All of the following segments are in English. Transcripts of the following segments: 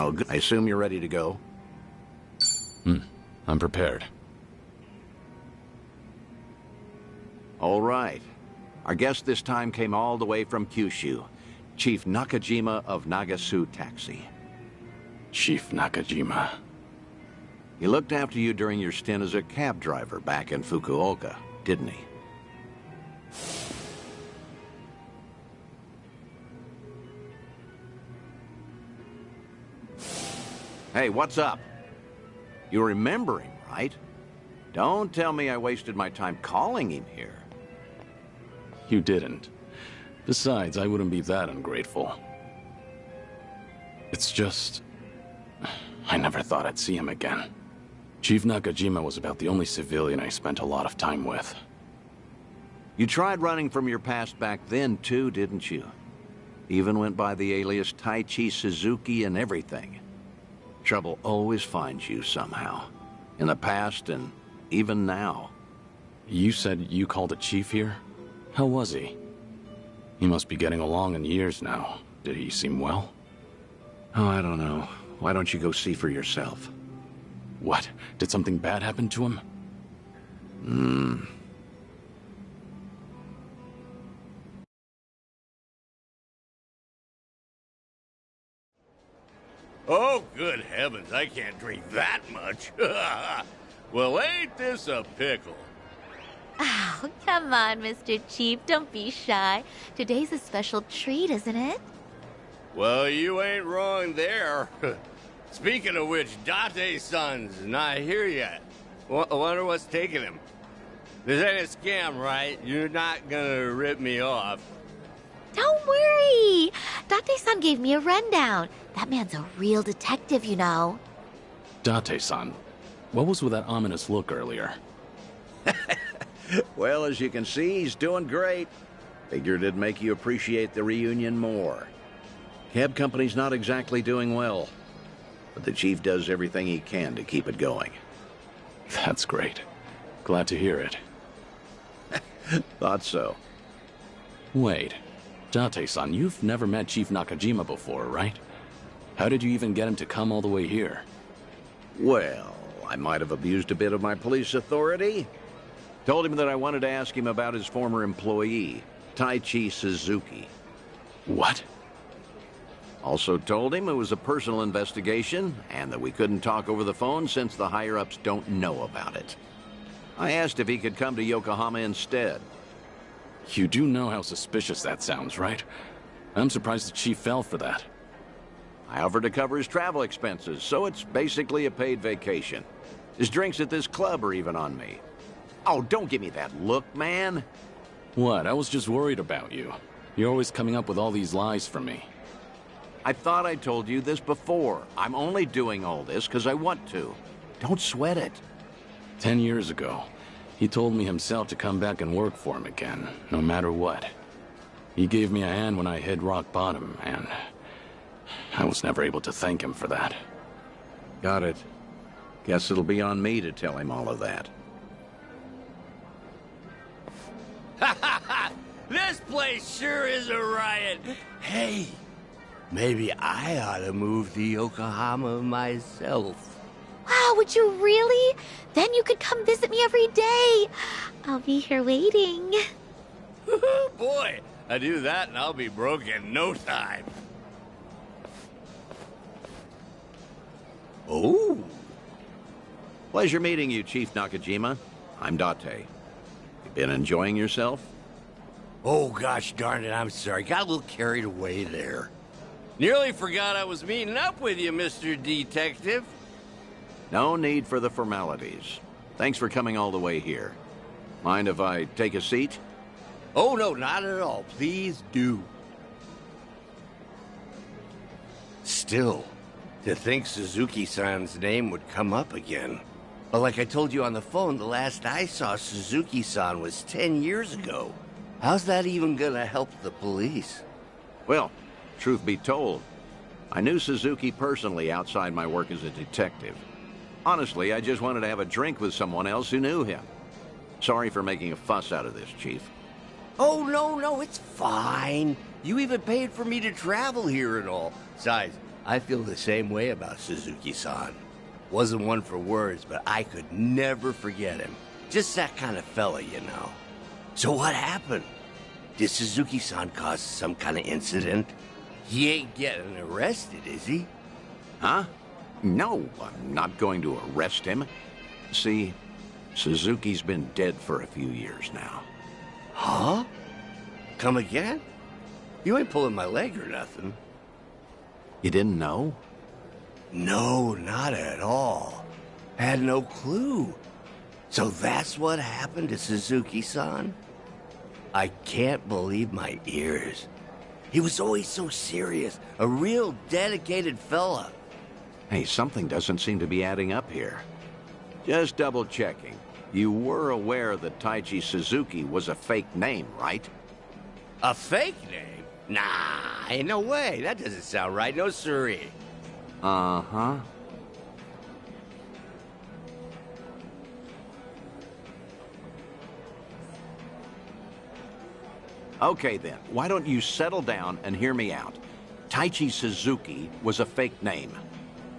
Oh, good. I assume you're ready to go? I'm prepared. All right. Our guest this time came all the way from Kyushu. Chief Nakajima of Nagasu Taxi. Chief Nakajima. He looked after you during your stint as a cab driver back in Fukuoka, didn't he? Hey, what's up? You remember him, right? Don't tell me I wasted my time calling him here. You didn't. Besides, I wouldn't be that ungrateful. It's just... I never thought I'd see him again. Chief Nakajima was about the only civilian I spent a lot of time with. You tried running from your past back then, too, didn't you? Even went by the alias Taichi Suzuki and everything. Trouble always finds you somehow. In the past and even now. You said you called a chief here? How was he? He must be getting along in years now. Did he seem well? Oh, I don't know. Why don't you go see for yourself? What? Did something bad happen to him? Oh, good heavens, I can't drink that much. Well, ain't this a pickle? Oh, come on, Mr. Chief. Don't be shy. Today's a special treat, isn't it? Well, you ain't wrong there. Speaking of which, Date-san's not here yet. Wonder what's taking him. This ain't a scam, right? You're not gonna rip me off. Don't worry. Date-san gave me a rundown. That man's a real detective, you know. Date-san, what was with that ominous look earlier? Well, as you can see, he's doing great. Figured it'd make you appreciate the reunion more. Cab company's not exactly doing well, but the chief does everything he can to keep it going. That's great. Glad to hear it. Thought so. Wait, Date-san, you've never met Chief Nakajima before, right? How did you even get him to come all the way here? Well, I might have abused a bit of my police authority. Told him that I wanted to ask him about his former employee, Taichi Suzuki. What? Also told him it was a personal investigation and that we couldn't talk over the phone since the higher-ups don't know about it. I asked if he could come to Yokohama instead. You do know how suspicious that sounds, right? I'm surprised the chief fell for that. I offered to cover his travel expenses, so it's basically a paid vacation. His drinks at this club are even on me. Oh, don't give me that look, man. What? I was just worried about you. You're always coming up with all these lies for me. I thought I told you this before. I'm only doing all this because I want to. Don't sweat it. 10 years ago, he told me himself to come back and work for him again, no matter what. He gave me a hand when I hit rock bottom, and I was never able to thank him for that. Got it. Guess it'll be on me to tell him all of that. This place sure is a riot. Hey, maybe I ought to move to Yokohama myself. Wow, would you really? Then you could come visit me every day. I'll be here waiting. Boy, I do that and I'll be broke in no time. Oh. Pleasure meeting you, Chief Nakajima. I'm Date. You been enjoying yourself? Oh, gosh darn it, I'm sorry. Got a little carried away there. Nearly forgot I was meeting up with you, Mr. Detective. No need for the formalities. Thanks for coming all the way here. Mind if I take a seat? Oh, no, not at all. Please do. Still, to think Suzuki-san's name would come up again. But like I told you on the phone, the last I saw Suzuki-san was 10 years ago. How's that even gonna help the police? Well, truth be told, I knew Suzuki personally outside my work as a detective. Honestly, I just wanted to have a drink with someone else who knew him. Sorry for making a fuss out of this, Chief. Oh, no, it's fine. You even paid for me to travel here and all. Besides, I feel the same way about Suzuki-san. Wasn't one for words, but I could never forget him. Just that kind of fella, you know. So what happened? Did Suzuki-san cause some kind of incident? He ain't getting arrested, is he? Huh? No, I'm not going to arrest him. See, Suzuki's been dead for a few years now. Huh? Come again? You ain't pulling my leg or nothing. You didn't know? No, not at all. Had no clue. So that's what happened to Suzuki-san? I can't believe my ears. He was always so serious, a real dedicated fella. Hey, something doesn't seem to be adding up here. Just double checking. You were aware that Taichi Suzuki was a fake name, right? A fake name? Nah, ain't no way. That doesn't sound right. No siree. Uh-huh. Okay then, why don't you settle down and hear me out. Taichi Suzuki was a fake name.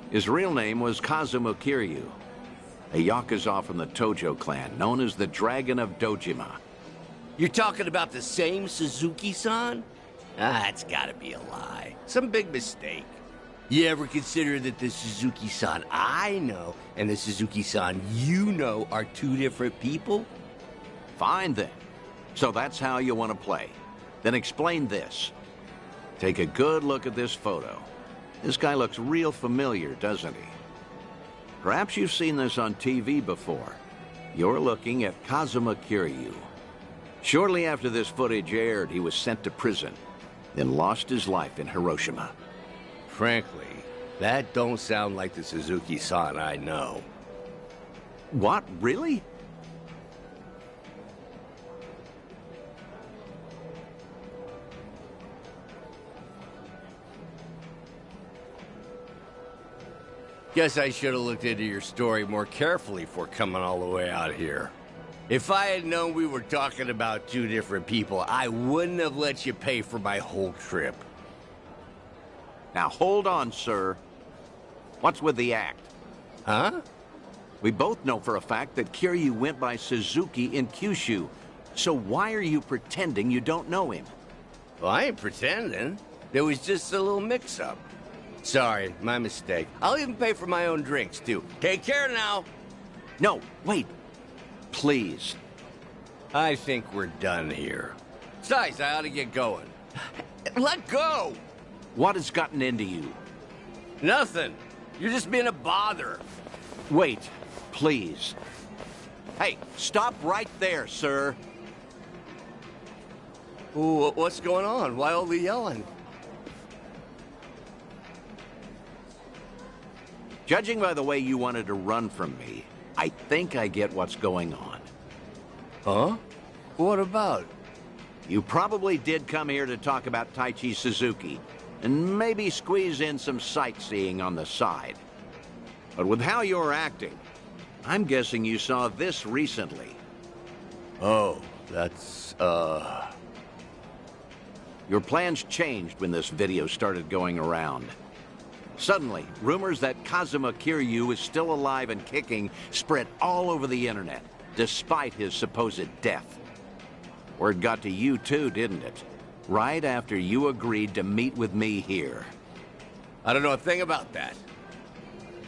His real name was Kazuma Kiryu, a Yakuza from the Tojo clan, known as the Dragon of Dojima. You're talking about the same Suzuki-san? Ah, it's gotta be a lie. Some big mistake. You ever consider that the Suzuki-san I know and the Suzuki-san you know are two different people? Fine then. So that's how you want to play. Then explain this. Take a good look at this photo. This guy looks real familiar, doesn't he? Perhaps you've seen this on TV before. You're looking at Kazuma Kiryu. Shortly after this footage aired, he was sent to prison, then lost his life in Hiroshima. Frankly, that don't sound like the Suzuki-san I know. What? Really? Guess I should have looked into your story more carefully before coming all the way out here. If I had known we were talking about two different people, I wouldn't have let you pay for my whole trip. Now hold on, sir. What's with the act? Huh? We both know for a fact that Kiryu went by Suzuki in Kyushu. So why are you pretending you don't know him? Well, I ain't pretending. There was just a little mix-up. Sorry, my mistake. I'll even pay for my own drinks, too. Take care now. No, wait. Please. I think we're done here. Besides, I ought to get going. Let go! What has gotten into you? Nothing. You're just being a bother. Wait, please. Hey, stop right there, sir. Ooh, what's going on? Why all the yelling? Judging by the way you wanted to run from me, I think I get what's going on. Huh? What about? You probably did come here to talk about Taichi Suzuki, and maybe squeeze in some sightseeing on the side. But with how you're acting, I'm guessing you saw this recently. Oh, that's, Your plans changed when this video started going around. Suddenly, rumors that Kazuma Kiryu is still alive and kicking spread all over the internet, despite his supposed death. Word got to you too, didn't it? Right after you agreed to meet with me here. I don't know a thing about that.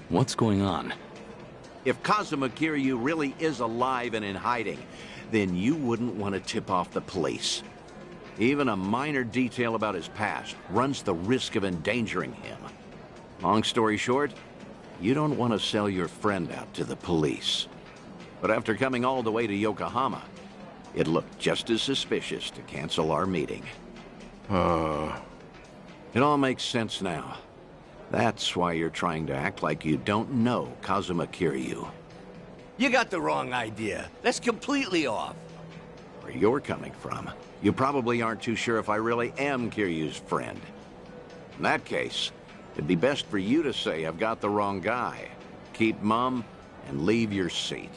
What's going on? If Kazuma Kiryu really is alive and in hiding, then you wouldn't want to tip off the police. Even a minor detail about his past runs the risk of endangering him. Long story short, you don't want to sell your friend out to the police. But after coming all the way to Yokohama, it looked just as suspicious to cancel our meeting. It all makes sense now. That's why you're trying to act like you don't know Kazuma Kiryu. You got the wrong idea. That's completely off. Where you're coming from, you probably aren't too sure if I really am Kiryu's friend. In that case, it'd be best for you to say I've got the wrong guy. Keep mum and leave your seat.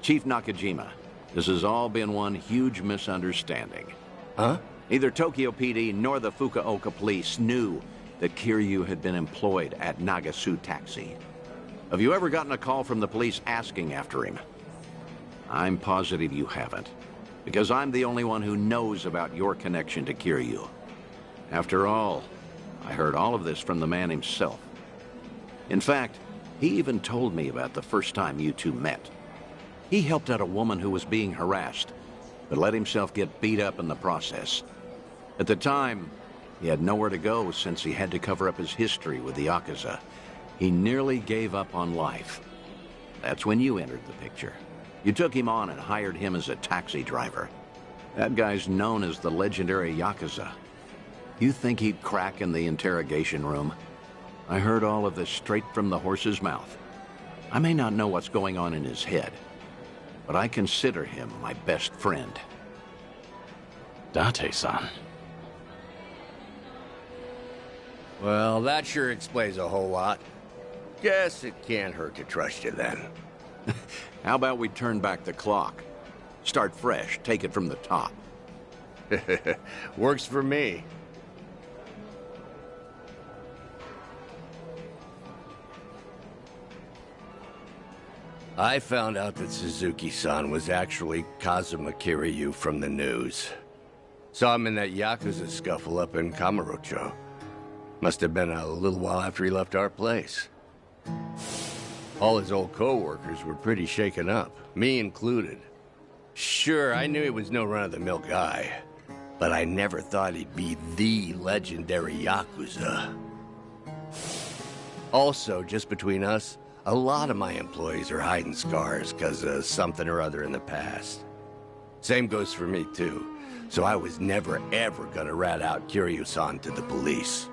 Chief Nakajima, this has all been one huge misunderstanding. Huh? Neither Tokyo PD nor the Fukuoka police knew that Kiryu had been employed at Nagasu Taxi. Have you ever gotten a call from the police asking after him? I'm positive you haven't, because I'm the only one who knows about your connection to Kiryu. After all, I heard all of this from the man himself. In fact, he even told me about the first time you two met. He helped out a woman who was being harassed, but let himself get beat up in the process. At the time, he had nowhere to go since he had to cover up his history with the Yakuza. He nearly gave up on life. That's when you entered the picture. You took him on and hired him as a taxi driver. That guy's known as the legendary Yakuza. You think he'd crack in the interrogation room? I heard all of this straight from the horse's mouth. I may not know what's going on in his head, but I consider him my best friend. Date-san. Well, that sure explains a whole lot. Guess it can't hurt to trust you then. How about we turn back the clock? Start fresh, take it from the top. Works for me. I found out that Suzuki-san was actually Kazuma Kiryu from the news. Saw him in that Yakuza scuffle up in Kamurocho. Must have been a little while after he left our place. All his old co-workers were pretty shaken up, me included. Sure, I knew he was no run-of-the-mill guy, but I never thought he'd be the legendary Yakuza. Also, just between us, a lot of my employees are hiding scars because of something or other in the past. Same goes for me, too. So I was never, ever gonna rat out Kiryu-san to the police.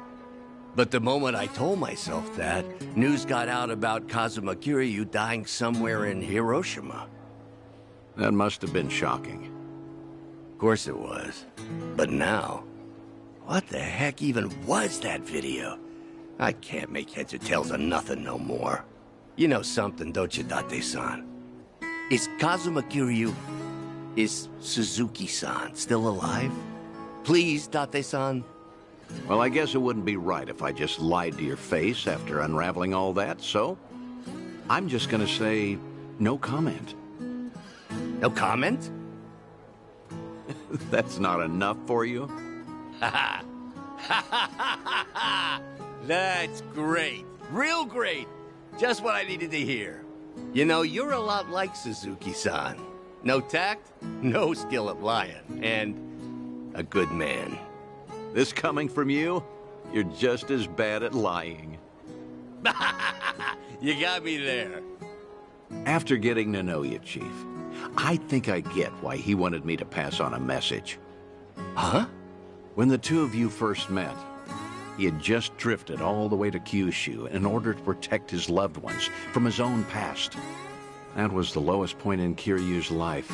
But the moment I told myself that, news got out about Kazuma Kiryu dying somewhere in Hiroshima. That must have been shocking. Of course it was. But now, what the heck even was that video? I can't make heads or tails of nothing no more. You know something, don't you, Date-san? Is Kazuma Kiryu... is Suzuki-san still alive? Please, Date-san? Well, I guess it wouldn't be right if I just lied to your face after unraveling all that, so... I'm just gonna say no comment. No comment? That's not enough for you? That's great. Real great. Just what I needed to hear. You know, you're a lot like Suzuki-san. No tact, no skill at lying, and a good man. This coming from you? You're just as bad at lying. You got me there. After getting to know you, Chief, I think I get why he wanted me to pass on a message. Huh? When the two of you first met, he had just drifted all the way to Kyushu in order to protect his loved ones from his own past. That was the lowest point in Kiryu's life.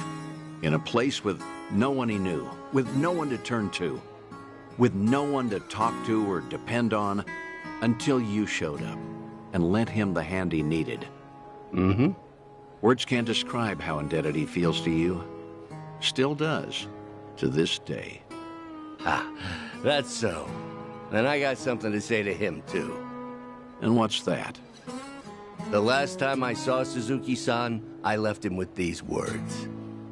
In a place with no one he knew, with no one to turn to, with no one to talk to or depend on, until you showed up and lent him the hand he needed. Mm-hmm. Words can't describe how indebted he feels to you. Still does, to this day. Ah, that's so. And I got something to say to him, too. And what's that? The last time I saw Suzuki-san, I left him with these words.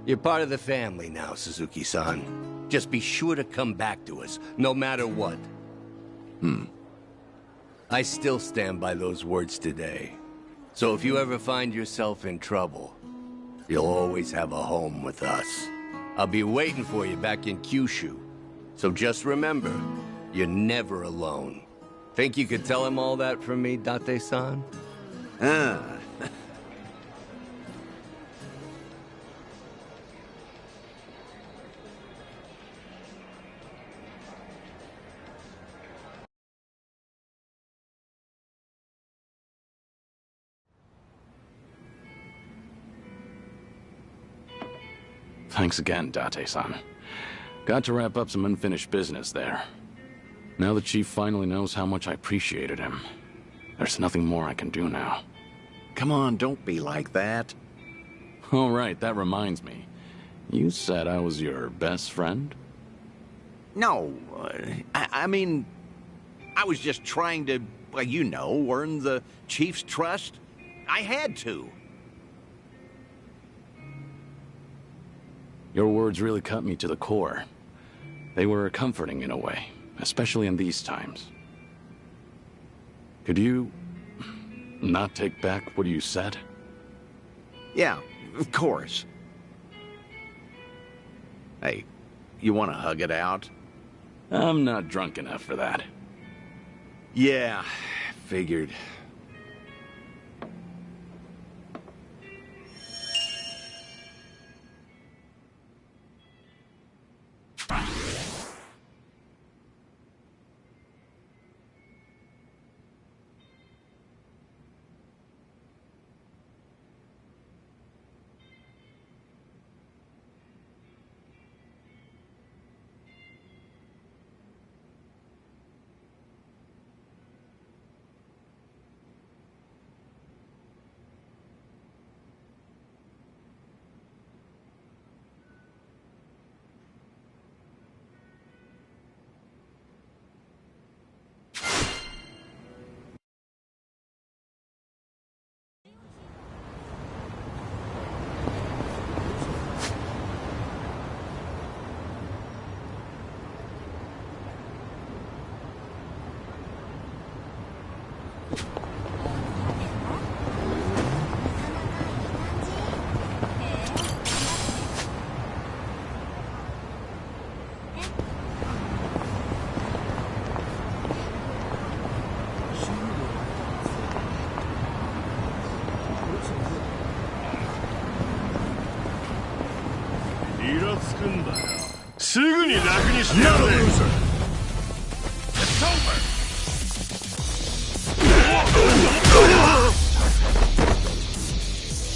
You're part of the family now, Suzuki-san. Just be sure to come back to us, no matter what. I still stand by those words today. So if you ever find yourself in trouble, you'll always have a home with us. I'll be waiting for you back in Kyushu. So just remember, you're never alone. Think you could tell him all that from me, Date-san? Ah. Thanks again, Date-san. Got to wrap up some unfinished business there. Now the Chief finally knows how much I appreciated him. There's nothing more I can do now. Come on, don't be like that. All right, that reminds me. You said I was your best friend? No, I mean, I was just trying to, well, you know, earn the chief's trust. I had to. Your words really cut me to the core. They were comforting in a way, especially in these times. Could you not take back what you said? Yeah, of course. Hey, you want to hug it out? I'm not drunk enough for that. Yeah, figured.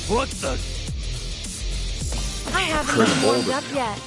What the? I haven't even warmed up yet.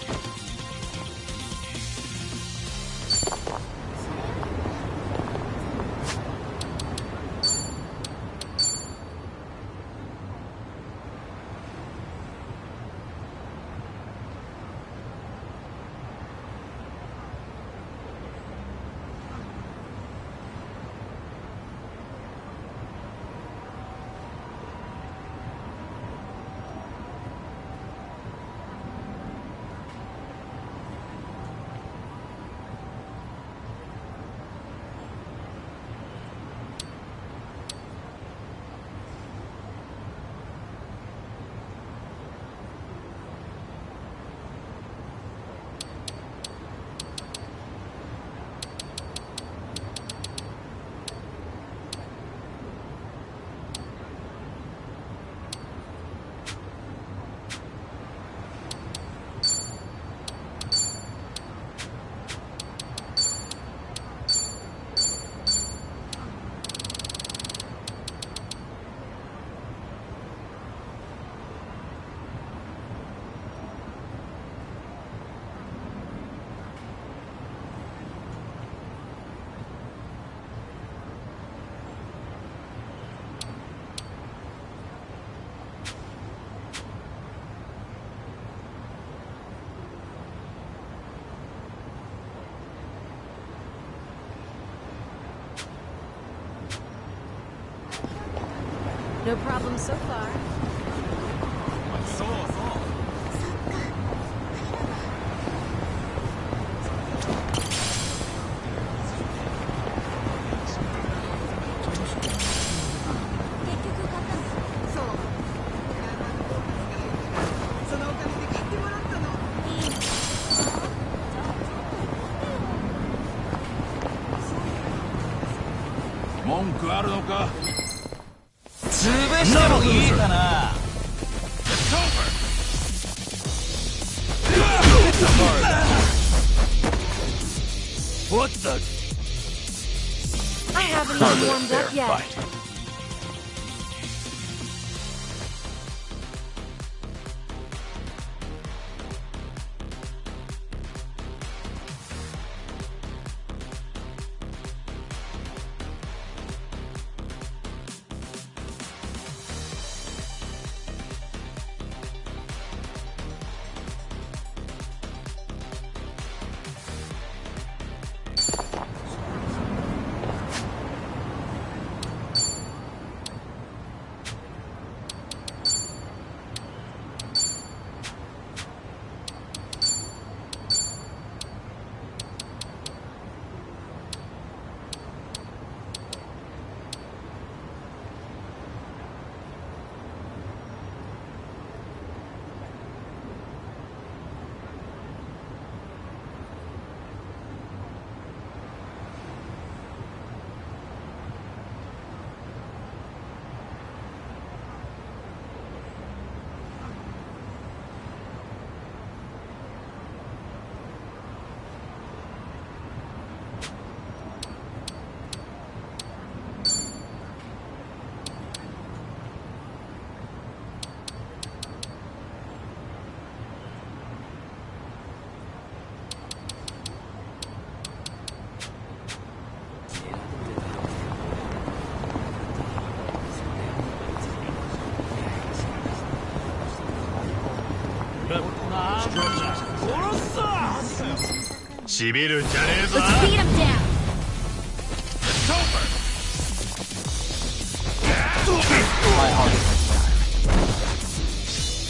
No problem so far. What the? I haven't even warmed up yet. Fight. しびるんじゃねえぞ Let's beat him down. It's over! My heart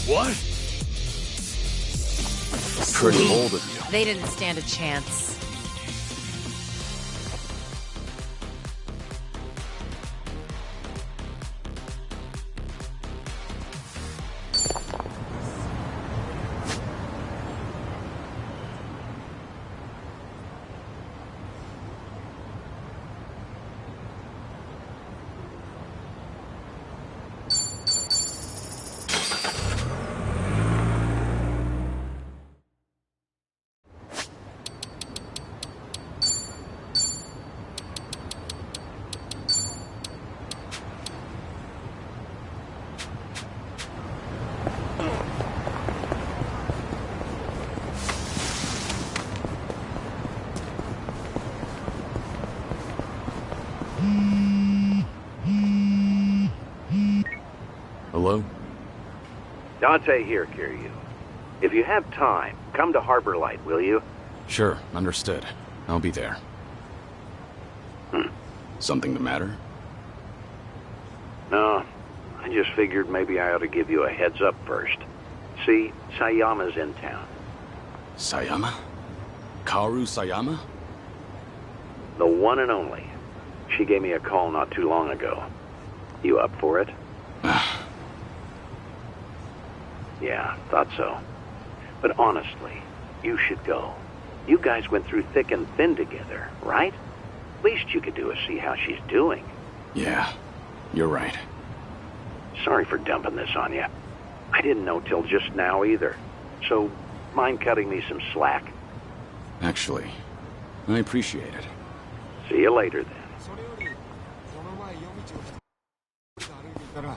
What? Pretty bold of you. They didn't stand a chance. Hello? Dante here, Kiryu. If you have time, come to Harbor Light, will you? Sure, understood. I'll be there. Something the matter? No, I just figured maybe I ought to give you a heads up first. See, Sayama's in town. Sayama? Kaoru Sayama? The one and only. She gave me a call not too long ago. You up for it? Yeah, thought so. But honestly, you should go. You guys went through thick and thin together, right? Least you could do is see how she's doing. Yeah, you're right. Sorry for dumping this on you. I didn't know till just now either. So, mind cutting me some slack? Actually, I appreciate it. See you later then. それよりこの前夜道を歩いていたら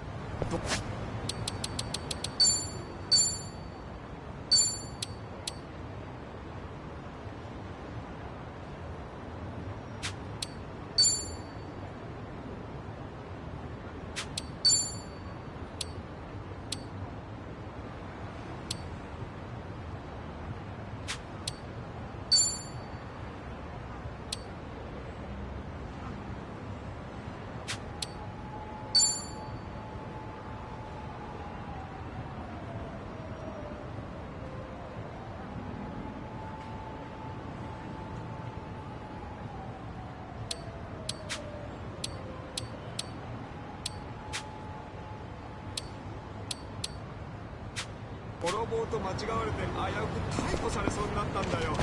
泥棒と間違われて危うく逮捕されそうになったんだよ。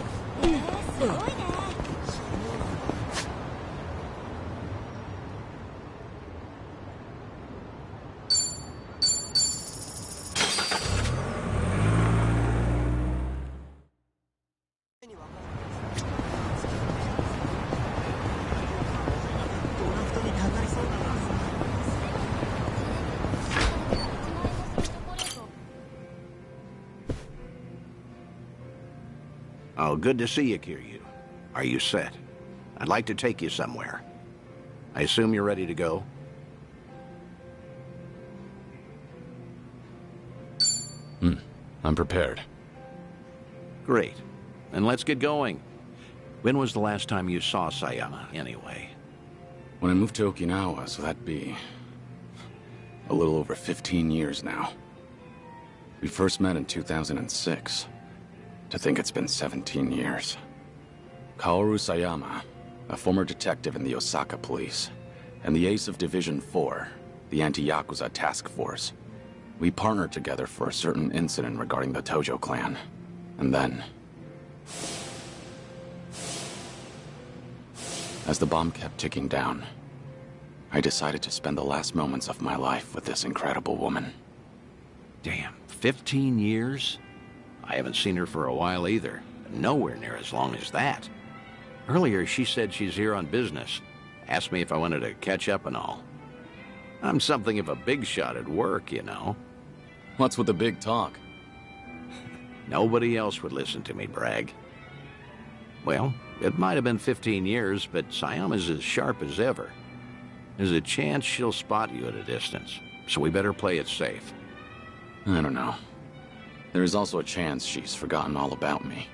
すごいね。ドラフトにかかりそうだな。 Oh, good to see you, Kiryu. Are you set? I'd like to take you somewhere. I assume you're ready to go? I'm prepared. Great. Then let's get going. When was the last time you saw Sayama, anyway? When I moved to Okinawa, so that'd be a little over 15 years now. We first met in 2006. To think it's been 17 years. Kaoru Sayama, a former detective in the Osaka police, and the ace of Division 4, the anti-Yakuza task force. We partnered together for a certain incident regarding the Tojo clan. And then... as the bomb kept ticking down, I decided to spend the last moments of my life with this incredible woman. Damn, 15 years? I haven't seen her for a while either. Nowhere near as long as that. Earlier, she said she's here on business. Asked me if I wanted to catch up and all. I'm something of a big shot at work, you know. What's with the big talk? Nobody else would listen to me brag. Well, it might have been 15 years, but Sayama's as sharp as ever. There's a chance she'll spot you at a distance, so we better play it safe. I don't know. There is also a chance she's forgotten all about me.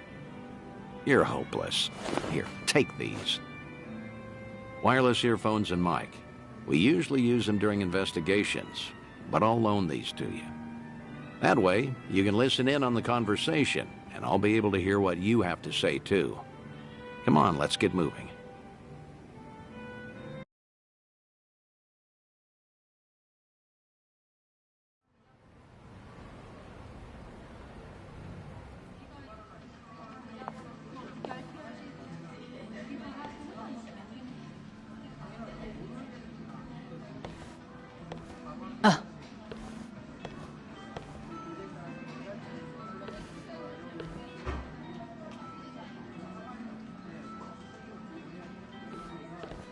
You're hopeless. Here, take these. Wireless earphones and mic. We usually use them during investigations, but I'll loan these to you. That way, you can listen in on the conversation, and I'll be able to hear what you have to say, too. Come on, let's get moving.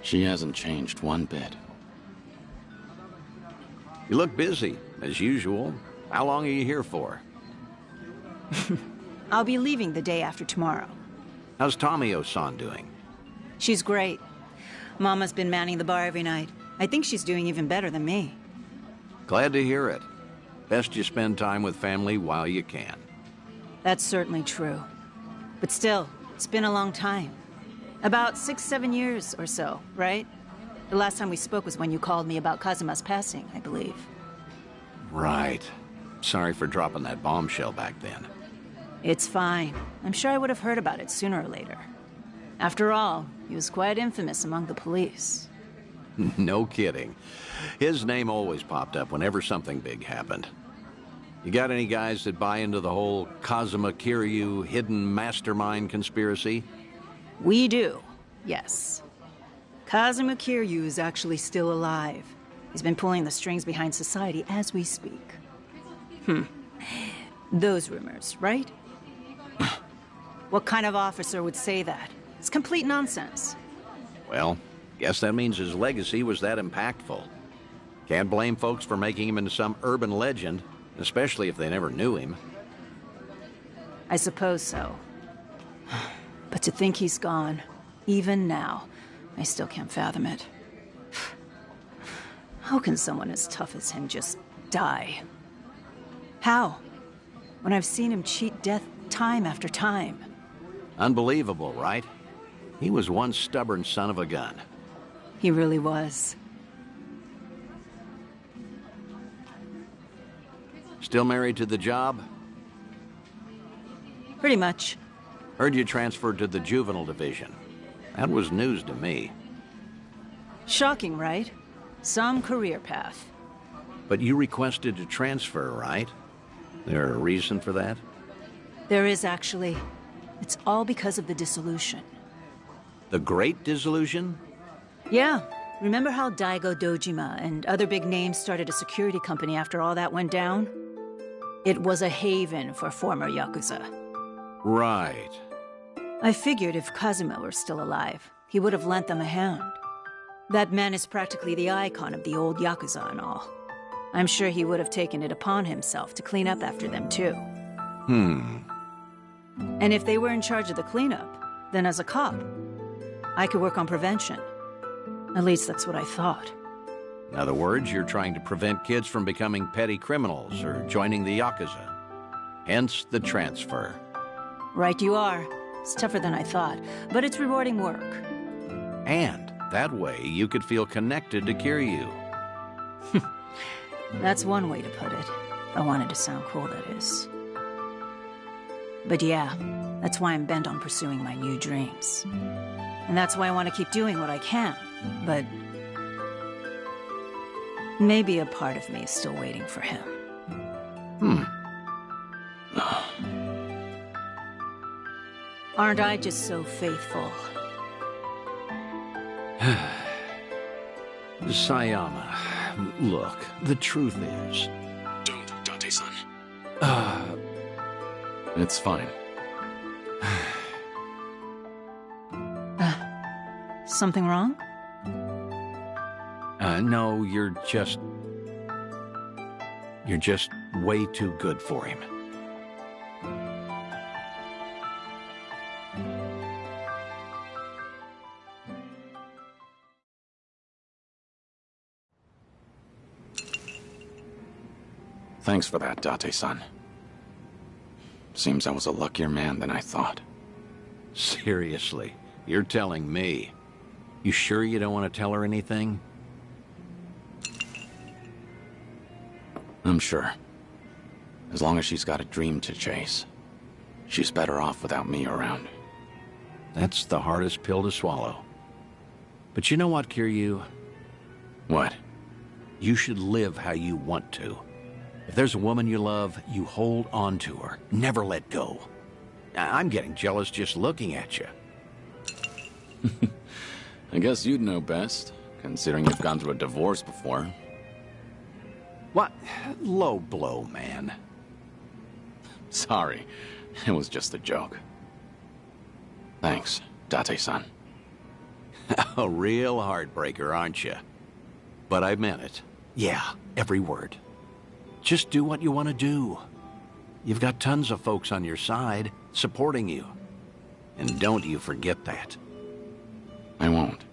She hasn't changed one bit. You look busy, as usual. How long are you here for? I'll be leaving the day after tomorrow. How's Tomio-san doing? She's great. Mama's been manning the bar every night. I think she's doing even better than me. Glad to hear it. Best you spend time with family while you can. That's certainly true. But still, it's been a long time. About 6-7 years or so, right? The last time we spoke was when you called me about Kazuma's passing, I believe. Right. Sorry for dropping that bombshell back then. It's fine. I'm sure I would have heard about it sooner or later. After all, he was quite infamous among the police. No kidding. His name always popped up whenever something big happened. You got any guys that buy into the whole Kazuma Kiryu hidden mastermind conspiracy? We do, yes. Kazuma Kiryu is actually still alive. He's been pulling the strings behind society as we speak. Those rumors, right? What kind of officer would say that? It's complete nonsense. Well, guess that means his legacy was that impactful. Can't blame folks for making him into some urban legend, especially if they never knew him. I suppose so. But to think he's gone, even now, I still can't fathom it. How can someone as tough as him just die? How? When I've seen him cheat death time after time. Unbelievable, right? He was one stubborn son of a gun. He really was. Still married to the job? Pretty much. Heard you transferred to the juvenile division. That was news to me. Shocking, right? Some career path. But you requested to transfer, right? There a reason for that? There is, actually. It's all because of the dissolution. The Great Dissolution? Yeah. Remember how Daigo Dojima and other big names started a security company after all that went down? It was a haven for former Yakuza. Right. I figured if Kazuma were still alive, he would have lent them a hand. That man is practically the icon of the old Yakuza and all. I'm sure he would have taken it upon himself to clean up after them, too. And if they were in charge of the cleanup, then as a cop, I could work on prevention. At least that's what I thought. In other words, you're trying to prevent kids from becoming petty criminals or joining the Yakuza. Hence the transfer. Right you are. It's tougher than I thought, but it's rewarding work. And that way you could feel connected to Kiryu. That's one way to put it. If I wanted to sound cool, that is. But yeah, that's why I'm bent on pursuing my new dreams. And that's why I want to keep doing what I can, but maybe a part of me is still waiting for him. Aren't I just so faithful? Sayama, look, the truth is... Don't, Date-san. It's fine. Something wrong? No, you're just way too good for him. Thanks for that, Date-san. Seems I was a luckier man than I thought. Seriously, you're telling me. You sure you don't want to tell her anything? I'm sure. As long as she's got a dream to chase. She's better off without me around. That's the hardest pill to swallow. But you know what, Kiryu? What? You should live how you want to. If there's a woman you love, you hold on to her. Never let go. I'm getting jealous just looking at you. I guess you'd know best, considering you've gone through a divorce before. What? Low blow, man. Sorry, it was just a joke. Thanks, Date-san. A real heartbreaker, aren't you? But I meant it. Yeah, every word. Just do what you want to do. You've got tons of folks on your side, supporting you. And don't you forget that. I won't.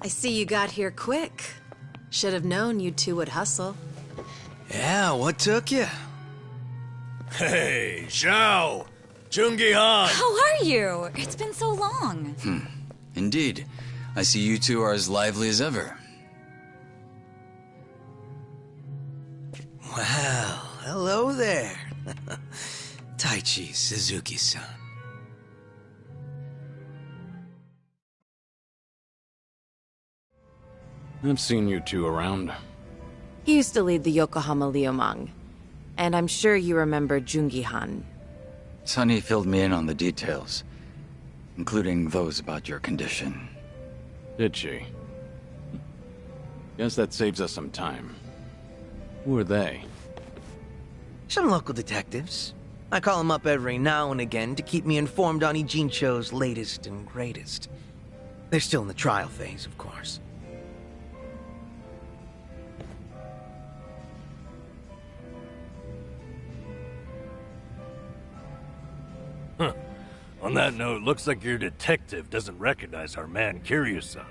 I see you got here quick. Should have known you two would hustle. Yeah, what took you? Hey, Zhao! Jungi-han! How are you? It's been so long. Indeed. I see you two are as lively as ever. Well, hello there. Taichi Suzuki-san. I've seen you two around. He used to lead the Yokohama Liumang. And I'm sure you remember Jungi-han. Sunny filled me in on the details, including those about your condition. Did she? Guess that saves us some time. Who are they? Some local detectives. I call them up every now and again to keep me informed on Ijincho's latest and greatest. They're still in the trial phase, of course. On that note, looks like your detective doesn't recognize our man Kiryu-san.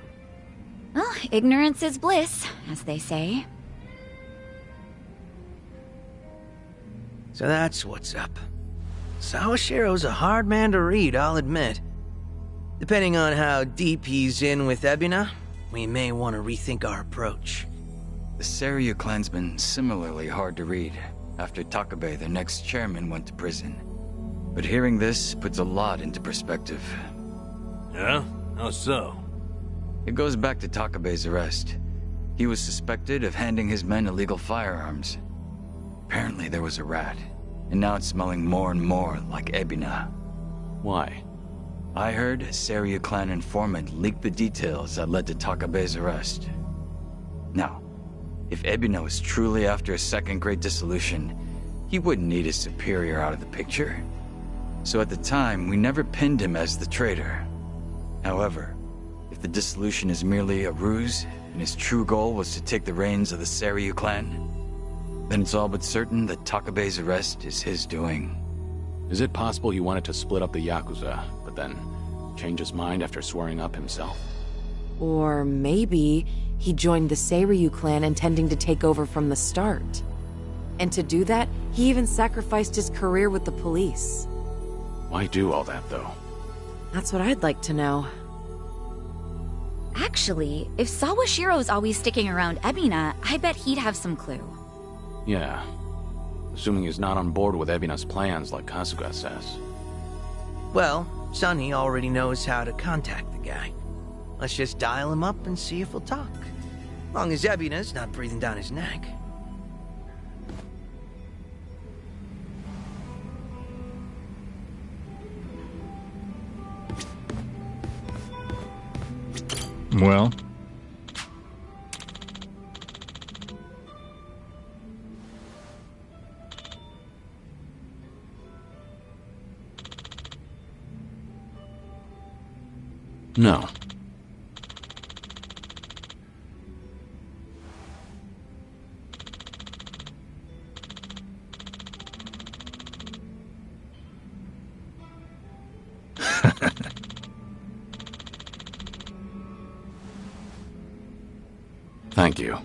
Well, ignorance is bliss, as they say. So that's what's up. Sawashiro's a hard man to read, I'll admit. Depending on how deep he's in with Ebina, we may want to rethink our approach. The Seiryu clan's been similarly hard to read after Takabe, their next chairman, went to prison. But hearing this puts a lot into perspective. Yeah? How so? It goes back to Takabe's arrest. He was suspected of handing his men illegal firearms. Apparently there was a rat, and now it's smelling more and more like Ebina. Why? I heard a Seiryu clan informant leaked the details that led to Takabe's arrest. Now, If Ebina was truly after a second great dissolution, he wouldn't need his superior out of the picture. So at the time, we never pinned him as the traitor. However, if the dissolution is merely a ruse, and his true goal was to take the reins of the Seiryu clan, then it's all but certain that Takabe's arrest is his doing. Is it possible he wanted to split up the Yakuza, but then change his mind after swearing up himself? Or maybe he joined the Seiryu clan intending to take over from the start. And to do that, he even sacrificed his career with the police. Why do all that, though? That's what I'd like to know. Actually, if Sawashiro's always sticking around Ebina, I bet he'd have some clue. Yeah. Assuming he's not on board with Ebina's plans like Kasuga says. Well, Sonny already knows how to contact the guy. Let's just dial him up and see if he'll talk. Long as Ebina's not breathing down his neck. Well? No. Thank you.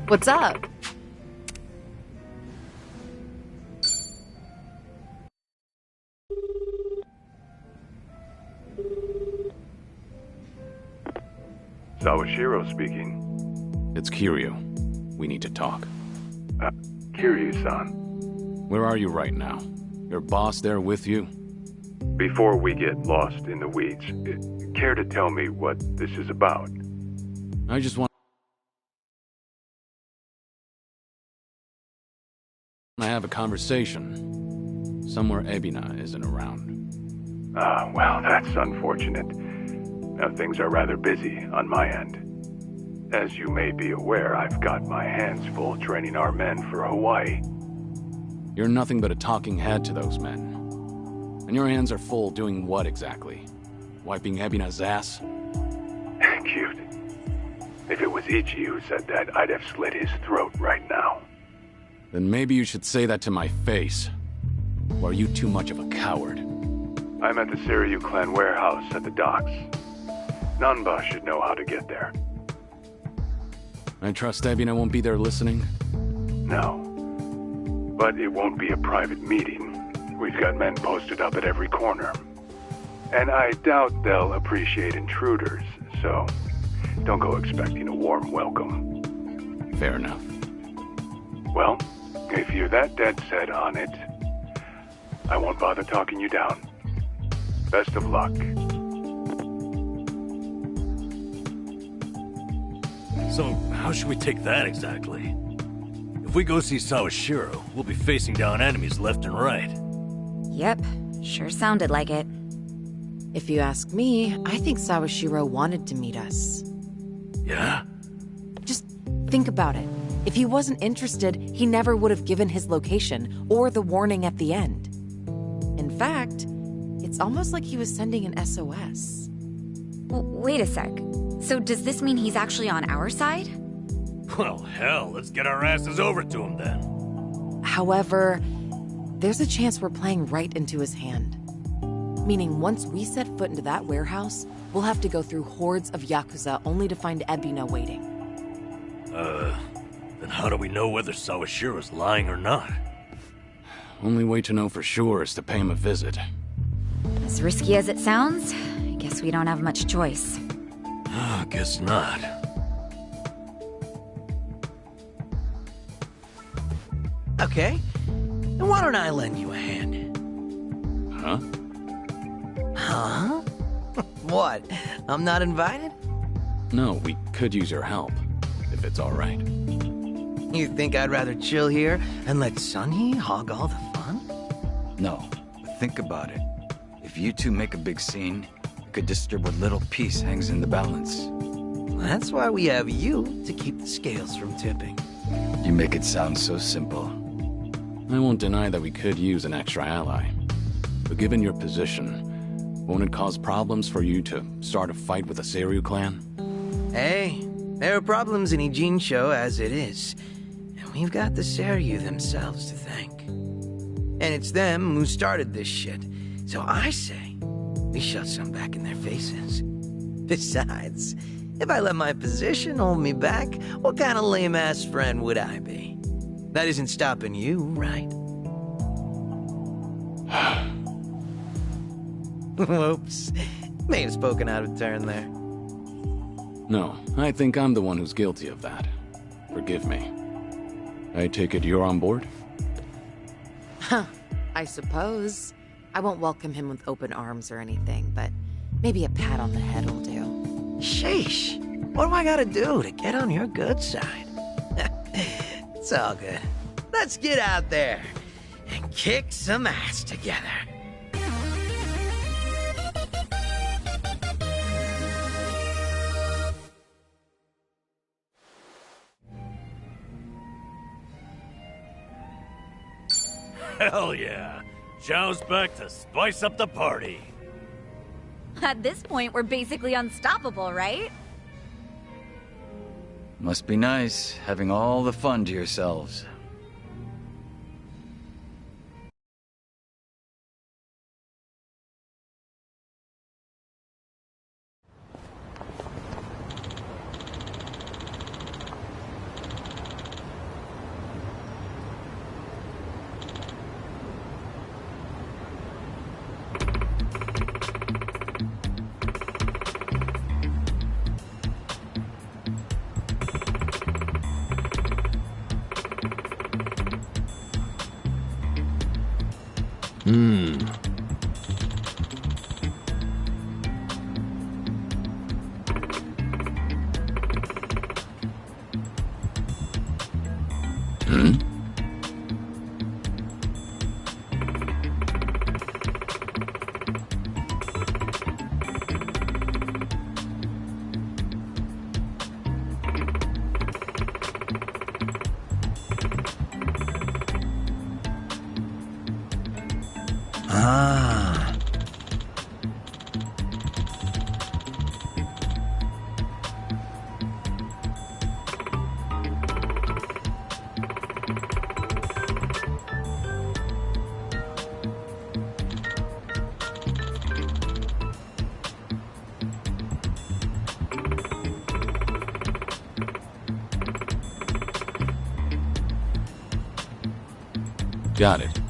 What's up? Sawashiro speaking. It's Kiryu. We need to talk. Kiryu-san. Where are you right now? Your boss there with you? Before we get lost in the weeds, care to tell me what this is about? I just want to have a conversation. Somewhere Ebina isn't around. Well, that's unfortunate. Now, things are rather busy on my end. As you may be aware, I've got my hands full training our men for Hawaii. You're nothing but a talking head to those men. And your hands are full doing what exactly? Wiping Ebina's ass? Cute. If it was Ichi who said that, I'd have slit his throat right now. Then maybe you should say that to my face. Or are you too much of a coward? I'm at the Seiryu clan warehouse at the docks. Nanba should know how to get there. I trust Ebina won't be there listening? No. But it won't be a private meeting. We've got men posted up at every corner. And I doubt they'll appreciate intruders, so don't go expecting a warm welcome. Fair enough. Well, if you're that dead set on it, I won't bother talking you down. Best of luck. So, how should we take that exactly? If we go see Sawashiro, we'll be facing down enemies left and right. Yep, sure sounded like it. If you ask me, I think Sawashiro wanted to meet us. Yeah? Just think about it. If he wasn't interested, he never would have given his location or the warning at the end. In fact, it's almost like he was sending an SOS. Wait a sec. So does this mean he's actually on our side? Well, hell, let's get our asses over to him then. However, there's a chance we're playing right into his hand. Meaning once we set foot into that warehouse, we'll have to go through hordes of Yakuza only to find Ebina waiting. Then how do we know whether Sawashiro's lying or not? Only way to know for sure is to pay him a visit. As risky as it sounds, I guess we don't have much choice. Guess not. Okay, then why don't I lend you a hand? Huh? Huh? What? I'm not invited? No, we could use your help, if it's all right. You think I'd rather chill here and let Sunhee hog all the fun? No, but think about it. If you two make a big scene, it could disturb what little peace hangs in the balance. That's why we have you to keep the scales from tipping. You make it sound so simple. I won't deny that we could use an extra ally. But given your position, won't it cause problems for you to start a fight with the Seiryu clan? Hey, there are problems in Ijincho as it is. And we've got the Seiryu themselves to thank. And it's them who started this shit. So I say, we shove some back in their faces. Besides, if I let my position hold me back, what kind of lame-ass friend would I be? That isn't stopping you, right? Whoops. May have spoken out of turn there. No, I think I'm the one who's guilty of that. Forgive me. I take it you're on board? Huh, I suppose. I won't welcome him with open arms or anything, but maybe a pat on the head will do. Sheesh. What do I gotta do to get on your good side? It's all good. Let's get out there and kick some ass together. Hell yeah! Zhao's back to spice up the party. At this point, we're basically unstoppable, right? Must be nice, having all the fun to yourselves. Ah. Got it.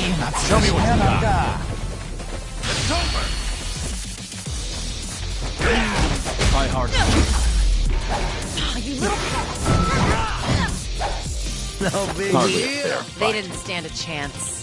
Show me what you got. It's over. Try hard. You little... No big Hardly a deal. fair They fight. didn't stand a chance.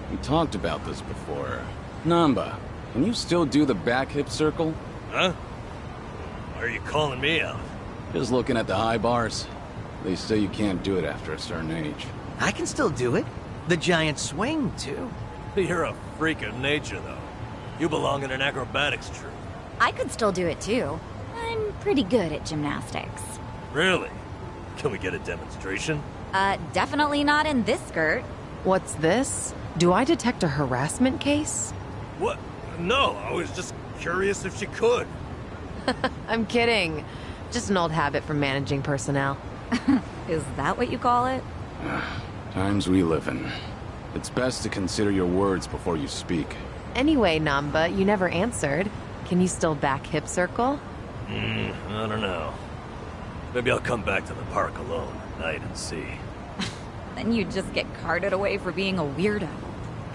We talked about this before. Namba, can you still do the back hip circle? Huh? Why are you calling me out? Just looking at the high bars. They say you can't do it after a certain age. I can still do it. The giant swing, too. You're a freak of nature, though. You belong in an acrobatics troupe. I could still do it too. I'm pretty good at gymnastics. Really? Can we get a demonstration? Definitely not in this skirt. What's this? Do I detect a harassment case? What? No, I was just curious if she could. I'm kidding. Just an old habit from managing personnel. Is that what you call it? Times we live in. It's best to consider your words before you speak. Anyway, Namba, you never answered. Can you still back hip circle? I don't know. Maybe I'll come back to the park alone tonight and see. Then you'd just get carted away for being a weirdo.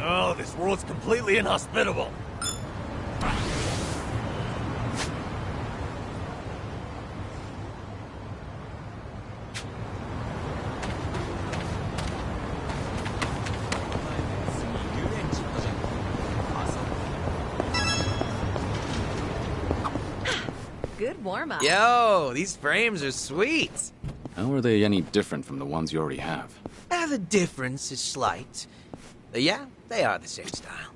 Oh, this world's completely inhospitable. Good warm-up. Yo, these frames are sweet. How are they any different from the ones you already have? The difference is slight. Yeah, they are the same style.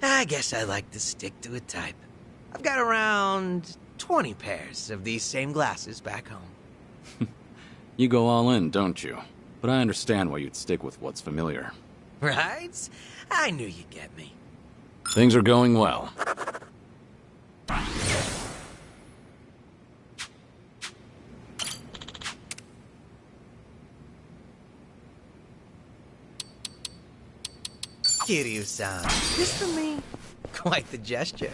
I guess I like to stick to a type. I've got around 20 pairs of these same glasses back home. You go all in, don't you? But I understand why you'd stick with what's familiar. Right? I knew you'd get me. Things are going well. Kiryu-san, this for me? Quite the gesture.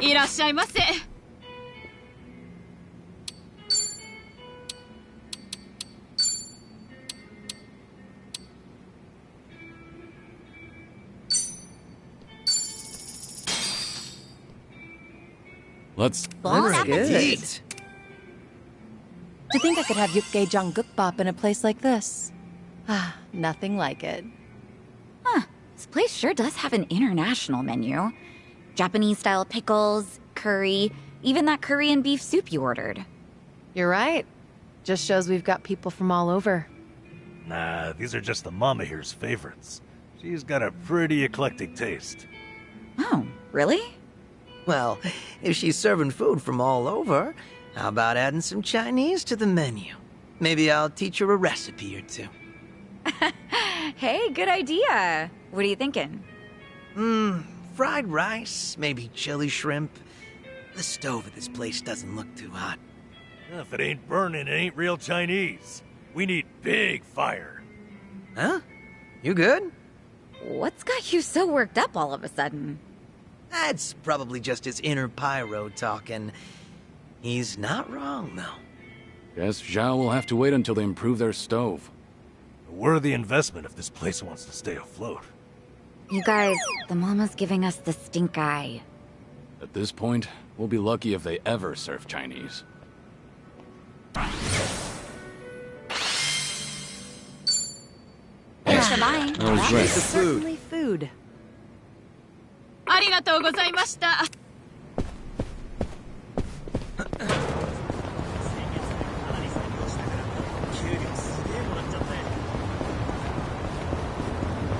いらっしゃいませ。Let's... Bon appetit. To think I could have Yukgae Janggukbap in a place like this. Ah, nothing like it. Huh. This place sure does have an international menu. Japanese-style pickles, curry, even that Korean beef soup you ordered. You're right. Just shows we've got people from all over. Nah, these are just the mama here's favorites. She's got a pretty eclectic taste. Oh, really? Well, if she's serving food from all over, how about adding some Chinese to the menu? Maybe I'll teach her a recipe or two. Hey, good idea. What are you thinking? Fried rice, maybe chili shrimp. The stove at this place doesn't look too hot. If it ain't burning, it ain't real Chinese. We need big fire. Huh? You good? What's got you so worked up all of a sudden? That's probably just his inner pyro talking. He's not wrong, though. Guess Zhao will have to wait until they improve their stove. A worthy investment if this place wants to stay afloat. You guys, the mama's giving us the stink eye. At this point, we'll be lucky if they ever serve Chinese. Thanks for buying. That was That great. is certainly food. ありがとうございました。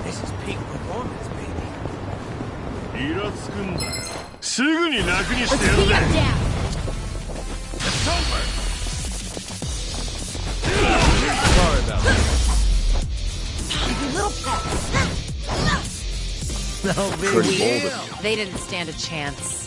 This is peak performance, baby. イラつくんだよ。すぐに楽にしてやるぜ。Sorry about that. No big Pretty bold deal. of you. They didn't stand a chance.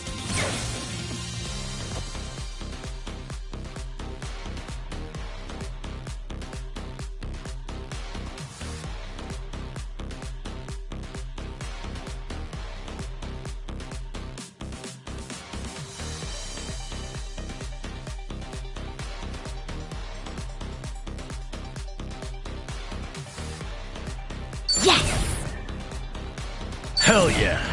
Hell yeah!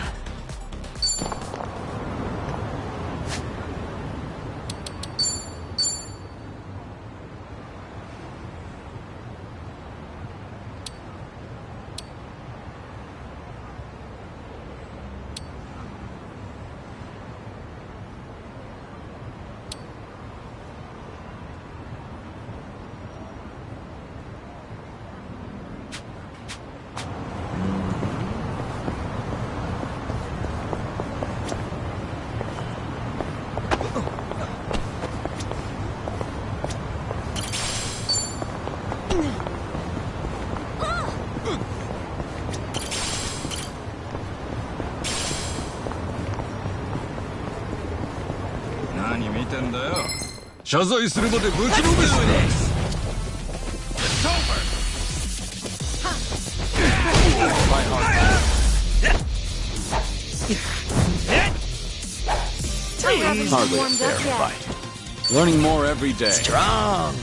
Hardly a fair fight. Learning more every day. Strong!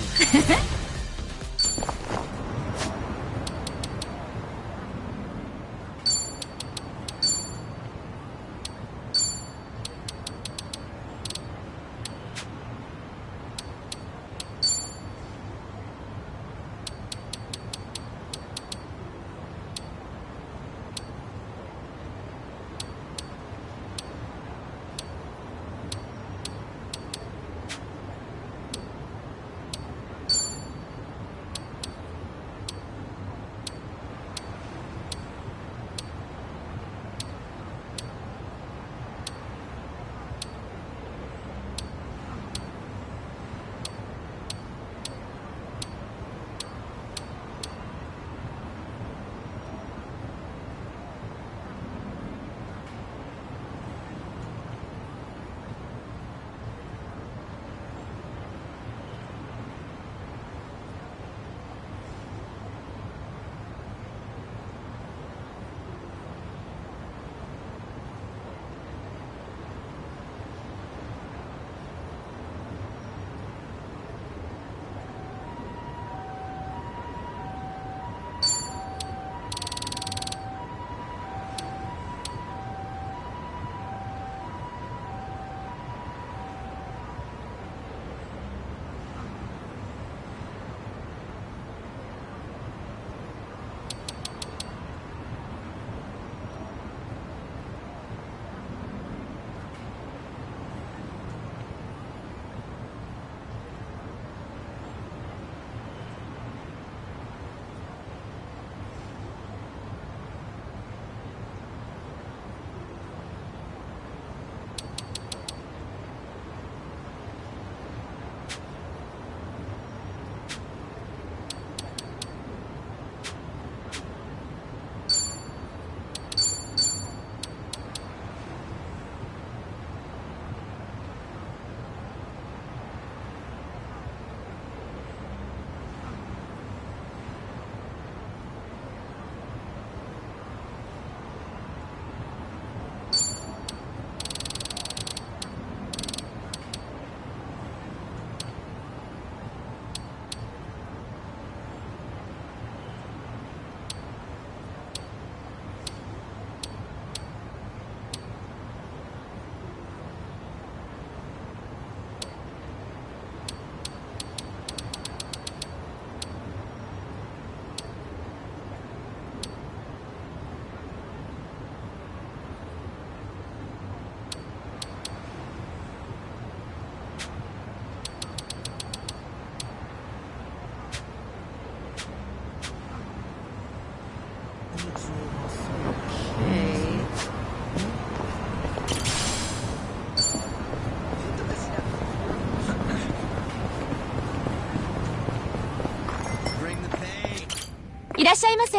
いらっしゃいませ。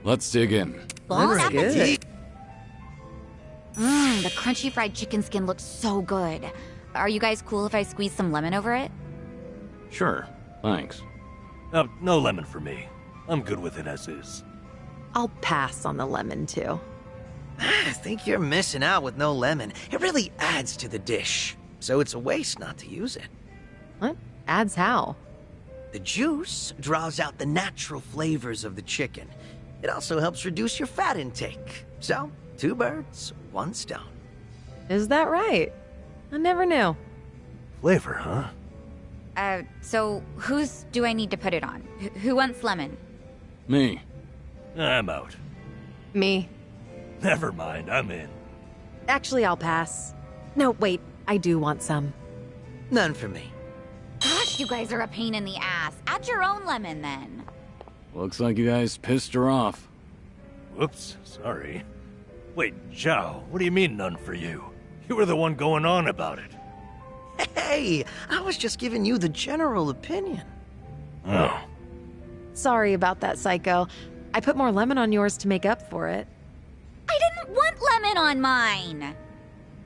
Let's dig in. Bon That's appetit. The crunchy fried chicken skin looks so good. Are you guys cool if I squeeze some lemon over it? Sure, thanks. No lemon for me. I'm good with it as is. I'll pass on the lemon, too. I think you're missing out with no lemon. It really adds to the dish, so it's a waste not to use it. What? Adds how? The juice draws out the natural flavors of the chicken. It also helps reduce your fat intake. So, 2 birds, 1 stone. Is that right? I never knew. Flavor, huh? So whose do I need to put it on? Who wants lemon? Me. I'm out. Me. Never mind, I'm in. Actually, I'll pass. No, wait. I do want some. None for me. Gosh, you guys are a pain in the ass. Add your own lemon, then. Looks like you guys pissed her off. Whoops, sorry. Wait, Zhao, what do you mean none for you? You were the one going on about it. Hey, I was just giving you the general opinion. Oh. Sorry about that, Psycho. I put more lemon on yours to make up for it. I didn't want lemon on mine.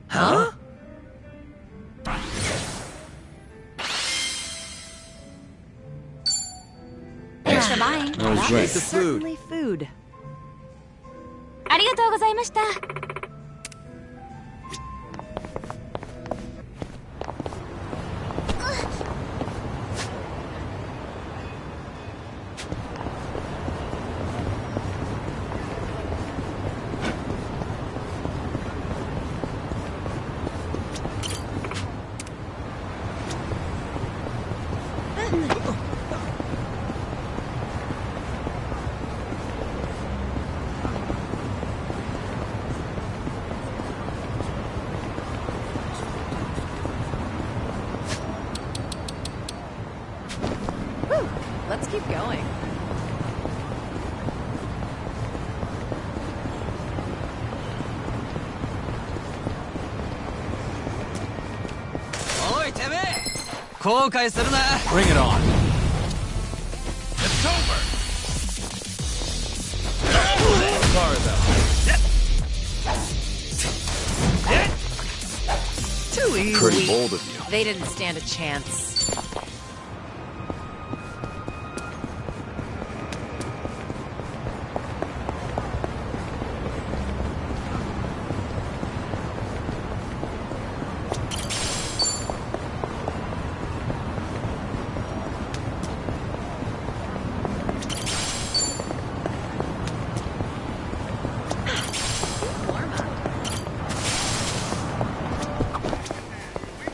Huh? Thanks for buying. That was great. The food. Certainly food. ありがとうございました。Let's keep going. Bring it on. It's over! Sorry about Too easy. Pretty bold of you. They didn't stand a chance.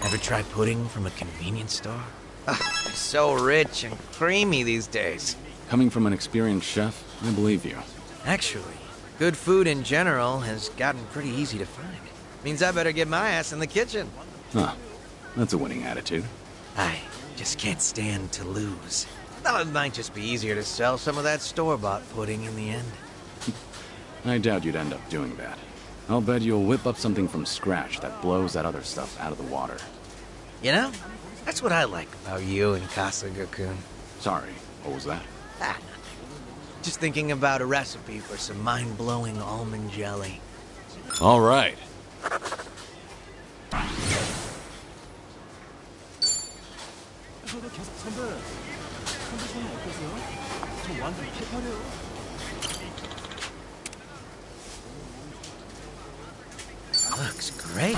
Ever try pudding from a convenience store? It's so rich and creamy these days. Coming from an experienced chef, I believe you. Actually, good food in general has gotten pretty easy to find. Means I better get my ass in the kitchen. Huh. That's a winning attitude. I just can't stand to lose. Though it might just be easier to sell some of that store-bought pudding in the end. I doubt you'd end up doing that. I'll bet you'll whip up something from scratch that blows that other stuff out of the water. You know, that's what I like about you and Kasuga-kun. Sorry, what was that? Ah, nothing. Just thinking about a recipe for some mind-blowing almond jelly. All right. Looks great.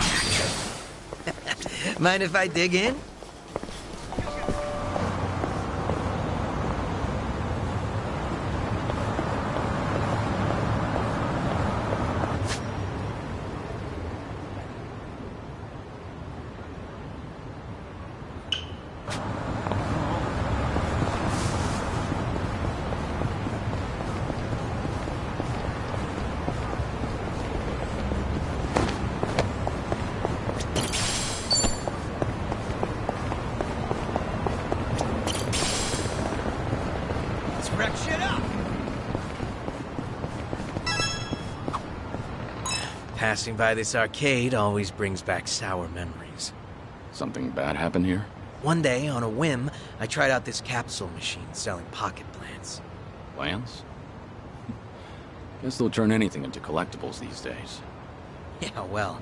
Mind if I dig in? Passing by this arcade always brings back sour memories. Something bad happened here? One day, on a whim, I tried out this capsule machine selling pocket plants. Plants? Guess they'll turn anything into collectibles these days. Yeah, well,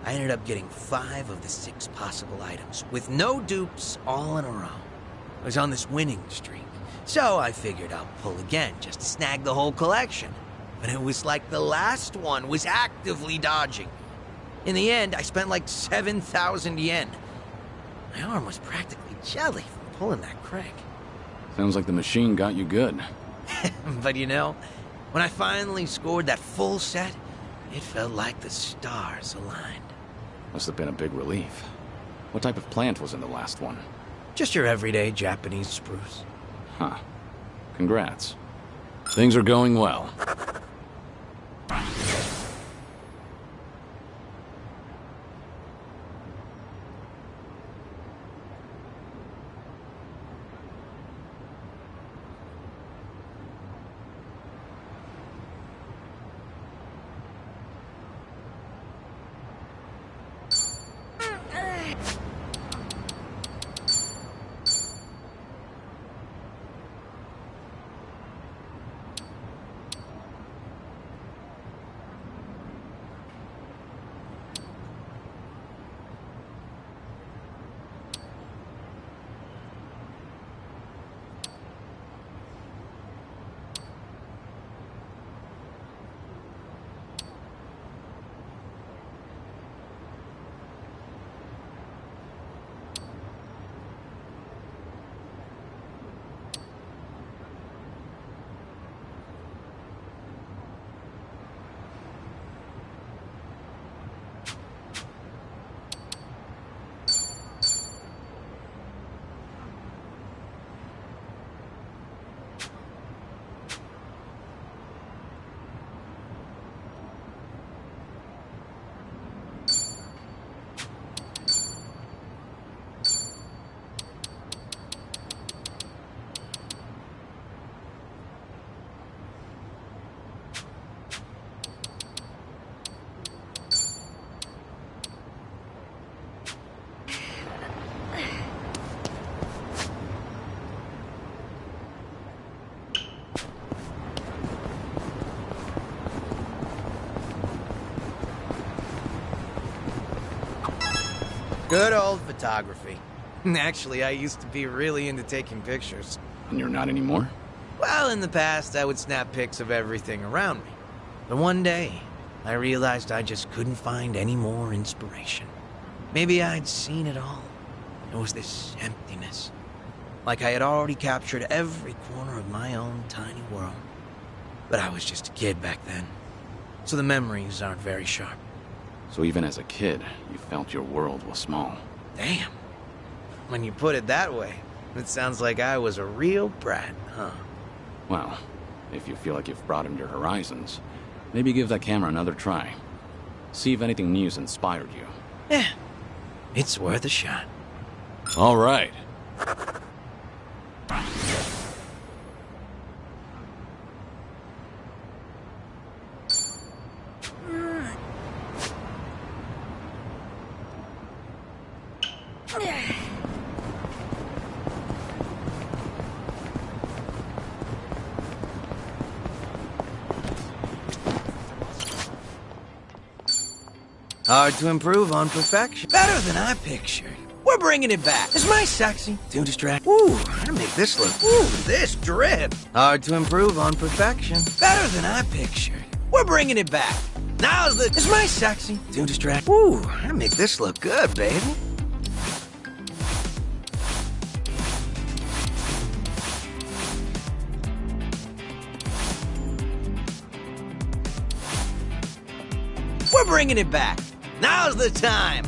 I ended up getting 5 of the 6 possible items, with no dupes, all in a row. I was on this winning streak, so I figured I'll pull again just to snag the whole collection. But it was like the last one was actively dodging. In the end, I spent like 7,000 yen. My arm was practically jelly from pulling that crank. Sounds like the machine got you good. But you know, when I finally scored that full set, it felt like the stars aligned. Must have been a big relief. What type of plant was in the last one? Just your everyday Japanese spruce. Huh. Congrats. Things are going well. Good old photography. Actually, I used to be really into taking pictures. And you're not anymore? Well, in the past, I would snap pics of everything around me. But one day, I realized I just couldn't find any more inspiration. Maybe I'd seen it all. There was this emptiness. Like I had already captured every corner of my own tiny world. But I was just a kid back then. So the memories aren't very sharp. So even as a kid, you felt your world was small. Damn. When you put it that way, it sounds like I was a real brat, huh? Well, if you feel like you've broadened your horizons, maybe give that camera another try. See if anything new's inspired you. Yeah, it's worth a shot. All right. Hard to improve on perfection. Better than I pictured. We're bringing it back. Is my sexy too distracted? Ooh, I make this look. Ooh, this drip. Hard to improve on perfection. Better than I pictured. We're bringing it back. Now's the. Is my sexy too distracted? Ooh, I make this look good, baby. We're bringing it back. Now's the time.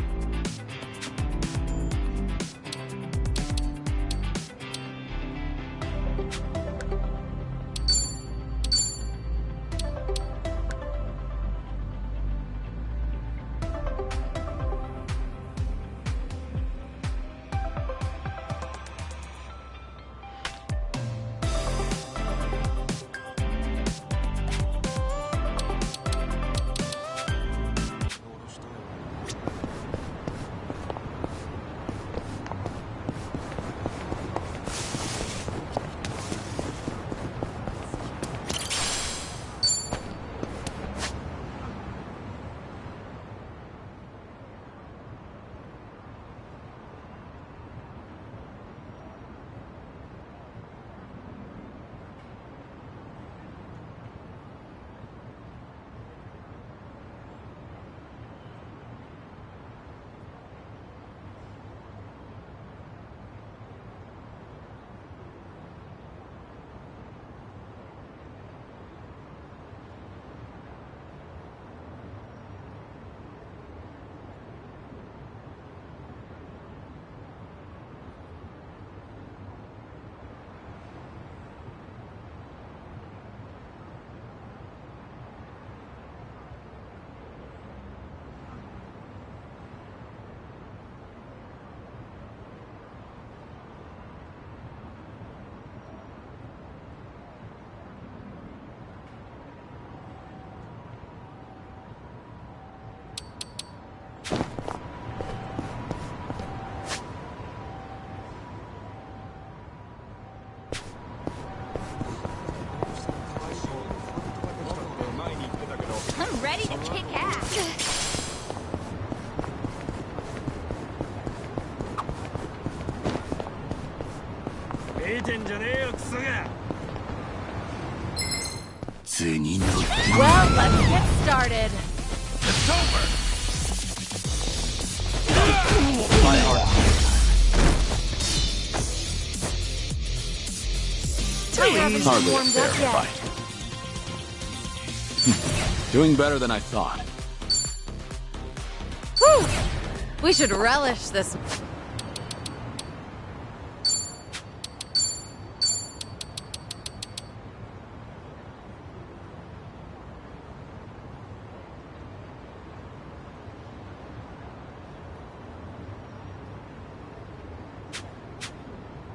Well, let's get started. It's over! My heart. Hardly a fair fight. Doing better than I thought. Whew. We should relish this.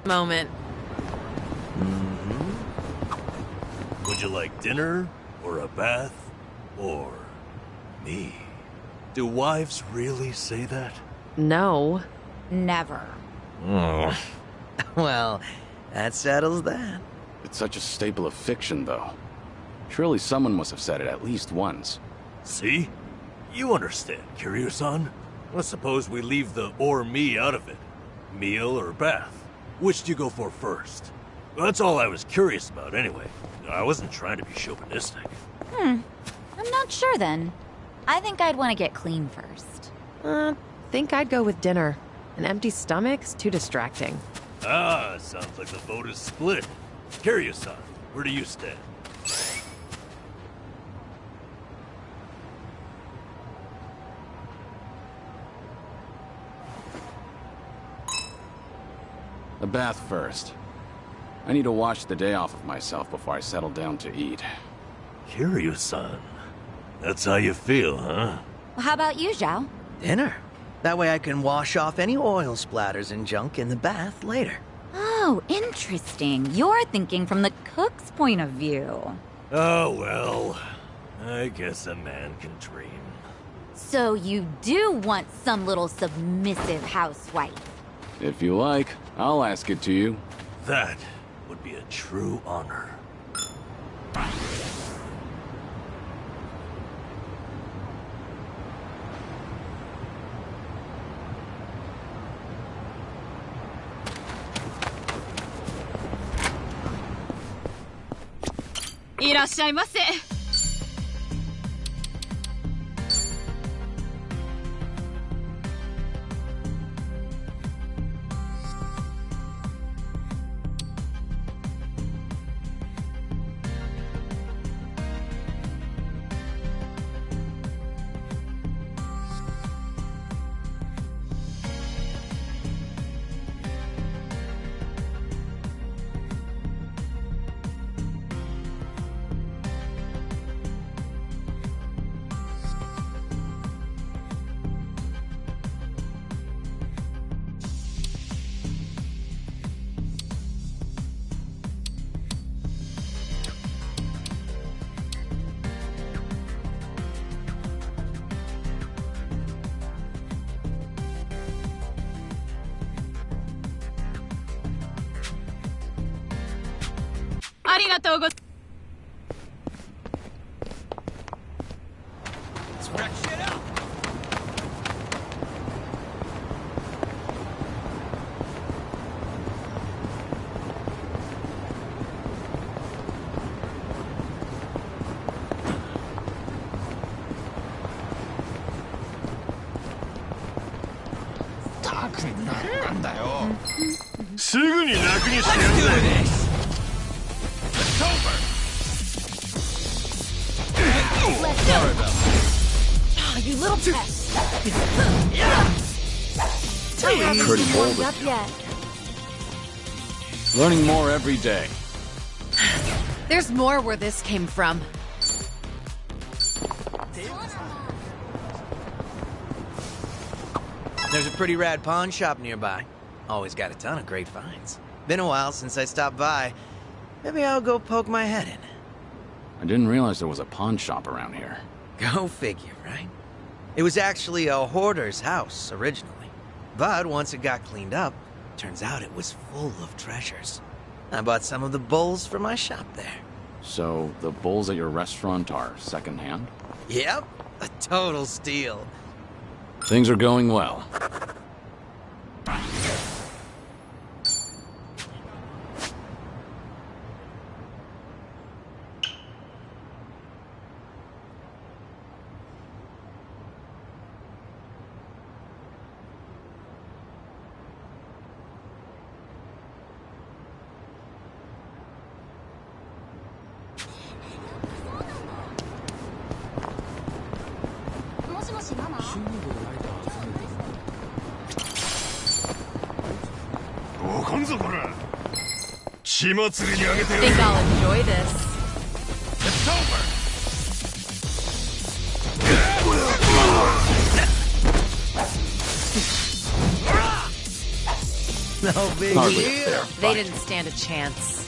Moment. Would you like dinner, or a bath, or me? Do wives really say that? No. Never. Oh. Well, that settles that. It's such a staple of fiction, though. Surely someone must have said it at least once. See? You understand, Kiryu-san. Let's suppose we leave the or me out of it. Meal or bath? Which do you go for first? That's all I was curious about anyway. I wasn't trying to be chauvinistic. I'm not sure then. I think I'd want to get clean first. Think I'd go with dinner. An empty stomach's too distracting. Ah, sounds like the vote is split. Kiryu-san, where do you stand? A bath first. I need to wash the day off of myself before I settle down to eat. Kiryu-san, that's how you feel, huh? Well, how about you, Zhao? Dinner. That way I can wash off any oil splatters and junk in the bath later. Oh, interesting. You're thinking from the cook's point of view. Oh, well. I guess a man can dream. So you do want some little submissive housewife? If you like, I'll ask it to you. That would be a true honor. Irashaimase. ありがとうございます。 なんだよ。すぐに楽にしてやるぜ。It's over. Let's go. Oh, you little pest. Pretty bold Up yet. Learning more every day. There's more where this came from. There's a pretty rad pawn shop nearby. Always got a ton of great finds. Been a while since I stopped by. Maybe I'll go poke my head in. I didn't realize there was a pawn shop around here. Go figure, right? It was actually a hoarder's house originally. But once it got cleaned up, turns out it was full of treasures. I bought some of the bowls for my shop there. So, the bowls at your restaurant are secondhand? Yep, a total steal. Things are going well. Think I'll enjoy this. It's over. No big Hardly deal. a fair They fight. didn't stand a chance.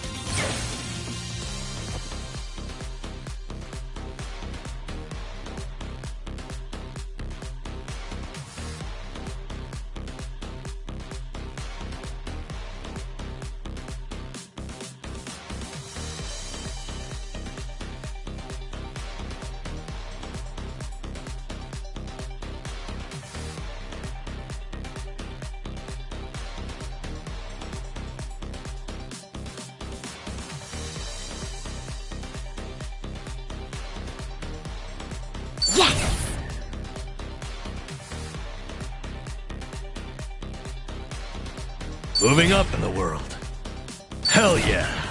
Moving up in the world. Hell yeah.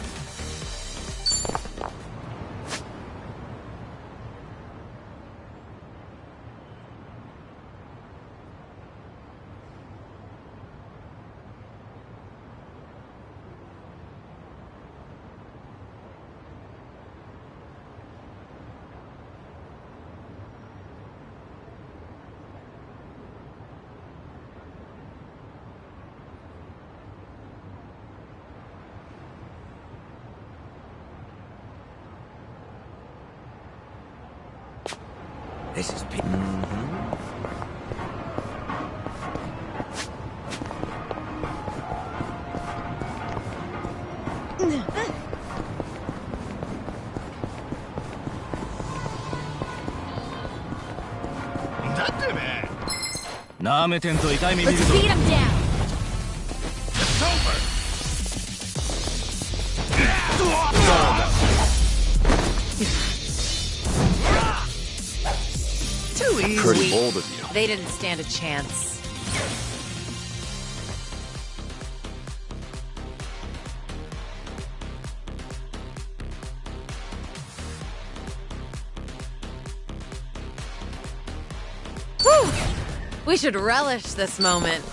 This is Let's beat him down. It's over. Too easy. Pretty bold of you. They didn't stand a chance. Whew! We should relish this moment.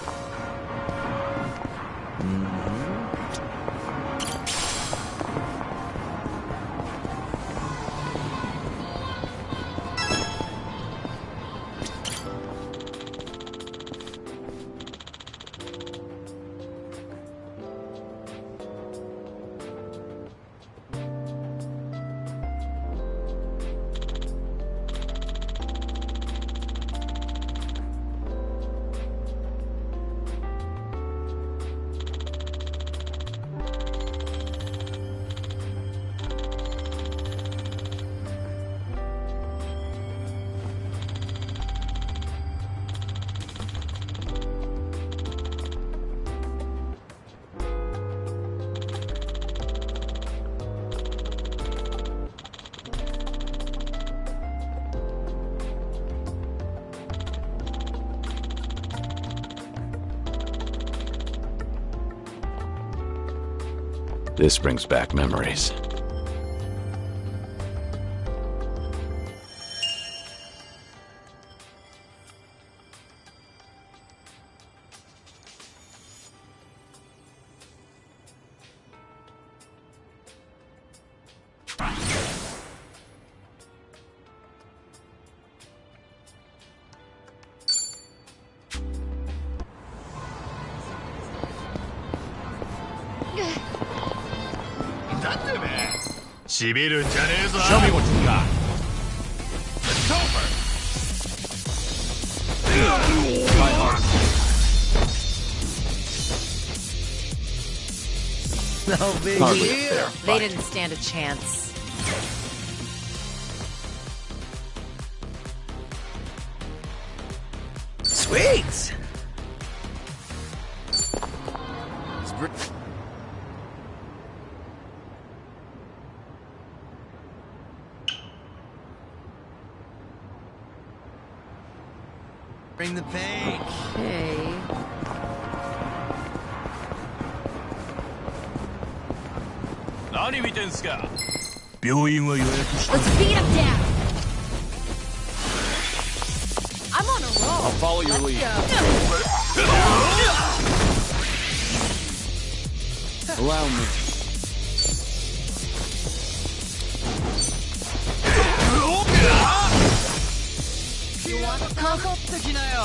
This brings back memories. Show me what you got. It's over. My heart. no big Hardly a deal. fair They fight. didn't stand a chance. Sweet. Bring the pain. Okay. Let's beat him down. I'm on a roll. follow your lead. Allow me.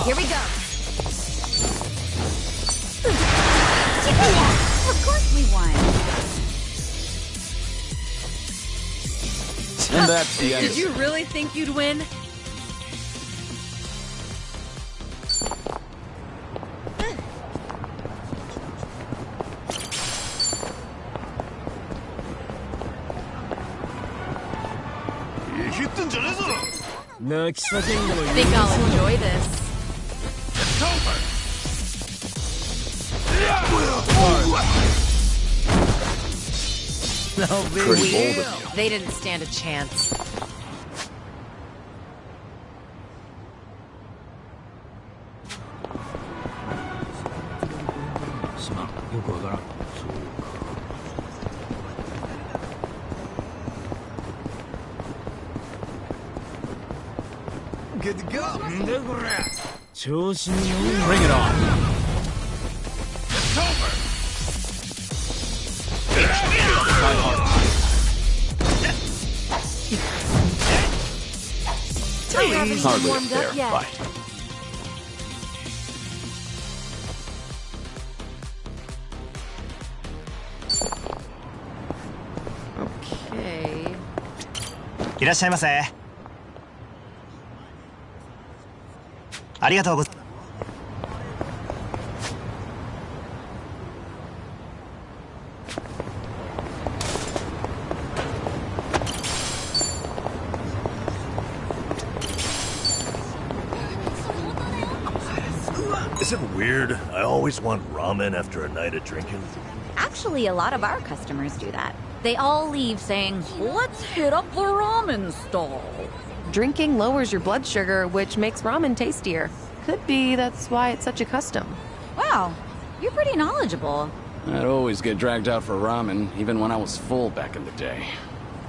Here we go. Of course we won. And that's the end. Did you really think you'd win? Think I'll enjoy this. No big Pretty bold deal. of you. They didn't stand a chance. Good to go. Bring it on. Hardly a fair fight. Okay. いらっしゃいませ。ありがとうございます。Is it weird? I always want ramen after a night of drinking. Actually, a lot of our customers do that. They all leave saying, let's hit up the ramen stall. Drinking lowers your blood sugar, which makes ramen tastier. Could be that's why it's such a custom. Wow, you're pretty knowledgeable. I'd always get dragged out for ramen, even when I was full back in the day.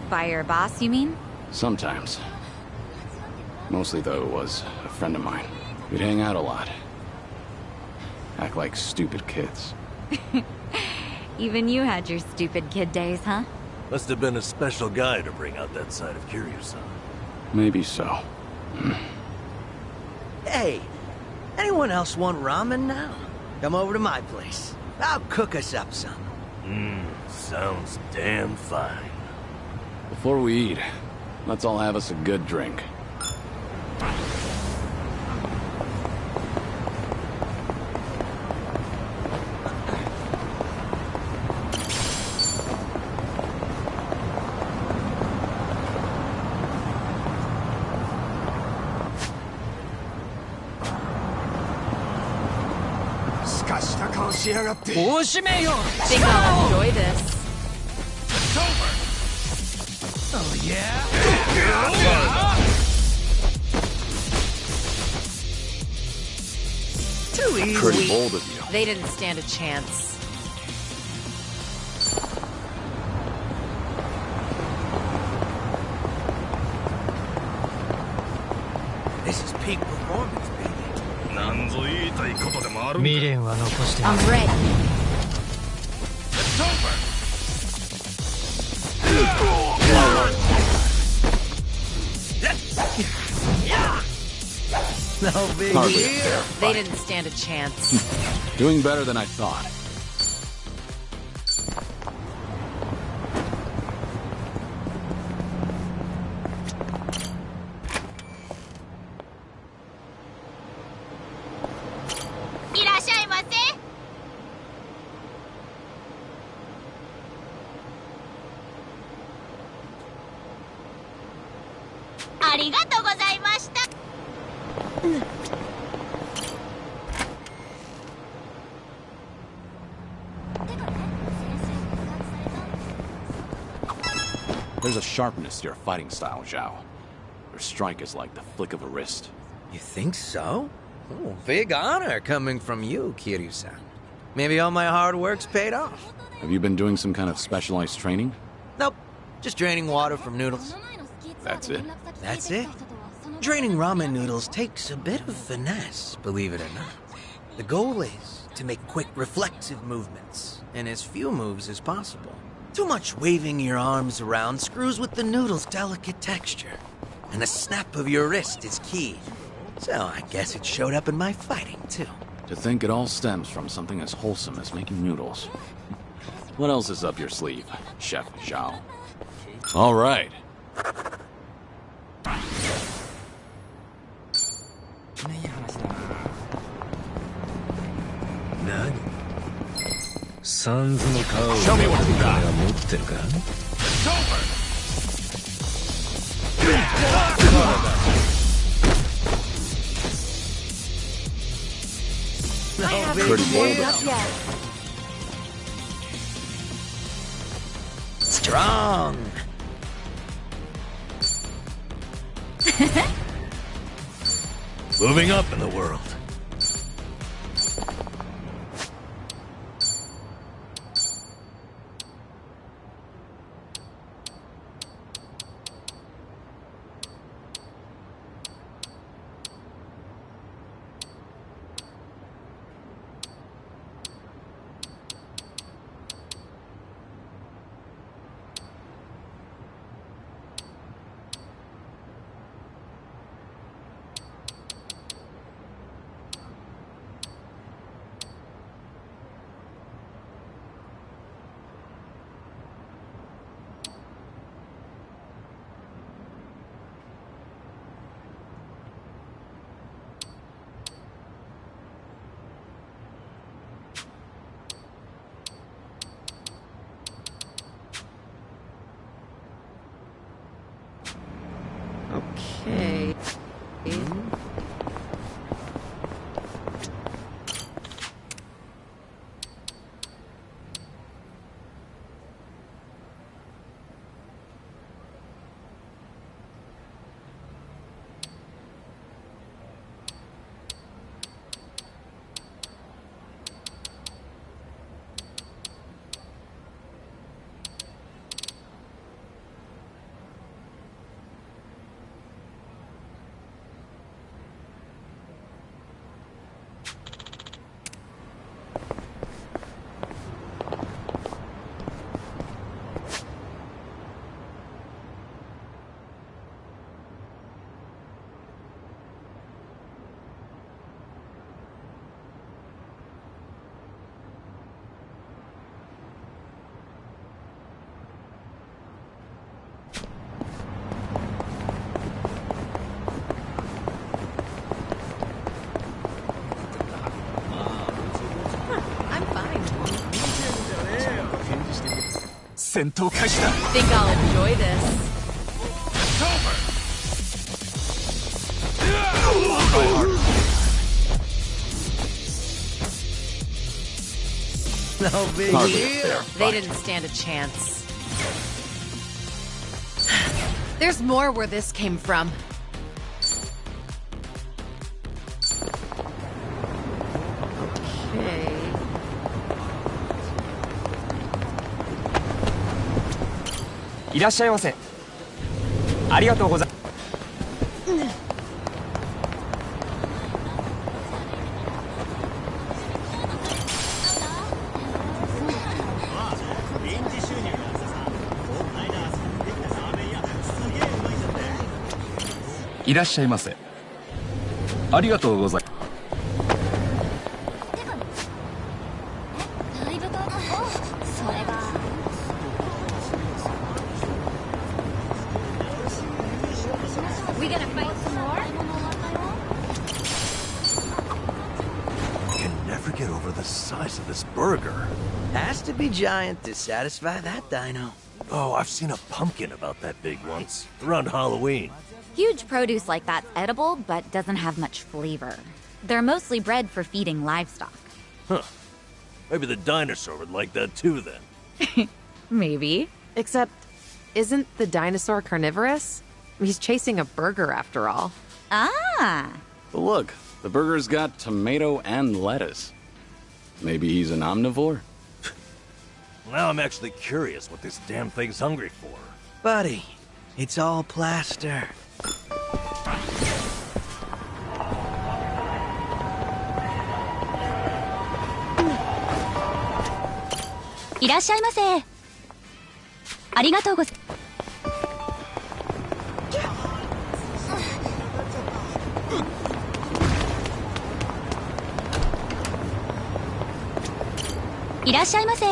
By your boss, you mean? Sometimes. Mostly, though, it was a friend of mine. We'd hang out a lot. Act like stupid kids. Even you had your stupid kid days, huh? Must have been a special guy to bring out that side of Kiryu-san. Maybe so. Hey, anyone else want ramen now? Come over to my place. I'll cook us up some. Sounds damn fine. Before we eat, let's all have us a good drink. Think I'll enjoy this. Oh, yeah? Too easy. Pretty bold of you. They didn't stand a chance. This is peak performance, baby. なんぞ言いたいことでもあるんか。未練は残して I'm ready. No big Hardly a deal. fair They fight. didn't stand a chance. Doing better than I thought. There's a sharpness to your fighting style, Zhao. Your strike is like the flick of a wrist. You think so? Oh, big honor coming from you, Kiryu-san. Maybe all my hard work's paid off. Have you been doing some kind of specialized training? Nope. Just draining water from noodles. That's it? That's it. Draining ramen noodles takes a bit of finesse, believe it or not. The goal is to make quick reflexive movements, and as few moves as possible. Too much waving your arms around screws with the noodle's delicate texture, and the snap of your wrist is key. So I guess it showed up in my fighting, too. To think it all stems from something as wholesome as making noodles. What else is up your sleeve, Chef Zhao? All right. サンズの顔を君が持ってるか Pretty bold. Strong. Moving up in the world. Okay. I think I'll enjoy this. No big deal. They didn't stand a chance. There's more where this came from. Okay. いらっしゃいませ。ありがとうございます。いらっしゃいませ。ありがとうございます。 Size of this burger. Has to be giant to satisfy that dino. Oh, I've seen a pumpkin about that big once, around Halloween. Huge produce like that's edible, but doesn't have much flavor. They're mostly bred for feeding livestock. Huh. Maybe the dinosaur would like that too, then. Maybe. Except, isn't the dinosaur carnivorous? He's chasing a burger after all. Ah! But look, the burger's got tomato and lettuce. Maybe he's an omnivore? Now I'm actually curious what this damn thing's hungry for. Buddy, it's all plaster. いらっしゃいませ。ありがとうございます。いらっしゃいませ。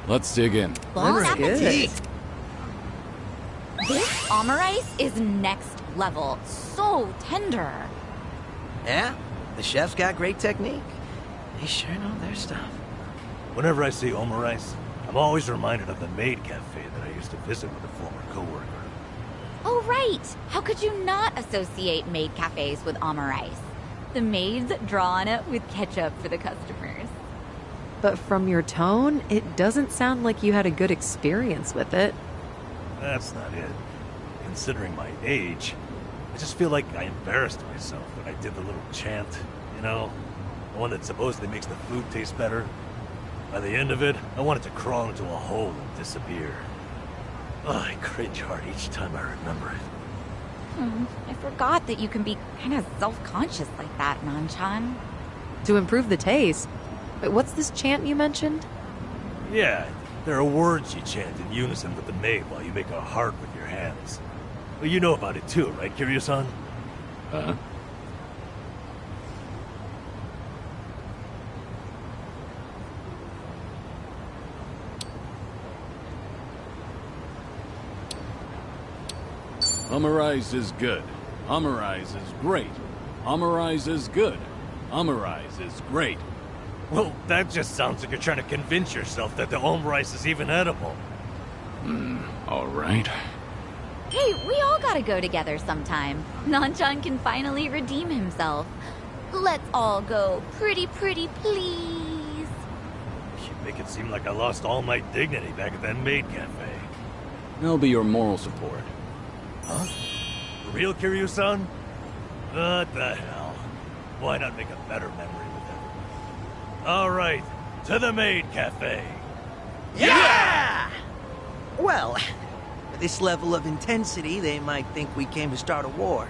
Let's dig in. Bon appetit. This omurice is next level. So tender. Yeah? The chef's got great technique. They sure know their stuff. Whenever I see omurice, I'm always reminded of the maid cafe that I used to visit with a former coworker. Oh, right. How could you not associate maid cafes with omurice? The maids draw on it with ketchup for the customers. But from your tone, it doesn't sound like you had a good experience with it. That's not it. Considering my age, I just feel like I embarrassed myself when I did the little chant, you know? The one that supposedly makes the food taste better. By the end of it, I wanted to crawl into a hole and disappear. Oh, I cringe hard each time I remember it. I forgot that you can be kind of self-conscious like that, Nanchan. To improve the taste. Wait, what's this chant you mentioned? Yeah, there are words you chant in unison with the maid while you make a heart with your hands. Well, you know about it too, right, Kiryu-san? Huh? Omurice is good. Omurice is great. Omurice is good. Omurice is great. Well, that just sounds like you're trying to convince yourself that the omurice is even edible. All right. Hey, we all gotta go together sometime. Nanchan can finally redeem himself. Let's all go pretty, please. You make it seem like I lost all my dignity back at that maid cafe. I'll be your moral support. Huh? For real, Kiryu-san? What the hell? Why not make a better memory with everyone? All right, to the maid cafe. Yeah! Well, with this level of intensity, they might think we came to start a war.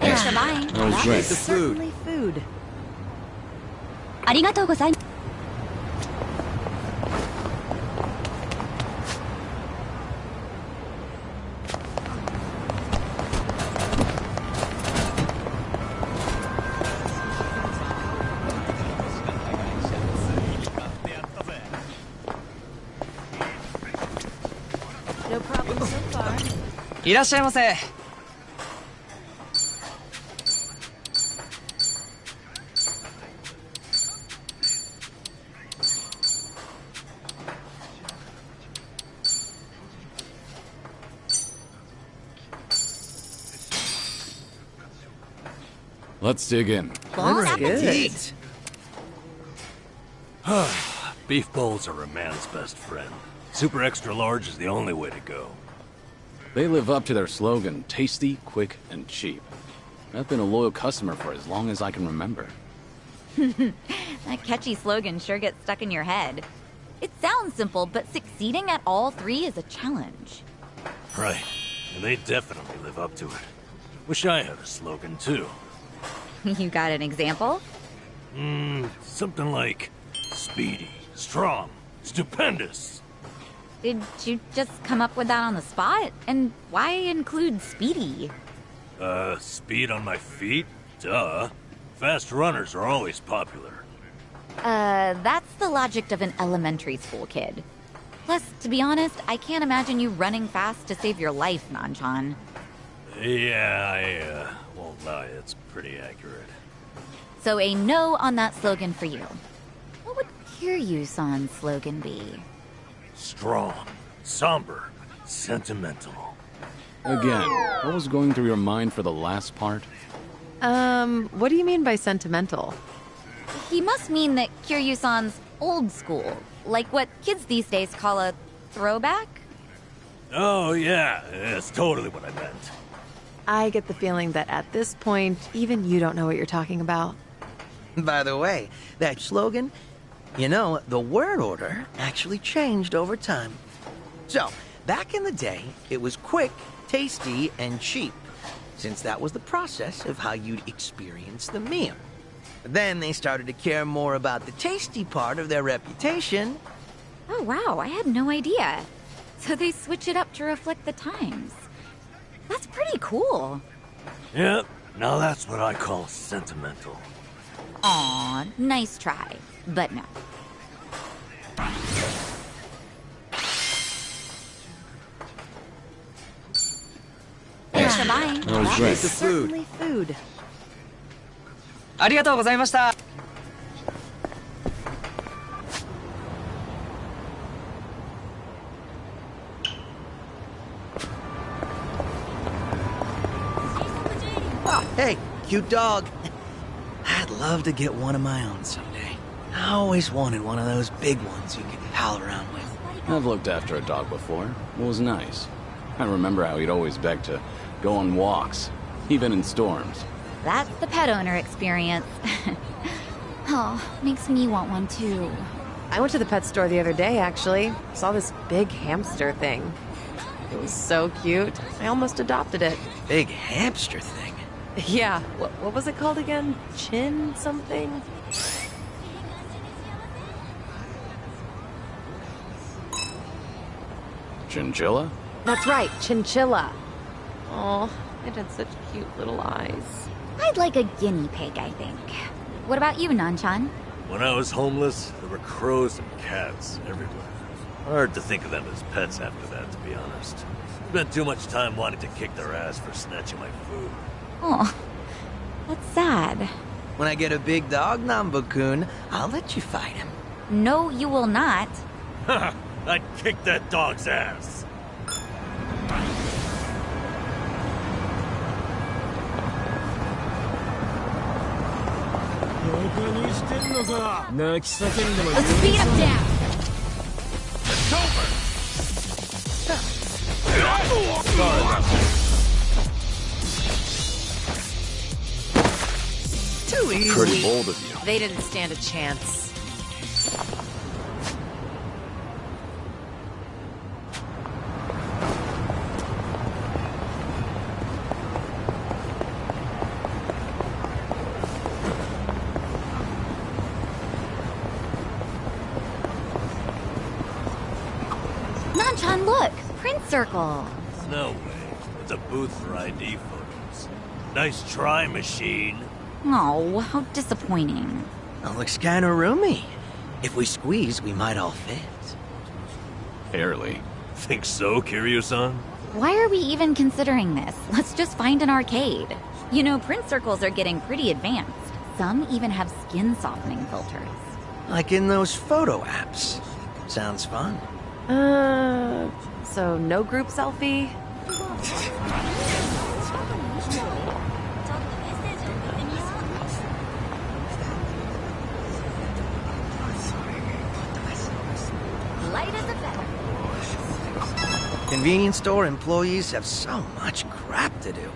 Thanks for buying. That was great. The food. Certainly food. ありがとうございます。No problem so far. いらっしゃいませ。Let's dig in. Bon appetit. Beef bowls are a man's best friend. Super extra large is the only way to go. They live up to their slogan, tasty, quick, and cheap. I've been a loyal customer for as long as I can remember. That catchy slogan sure gets stuck in your head. It sounds simple, but succeeding at all three is a challenge. Right, and they definitely live up to it. Wish I had a slogan too. You got an example? Something like speedy, strong, stupendous. Did you just come up with that on the spot? And why include speedy? Speed on my feet? Duh. Fast runners are always popular. That's the logic of an elementary school kid. Plus, to be honest, I can't imagine you running fast to save your life, Nanchan. Yeah, I won't lie, it's pretty accurate. So a no on that slogan for you. What would Kiryu-san's slogan be? Strong, somber, sentimental. Again, what was going through your mind for the last part? What do you mean by sentimental? He must mean that Kiryu-san's old school, like what kids these days call a throwback? Oh, yeah, that's totally what I meant. I get the feeling that at this point, even you don't know what you're talking about. By the way, that slogan, you know, the word order actually changed over time. So, back in the day, it was quick, tasty, and cheap, since that was the process of how you'd experience the meal. Then they started to care more about the tasty part of their reputation. Oh wow, I had no idea. So they switch it up to reflect the times. That's pretty cool. Yep, now that's what I call sentimental. Aw, nice try, but no. Thanks for buying. That was great. The food. Certainly food. ありがとうございました Hey, cute dog. I'd love to get one of my own someday. I always wanted one of those big ones you could pal around with. I've looked after a dog before. It was nice. I remember how he'd always beg to go on walks, even in storms. That's the pet owner experience. Oh, makes me want one too. I went to the pet store the other day, actually. Saw this big hamster thing. It was so cute. I almost adopted it. Big hamster thing? Yeah. What was it called again? Chin something? Chinchilla? That's right, chinchilla. Oh, it had such cute little eyes. I'd like a guinea pig, I think. What about you, Nanchan? When I was homeless, there were crows and cats everywhere. Hard to think of them as pets after that, to be honest. Spent too much time wanting to kick their ass for snatching my food. Oh, that's sad. When I get a big dog, Nambu-kun, I'll let you fight him. No, you will not. Ha! I'd kick that dog's ass. Let's beat him down. It's over. Too easy. Pretty bold of you. They didn't stand a chance. Nanchan, look! Print Circle! No way. It's a booth for ID photos. Nice try, machine. Oh, how disappointing. It looks kinda roomy. If we squeeze, we might all fit. Barely. Think so, Kiryu-san? Why are we even considering this? Let's just find an arcade. You know, print circles are getting pretty advanced. Some even have skin softening filters. Like in those photo apps. Sounds fun. So no group selfie? Light as a feather. Convenience store employees have so much crap to do.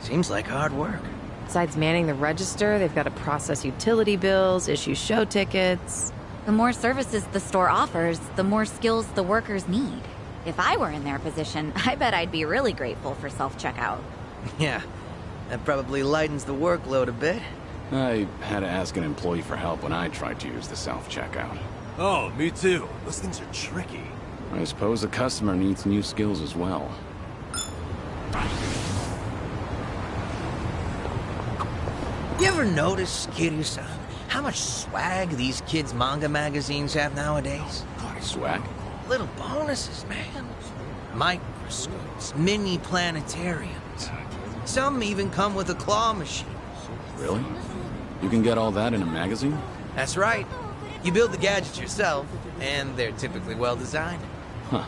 Seems like hard work. Besides manning the register, they've got to process utility bills, issue show tickets. The more services the store offers, the more skills the workers need. If I were in their position, I bet I'd be really grateful for self-checkout. Yeah, that probably lightens the workload a bit. I had to ask an employee for help when I tried to use the self-checkout. Oh, me too. Those things are tricky. I suppose the customer needs new skills as well. You ever notice, Kiryu-san, how much swag these kids' manga magazines have nowadays? Swag? Little bonuses, man. Microscopes, mini planetariums. Some even come with a claw machine. Really? You can get all that in a magazine? That's right. You build the gadgets yourself, and they're typically well designed. Huh.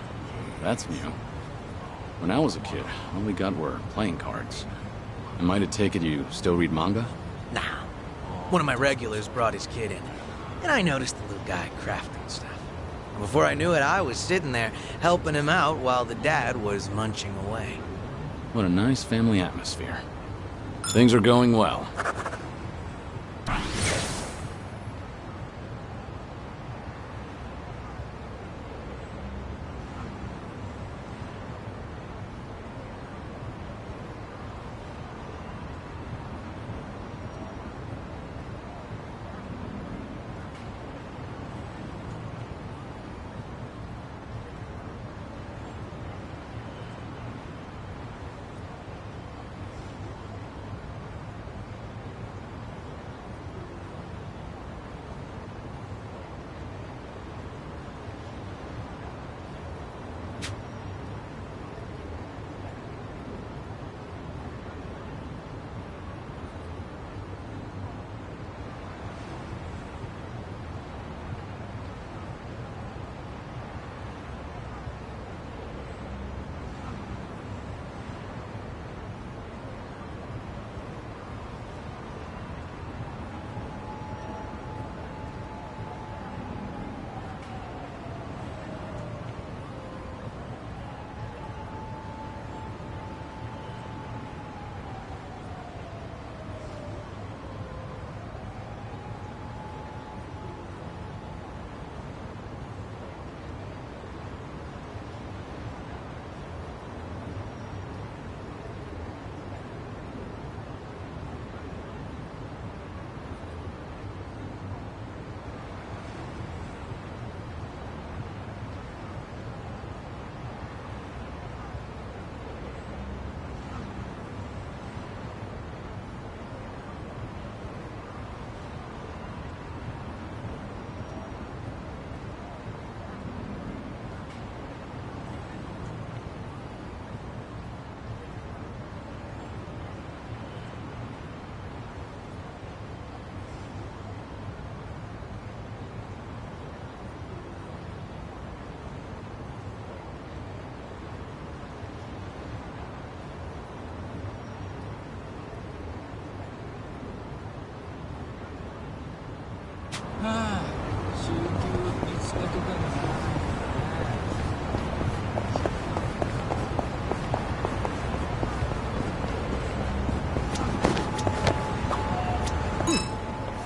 That's new. When I was a kid, all we got were playing cards. Am I to take it you still read manga? Nah. One of my regulars brought his kid in, and I noticed the little guy crafting stuff. And before I knew it, I was sitting there helping him out while the dad was munching away. What a nice family atmosphere. Things are going well.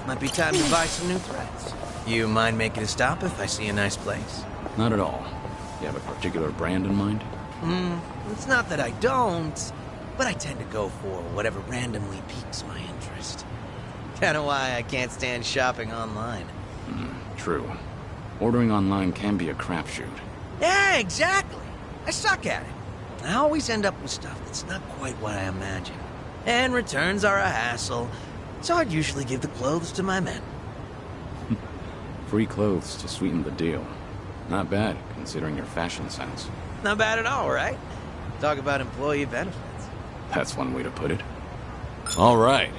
Might be time to buy some new threads. You mind making a stop if I see a nice place? Not at all. You have a particular brand in mind? It's not that I don't, but I tend to go for whatever randomly piques my interest. Kinda why I can't stand shopping online. True. Ordering online can be a crapshoot. Yeah, exactly. I suck at it. I always end up with stuff that's not quite what I imagine. And returns are a hassle, so I'd usually give the clothes to my men. Free clothes to sweeten the deal. Not bad, considering your fashion sense. Not bad at all, right? Talk about employee benefits. That's one way to put it. All right.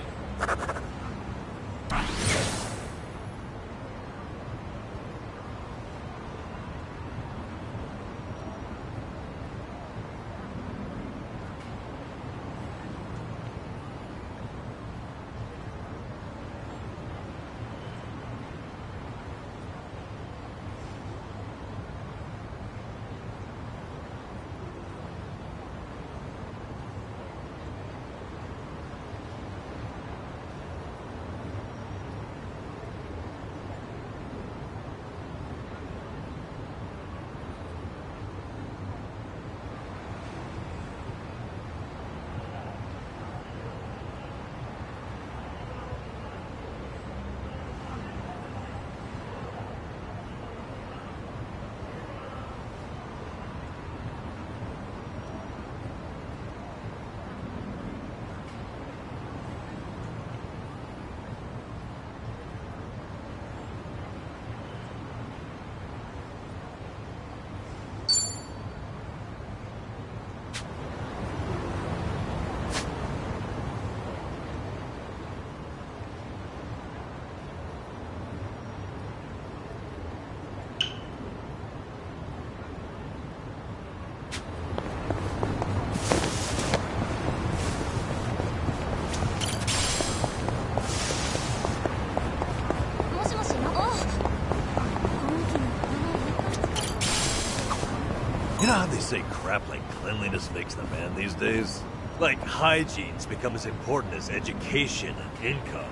You know how they say crap like cleanliness makes the man these days? Like hygiene's become as important as education and income.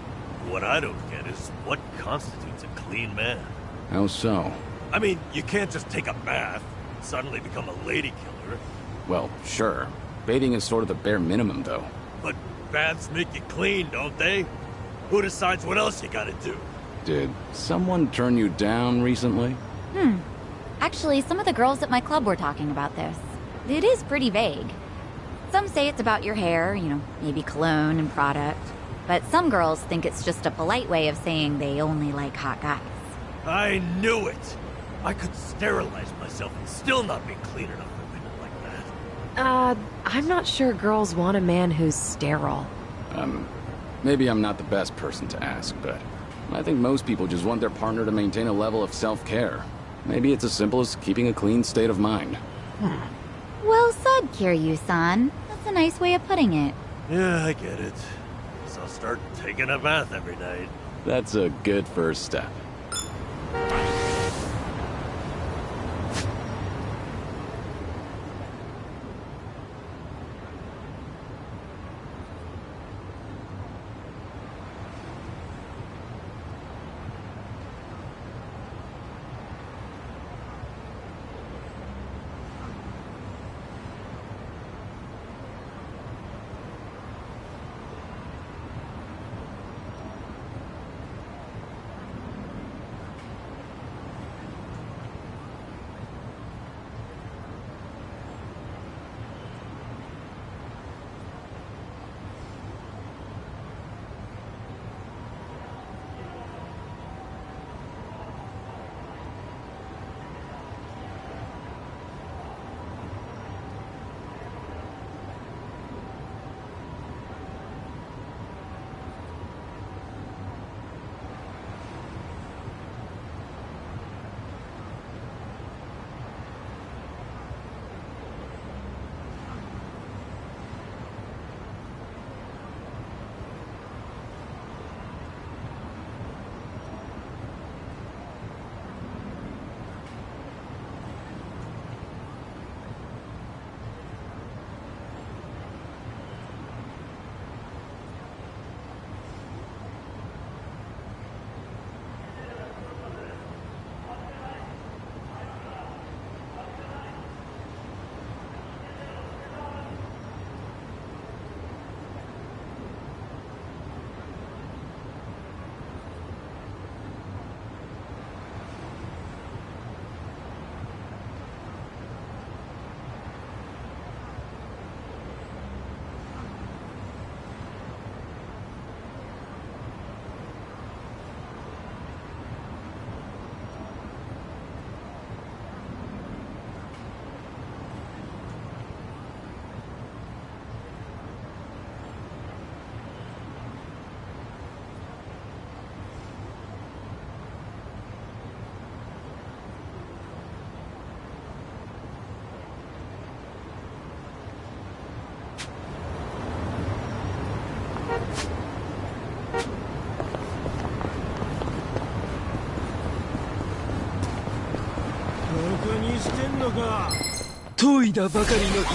What I don't get is what constitutes a clean man. How so? I mean, you can't just take a bath and suddenly become a lady killer. Well, sure. Bathing is sort of the bare minimum, though. But baths make you clean, don't they? Who decides what else you gotta do? Did someone turn you down recently? Actually, some of the girls at my club were talking about this. It is pretty vague. Some say it's about your hair, you know, maybe cologne and product. But some girls think it's just a polite way of saying they only like hot guys. I knew it! I could sterilize myself and still not be clean enough for women like that. I'm not sure girls want a man who's sterile. Maybe I'm not the best person to ask, but I think most people just want their partner to maintain a level of self-care. Maybe it's as simple as keeping a clean state of mind. Well said, Kiryu-san. That's a nice way of putting it. Yeah, I get it. So I'll start taking a bath every night. That's a good first step.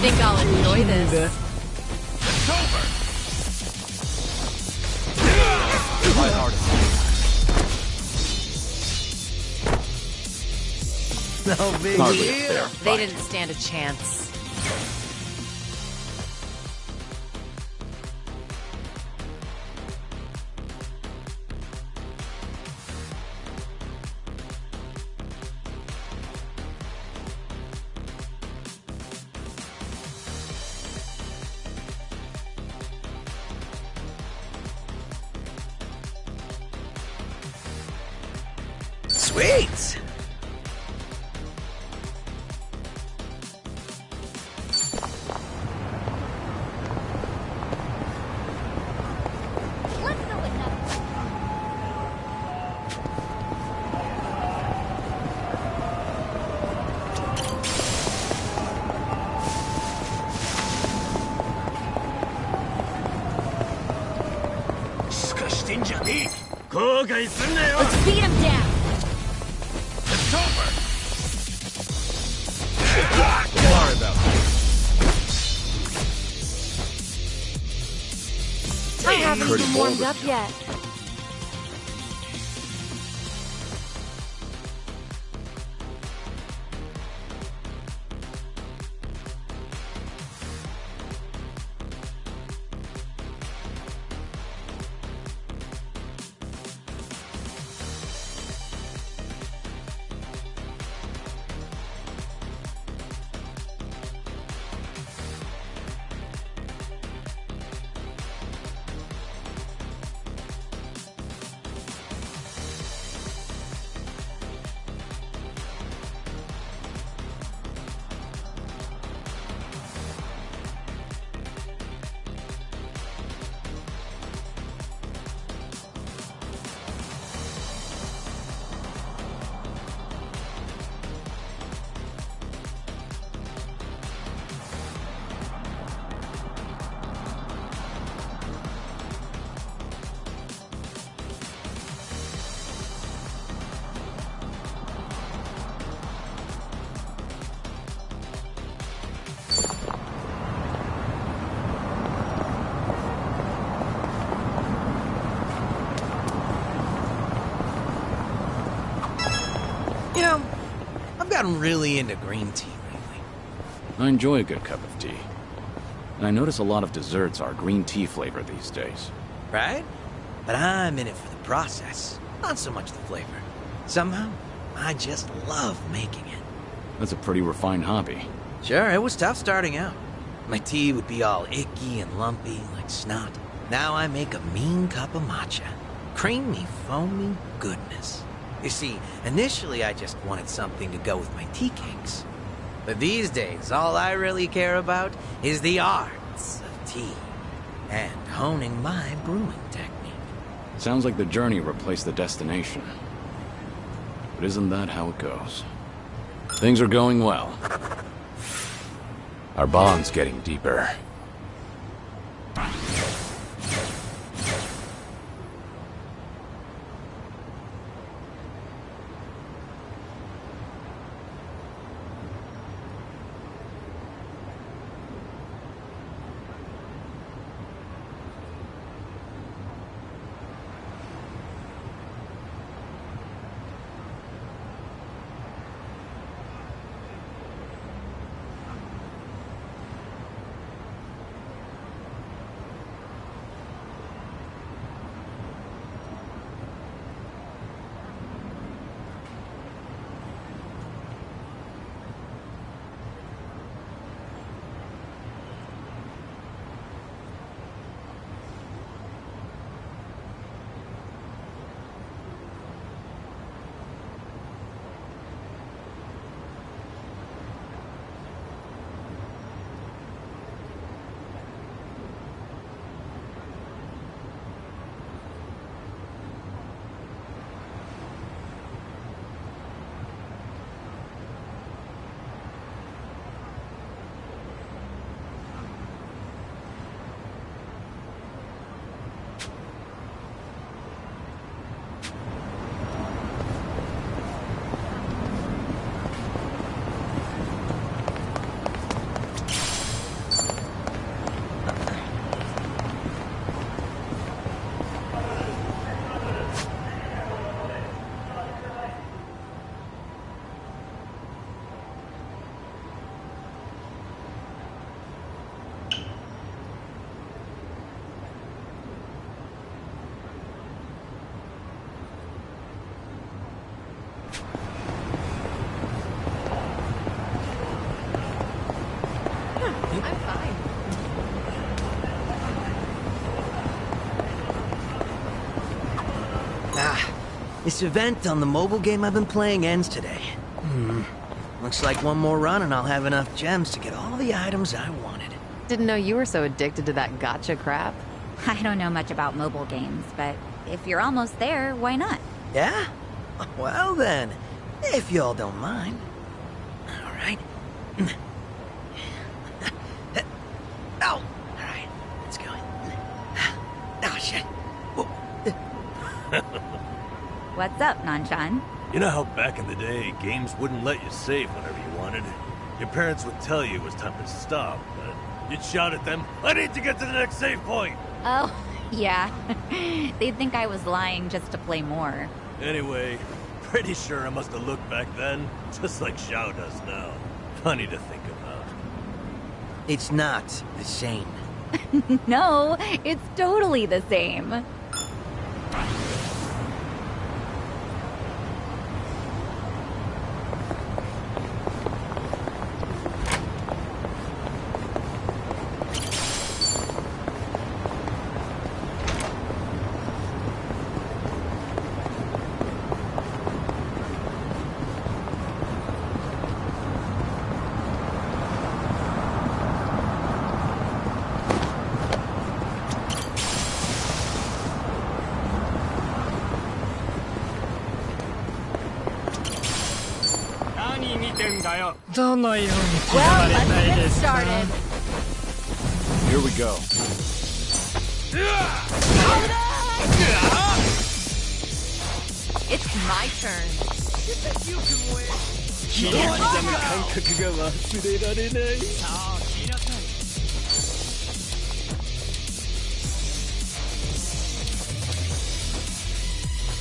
Think I'll enjoy this. No big Hardly a deal. fair They fight. didn't stand a chance. Sweet! Let's beat him down! It's over! Pretty even warmed up yet. You know, I've gotten really into green tea lately. I enjoy a good cup of tea. And I notice a lot of desserts are green tea flavor these days. Right? But I'm in it for the process, not so much the flavor. Somehow, I just love making it. That's a pretty refined hobby. Sure, it was tough starting out. My tea would be all icky and lumpy, like snot. Now I make a mean cup of matcha. Creamy, foamy goodness. You see, initially I just wanted something to go with my tea cakes. But these days, all I really care about is the arts of tea and honing my brewing technique. Sounds like the journey replaced the destination. But isn't that how it goes? Things are going well. Our bond's getting deeper. This event on the mobile game I've been playing ends today. Looks like one more run and I'll have enough gems to get all the items I wanted. Didn't know you were so addicted to that gacha crap. I don't know much about mobile games, but if you're almost there, why not? Yeah? Well then, if y'all don't mind. All right. Oh! All right, let's go. Oh, shit. What's up, Nanshan? You know how back in the day, games wouldn't let you save whenever you wanted? Your parents would tell you it was time to stop, but you'd shout at them, "I need to get to the next save point!" Oh, Yeah. They'd think I was lying just to play more. Anyway, pretty sure I must have looked back then, just like Xiao does now. Funny to think about. It's not the same. No, it's totally the same. Well, let's get started. Here we go. It's my turn. You think you can win?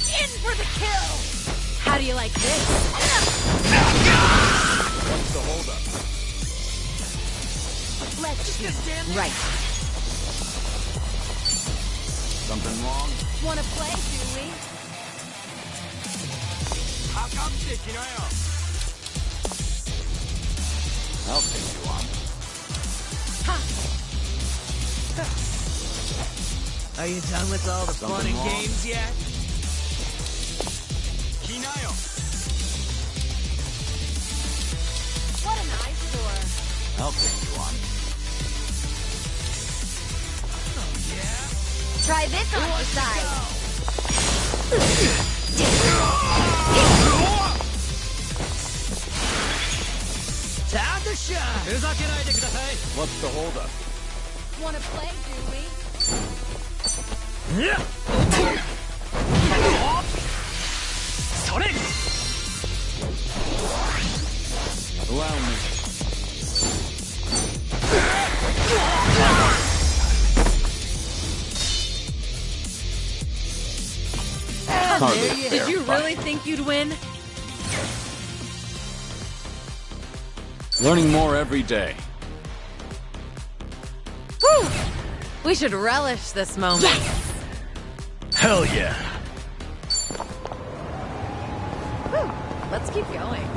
In for the kill! How do you like this? What's the holdup? Let's right. Something wrong? Wanna play, do we? I'll take you on. Are you done with all the fun and games yet? What an eyesore. I'll take you on. Try this on the side. Time to shine! What's the holdup? Wanna play, do we? Allow me. Did you really think you'd win? Learning more every day. Whew! We should relish this moment. Yes! Hell yeah! Whew. Let's keep going.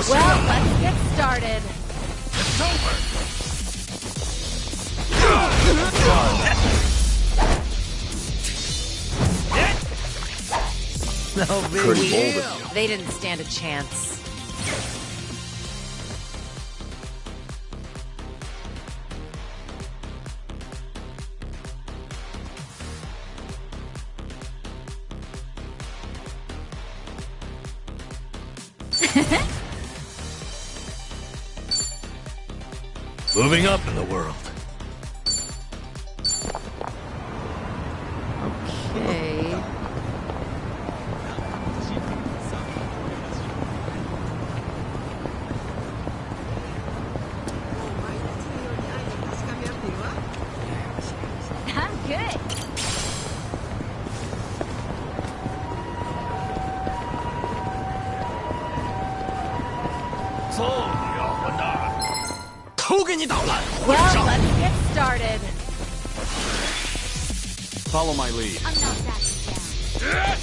Well, let's get started. It's over. No big Pretty bold deal. of you. They didn't stand a chance. Moving up in the world. Okay. I'm good. Well, let's get started. Follow my lead. I'm not backing down.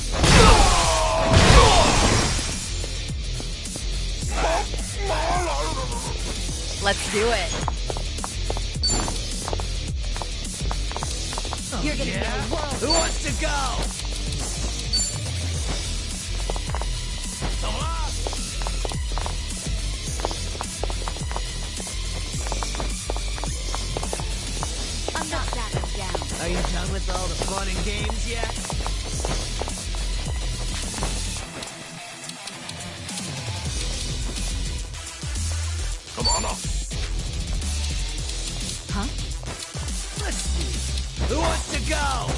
Let's do it. You're gonna get a world. Who wants to go? I'm not backing down. I Are you done with all the fun and games yet? Come on up. Huh? Let's see. Who wants to go?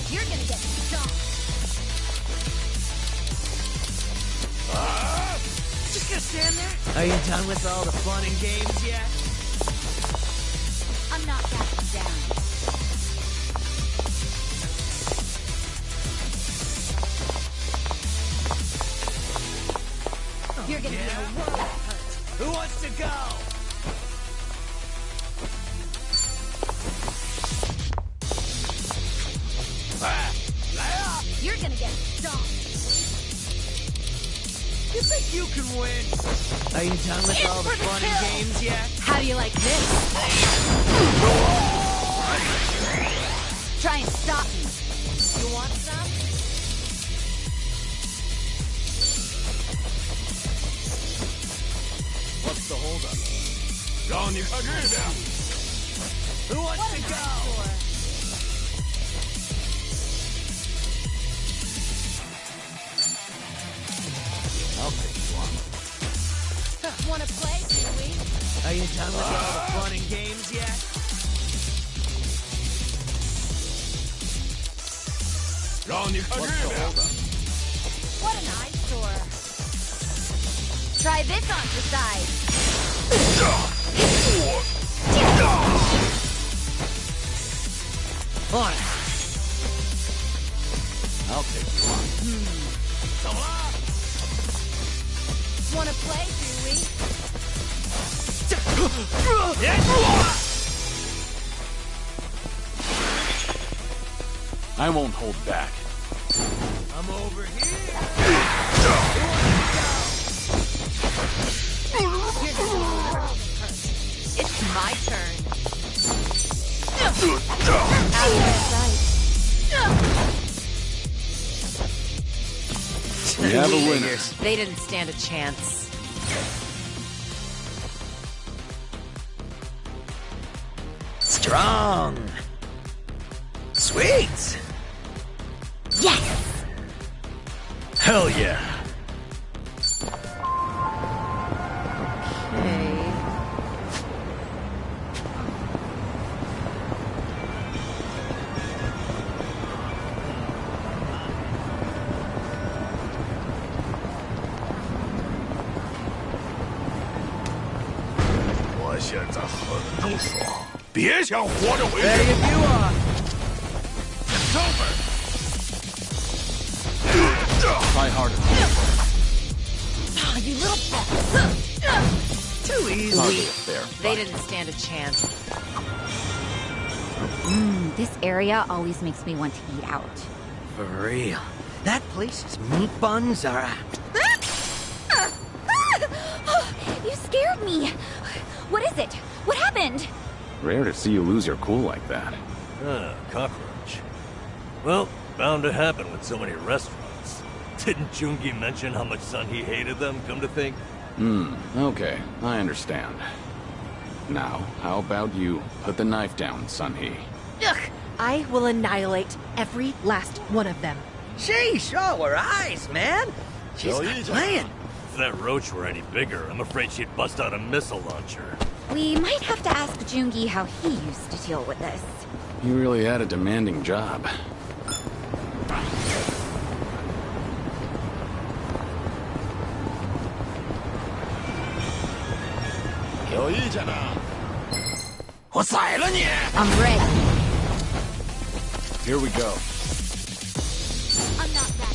You're gonna get stomped. Just gonna stand there? Are you done with all the fun and games yet? I'm not backing down. You're gonna be in a world of hurt. Who wants to go? You're gonna get stomped. You think you can win? Are you done with all the fun and games yet? How do you like this? Try and stop me. You want some? What's the holdup? Who wants to go? I'll take you on. Wanna play, do we? Are you done with all the fun and games yet? What's the holdup? What an eyesore. Try this on for size. On. I'll take you on. Wanna play, do we? I won't hold back. I'm over here. It's my turn. We have a winner. They didn't stand a chance. Strong. Sweet. Yes! Hell yeah. Okay. Ready if you are. It's over. Try harder. Oh, you little fuck. Too easy. Hardly a fair They fight. didn't stand a chance. This area always makes me want to eat out. For real. That place's meat buns are... You scared me. What is it? What happened? Rare to see you lose your cool like that. Cockroach. Well, bound to happen with so many restaurants. Didn't Jungi mention how much Sun He hated them, come to think? Okay, I understand. Now, how about you put the knife down, Sun-Hee? Ugh! I will annihilate every last one of them. Sheesh, all her eyes, man. She's not playing. If that roach were any bigger, I'm afraid she'd bust out a missile launcher. We might have to ask Jungi how he used to deal with this. You really had a demanding job. I'm ready. Here we go. I'm not that.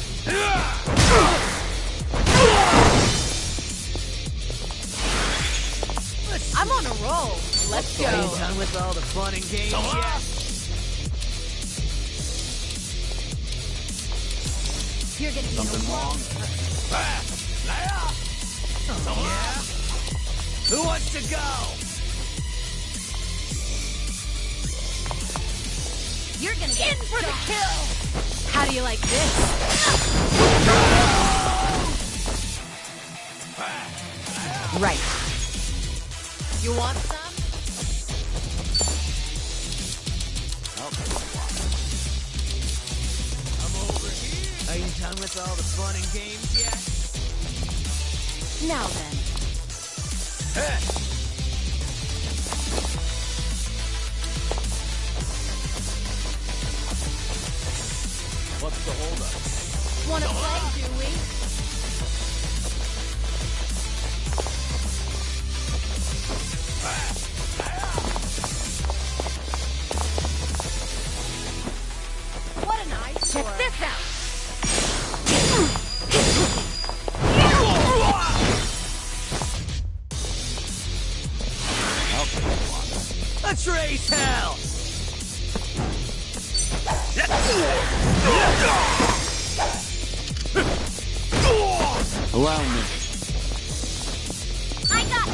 I'm on a roll. Let's go. Are you done with all the fun and games yet? You're gonna be in a wrong. Yeah? Who wants to go? You're gonna get in for the kill. How do you like this? Right. You want some? Are you done with all the fun and games yet? Now then. What's the holdup? Wanna play, do we? What an eyesore. Check this out! Let's raise hell! Allow me. I got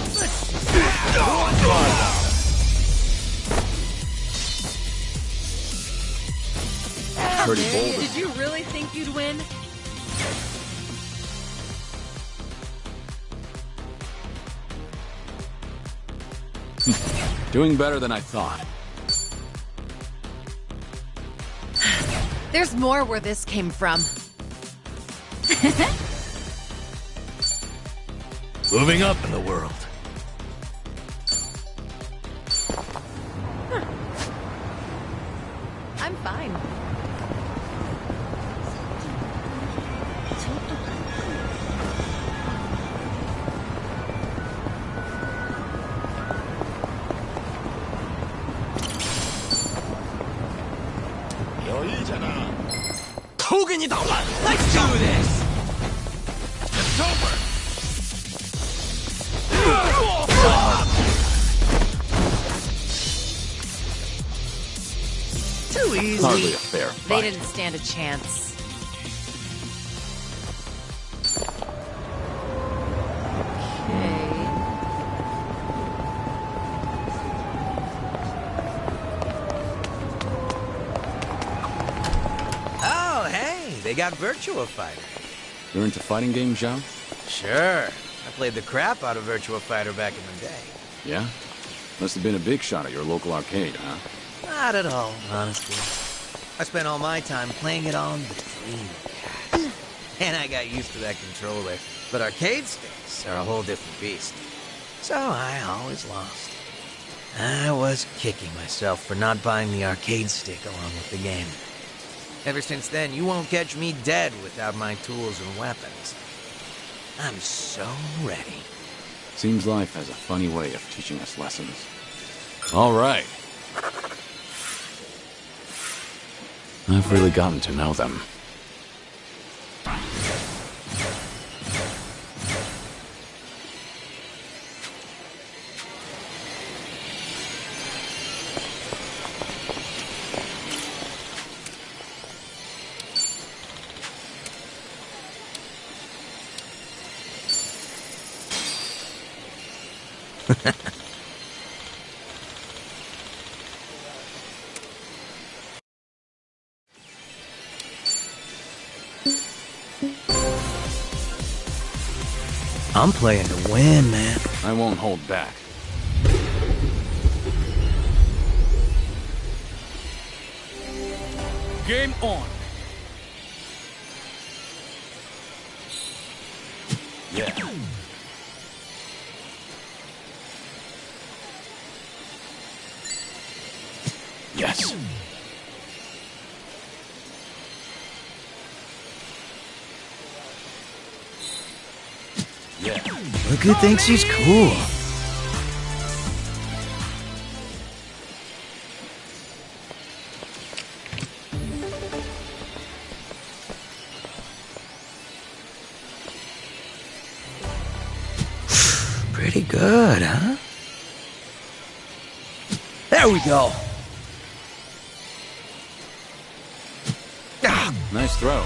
Pretty bold. Did you really think you'd win? Doing better than I thought. There's more where this came from. Moving up in the world. I'm fine. Let's do this! It's over! Too easy. Hardly a fair fight. They didn't stand a chance. Oh, hey, they got Virtua Fighter. You're into fighting games, Zhao? Sure. I played the crap out of Virtua Fighter back in the day. Yeah? Must have been a big shot at your local arcade, huh? Not at all, honestly. I spent all my time playing it on the Dreamcast. And I got used to that controller. But arcade sticks are a whole different beast. So I always lost. I was kicking myself for not buying the arcade stick along with the game. Ever since then, you won't catch me dead without my tools and weapons. I'm so ready. Seems life has a funny way of teaching us lessons. All right. I've really gotten to know them. I'm playing to win, man. I won't hold back. Game on. Yeah. Yes. Yeah. Look who thinks he's cool. Pretty good, huh? There we go. Nice throw.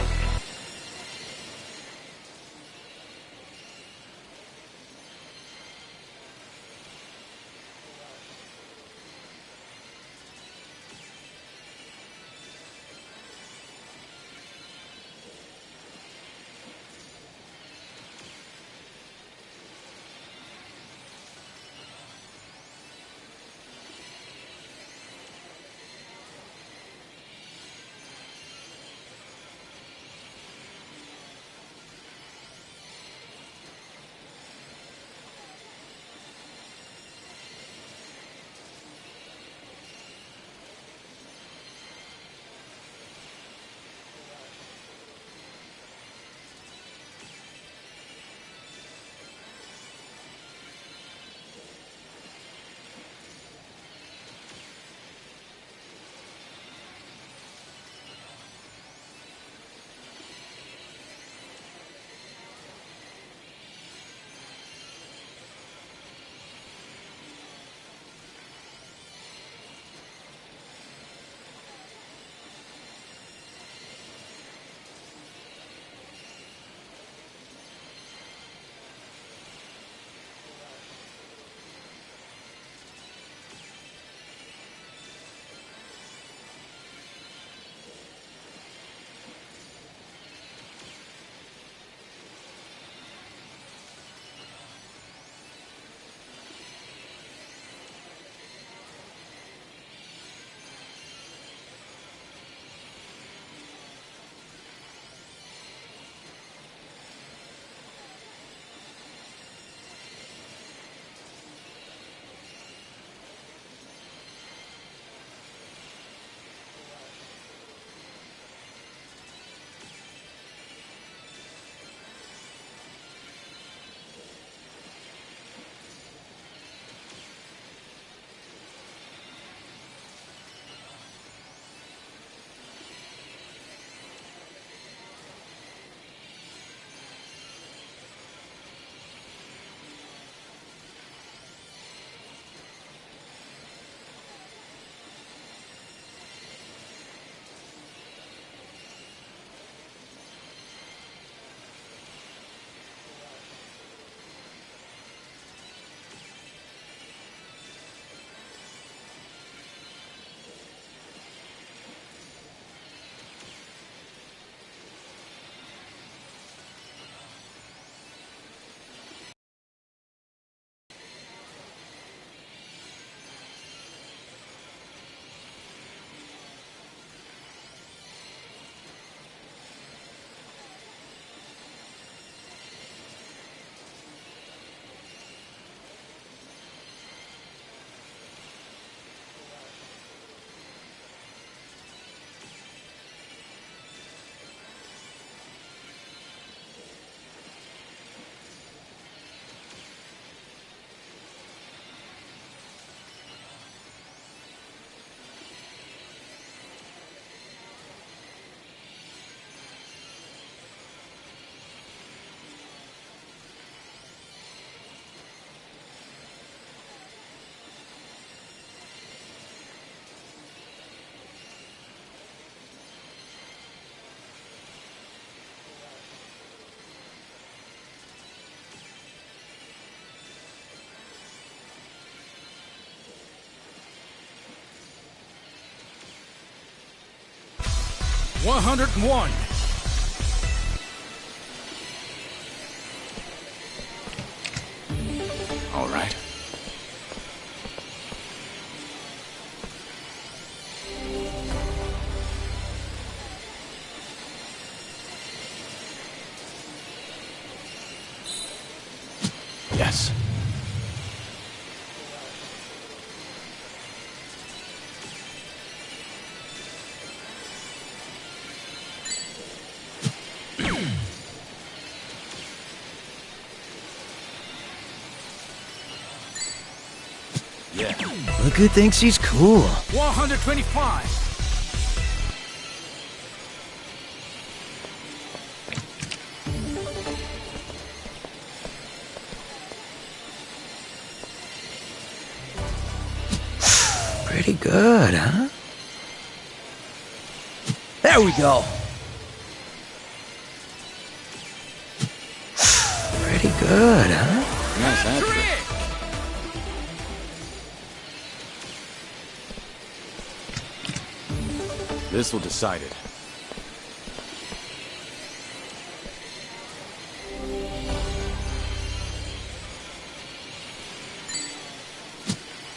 101. All right. Yes. Yeah. Look who thinks he's cool. 125. Pretty good, huh? There we go. Pretty good, huh? Nice answer. This will decide it.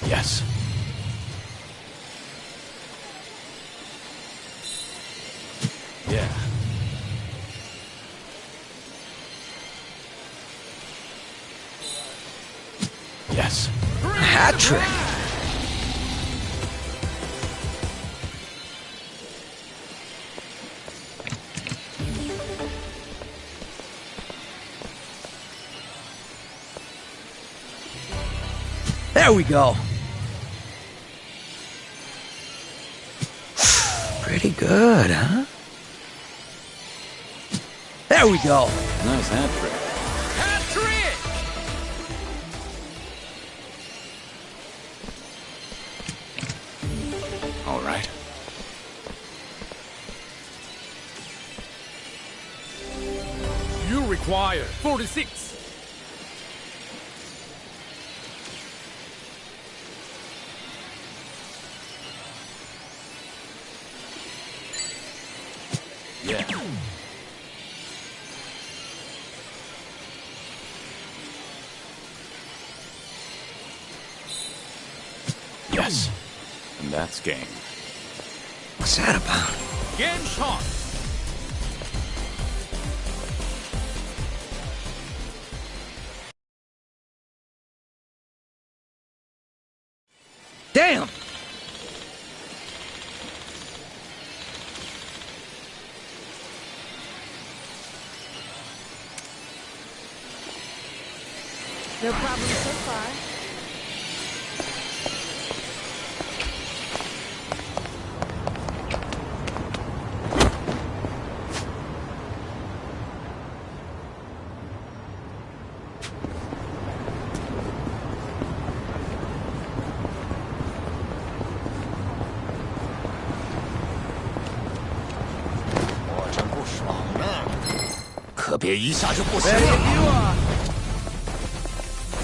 Yes. Yeah. Yes. Hat trick. There we go. Pretty good, huh? There we go. Nice hat trick. Hat trick! All right. You require 46. Yeah. Yes. And that's game. What's that about? Game shot. Damn! No problem so far.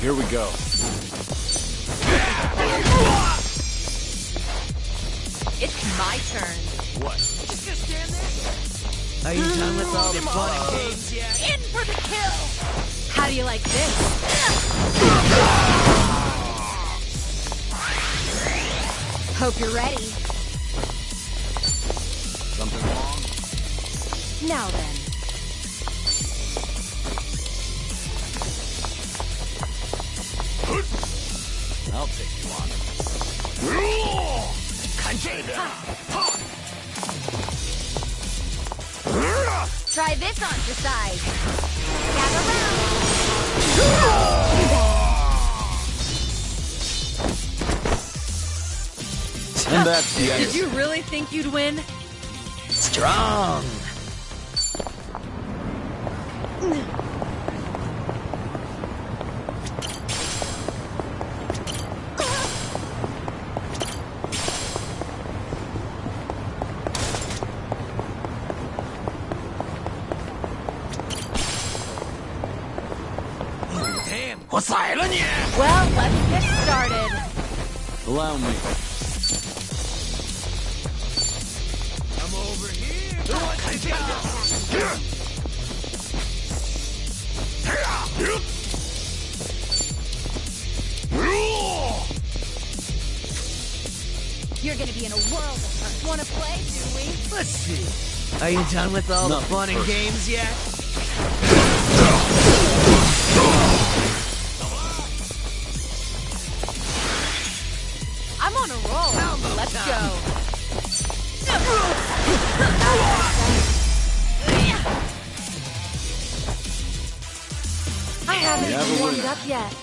Here we go. It's my turn. What? Are you done with all the fun and games yet? In for the kill! How do you like this? Hope you're ready. Something wrong? Now then. I'll take you on. Try this on to size. Gather round. And that's the end. Did you really think you'd win? Strong. Well, let's get started. Allow me. I'm over here. You're gonna be in a world of hurt. Wanna play, do we? Let's see. Are you done with all the fun and games yet? I'm on a roll. Let's go. I haven't even warmed up yet.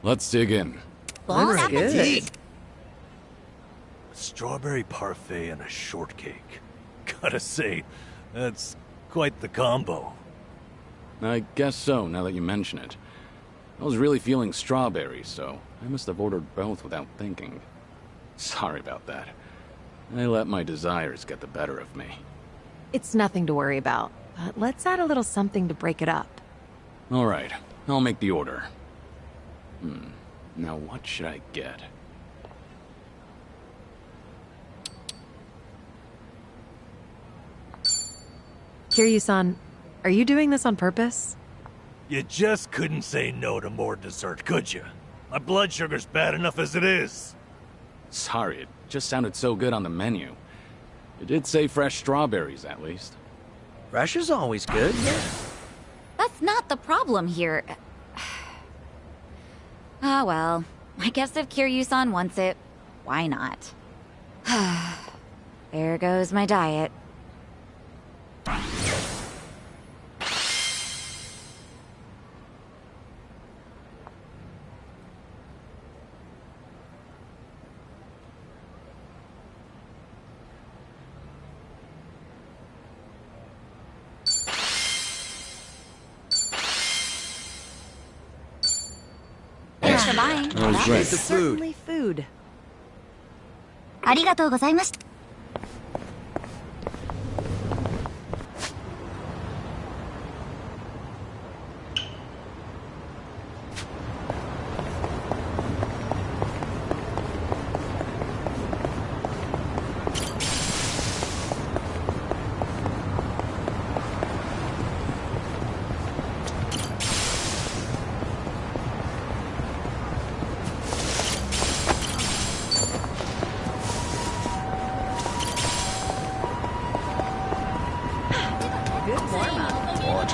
Let's dig in. Bon appetit. A strawberry parfait and a shortcake. Gotta say, that's quite the combo. I guess so, now that you mention it. I was really feeling strawberries, so I must have ordered both without thinking. Sorry about that. I let my desires get the better of me. It's nothing to worry about, but let's add a little something to break it up. All right, I'll make the order. Now what should I get? Kiryu-san, are you doing this on purpose? You just couldn't say no to more dessert, could you? My blood sugar's bad enough as it is. Sorry, it just sounded so good on the menu. It did say fresh strawberries, at least. Fresh is always good. That's not the problem here. Ah, well. I guess if Kiryu-san wants it, why not? There goes my diet. Thanks for buying. That was Certainly food. ありがとうございました。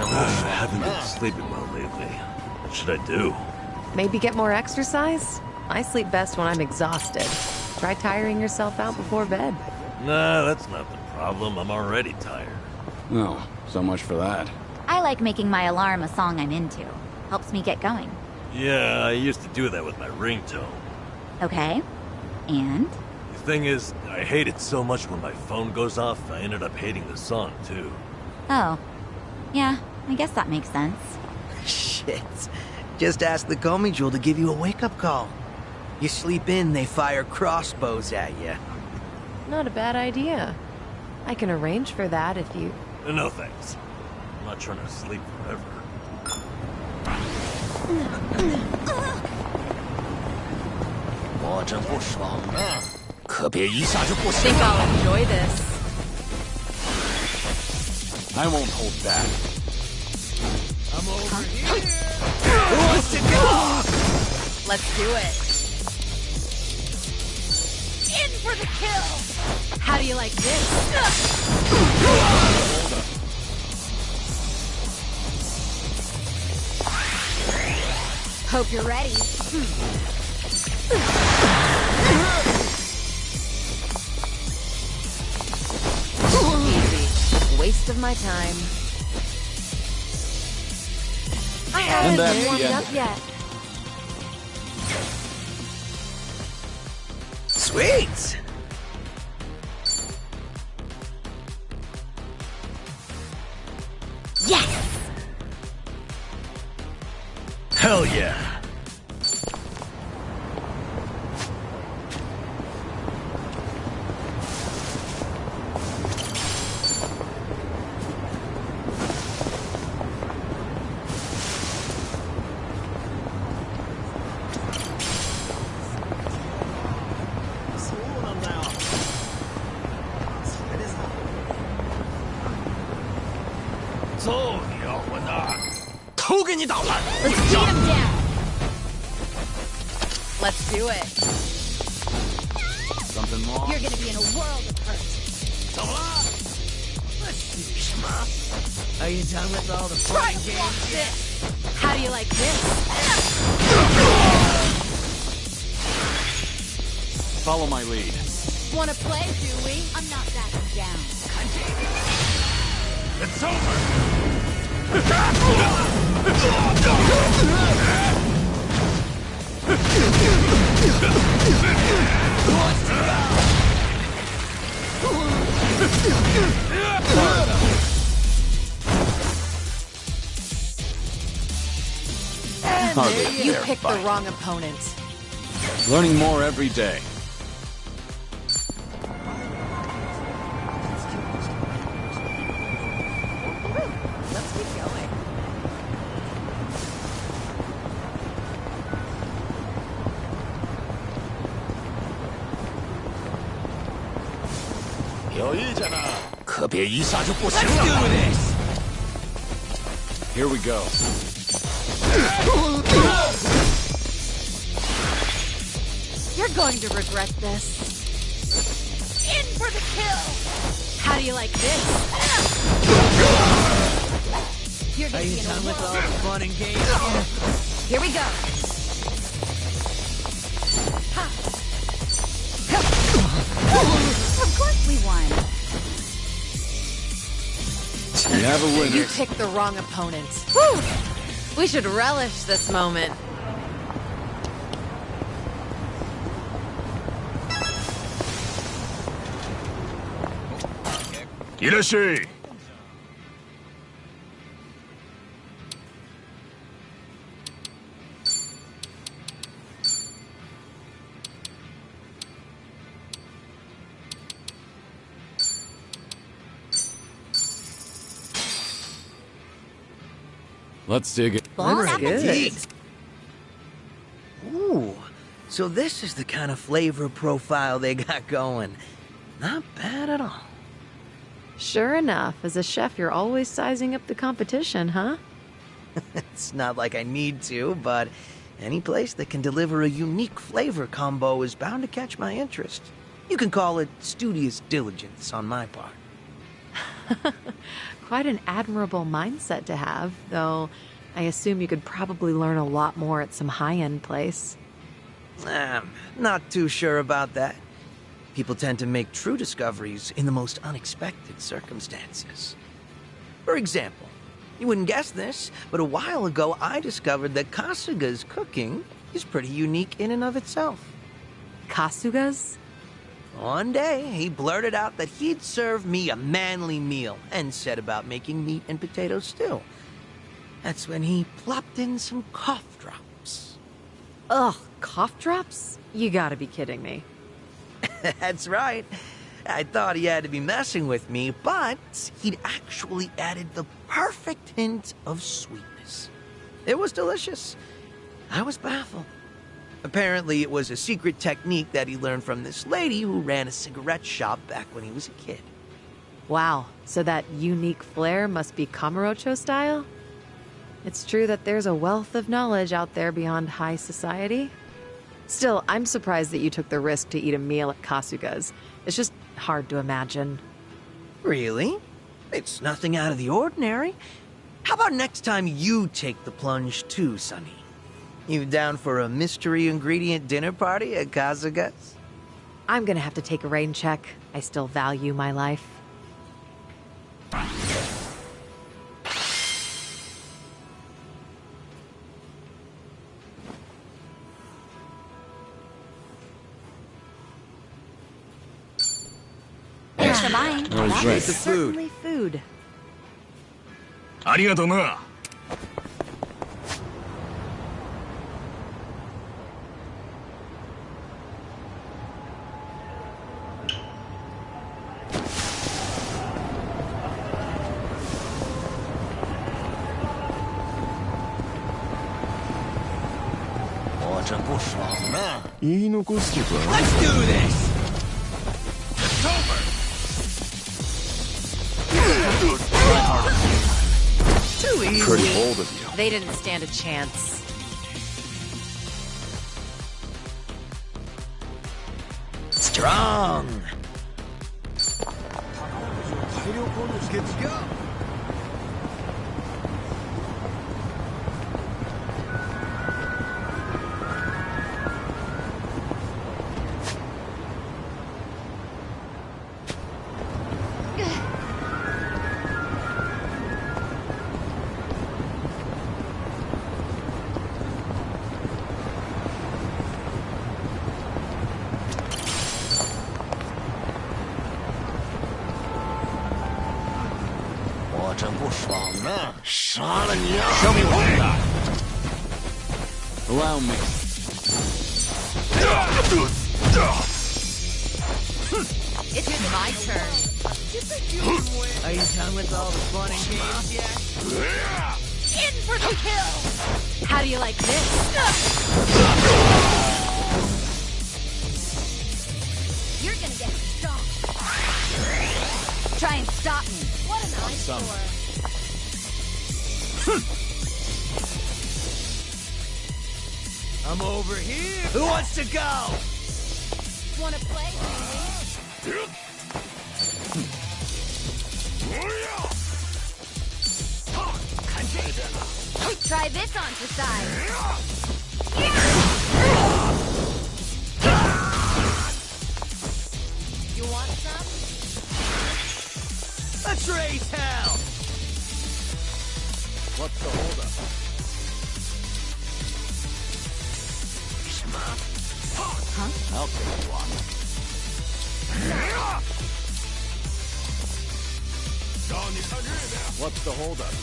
I haven't been sleeping well lately. What should I do? Maybe get more exercise? I sleep best when I'm exhausted. Try tiring yourself out before bed. Nah, that's not the problem. I'm already tired. Oh, so much for that. I like making my alarm a song I'm into. Helps me get going. Yeah, I used to do that with my ringtone. Okay. And? The thing is, I hate it so much when my phone goes off, I ended up hating the song, too. Oh. Yeah, I guess that makes sense. Shit. Just ask the Komi Jewel to give you a wake-up call. You sleep in, they fire crossbows at you. Not a bad idea. I can arrange for that if you... No thanks. I'm not trying to sleep forever. Think I'll enjoy this. I won't hold back. I'm over here! Who wants to go? Let's do it. In for the kill! How do you like this? Hope you're ready. Easy. Waste of my time. I And that's haven't the warmed end up of it. yet. Sweet! Yes! Hell yeah. Let's beat him down. Let's do it. Something wrong? You're gonna be in a world of hurt. Are you done with all the Try fun to games? walk this. How do you like this? Follow my lead. Wanna play, do we? I'm not backing down. It's over. Hardly You a fair picked the fight. wrong opponent. Learning more every day. Let's keep going. Here we go. You're going to regret this. In for the kill! How do you like this? You're Are gonna you be in done a with all world. the fun and games? Here we go. Of course we won. You have a winner. You picked the wrong opponent. Whew. We should relish this moment. Irashi. Let's dig it. Bon Looks good. appetit. Ooh, so this is the kind of flavor profile they got going. Not bad at all. Sure enough, as a chef, you're always sizing up the competition, huh? It's not like I need to, but any place that can deliver a unique flavor combo is bound to catch my interest. You can call it studious diligence on my part. Quite an admirable mindset to have, though I assume you could probably learn a lot more at some high-end place. Not too sure about that. People tend to make true discoveries in the most unexpected circumstances. For example, you wouldn't guess this, but a while ago I discovered that Kasuga's cooking is pretty unique in and of itself. Kasuga's? One day, he blurted out that he'd serve me a manly meal and said about making meat and potato stew. That's when he plopped in some cough drops. Ugh, cough drops? You gotta be kidding me. That's right. I thought he had to be messing with me, but he'd actually added the perfect hint of sweetness. It was delicious. I was baffled. Apparently, it was a secret technique that he learned from this lady who ran a cigarette shop back when he was a kid. Wow, so that unique flair must be Kamurocho style? It's true that there's a wealth of knowledge out there beyond high society. Still, I'm surprised that you took the risk to eat a meal at Kasuga's. It's just hard to imagine. Really? It's nothing out of the ordinary. How about next time you take the plunge too, Sonny? You down for a mystery ingredient dinner party at Kasuga's? I'm gonna have to take a rain check. I still value my life. Thanks for buying. That was That right. is certainly food. ありがとうな。言い残すことは Let's do this! Too easy. Pretty bold of you. They didn't stand a chance. Strong. Let's go. Show me what you got. Allow me. It's my turn. Are you done with all the fun and games yet? In for the kill! How do you like this? You're gonna get stomped. Try and stop me. What an eyesore. I'm over here. Who wants to go? Wanna play? Try this on to side. You want some? Let's raise hell! What's the holdup? Huh? I'll take you on. What's the holdup?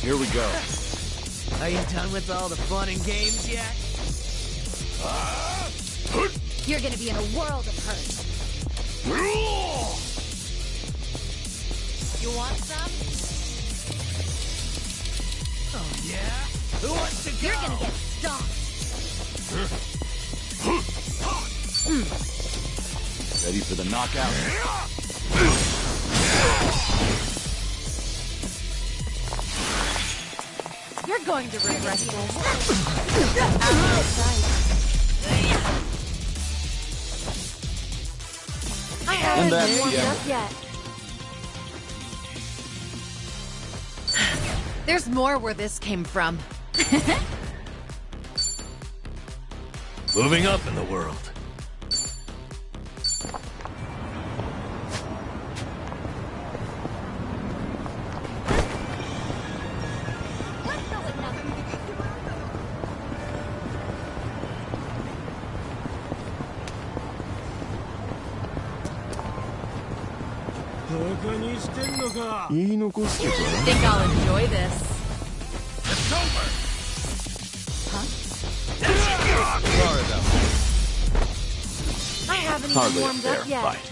Here we go. Are you done with all the fun and games yet? You're gonna be in a world of hurt. You want some? Oh, yeah? Who wants to go? You're gonna get stomped. Ready for the knockout? You're going to regret this. I haven't that's warmed the end. up yet. There's more where this came from. Moving up in the world. Think I'll enjoy this. Sorry though. I haven't even Hardly a warmed fair up yet. fight.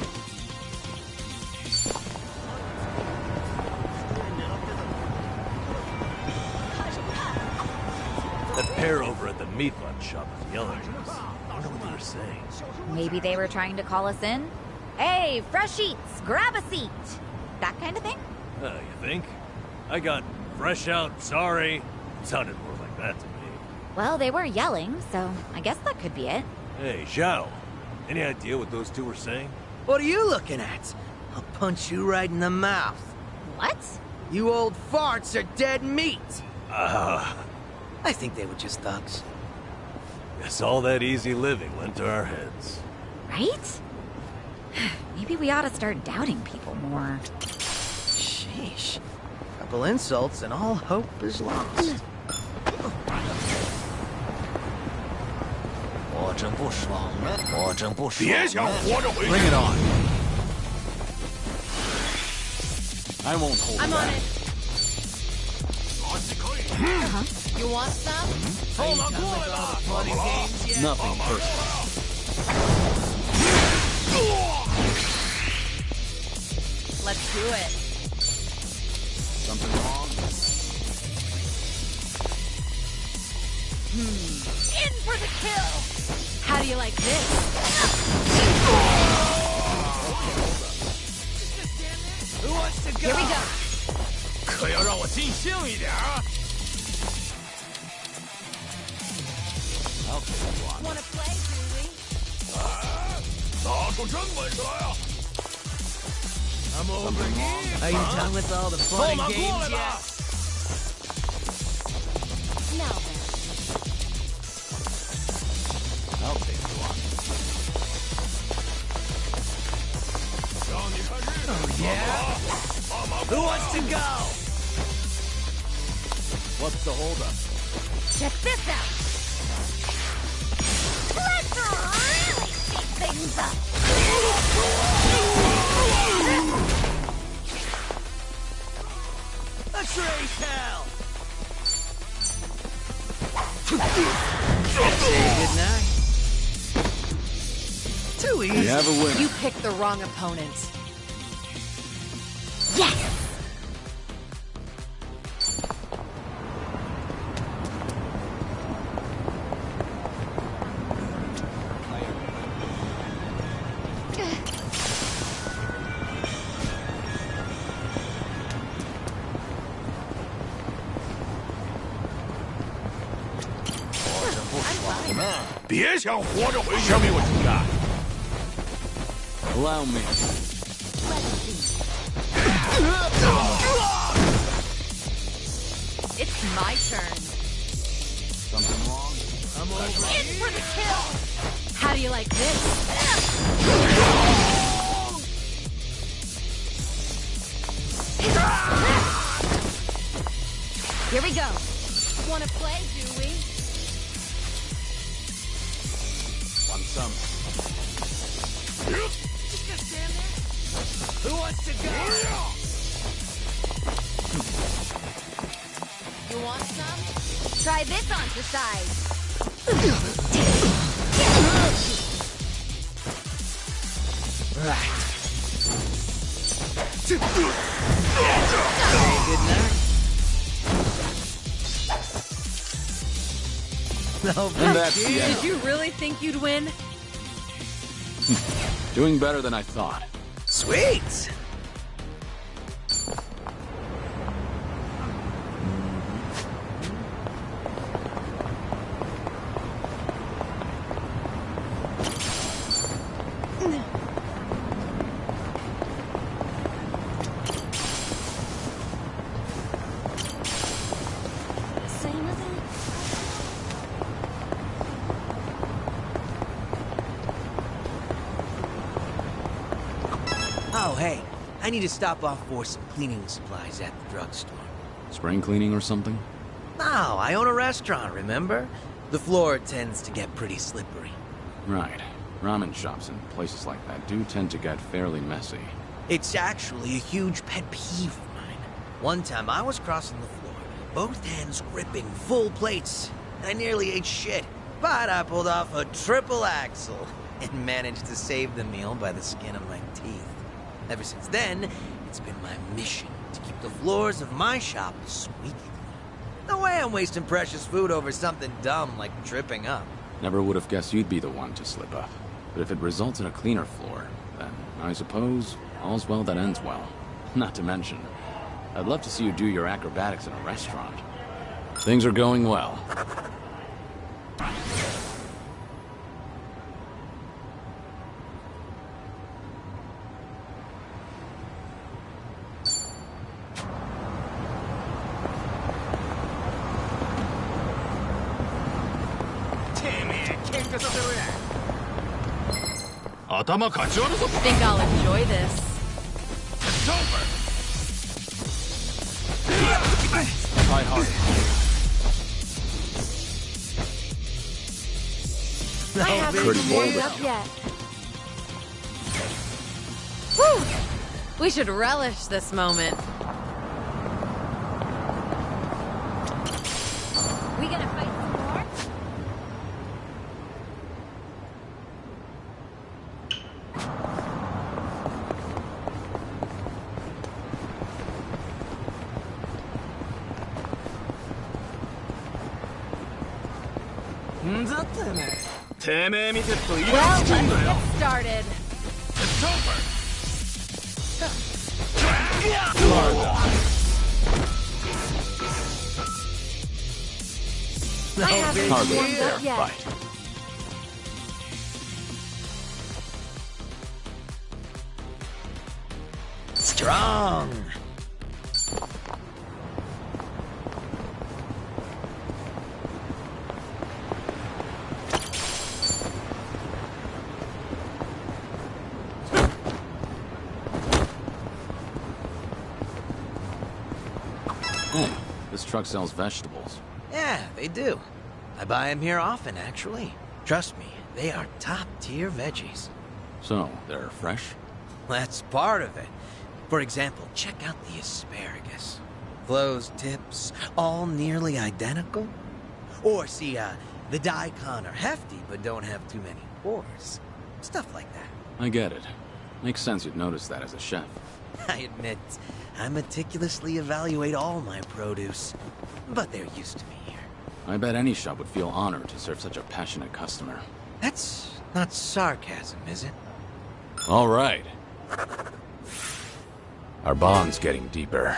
That pair over at the meat bun shop was yelling at us. I wonder what they were saying. Maybe they were trying to call us in? Hey, fresh eats, grab a seat. That kind of thing? You think? I got fresh out, sorry. Sounded more like that to me. Well, they were yelling, so I guess that could be it. Hey, Zhao. Any idea what those two were saying? What are you looking at? I'll punch you right in the mouth. What? You old farts are dead meat. Ah. I think they were just thugs. Guess all that easy living went to our heads. Right? Maybe we ought to start doubting people more. Sheesh. Couple insults and all hope is lost. Bring it on. I won't hold I'm back. on it. You want some? Are you done with all the fun and games yet? Nothing personal. Let's do it. Something wrong? In for the kill! How do you like this? Who wants to go? Here we go. 可要让我尽兴一点啊 Wanna play, do we? 拿出真本事来啊 I'm over here. Are you done with all the fun and games yet? Now then. I'll take you on. Oh, yeah? Who wants to go? What's the holdup? Check this out! Let's really shake things up! Let's raise hell. Good night. Too easy. We have a winner. You picked the wrong opponent. Yes! Show me what you got. Allow me. It's my turn. Something wrong? I'm over In for the kill! How do you like this? Here we go. Wanna play, do we? Want some? Just stand there. Who wants to go? You want some? Try this on the side. Right. Say good night. No, And that's the end. Did you really think you'd win? Doing better than I thought. Sweet. Oh, hey, I need to stop off for some cleaning supplies at the drugstore. Spring cleaning or something? No, I own a restaurant, remember? The floor tends to get pretty slippery. Right. Ramen shops and places like that do tend to get fairly messy. It's actually a huge pet peeve of mine. One time I was crossing the floor, both hands gripping full plates. I nearly ate shit, but I pulled off a triple axel and managed to save the meal by the skin of my teeth. Ever since then, it's been my mission to keep the floors of my shop squeaky clean. No way I'm wasting precious food over something dumb like tripping up. Never would have guessed you'd be the one to slip up. But if it results in a cleaner floor, then I suppose all's well that ends well. Not to mention, I'd love to see you do your acrobatics in a restaurant. Things are going well. Think I'll enjoy this. It's over! Try hard. I haven't Pretty even warmed bold. up yet. Whew! We should relish this moment. We gonna fight some more? Well, let's get started. It's over. I haven't Hardly warmed fair up yet. fight. Strong! Hey, this truck sells vegetables. Yeah, they do. I buy them here often, actually. Trust me, they are top-tier veggies. So, they're fresh? That's part of it. For example, check out the asparagus. Closed tips, all nearly identical. Or see, the daikon are hefty but don't have too many pores. Stuff like that. I get it. Makes sense you'd notice that as a chef. I admit, I meticulously evaluate all my produce. But they're used to me here. I bet any shop would feel honored to serve such a passionate customer. That's not sarcasm, is it? All right. Our bond's getting deeper.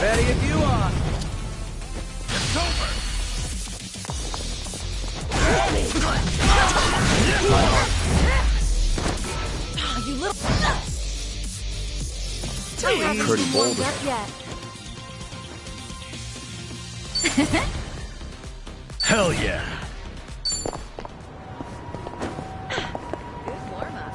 Ready if you are. It's over. Oh, you little... Pretty I haven't bold. warmed up yet. Hell yeah. Good warm-up.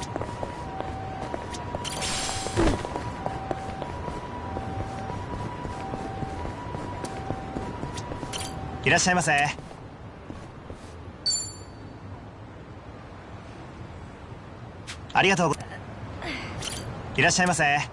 いらっしゃいませ。ありがとうございます。いらっしゃいませ。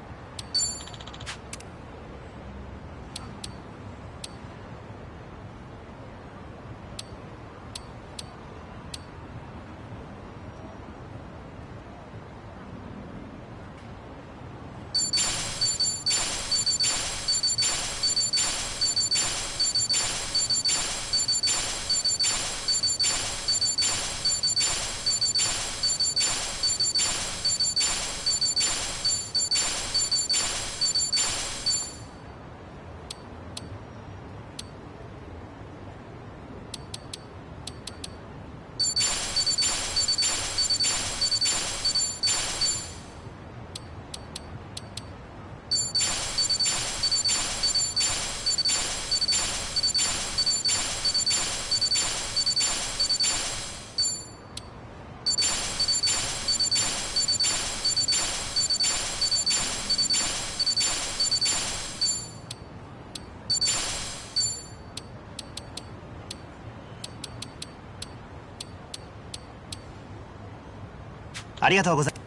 ありがとうございます。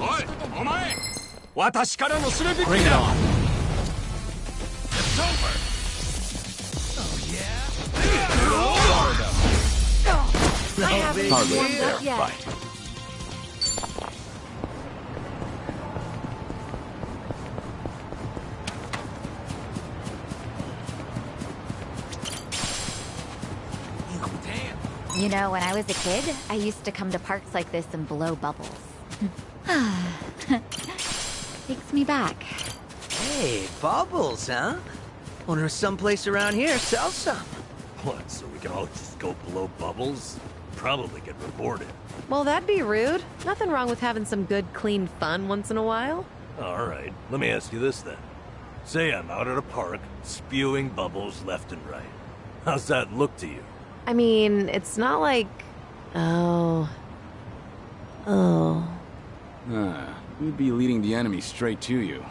おい、お前、私からのすべき Bring it on. It's over! No haven't big Hardly a warmed fair up yet. fight. You know, when I was a kid, I used to come to parks like this and blow bubbles. Takes me back. Hey, bubbles, huh? Wonder if someplace around here sells some. What, so we can all just go blow bubbles? Probably get rewarded. Well, that'd be rude. Nothing wrong with having some good, clean fun once in a while. Alright, let me ask you this then. Say I'm out at a park, spewing bubbles left and right. How's that look to you? I mean, it's not like... Oh. We'd be leading the enemy straight to you.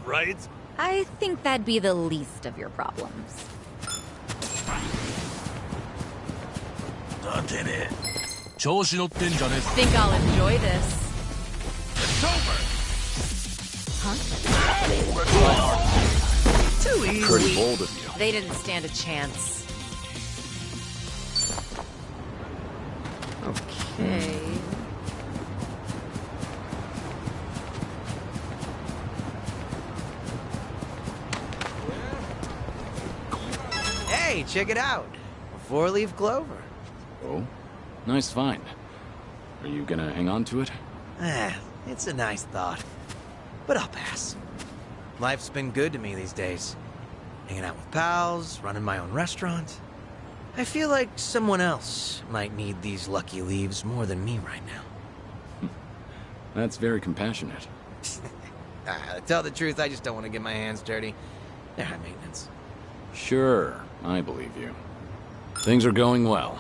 Right? I think that'd be the least of your problems. Think I'll enjoy this. It's over! Too easy. Pretty bold of you. They didn't stand a chance. Okay. Hey, check it out. A four-leaf clover. Oh? Nice find. Are you gonna hang on to it? It's a nice thought. But I'll pass. Life's been good to me these days. Hanging out with pals, running my own restaurant. I feel like someone else might need these lucky leaves more than me right now. That's very compassionate. To tell the truth, I just don't want to get my hands dirty. They're high maintenance. Sure, I believe you. Things are going well.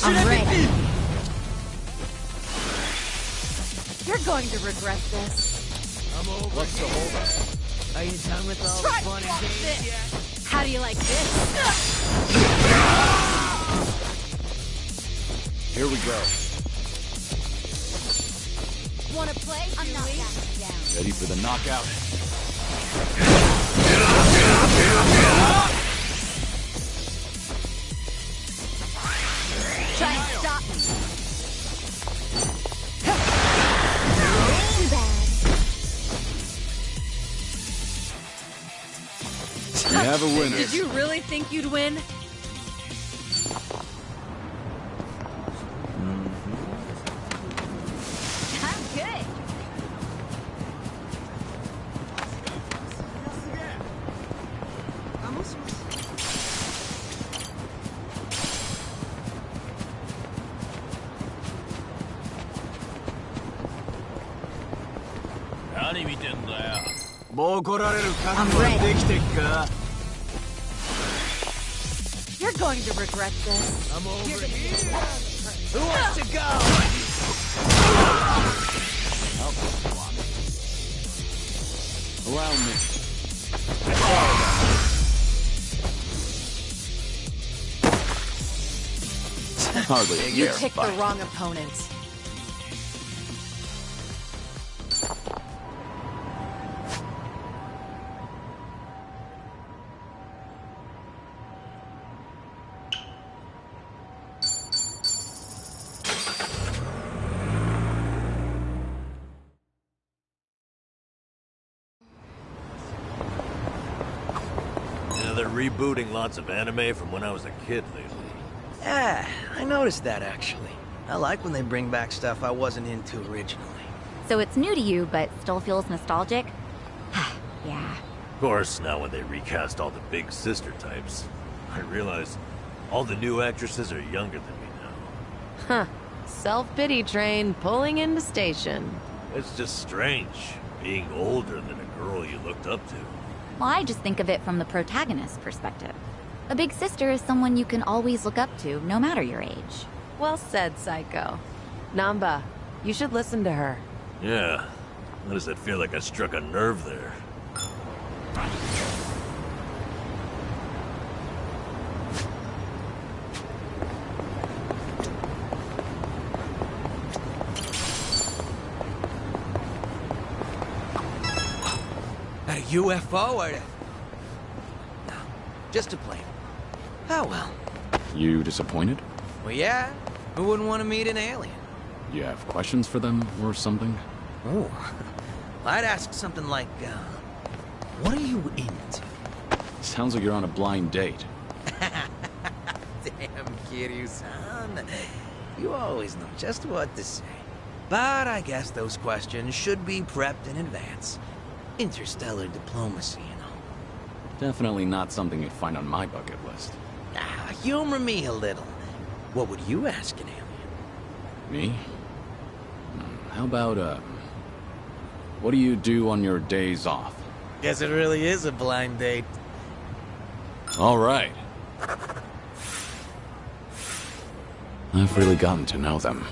I'm ready. You're going to regret this. I'm over. What's the holdup? Are you done with all the fun and games yet? How do you like this? Here we go. Wanna play? I'm not backing down. Ready for the knockout? Try and stop me. Too bad. We have a winner. Did you really think you'd win? I'm good. I'm ready. You're going to regret this. I'm over here. Who wants to go? Allow me. Hardly a You fair picked the fight. wrong opponent. Yeah, they're rebooting lots of anime from when I was a kid lately. Yeah, I noticed that actually. I like when they bring back stuff I wasn't into originally. So it's new to you, but still feels nostalgic? Yeah. Of course, now when they recast all the big sister types, I realize all the new actresses are younger than me now. Huh. Self-pity train pulling into station. It's just strange, being older than a girl you looked up to. Well, I just think of it from the protagonist's perspective. A big sister is someone you can always look up to, no matter your age. Well said, Psycho. Namba, you should listen to her. Yeah. Why does it feel like I struck a nerve there? A UFO or... No, just a plane. Oh well. You disappointed? Well, yeah. Who wouldn't want to meet an alien? You have questions for them or something? Oh. I'd ask something like, what are you into? Sounds like you're on a blind date. Damn, Kiryu-san. You always know just what to say. But I guess those questions should be prepped in advance. Interstellar diplomacy, you know. Definitely not something you'd find on my bucket list. Ah, humor me a little. What would you ask an alien? Me? How about, what do you do on your days off? Guess it really is a blind date. All right. I've really gotten to know them.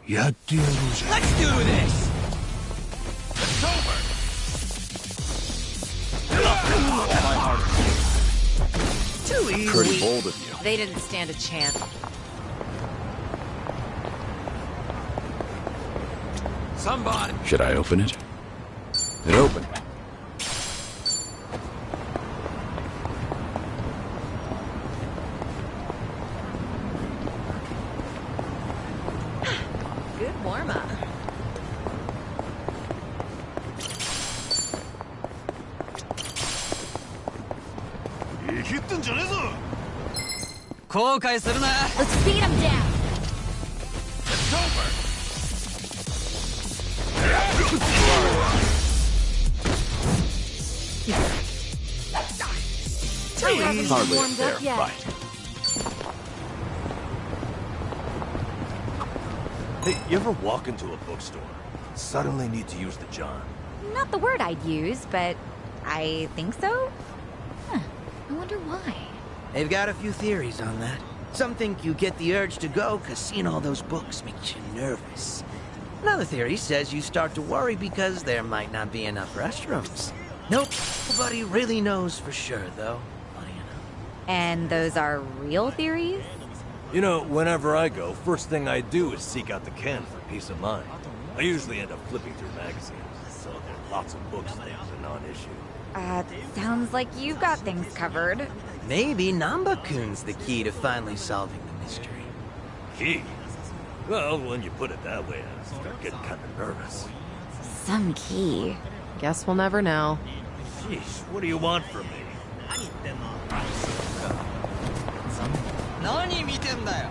Let's do this! It's over! Too easy. Pretty bold of you. They didn't stand a chance. Somebody! Should I open it? It opened. Good warm-up. Let's beat him down! It's over! Hardly a fair fight. Hey, you ever walk into a bookstore and suddenly need to use the John? Not the word I'd use, but I think so? Huh. I wonder why. They've got a few theories on that. Some think you get the urge to go because seeing all those books makes you nervous. Another theory says you start to worry because there might not be enough restrooms. Nope, nobody really knows for sure, though. Funny enough. And those are real theories? You know, whenever I go, first thing I do is seek out the can for peace of mind. I usually end up flipping through magazines, so there are lots of books there as a non-issue. Sounds like you've got things covered. Maybe Namba-kun's the key to finally solving the mystery. Key? Well, when you put it that way, I start getting kind of nervous. Some key. Guess we'll never know. Sheesh, what do you want from me? 何見てんだよ。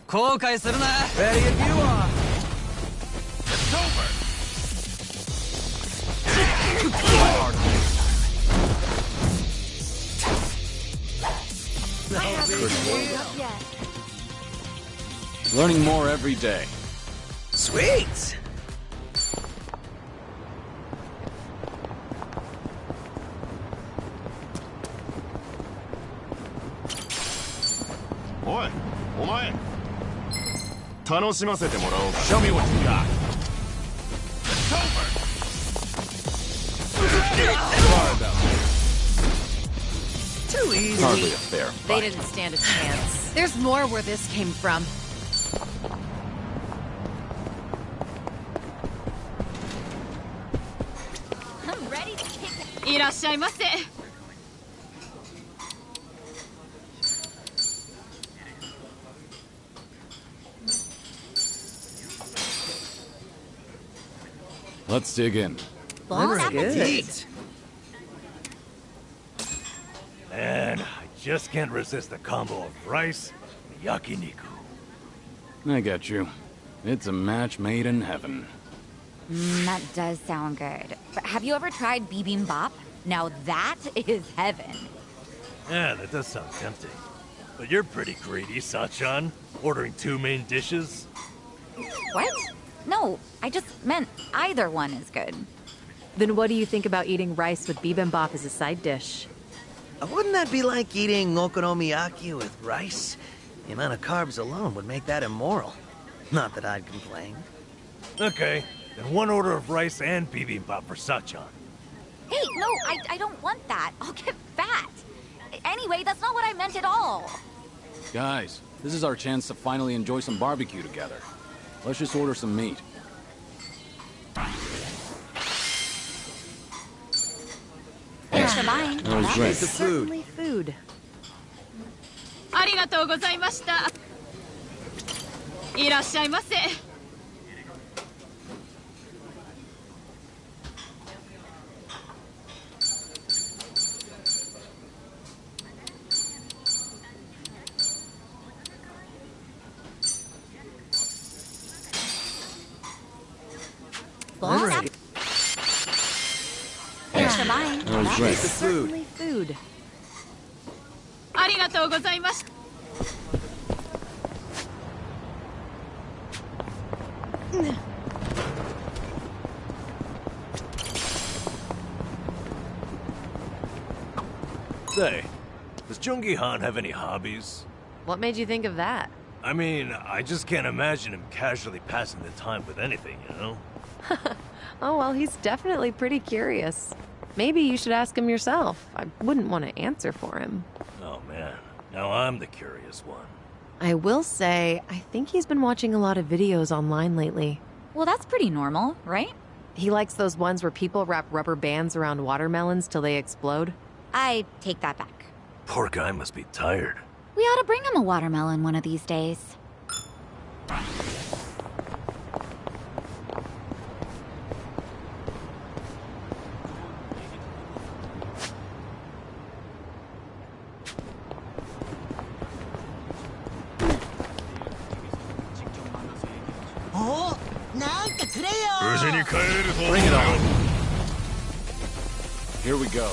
後悔するな。 Ready if you are. It's over. I haven't warmed up yet. Learning more every day. Sweet. Oi, お前。楽しませてもらおうか。 Show me what you got. It's over. Sorry about Too easy. Hardly a fair They fight. didn't stand a chance. There's more where this came from. I'm ready to kick it. いらっしゃいませ。 Let's dig in. Bon Good. appetit. Man, I just can't resist the combo of rice and yakiniku. I get you. It's a match made in heaven. That does sound good. But have you ever tried bibimbap? Now that is heaven. Yeah, that does sound tempting. But you're pretty greedy, Sachan. Ordering 2 main dishes? What? No, I just meant either one is good. Then what do you think about eating rice with bibimbap as a side dish? Wouldn't that be like eating okonomiyaki with rice? The amount of carbs alone would make that immoral. Not that I'd complain. Okay, then 1 order of rice and bibimbap for Sachan. Hey, no, I don't want that. I'll get fat. Anyway, that's not what I meant at all. Guys, this is our chance to finally enjoy some barbecue together. Let's just order some meat. Thanks for buying. That was great. The food. Certainly food. ありがとうございました。いらっしゃいませ。 Bon app- Thanks for buying. That was great. The food. Certainly food. ありがとうございました。 Say, does Jungi Han have any hobbies? What made you think of that? I mean, I just can't imagine him casually passing the time with anything, you know? Oh, well, he's definitely pretty curious. Maybe you should ask him yourself. I wouldn't want to answer for him. Oh man, now I'm the curious one. I will say, I think he's been watching a lot of videos online lately. Well, that's pretty normal, right? He likes those ones where people wrap rubber bands around watermelons till they explode. I take that back. Poor guy must be tired. We ought to bring him a watermelon one of these days. Bring it on. Here we go.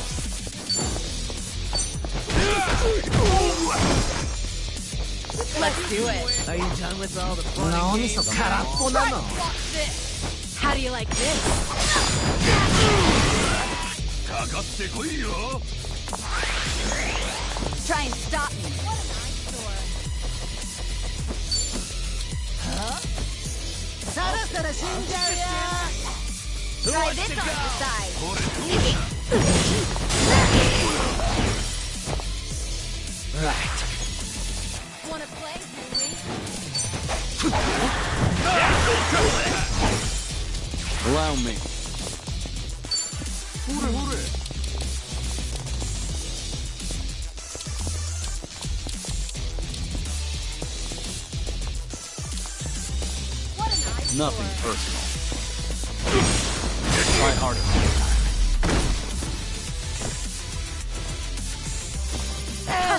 Let's do it. Are you done with all the fun No, and this games? is carappo, no, no. How do you like this? かかってこいよ。 Try and stop me. Try this on the side. Right. Wanna play, Allow me. Nothing personal. Try harder.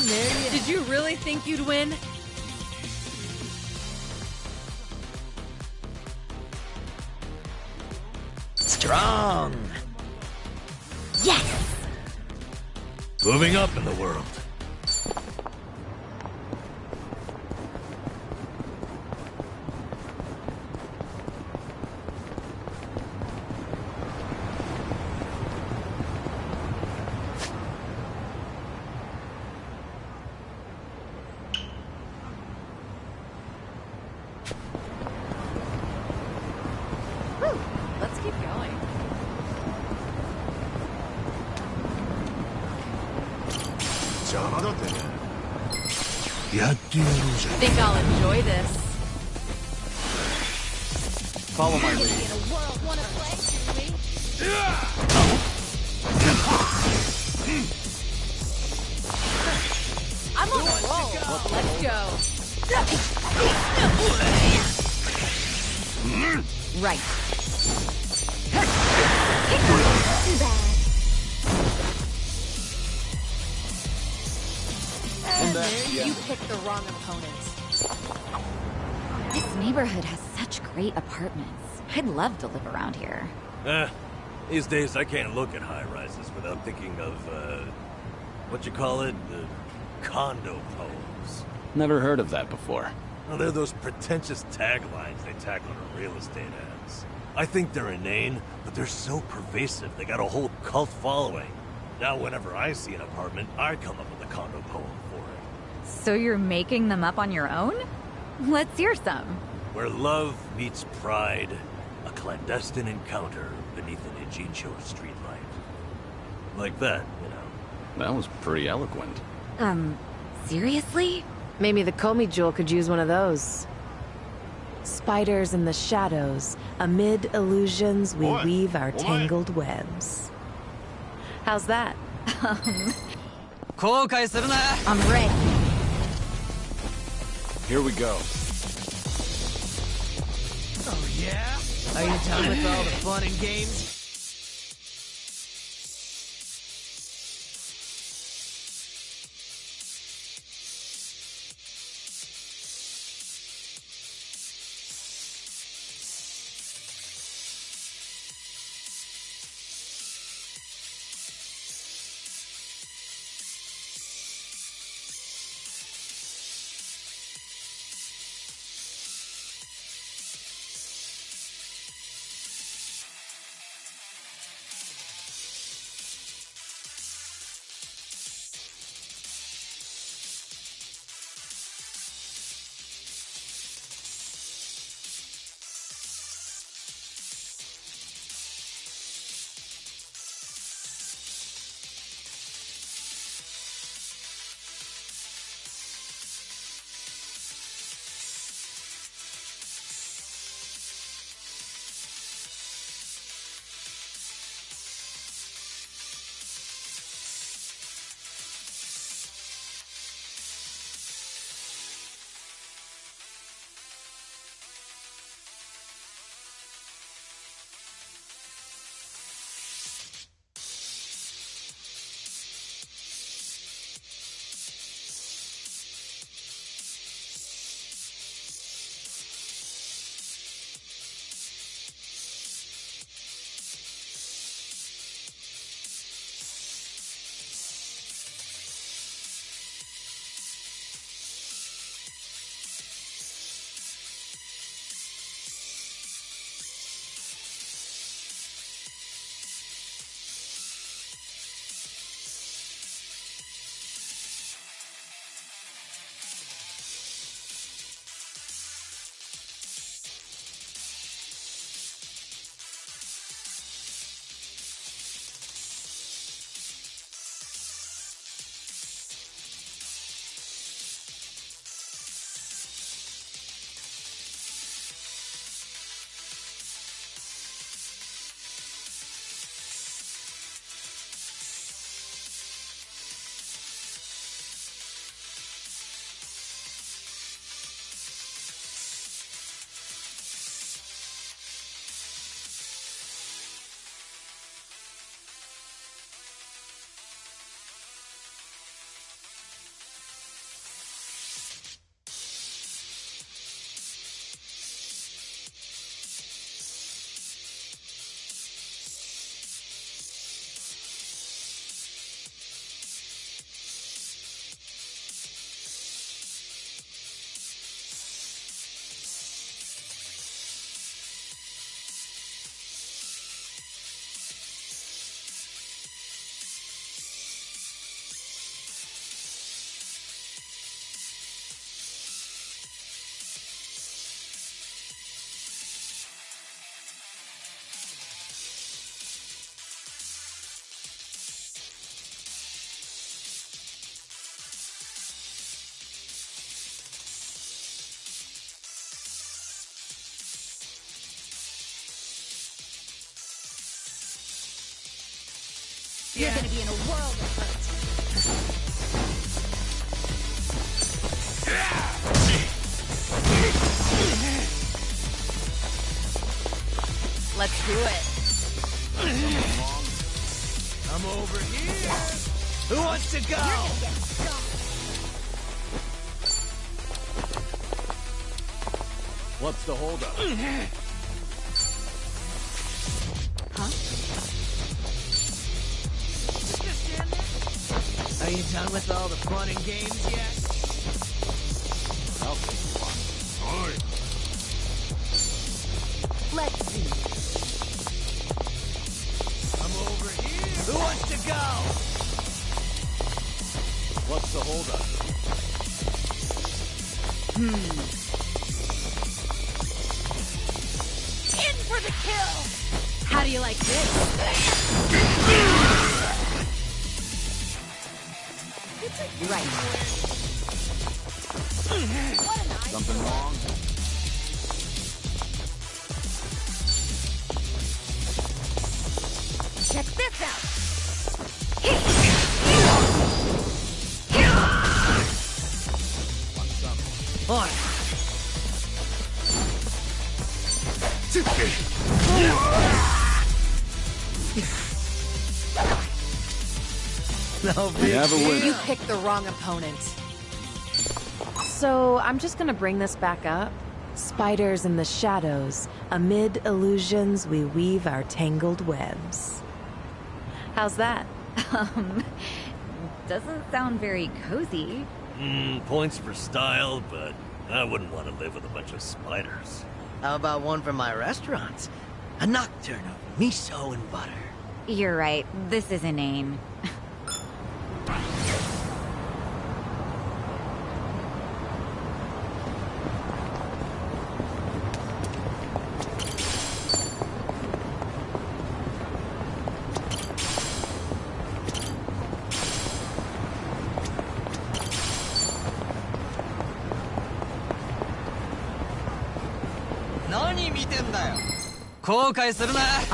there. Did you really think you'd win? Strong. Yes! Moving up in the world. Let's keep going. Think I'll enjoy this. Follow my lead. I'm on a roll. Let's go. Right. Too bad. You picked the wrong opponent. This neighborhood has such great apartments. I'd love to live around here. These days I can't look at high-rises without thinking of, what you call it? Condo poems. Never heard of that before. Well, they're those pretentious taglines they tack on real estate ads. I think they're inane, but they're so pervasive they got a whole cult following. Now whenever I see an apartment, I come up with a condo poem for it. So you're making them up on your own? Let's hear some. Where love meets pride, a clandestine encounter beneath an Ijincho streetlight. Like that, you know. That was pretty eloquent. Seriously? Maybe the Komi Jewel could use one of those. Spiders in the shadows, amid illusions we weave our tangled webs. How's that? 後悔するな I'm ready. Here we go. Oh, yeah? Are you done with all the fun and games? You're gonna be in a world of hurt. Let's do it. I'm over here. Who wants to go? What's the holdup? Are you done with all the fun and games yet? Let's see. I'm over here. Who wants to go? What's the holdup? In for the kill! How do you like this? Right. Something wrong? Check this out! On. No big deal. You picked the wrong opponent. So, I'm just gonna bring this back up. Spiders in the shadows, amid illusions we weave our tangled webs. How's that? Doesn't sound very cozy. Points for style, but I wouldn't want to live with a bunch of spiders. How about one from my restaurants? A nocturne of miso and butter. You're right, this is inane.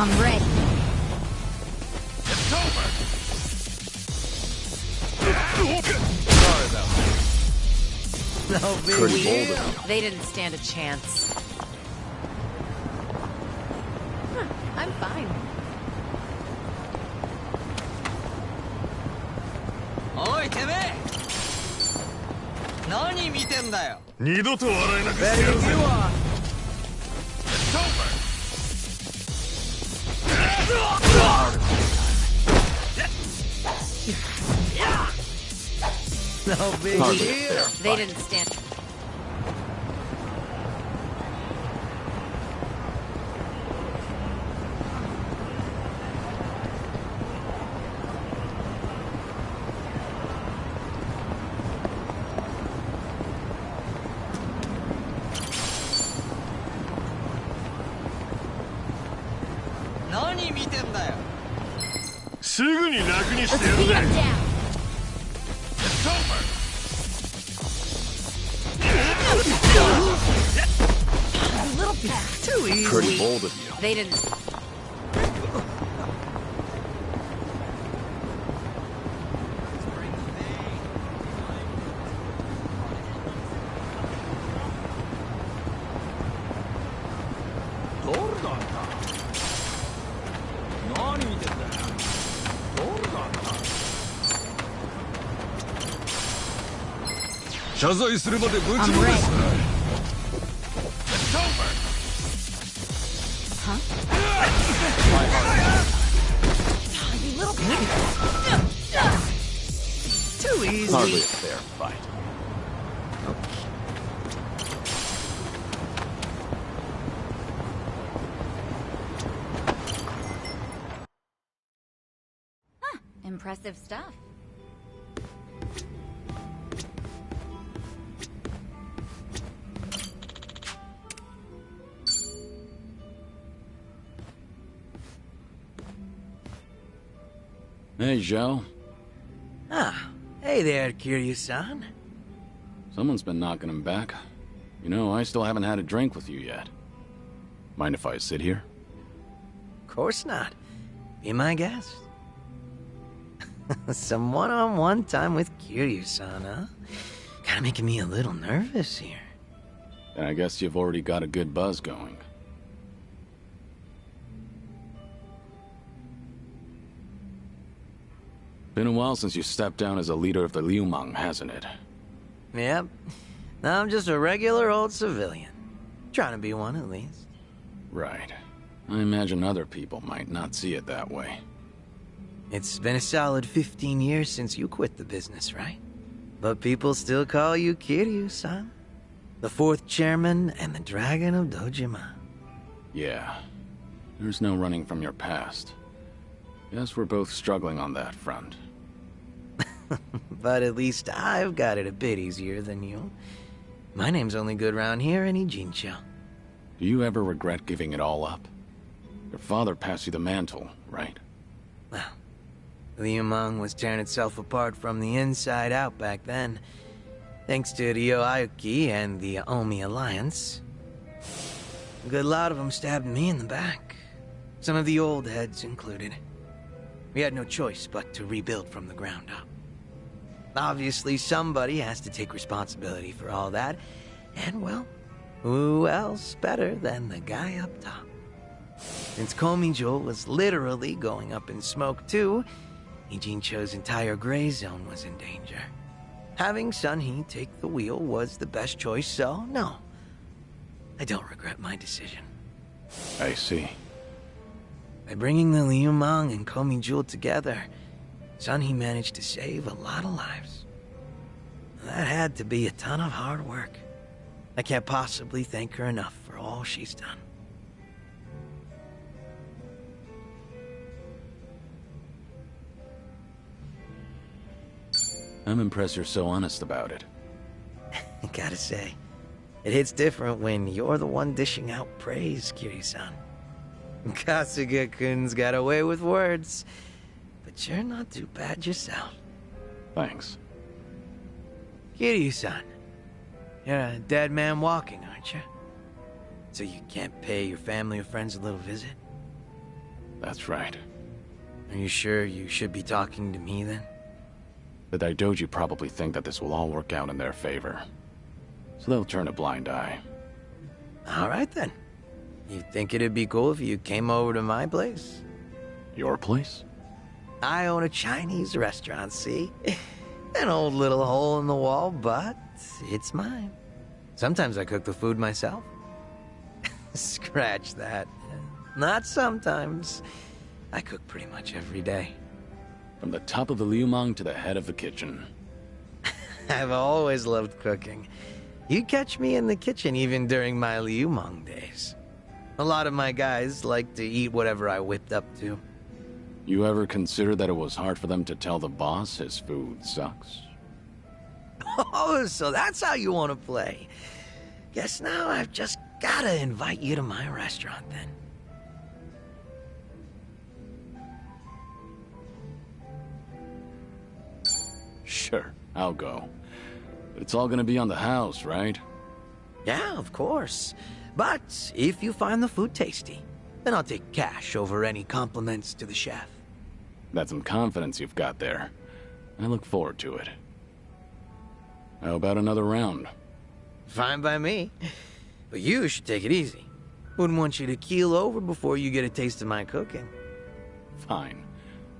I'm ready. It's over. Sorry about that. No big deal. They didn't stand a chance. I'm fine. Oi, てめえ! 何見てんだよ! 二度と笑えなくしてやるぜ。 It's over. No big deal. They didn't stand. What? すぐに楽にしてやるぜ。 It's over. Little bit too easy. Pretty bold of you. They didn't. I'm ready. It's over. Huh? You little Too easy. Hardly a fair fight. Impressive stuff. Hey, Zhao. Ah, hey there, Kiryu-san. Someone's been knocking him back. You know, I still haven't had a drink with you yet. Mind if I sit here? Of course not. Be my guest. Some one-on-one time with Kiryu-san, huh? Kinda making me a little nervous here. I guess you've already got a good buzz going. Been a while since you stepped down as a leader of the Liu Mang, hasn't it? Yep. Now I'm just a regular old civilian. Trying to be one, at least. Right. I imagine other people might not see it that way. It's been a solid 15 years since you quit the business, right? But people still call you Kiryu-san. The fourth chairman and the Dragon of Dojima. Yeah. There's no running from your past. Guess we're both struggling on that front. But at least I've got it a bit easier than you. My name's only good round here in Ijincho. Do you ever regret giving it all up? Your father passed you the mantle, right? Well, Liu Mang was tearing itself apart from the inside out back then. Thanks to Ryo Aoki and the Omi Alliance. A good lot of them stabbed me in the back. Some of the old heads included. We had no choice but to rebuild from the ground up. Obviously, somebody has to take responsibility for all that. And, well, who else better than the guy up top? Since Komijo was literally going up in smoke too, Ijincho's entire gray zone was in danger. Having Sun-hee take the wheel was the best choice, so no. I don't regret my decision. I see. By bringing the Liu Mang and Komi together, Sun-hee managed to save a lot of lives. That had to be a ton of hard work. I can't possibly thank her enough for all she's done. I'm impressed you're so honest about it. I gotta say, it hits different when you're the one dishing out praise, Kiryu-san. Kasuga-kun's got away with words, but you're not too bad yourself. Thanks. Kiryu-san, you're a dead man walking, aren't you? So you can't pay your family or friends a little visit? That's right. Are you sure you should be talking to me then? The Daidoji probably think that this will all work out in their favor. So they'll turn a blind eye. Alright then. You think it'd be cool if you came over to my place? Your place? I own a Chinese restaurant, see? An old little hole in the wall, but it's mine. Sometimes I cook the food myself. Scratch that. Not sometimes. I cook pretty much every day. From the top of the Liu Mang to the head of the kitchen. I've always loved cooking. You'd catch me in the kitchen even during my Liu Mang days. A lot of my guys like to eat whatever I whipped up to. You ever consider that it was hard for them to tell the boss his food sucks? Oh, so that's how you want to play. Guess now I've just gotta invite you to my restaurant then. Sure, I'll go. But it's all gonna be on the house, right? Yeah, of course. But if you find the food tasty, then I'll take cash over any compliments to the chef. That's some confidence you've got there. I look forward to it. How about another round? Fine by me. But you should take it easy. Wouldn't want you to keel over before you get a taste of my cooking. Fine.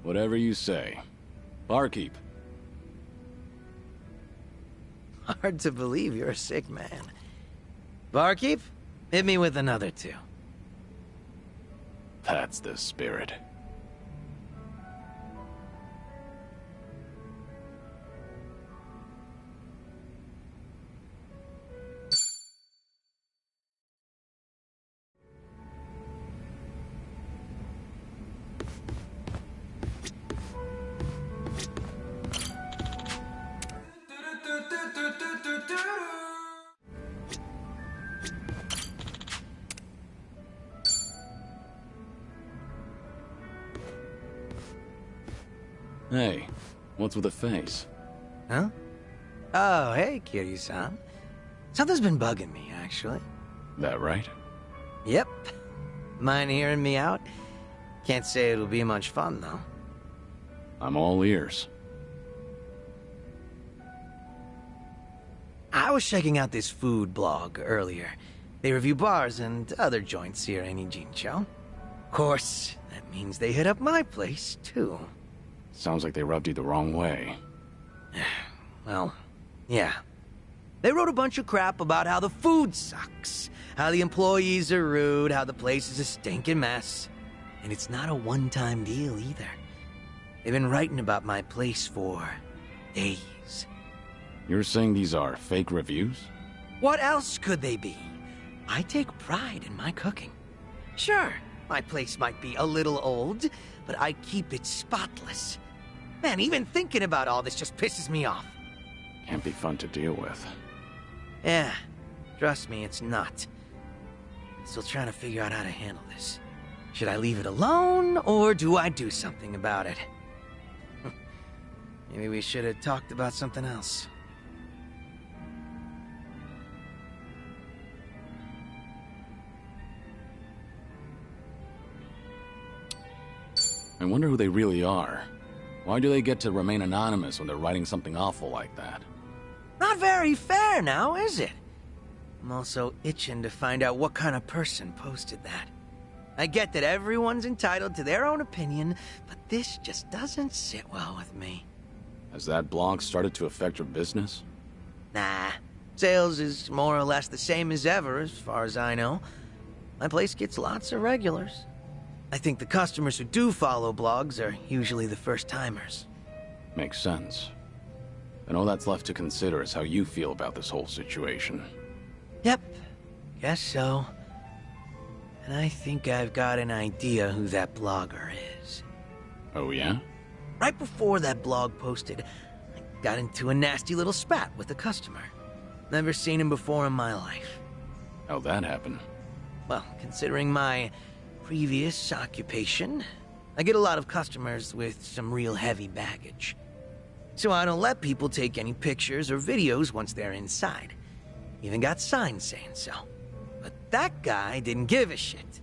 Whatever you say. Barkeep. Hard to believe you're a sick man. Barkeep, hit me with another two. That's the spirit. Hey, what's with the face? Huh? Oh, hey, Kiryu-san. Something's been bugging me, actually. That right? Yep. Mind hearing me out? Can't say it'll be much fun, though. I'm all ears. I was checking out this food blog earlier. They review bars and other joints here in Ijincho. Of course, that means they hit up my place, too. Sounds like they rubbed you the wrong way. Well, yeah. They wrote a bunch of crap about how the food sucks, how the employees are rude, how the place is a stinking mess. And it's not a one-time deal, either. They've been writing about my place for days. You're saying these are fake reviews? What else could they be? I take pride in my cooking. Sure, my place might be a little old, but I keep it spotless. Man, even thinking about all this just pisses me off. Can't be fun to deal with. Yeah, trust me, it's not. Still trying to figure out how to handle this. Should I leave it alone, or do I do something about it? Maybe we should have talked about something else. I wonder who they really are. Why do they get to remain anonymous when they're writing something awful like that? Not very fair now, is it? I'm also itching to find out what kind of person posted that. I get that everyone's entitled to their own opinion, but this just doesn't sit well with me. Has that blog started to affect your business? Nah. Sales is more or less the same as ever, as far as I know. My place gets lots of regulars. I think the customers who do follow blogs are usually the first-timers. Makes sense. And all that's left to consider is how you feel about this whole situation. Yep, guess so. And I think I've got an idea who that blogger is. Oh, yeah? Right before that blog posted, I got into a nasty little spat with a customer. Never seen him before in my life. How'd that happen? Well, considering my previous occupation, I get a lot of customers with some real heavy baggage. So I don't let people take any pictures or videos once they're inside. Even got signs saying so. But that guy didn't give a shit.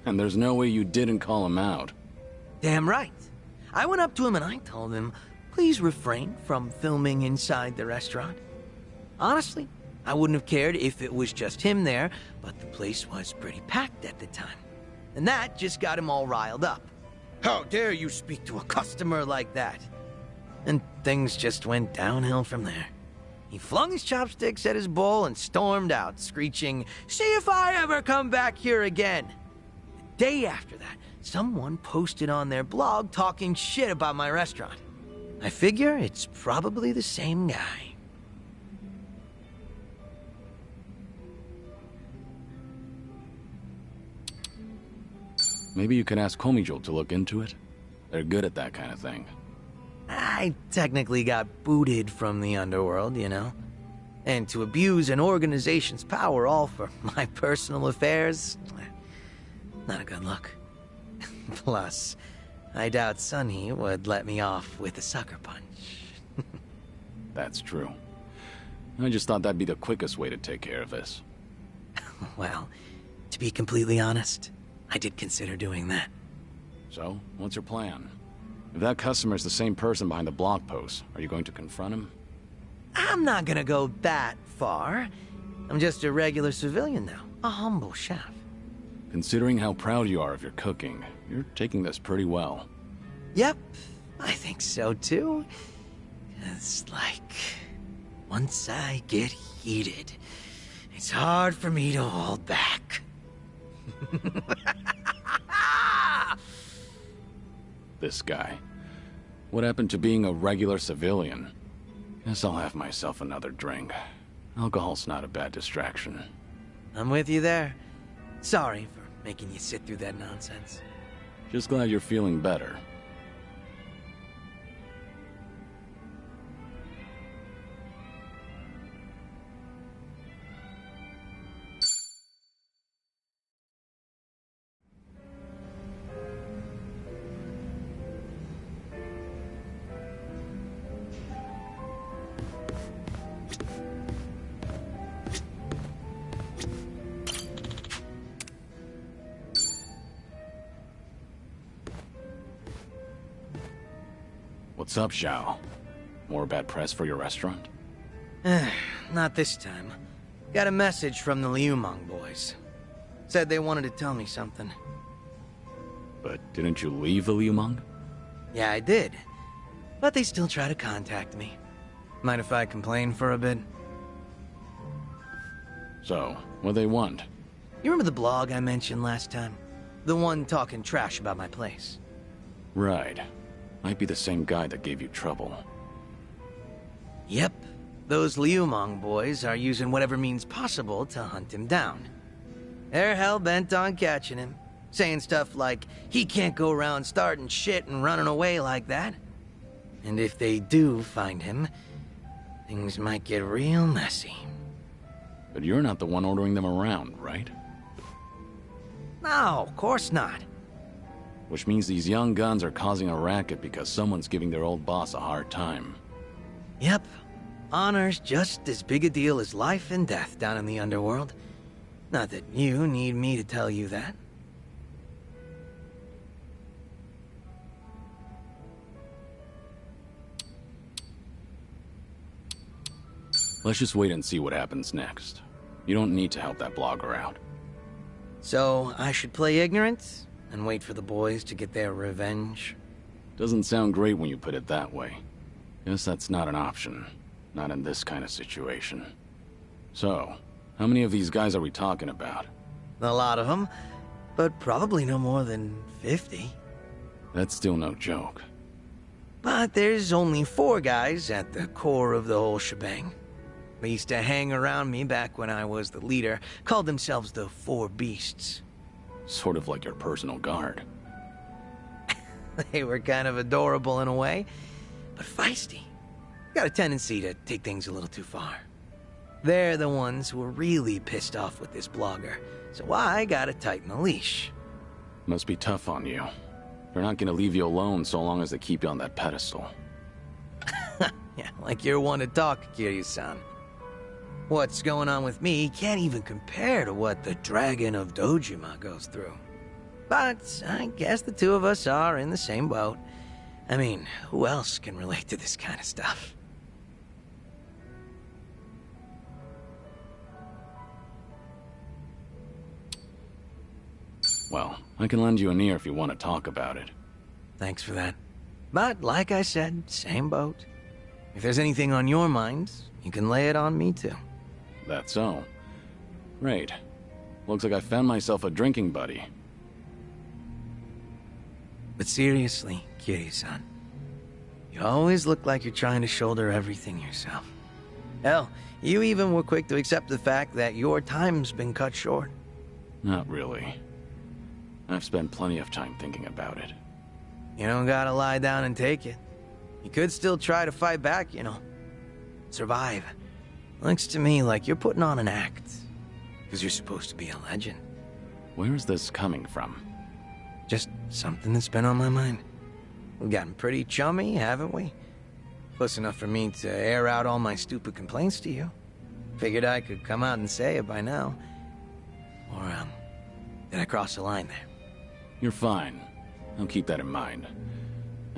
And there's no way you didn't call him out. Damn right. I went up to him and I told him, please refrain from filming inside the restaurant. Honestly, I wouldn't have cared if it was just him there, but the place was pretty packed at the time. And that just got him all riled up. How dare you speak to a customer like that? And things just went downhill from there. He flung his chopsticks at his bowl and stormed out, screeching, "See if I ever come back here again!" The day after that, someone posted on their blog talking shit about my restaurant. I figure it's probably the same guy. Maybe you can ask Komijul to look into it. They're good at that kind of thing. I technically got booted from the underworld, you know? And to abuse an organization's power all for my personal affairs, not a good look. Plus, I doubt Sunny would let me off with a sucker punch. That's true. I just thought that'd be the quickest way to take care of this. Well, to be completely honest, I did consider doing that. So, what's your plan? If that customer's the same person behind the blog post, are you going to confront him? I'm not gonna go that far. I'm just a regular civilian now, a humble chef. Considering how proud you are of your cooking, you're taking this pretty well. Yep, I think so too. It's like, once I get heated, it's hard for me to hold back. This guy. What happened to being a regular civilian? Guess I'll have myself another drink. Alcohol's not a bad distraction. I'm with you there. Sorry for making you sit through that nonsense. Just glad you're feeling better. What's up, Zhao? More bad press for your restaurant? Not this time. Got a message from the Liumang boys. Said they wanted to tell me something. But didn't you leave the Liumang? Yeah, I did. But they still try to contact me. Mind if I complain for a bit? So, what they want? You remember the blog I mentioned last time? The one talking trash about my place. Right. Might be the same guy that gave you trouble. Yep. Those Liumang boys are using whatever means possible to hunt him down. They're hell-bent on catching him. Saying stuff like, he can't go around starting shit and running away like that. And if they do find him, things might get real messy. But you're not the one ordering them around, right? No, of course not. Which means these young guns are causing a racket because someone's giving their old boss a hard time. Yep. Honor's just as big a deal as life and death down in the underworld. Not that you need me to tell you that. Let's just wait and see what happens next. You don't need to help that blogger out. So, I should play ignorant and wait for the boys to get their revenge? Doesn't sound great when you put it that way. Guess that's not an option. Not in this kind of situation. So, how many of these guys are we talking about? A lot of them, but probably no more than 50. That's still no joke. But there's only 4 guys at the core of the whole shebang. They used to hang around me back when I was the leader, called themselves the 4 Beasts. Sort of like your personal guard. They were kind of adorable in a way, but feisty. Got a tendency to take things a little too far. They're the ones who were really pissed off with this blogger, so I gotta tighten the leash. Must be tough on you. They're not gonna leave you alone so long as they keep you on that pedestal. Yeah, like you're one to talk, Kiryu-san. What's going on with me can't even compare to what the Dragon of Dojima goes through. But I guess the 2 of us are in the same boat. I mean, who else can relate to this kind of stuff? Well, I can lend you an ear if you want to talk about it. Thanks for that. But, like I said, same boat. If there's anything on your mind, you can lay it on me too. That's so. Great. Looks like I found myself a drinking buddy. But seriously, Kiryu-san, you always look like you're trying to shoulder everything yourself. Hell, you even were quick to accept the fact that your time's been cut short. Not really. I've spent plenty of time thinking about it. You don't gotta lie down and take it. You could still try to fight back, you know. Survive. Looks to me like you're putting on an act. Because you're supposed to be a legend. Where is this coming from? Just something that's been on my mind. We've gotten pretty chummy, haven't we? Close enough for me to air out all my stupid complaints to you. Figured I could come out and say it by now. Or, did I cross the line there? You're fine. I'll keep that in mind.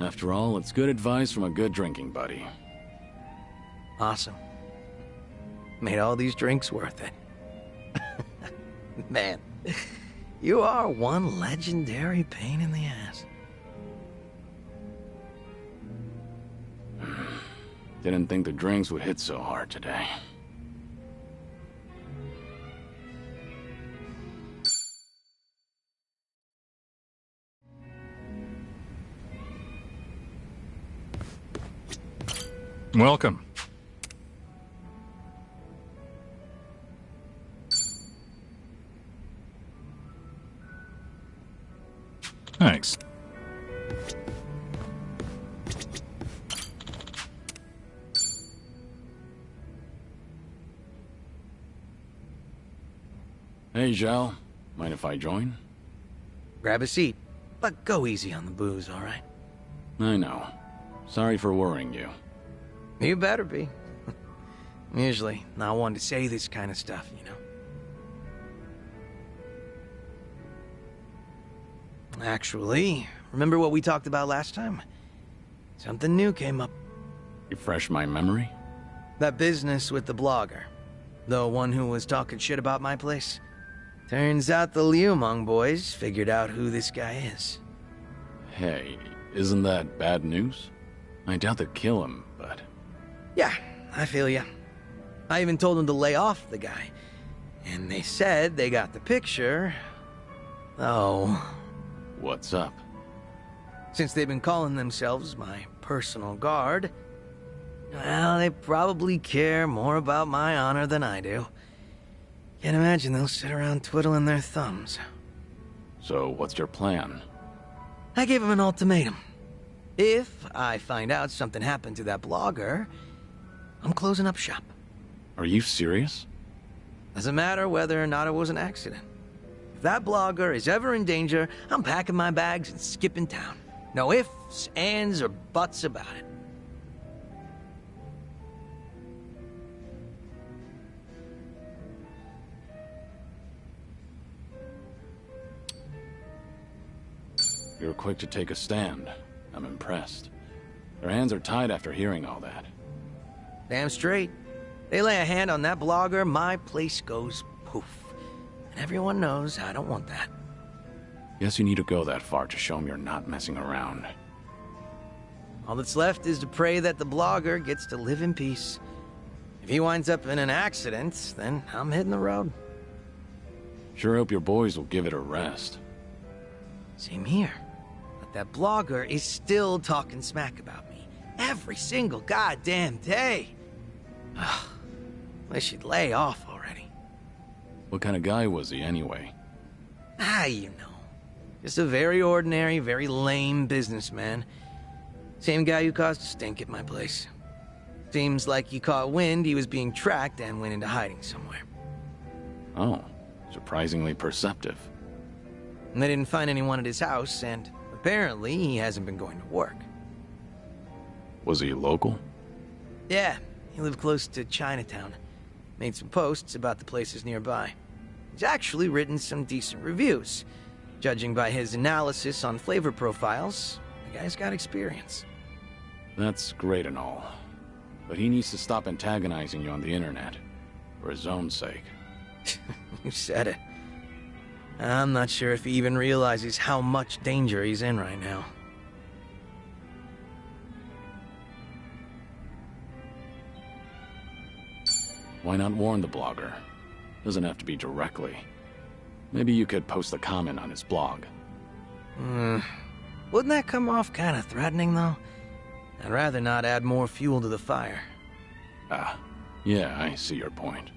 After all, it's good advice from a good drinking buddy. Awesome. Made all these drinks worth it. Man, you are one legendary pain in the ass. Didn't think the drinks would hit so hard today. Welcome. Thanks. Hey, Zhao. Mind if I join? Grab a seat, but go easy on the booze, all right? I know. Sorry for worrying you. You better be. I'm usually not one to say this kind of stuff, you know. Actually, remember what we talked about last time? something new came up. Refresh my memory? That business with the blogger. The one who was talking shit about my place. Turns out the Liumang boys figured out who this guy is. Hey, isn't that bad news? I doubt they'd kill him, but... Yeah, I feel ya. I even told them to lay off the guy. And they said they got the picture. Oh. What's up? Since they've been calling themselves my personal guard, well, they probably care more about my honor than I do. Can't imagine they'll sit around twiddling their thumbs. So, what's your plan? I gave them an ultimatum. If I find out something happened to that blogger, I'm closing up shop. Are you serious? Doesn't matter whether or not it was an accident. If that blogger is ever in danger, I'm packing my bags and skipping town. No ifs, ands, or buts about it. You're quick to take a stand. I'm impressed. Their hands are tied after hearing all that. Damn straight. They lay a hand on that blogger, my place goes poof. And everyone knows I don't want that. Guess you need to go that far to show them you're not messing around. All that's left is to pray that the blogger gets to live in peace. If he winds up in an accident, then I'm hitting the road. Sure hope your boys will give it a rest. Same here. But that blogger is still talking smack about me. Every single goddamn day. Ugh. Wish he'd lay off already. What kind of guy was he, anyway? You know. Just a very ordinary, very lame businessman. Same guy who caused a stink at my place. Seems like he caught wind he was being tracked and went into hiding somewhere. Oh, surprisingly perceptive. And they didn't find anyone at his house, and apparently he hasn't been going to work. Was he local? Yeah, he lived close to Chinatown. Made some posts about the places nearby. He's actually written some decent reviews. Judging by his analysis on flavor profiles, the guy's got experience. That's great and all. But he needs to stop antagonizing you on the internet. For his own sake. You said it. I'm not sure if he even realizes how much danger he's in right now. Why not warn the blogger? Doesn't have to be directly. Maybe you could post a comment on his blog. Wouldn't that come off kind of threatening, though? I'd rather not add more fuel to the fire. Ah, yeah, I see your point.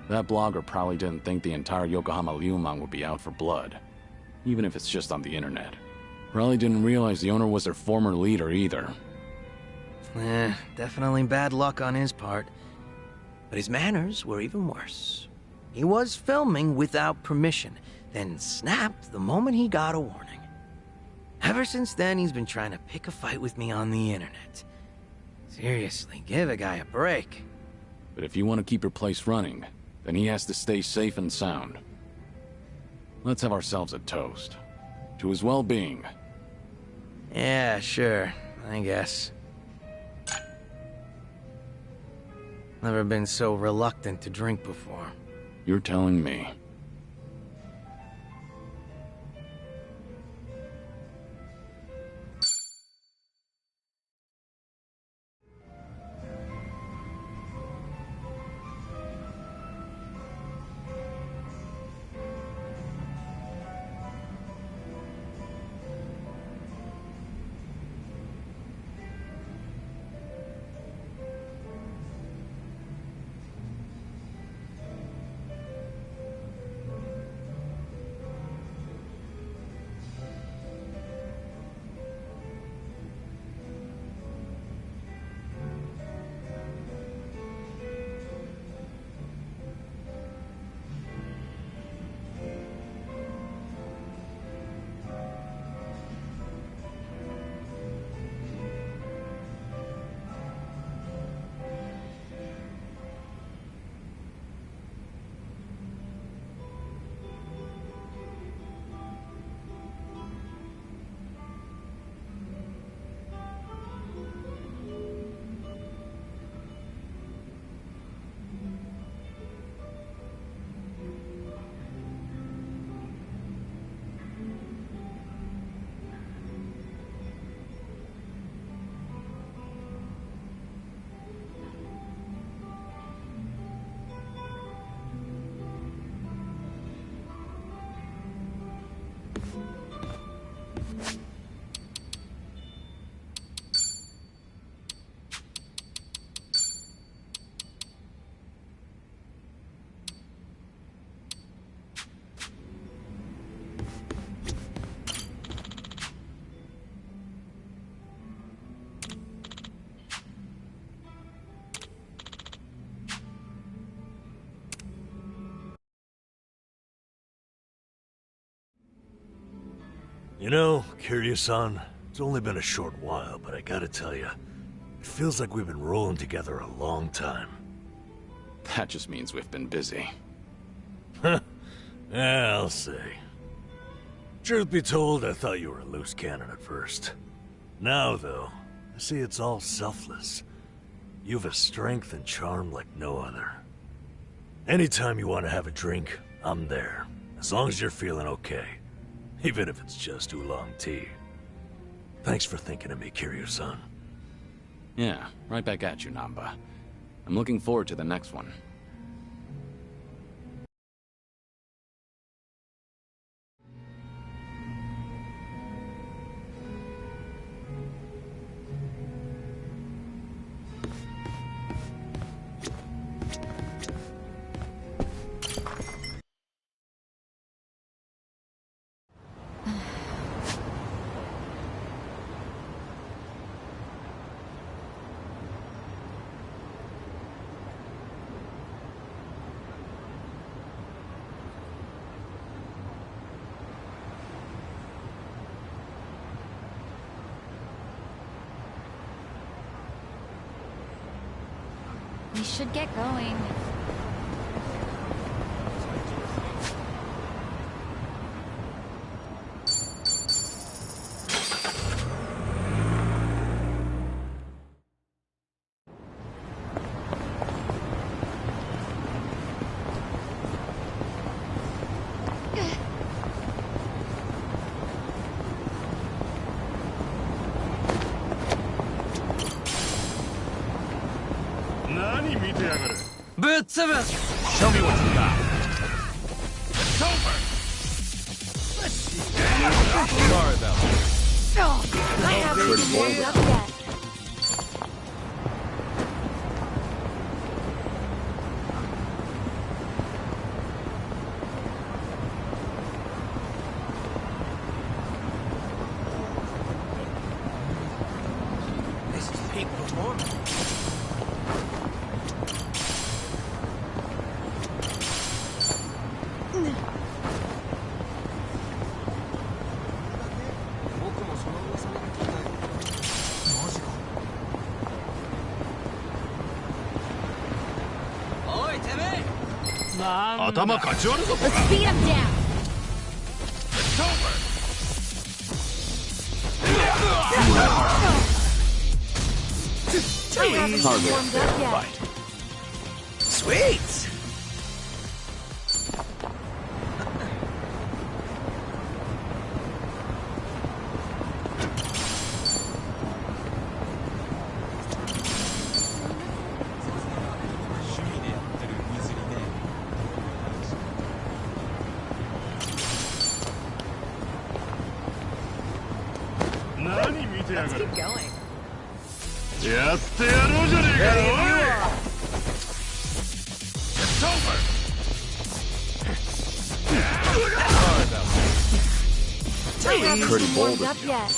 That blogger probably didn't think the entire Yokohama Liumang would be out for blood. Even if it's just on the internet. Probably didn't realize the owner was their former leader either. Definitely bad luck on his part. But his manners were even worse. He was filming without permission, then snapped the moment he got a warning. Ever since then, he's been trying to pick a fight with me on the internet. Seriously, give a guy a break. But if you want to keep your place running, then he has to stay safe and sound. Let's have ourselves a toast. To his well-being. Yeah, sure, I guess. Never been so reluctant to drink before. You're telling me. You know, Kiryu-san, it's only been a short while, but I gotta tell you, it feels like we've been rolling together a long time. That just means we've been busy. Yeah, I'll say. Truth be told, I thought you were a loose cannon at first. Now, though, I see it's all selfless. You've a strength and charm like no other. Anytime you want to have a drink, I'm there. As long as you're feeling okay. Even if it's just oolong tea. Thanks for thinking of me, Kiryu-san. Yeah, right back at you, Namba. I'm looking forward to the next one. We should get going. Show me what you got. It's over. Sorry about that. Oh, I haven't even warmed up yet. This is peak performance. Let's beat him down. It's over. I haven't even warmed up yet. Sweet! Let's keep going. やってやろうじゃねえか、おい! It's over. I haven't even warmed up yet.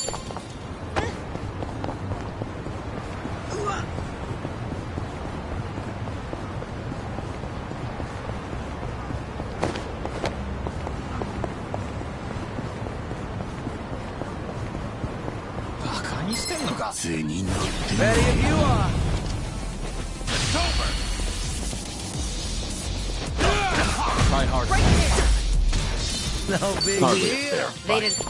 Ready if you are. It's over. Try hard. Right there. No big deal. They didn't.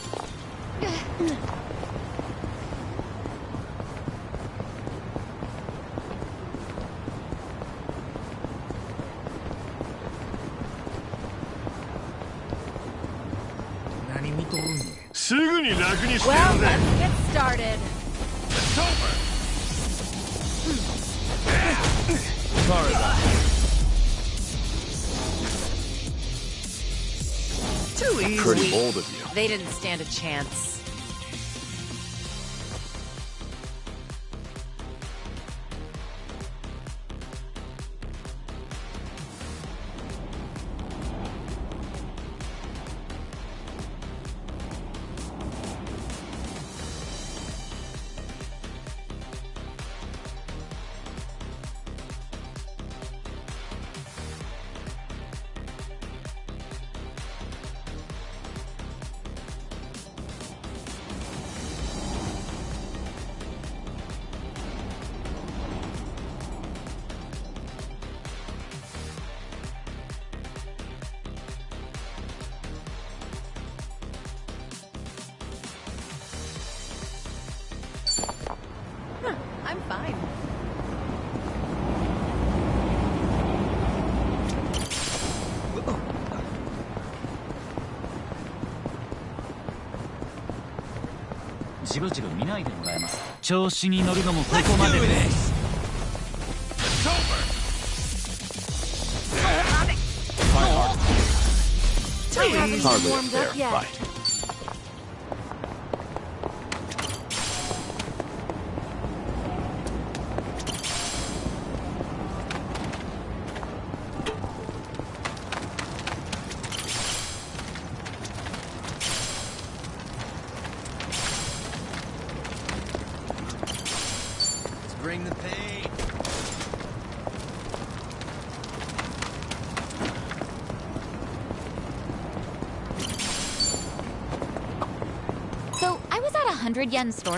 Well, let's get started. It's over. Sorry about that. Too easy. Pretty bold of you. They didn't stand a chance. ジロジロ見ないでもらえます。調子に乗るのもここまでです。Hardly a fair fight. Let's bring the pain. So, I was at a 100 yen store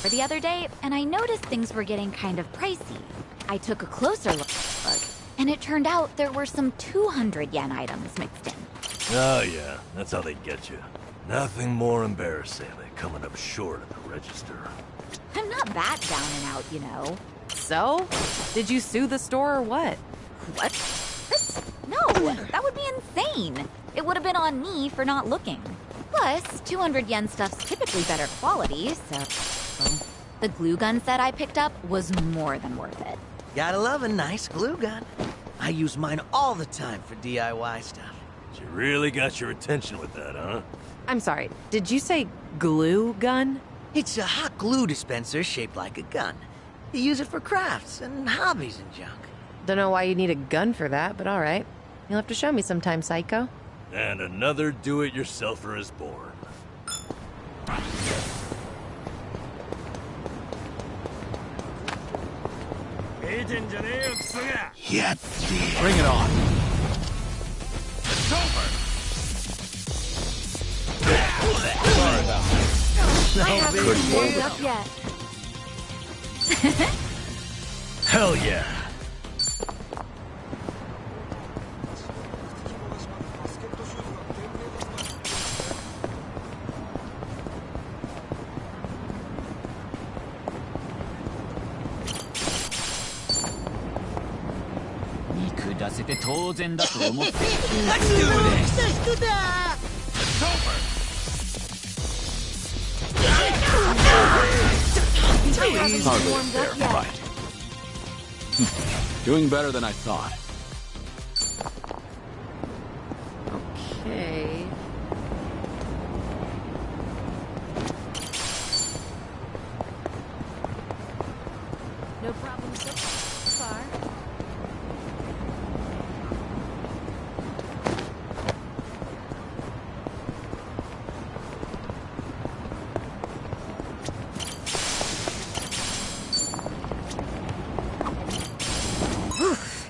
the other day, and I noticed things were getting kind of pricey. I took a closer look, and it turned out there were some 200 yen items mixed in. Oh yeah, that's how they get you. Nothing more embarrassing than coming up short at the register. I'm not that down and out, you know. So? Did you sue the store or what? What? No, that would be insane. It would have been on me for not looking. Plus, 200 yen stuff's typically better quality, so... The glue gun set I picked up was more than worth it. Gotta love a nice glue gun. I use mine all the time for DIY stuff. She really got your attention with that, huh? I'm sorry, did you say glue gun? It's a hot glue dispenser shaped like a gun. You use it for crafts and hobbies and junk. Don't know why you need a gun for that, but alright. You'll have to show me sometime, Psycho. And another do-it-yourselfer is born. Yeah, bring it on. It's over. Sorry about that. I haven't warmed up yet. Hell yeah. Let's do this! It's over! Hardly a fair fight. Doing better than I thought. Okay. No problem so far.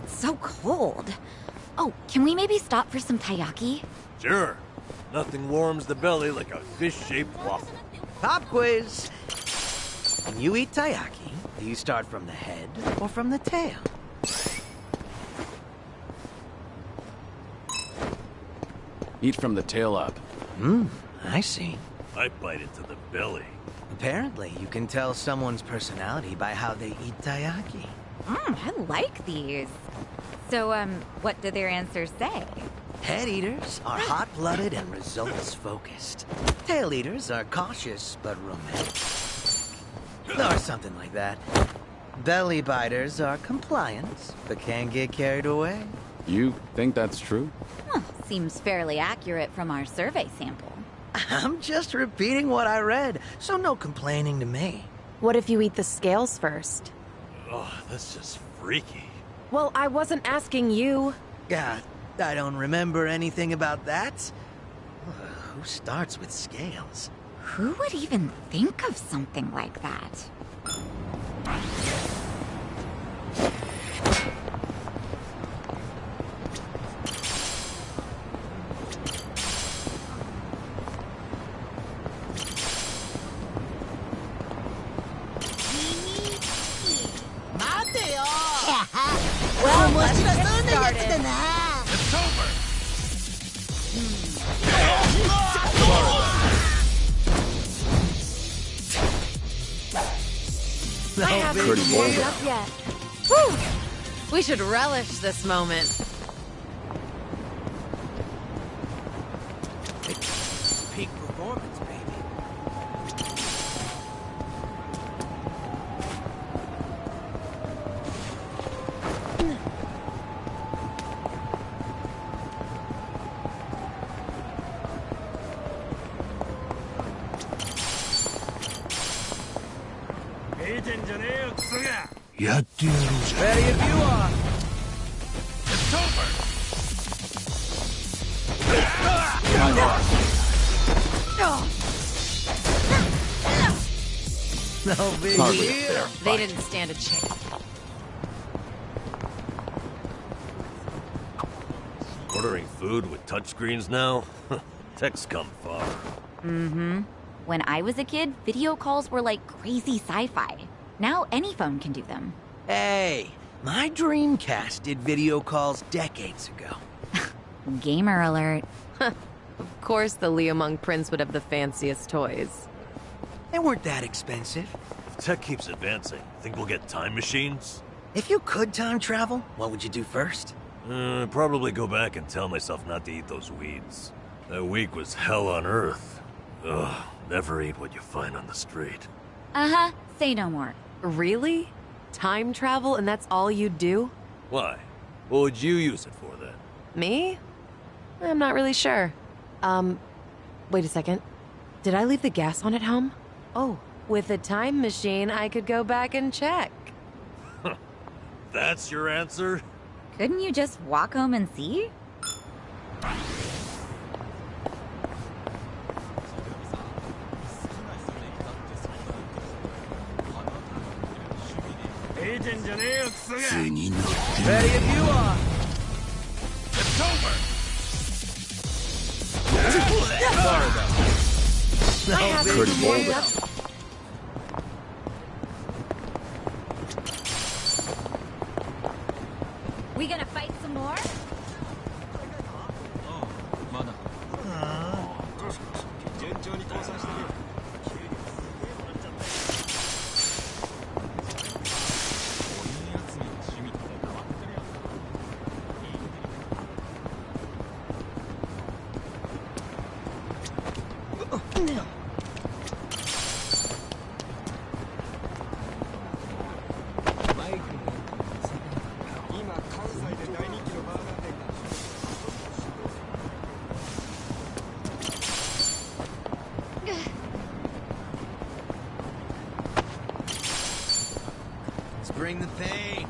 So cold. Oh, can we maybe stop for some taiyaki? Sure. Nothing warms the belly like a fish-shaped waffle. Pop quiz. When you eat taiyaki, do you start from the head or from the tail? Eat from the tail up. I see. I bite into the belly. Apparently, you can tell someone's personality by how they eat taiyaki. I like these. So, what do their answers say? Head eaters are hot-blooded and results-focused. Tail eaters are cautious but romantic. Or something like that. Belly biters are compliant, but can get carried away. You think that's true? Huh, seems fairly accurate from our survey sample. I'm just repeating what I read, so no complaining to me. What if you eat the scales first? Oh, that's just freaky. Well, I wasn't asking you. Yeah, I don't remember anything about that. Who starts with scales? Who would even think of something like that? Well, let's get started. It's over. I haven't Pretty warmed bold. up yet. Woo! We should relish this moment. Peak performance, baby. Ready if you are. It's over. No big deal. They didn't stand a chance. Ordering food with touchscreens now? Tech's come far. Mm-hmm. When I was a kid, video calls were like crazy sci-fi. Now any phone can do them. Hey, my Dreamcast did video calls decades ago. Gamer alert. Of course the Liamung Prince would have the fanciest toys. They weren't that expensive. If tech keeps advancing, think we'll get time machines? If you could time travel, what would you do first? Probably go back and tell myself not to eat those weeds. That week was hell on earth. Ugh, never eat what you find on the street. Uh-huh, say no more. Really? Time travel and that's all you'd do? Why? What would you use it for then? Me? I'm not really sure. Wait a second. Did I leave the gas on at home? Oh, with a time machine, I could go back and check. That's your answer? Couldn't you just walk home and see? Ready if you are. It's over. Sorry about that. I have Pretty to bold. warm up. We gonna fight some more? Let's bring the pain.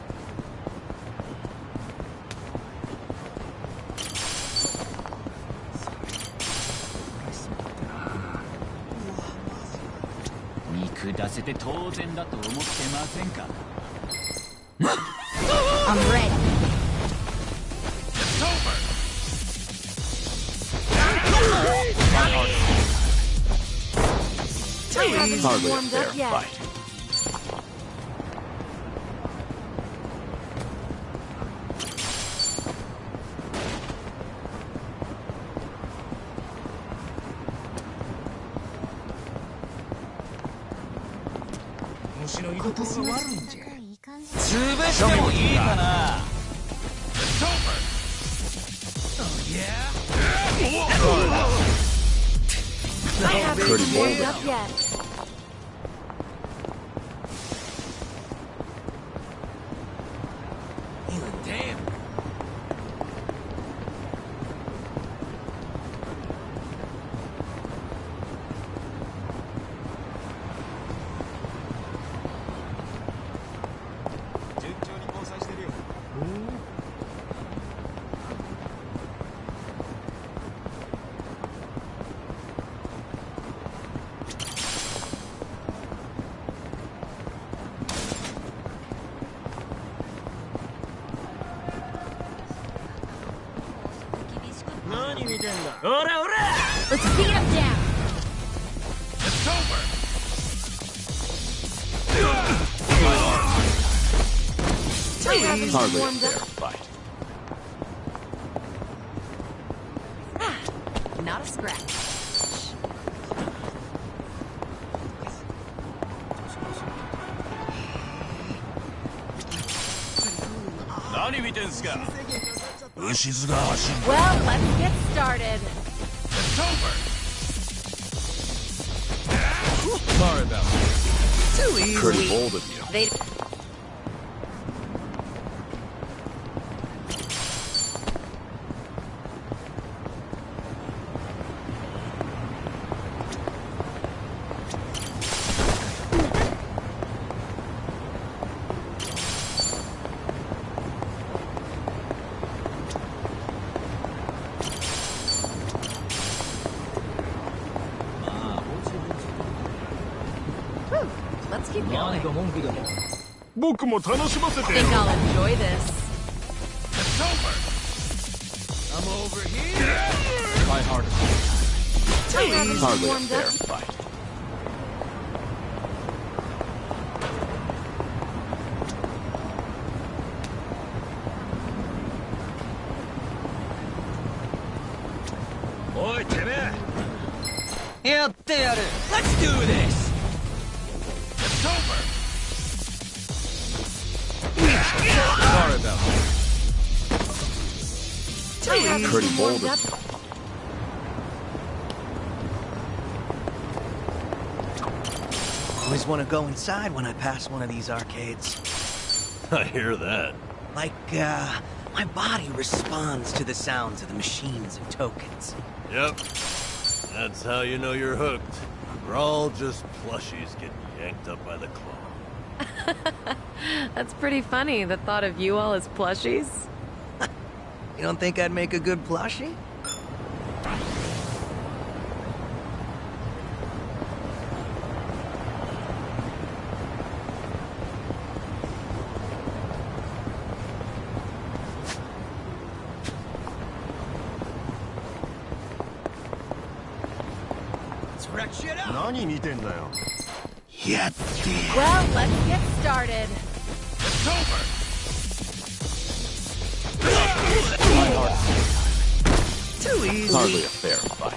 I'm ready. It's over. I haven't Hardly a warmed fair up yet. fight. It's over. I haven't Pretty warmed bold. up yet. Damn. Let's beat him down. It's over. I haven't Hardly a warmed fair up. fight. Not a scratch. Well, let's get started. It's over. Sorry about that. Too easy. Pretty bold of you. They... 僕も楽しませてよ。 Think I'll enjoy this. It's over. I'm over here. Try harder. Hardly a warmed fair up. fight. Oi, てめえ。やってやる。 Let's do this. It's over. Sorry about that. Pretty bold. Always want to go inside when I pass one of these arcades. I hear that. Like, my body responds to the sounds of the machines and tokens. Yep. That's how you know you're hooked. We're all just plushies getting yanked up by the claw. That's pretty funny, the thought of you all as plushies. You don't think I'd make a good plushie? Let's wreck shit up. 何見てんだよ。 Yeah. Well, let's get started. It's over. Too easy. Hardly a fair fight.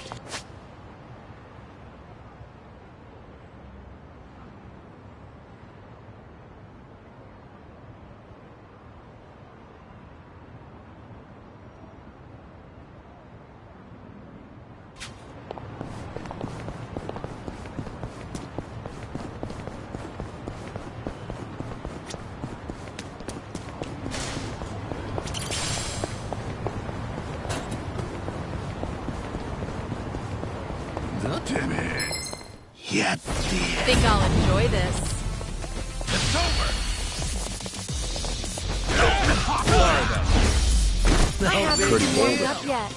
Yeah. Think I'll enjoy this. It's over. I haven't Pretty bold. warmed up yet.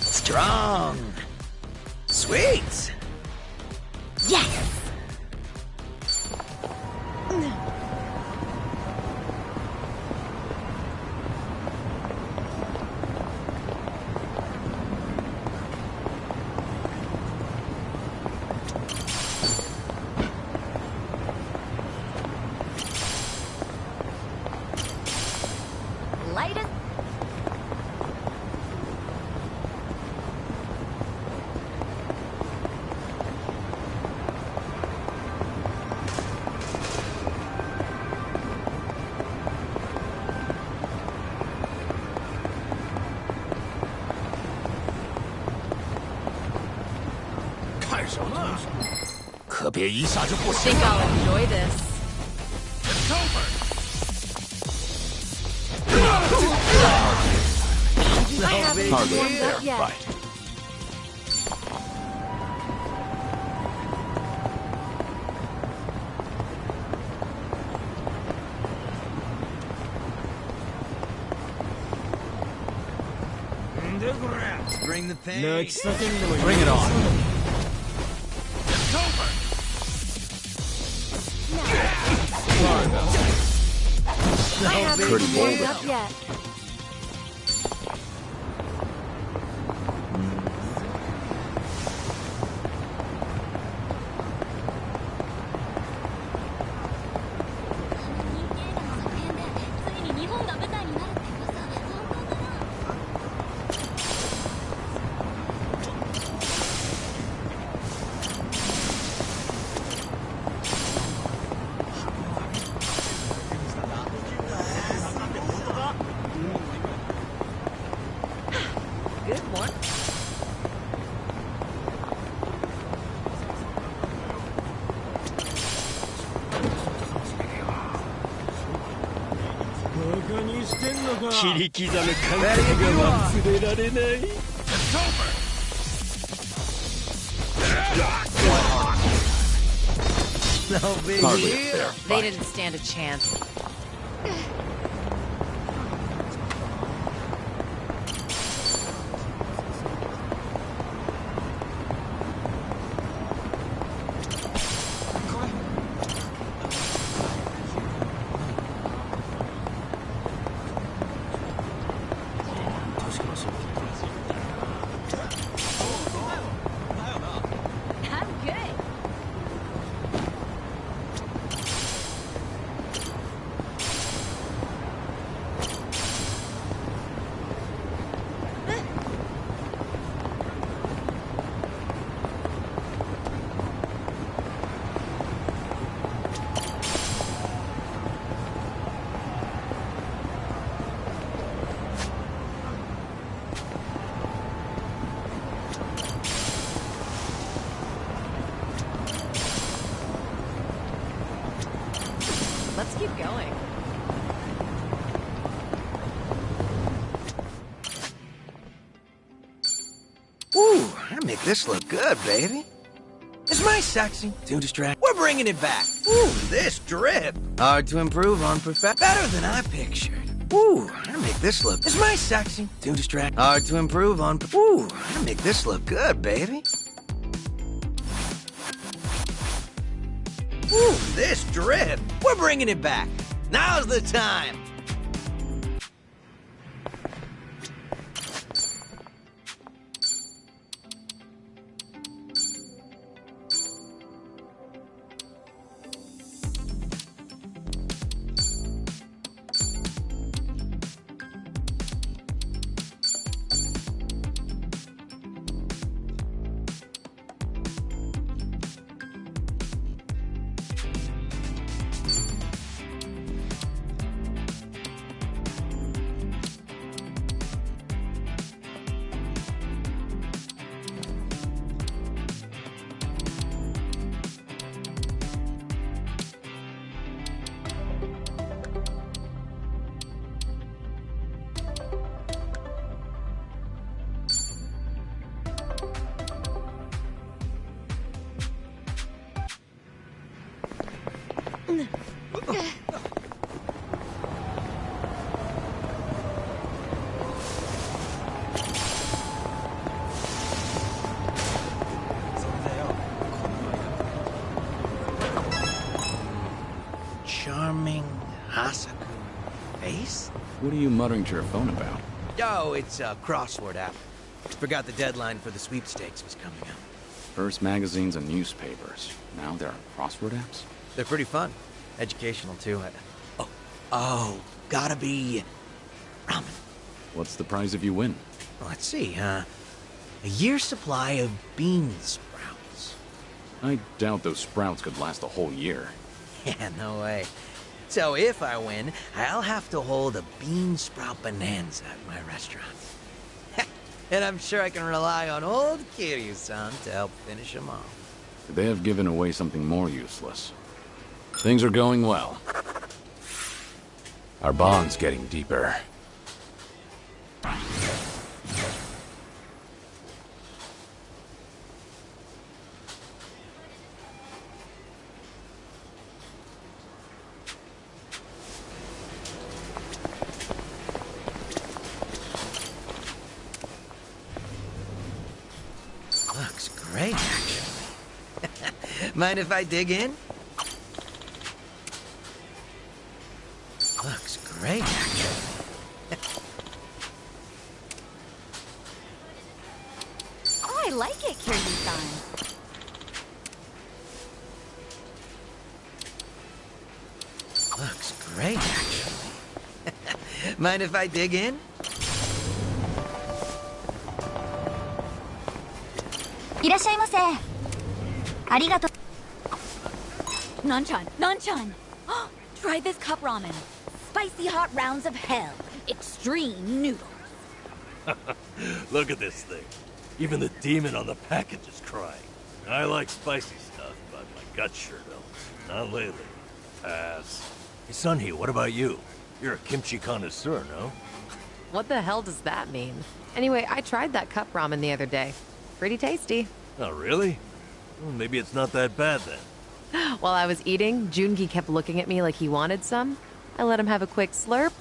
Strong. Sweet. Yes! Light as... Think I'll enjoy this. It's over. I haven't Hardly a warmed fair up yet. fight. Bring the pain. Bring it on. It's over. Sorry about that. I haven't Pretty warmed bold. up yet. Good one. No big Hardly a deal. fair They fight. didn't stand a chance. make this look good, baby. Is my sexy too distracting? We're bringing it back. Ooh, this drip. Hard to improve on better than I pictured. Ooh, I make this look. Is my sexy too distracting? Hard to improve on. Ooh, I make this look good, baby. Ooh, this drip. We're bringing it back. Now's the time. Charming Hasaku face? What are you muttering to your phone about? Oh, it's a crossword app. Forgot the deadline for the sweepstakes was coming up. First magazines and newspapers. Now there are crossword apps? They're pretty fun. Educational, too. Oh, gotta be ramen. What's the prize if you win? Let's see, a year's supply of bean sprouts. I doubt those sprouts could last a whole year. Yeah, no way. So if I win, I'll have to hold a bean sprout bonanza at my restaurant. And I'm sure I can rely on old Kiryu-san to help finish them off. They have given away something more useless. Things are going well. Our bond's getting deeper. Looks great, actually. Mind if I dig in? Looks great, actually. Oh, I like it, Kiryu-san. Looks great, actually. Mind if I dig in? Nanchan, Nanchan! Try this cup ramen. Spicy hot rounds of hell. Extreme noodles. Look at this thing. Even the demon on the package is crying. I like spicy stuff, but my gut sure don't. Not lately. Pass. Hey, Sunhee, what about you? You're a kimchi connoisseur, no? What the hell does that mean? Anyway, I tried that cup ramen the other day. Pretty tasty. Oh, really? Well, maybe it's not that bad then. While I was eating, Jungi kept looking at me like he wanted some. I let him have a quick slurp.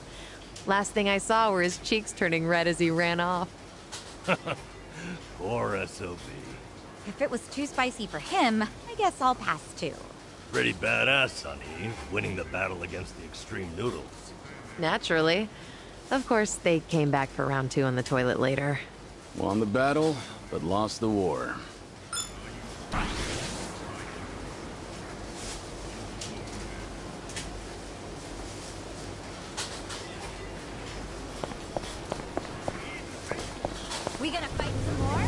Last thing I saw were his cheeks turning red as he ran off. Poor SOB. If it was too spicy for him, I guess I'll pass too. Pretty badass, Sunhee, winning the battle against the extreme noodles. Naturally. Of course, they came back for round 2 on the toilet later. Won the battle, but lost the war. We gonna fight some more?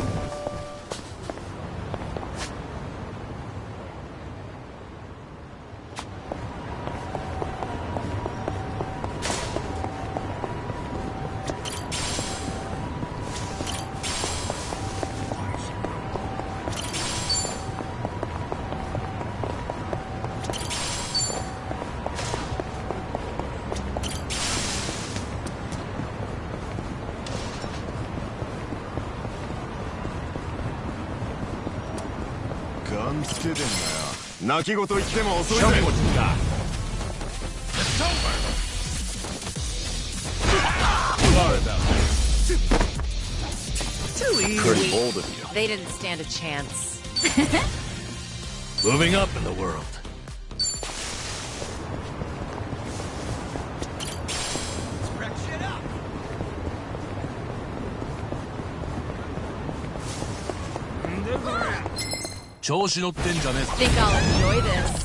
何しててんだよ。泣き言言っても遅いぜ。Pretty bold of you. They didn't stand a chance. Moving up in the world. Think I'll enjoy this.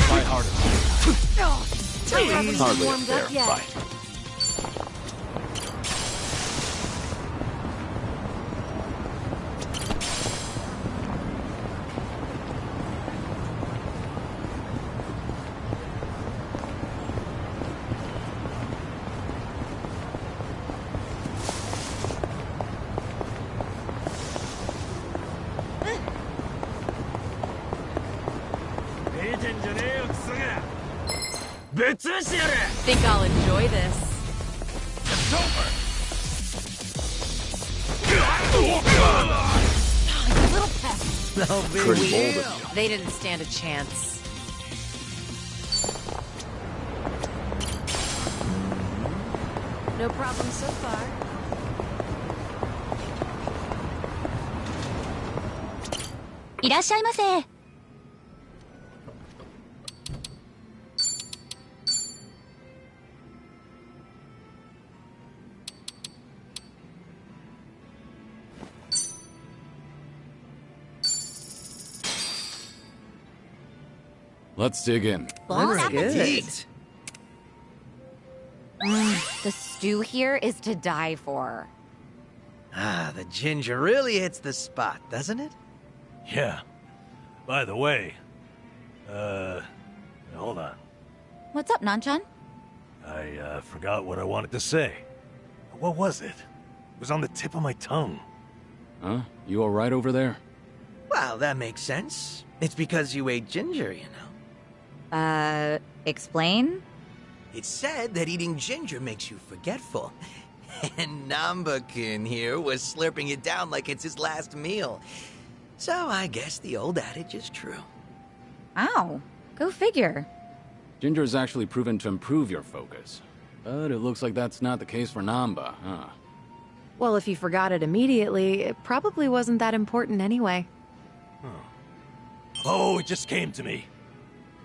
Try harder. Please. Hardly a Warmed fair up yet. fight. Think I'll enjoy this. Little pest. No big Pretty deal. bold of you. They didn't stand a chance. No problem so far. Let's dig in. Bon That's appetit. good. The stew here is to die for. Ah, the ginger really hits the spot, doesn't it? Yeah. By the way, hold on. What's up, Nanchan? I forgot what I wanted to say. What was it? It was on the tip of my tongue. Huh? You all right over there? Well, that makes sense. It's because you ate ginger, you know. Explain? It's said that eating ginger makes you forgetful. And Nambakin here was slurping it down like it's his last meal. So I guess the old adage is true. Ow. Go figure. Ginger's actually proven to improve your focus. But it looks like that's not the case for Namba, huh? Well, if you forgot it immediately, it probably wasn't that important anyway. Oh, it just came to me.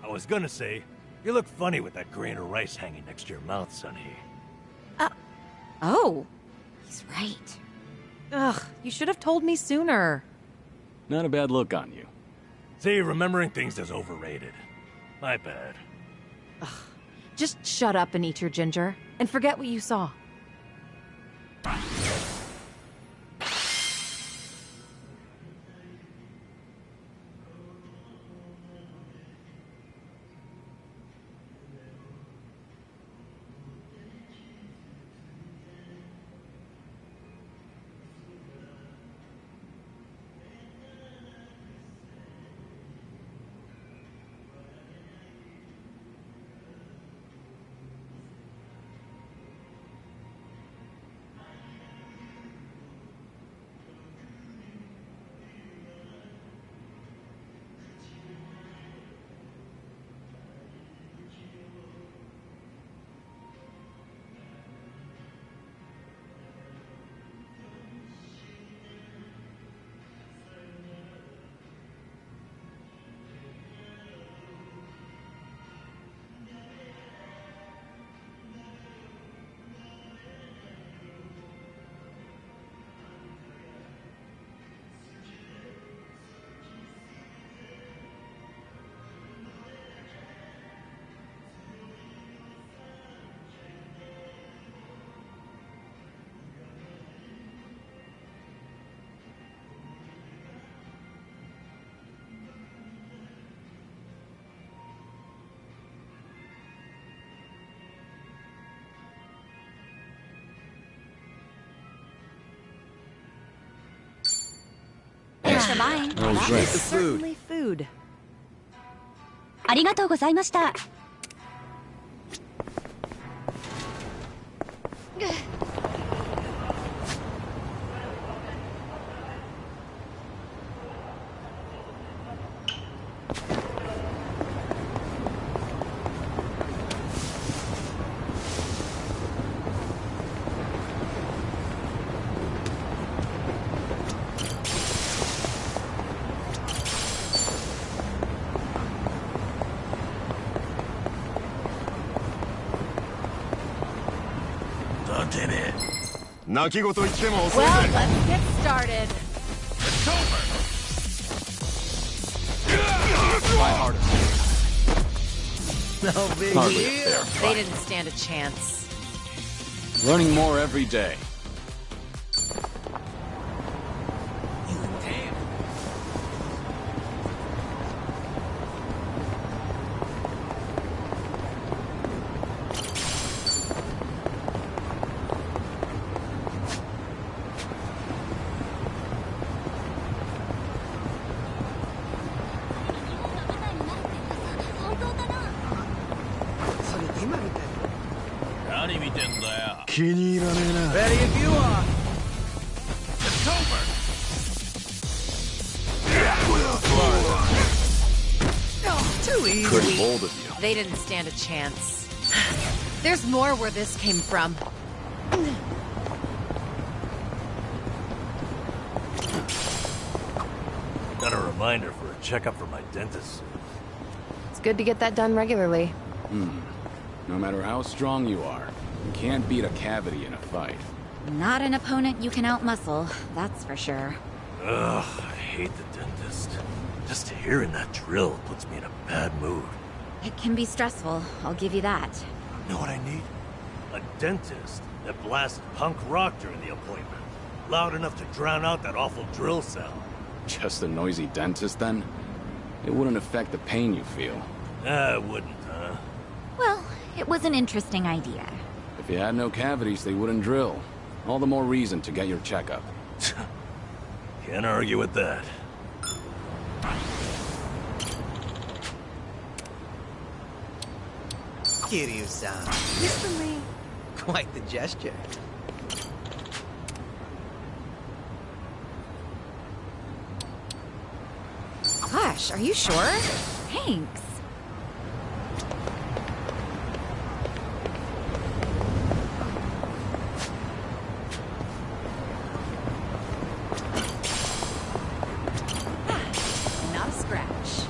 I was gonna say, you look funny with that grain of rice hanging next to your mouth, Sonny. Oh. He's right. Ugh, you should have told me sooner. Not a bad look on you. See, remembering things is overrated. My bad. Just shut up and eat your ginger, and forget what you saw. Thanks for buying. That was great. Certainly food. ありがとうございました。てめえ。泣き言言っても遅い Well, ぜ。 let's get started. Try harder. No big Hardly a deal. fair They fight. didn't stand a chance. Learning more every day. Ready if you are. Too easy. Pretty bold of you. They didn't stand a chance. There's more where this came from. Got a reminder for a checkup for my dentist. It's good to get that done regularly. No matter how strong you are, you can't beat a cavity in a fight. Not an opponent you can outmuscle, that's for sure. Ugh, I hate the dentist. Just hearing that drill puts me in a bad mood. It can be stressful, I'll give you that. You know what I need? A dentist that blasts punk rock during the appointment. Loud enough to drown out that awful drill sound. Just a noisy dentist, then? It wouldn't affect the pain you feel. It wouldn't, huh? Well, it was an interesting idea. If you had no cavities, they wouldn't drill. All the more reason to get your checkup. Can't argue with that. Kiryu-san. Recently, quite the gesture. Gosh, are you sure? Thanks. Not a scratch.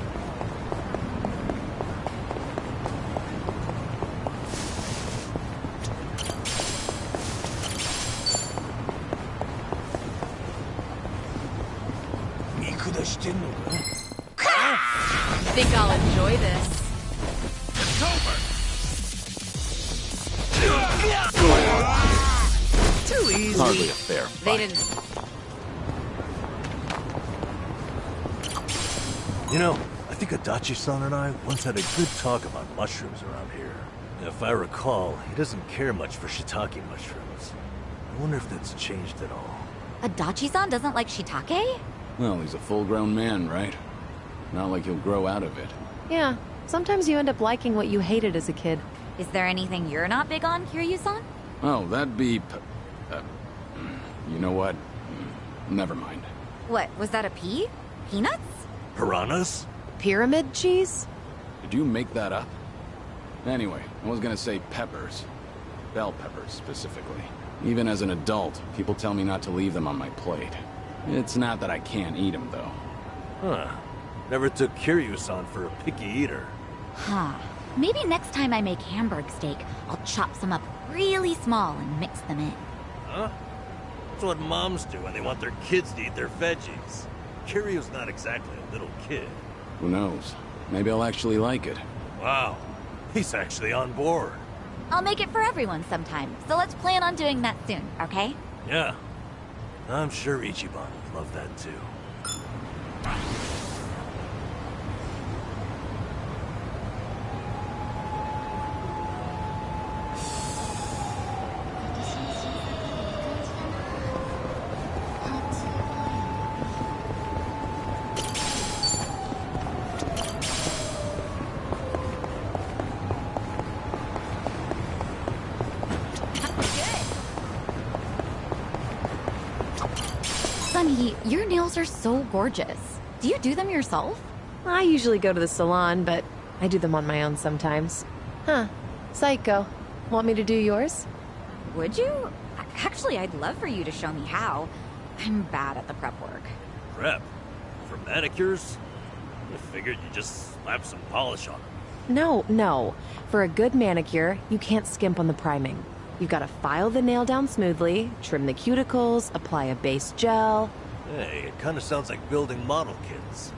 Think I'll enjoy this. Too easy. Hardly a fair They fight. didn't. You know, I think Adachi-san and I once had a good talk about mushrooms around here. If I recall, he doesn't care much for shiitake mushrooms. I wonder if that's changed at all. Adachi-san doesn't like shiitake? Well, he's a full-grown man, right? Not like he'll grow out of it. Yeah, sometimes you end up liking what you hated as a kid. Is there anything you're not big on, Kiryu-san? Oh, that'd be... you know what? Never mind. What, was that a pea? Peanuts? Piranhas? Pyramid cheese? Did you make that up? Anyway, I was gonna say peppers. Bell peppers, specifically. Even as an adult, people tell me not to leave them on my plate. It's not that I can't eat them, though. Huh. Never took Kiryu-san for a picky eater. Huh. Maybe next time I make Hamburg steak, I'll chop some up really small and mix them in. Huh? That's what moms do when they want their kids to eat their veggies. Kiryu's not exactly a little kid. Who knows? Maybe I'll actually like it. Wow. He's actually on board. I'll make it for everyone sometime, so let's plan on doing that soon, okay? Yeah. I'm sure Ichiban would love that too. Sunny, your nails are so gorgeous. Do you do them yourself? I usually go to the salon, but I do them on my own sometimes. Huh. Psycho. Want me to do yours? Would you? Actually, I'd love for you to show me how. I'm bad at the prep work. Prep? For manicures? I figured you just slap some polish on them. No. For a good manicure, you can't skimp on the priming. You've got to file the nail down smoothly, trim the cuticles, apply a base gel. Hey, it kind of sounds like building model kits.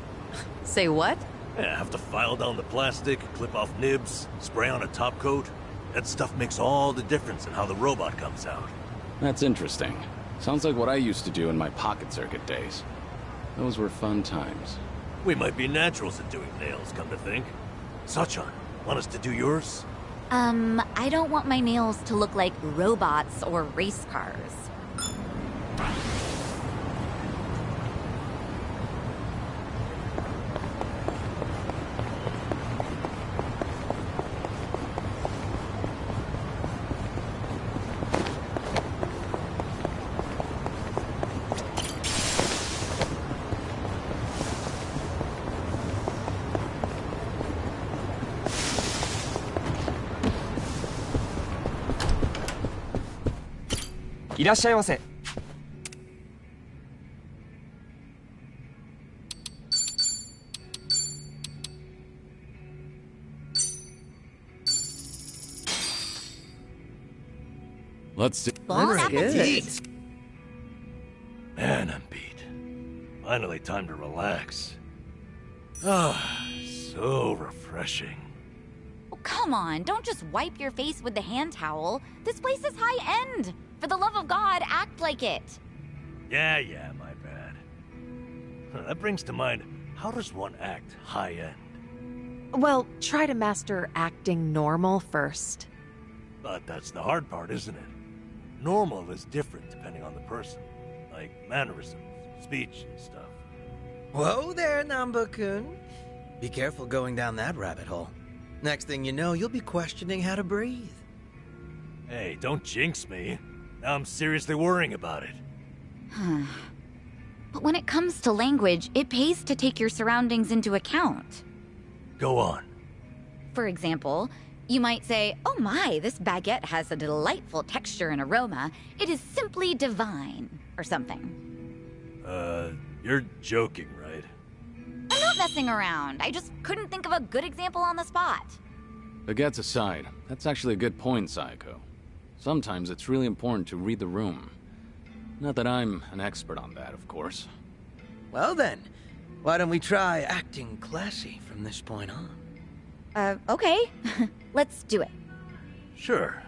Say what? Yeah, have to file down the plastic, clip off nibs, spray on a top coat. That stuff makes all the difference in how the robot comes out. That's interesting. Sounds like what I used to do in my pocket circuit days. Those were fun times. We might be naturals at doing nails, come to think. Sachan, want us to do yours? I don't want my nails to look like robots or race cars.いらっしゃいませ。Let's do. Bon appetit. Man, I'm beat. Finally, time to relax. Ah, so refreshing. Oh, come on, don't just wipe your face with the hand towel. This place is high-end. For the love of God, act like it. Yeah, my bad. That brings to mind, how does one act high-end? Well, try to master acting normal first. But that's the hard part, isn't it? Normal is different depending on the person. Like mannerisms, speech, and stuff. Whoa there, Namba-kun. Be careful going down that rabbit hole. Next thing you know, you'll be questioning how to breathe. Hey, don't jinx me. Now I'm seriously worrying about it. But when it comes to language, it pays to take your surroundings into account. Go on. For example, you might say, "Oh my, this baguette has a delightful texture and aroma. It is simply divine," or something. You're joking, right? I'm not messing around. I just couldn't think of a good example on the spot. Baguettes aside, that's actually a good point, Sayako. Sometimes it's really important to read the room. Not that I'm an expert on that, of course. Well then, why don't we try acting classy from this point on? Okay. Let's do it. Sure.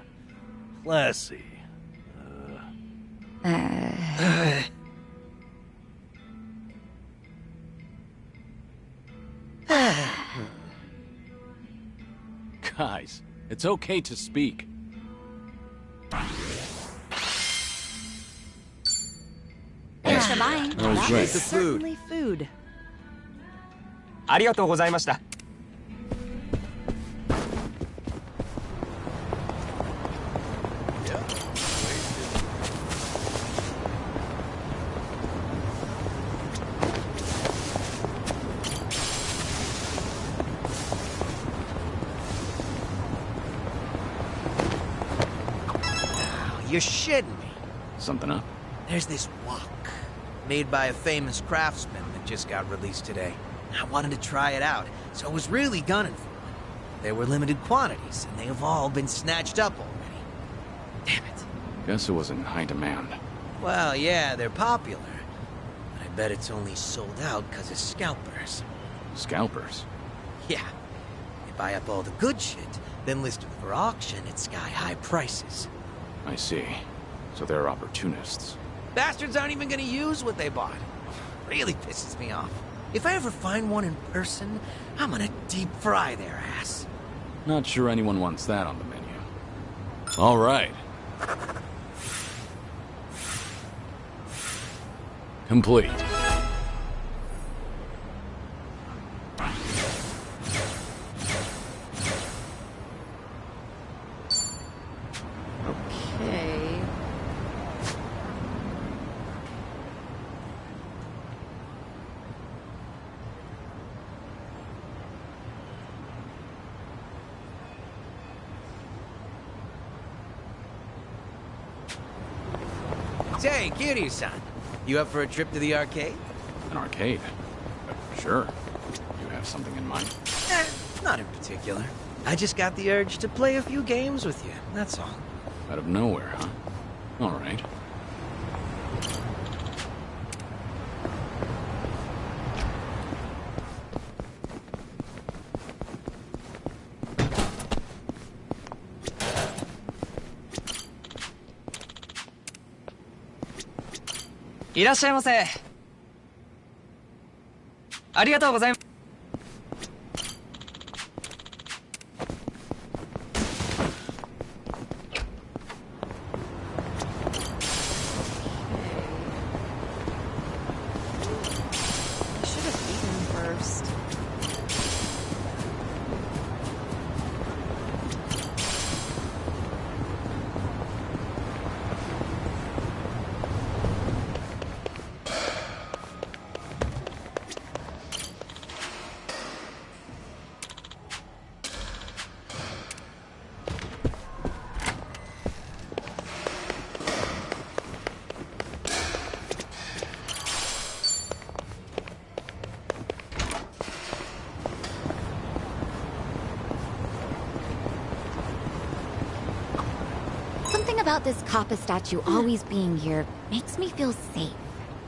Classy. Guys, it's okay to speak. Thanks for buying. That was great. Certainly food. ありがとうございました。You're shitting me. Something up? There's this wok, made by a famous craftsman that just got released today. I wanted to try it out, so I was really gunning for one. There were limited quantities, and they have all been snatched up already. Damn it. Guess it was in high demand. Well, yeah, they're popular. But I bet it's only sold out because of scalpers. Scalpers? Yeah. They buy up all the good shit, then list it for auction at sky-high prices. I see. So they're opportunists. Bastards aren't even gonna use what they bought. Really pisses me off. If I ever find one in person, I'm gonna deep fry their ass. Not sure anyone wants that on the menu. All right. Complete. Okay. Say, Kiryu-san, you up for a trip to the arcade? An arcade? Sure. You have something in mind? Not in particular. I just got the urge to play a few games with you, that's all. Out of nowhere, huh? All right.いらっしゃいませ。ありがとうございます。Something about this Kappa statue always being here makes me feel safe.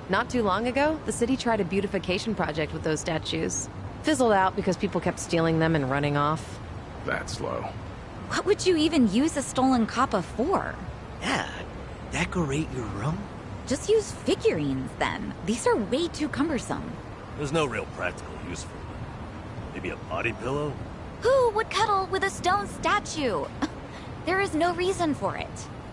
Not too long ago, the city tried a beautification project with those statues. Fizzled out because people kept stealing them and running off. That's low. What would you even use a stolen Kappa for? Yeah, decorate your room? Just use figurines, then. These are way too cumbersome. There's no real practical use for them. Maybe a body pillow? Who would cuddle with a stone statue? There is no reason for it.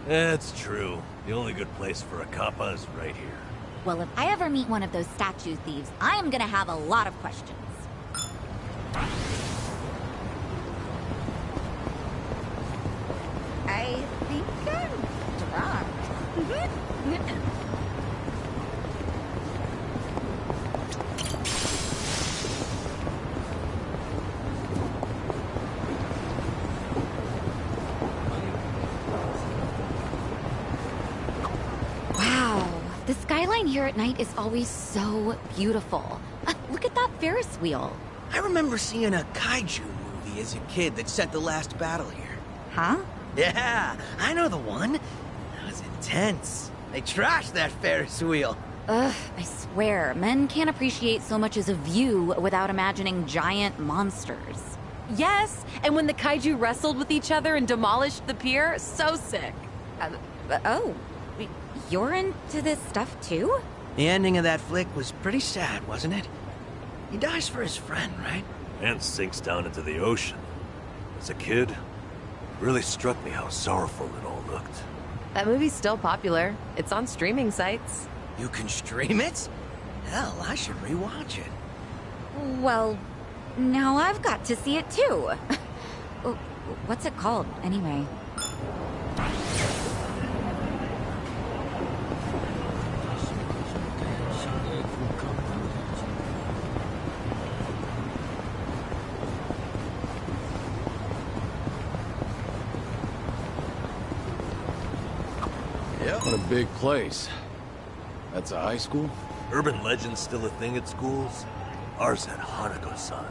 It's true. The only good place for a kappa is right here. Well, if I ever meet one of those statue thieves, I am gonna have a lot of questions. I think I'm drunk. The skyline here at night is always so beautiful. Look at that Ferris wheel. I remember seeing a kaiju movie as a kid that set the last battle here. Huh? Yeah, I know the one. That was intense. They trashed that Ferris wheel. Ugh, I swear, men can't appreciate so much as a view without imagining giant monsters. Yes, and when the kaiju wrestled with each other and demolished the pier, so sick. Oh. You're into this stuff too? The ending of that flick was pretty sad, wasn't it? He dies for his friend, right? And sinks down into the ocean. As a kid, it really struck me how sorrowful it all looked. That movie's still popular. It's on streaming sites. You can stream it? Hell, I should rewatch it. Well, now I've got to see it too. What's it called, anyway? What a big place. That's a high school? Urban legends still a thing at schools? Ours had Hanako-san,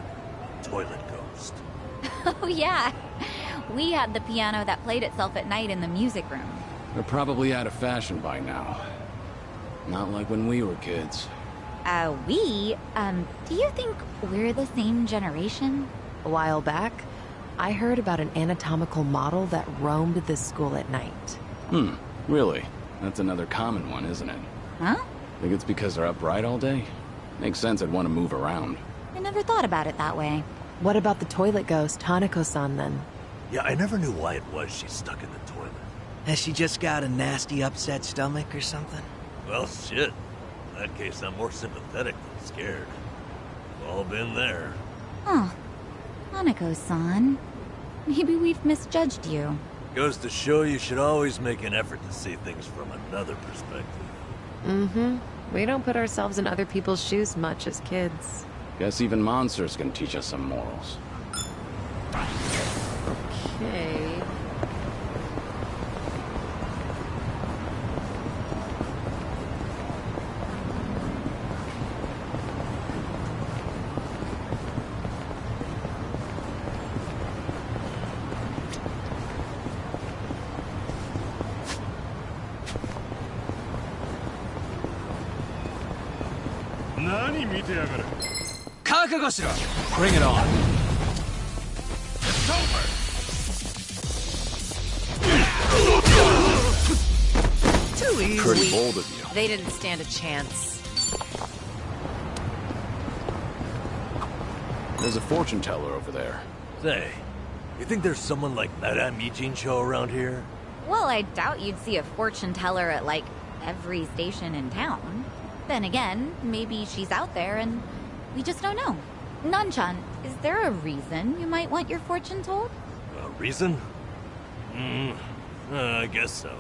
toilet ghost. Oh yeah, we had the piano that played itself at night in the music room. They're probably out of fashion by now. Not like when we were kids. Do you think we're the same generation? A while back, I heard about an anatomical model that roamed the school at night. Really? That's another common one, isn't it? Huh? Think it's because they're upright all day? Makes sense I'd want to move around. I never thought about it that way. What about the toilet ghost, Hanako-san, then? Yeah, I never knew why it was she's stuck in the toilet. Has she just got a nasty upset stomach or something? Well, shit. In that case, I'm more sympathetic than scared. We've all been there. Huh. Hanako-san. Maybe we've misjudged you. Goes to show you should always make an effort to see things from another perspective. Mm-hmm. We don't put ourselves in other people's shoes much as kids. Guess even monsters can teach us some morals. Okay. 何見てやがる。覚悟しろ。 Bring it on. It's over. Too easy. Pretty bold of you. They didn't stand a chance. There's a fortune teller over there. Say, you think there's someone like Madame Ijincho around here? Well, I doubt you'd see a fortune teller at, like, every station in town. Then again, maybe she's out there and we just don't know. Nanchan, is there a reason you might want your fortune told? A reason? I guess so.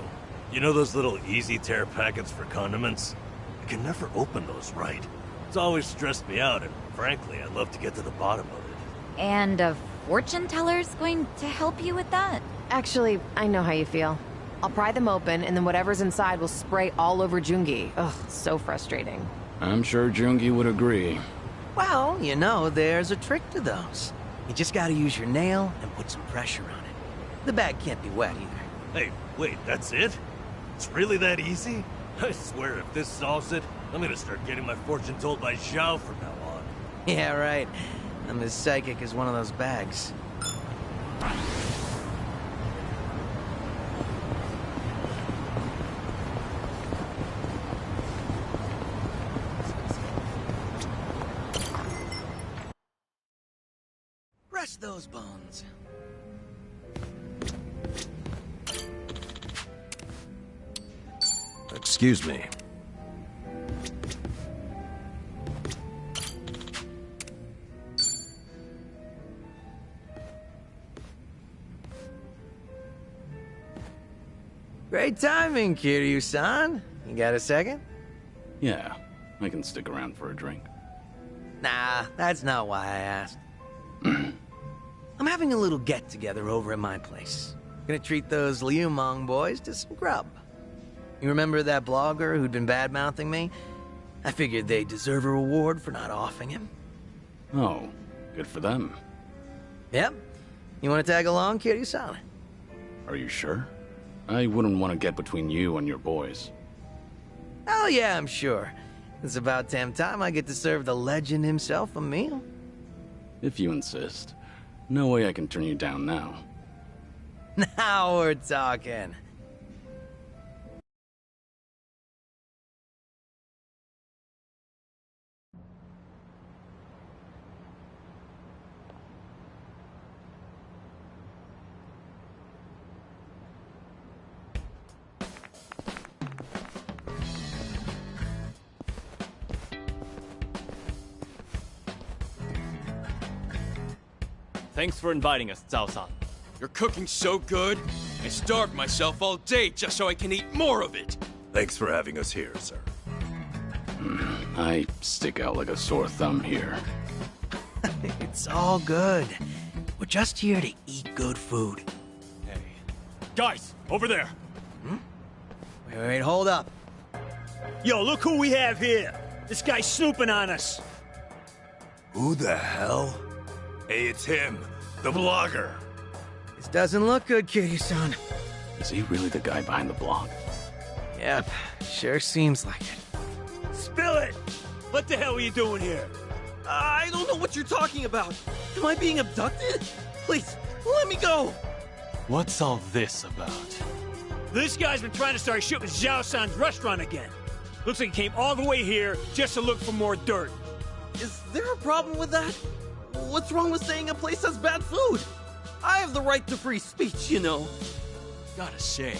You know those little easy tear packets for condiments? I can never open those right. It's always stressed me out, and frankly, I'd love to get to the bottom of it. And a fortune teller's going to help you with that? Actually, I know how you feel. I'll pry them open, and then whatever's inside will spray all over Jungi. Ugh, so frustrating. I'm sure Jungi would agree. Well, you know, there's a trick to those. You just gotta use your nail and put some pressure on it. The bag can't be wet either. Hey, wait, that's it? It's really that easy? I swear if this solves it, I'm gonna start getting my fortune told by Zhao from now on. Yeah, right. I'm as psychic as one of those bags. Rest those bones. Excuse me. Great timing, Kiryu-san. You got a second? Yeah, I can stick around for a drink. Nah, that's not why I asked. I'm having a little get-together over at my place. Gonna treat those Liu-Mong boys to some grub. You remember that blogger who'd been bad-mouthing me? I figured they deserve a reward for not offing him. Oh, good for them. Yep. You want to tag along, Kiryu-san? Are you sure? I wouldn't want to get between you and your boys. Oh yeah, I'm sure. It's about damn time I get to serve the legend himself a meal. If you insist. No way I can turn you down now. Now we're talking. Thanks for inviting us, Zhao-san. Your cooking's so good, I starved myself all day just so I can eat more of it. Thanks for having us here, sir. I stick out like a sore thumb here. It's all good. We're just here to eat good food. Hey. Guys, over there! Wait, hold up. Yo, look who we have here! This guy's snooping on us! Who the hell? Hey, it's him, the blogger. This doesn't look good, Kiryu-san. Is he really the guy behind the blog? Yep, sure seems like it. Spill it! What the hell are you doing here? I don't know what you're talking about. Am I being abducted? Please, let me go. What's all this about? This guy's been trying to start shooting Zhao-san's restaurant again. Looks like he came all the way here just to look for more dirt. Is there a problem with that? What's wrong with saying a place has bad food? I have the right to free speech, you know. Gotta say,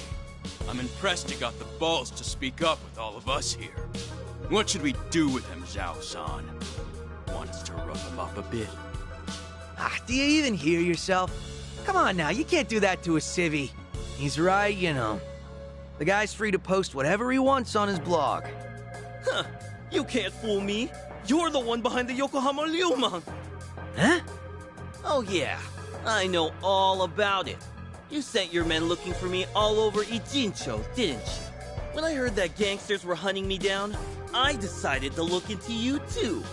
I'm impressed you got the balls to speak up with all of us here. What should we do with him, Zhao-san? Want us to rough him up a bit? Do you even hear yourself? Come on now, you can't do that to a civvy. He's right, you know. The guy's free to post whatever he wants on his blog. Huh, you can't fool me. You're the one behind the Yokohama Liu-Mong. Huh? Oh yeah, I know all about it. You sent your men looking for me all over Ijincho, didn't you? When I heard that gangsters were hunting me down, I decided to look into you too.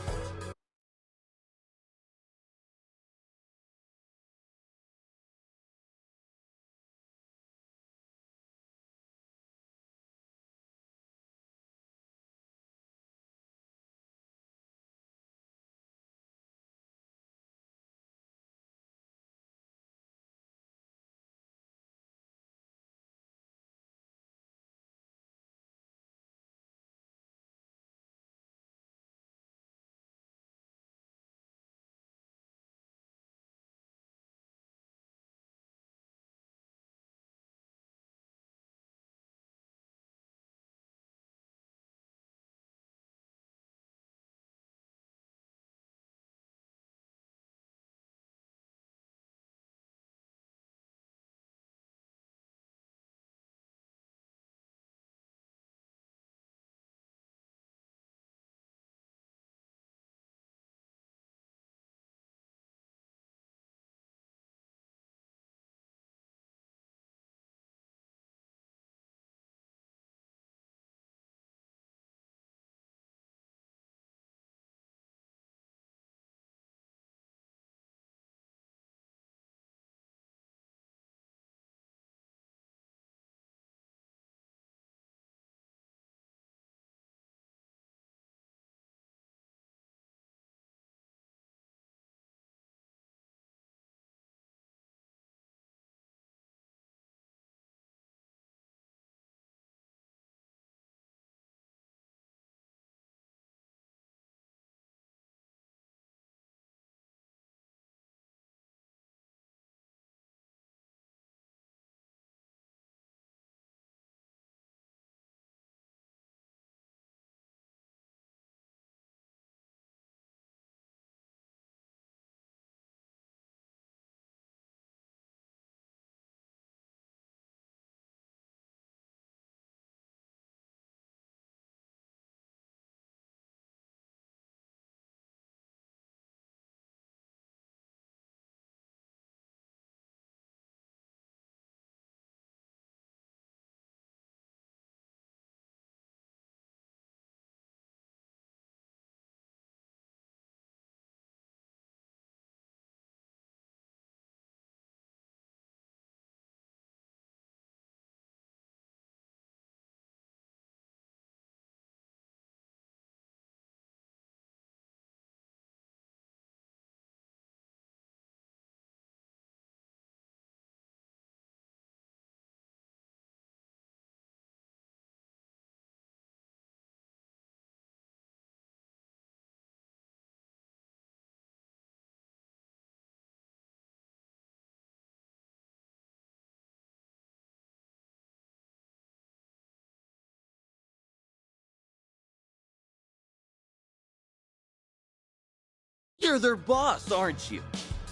You're their boss, aren't you?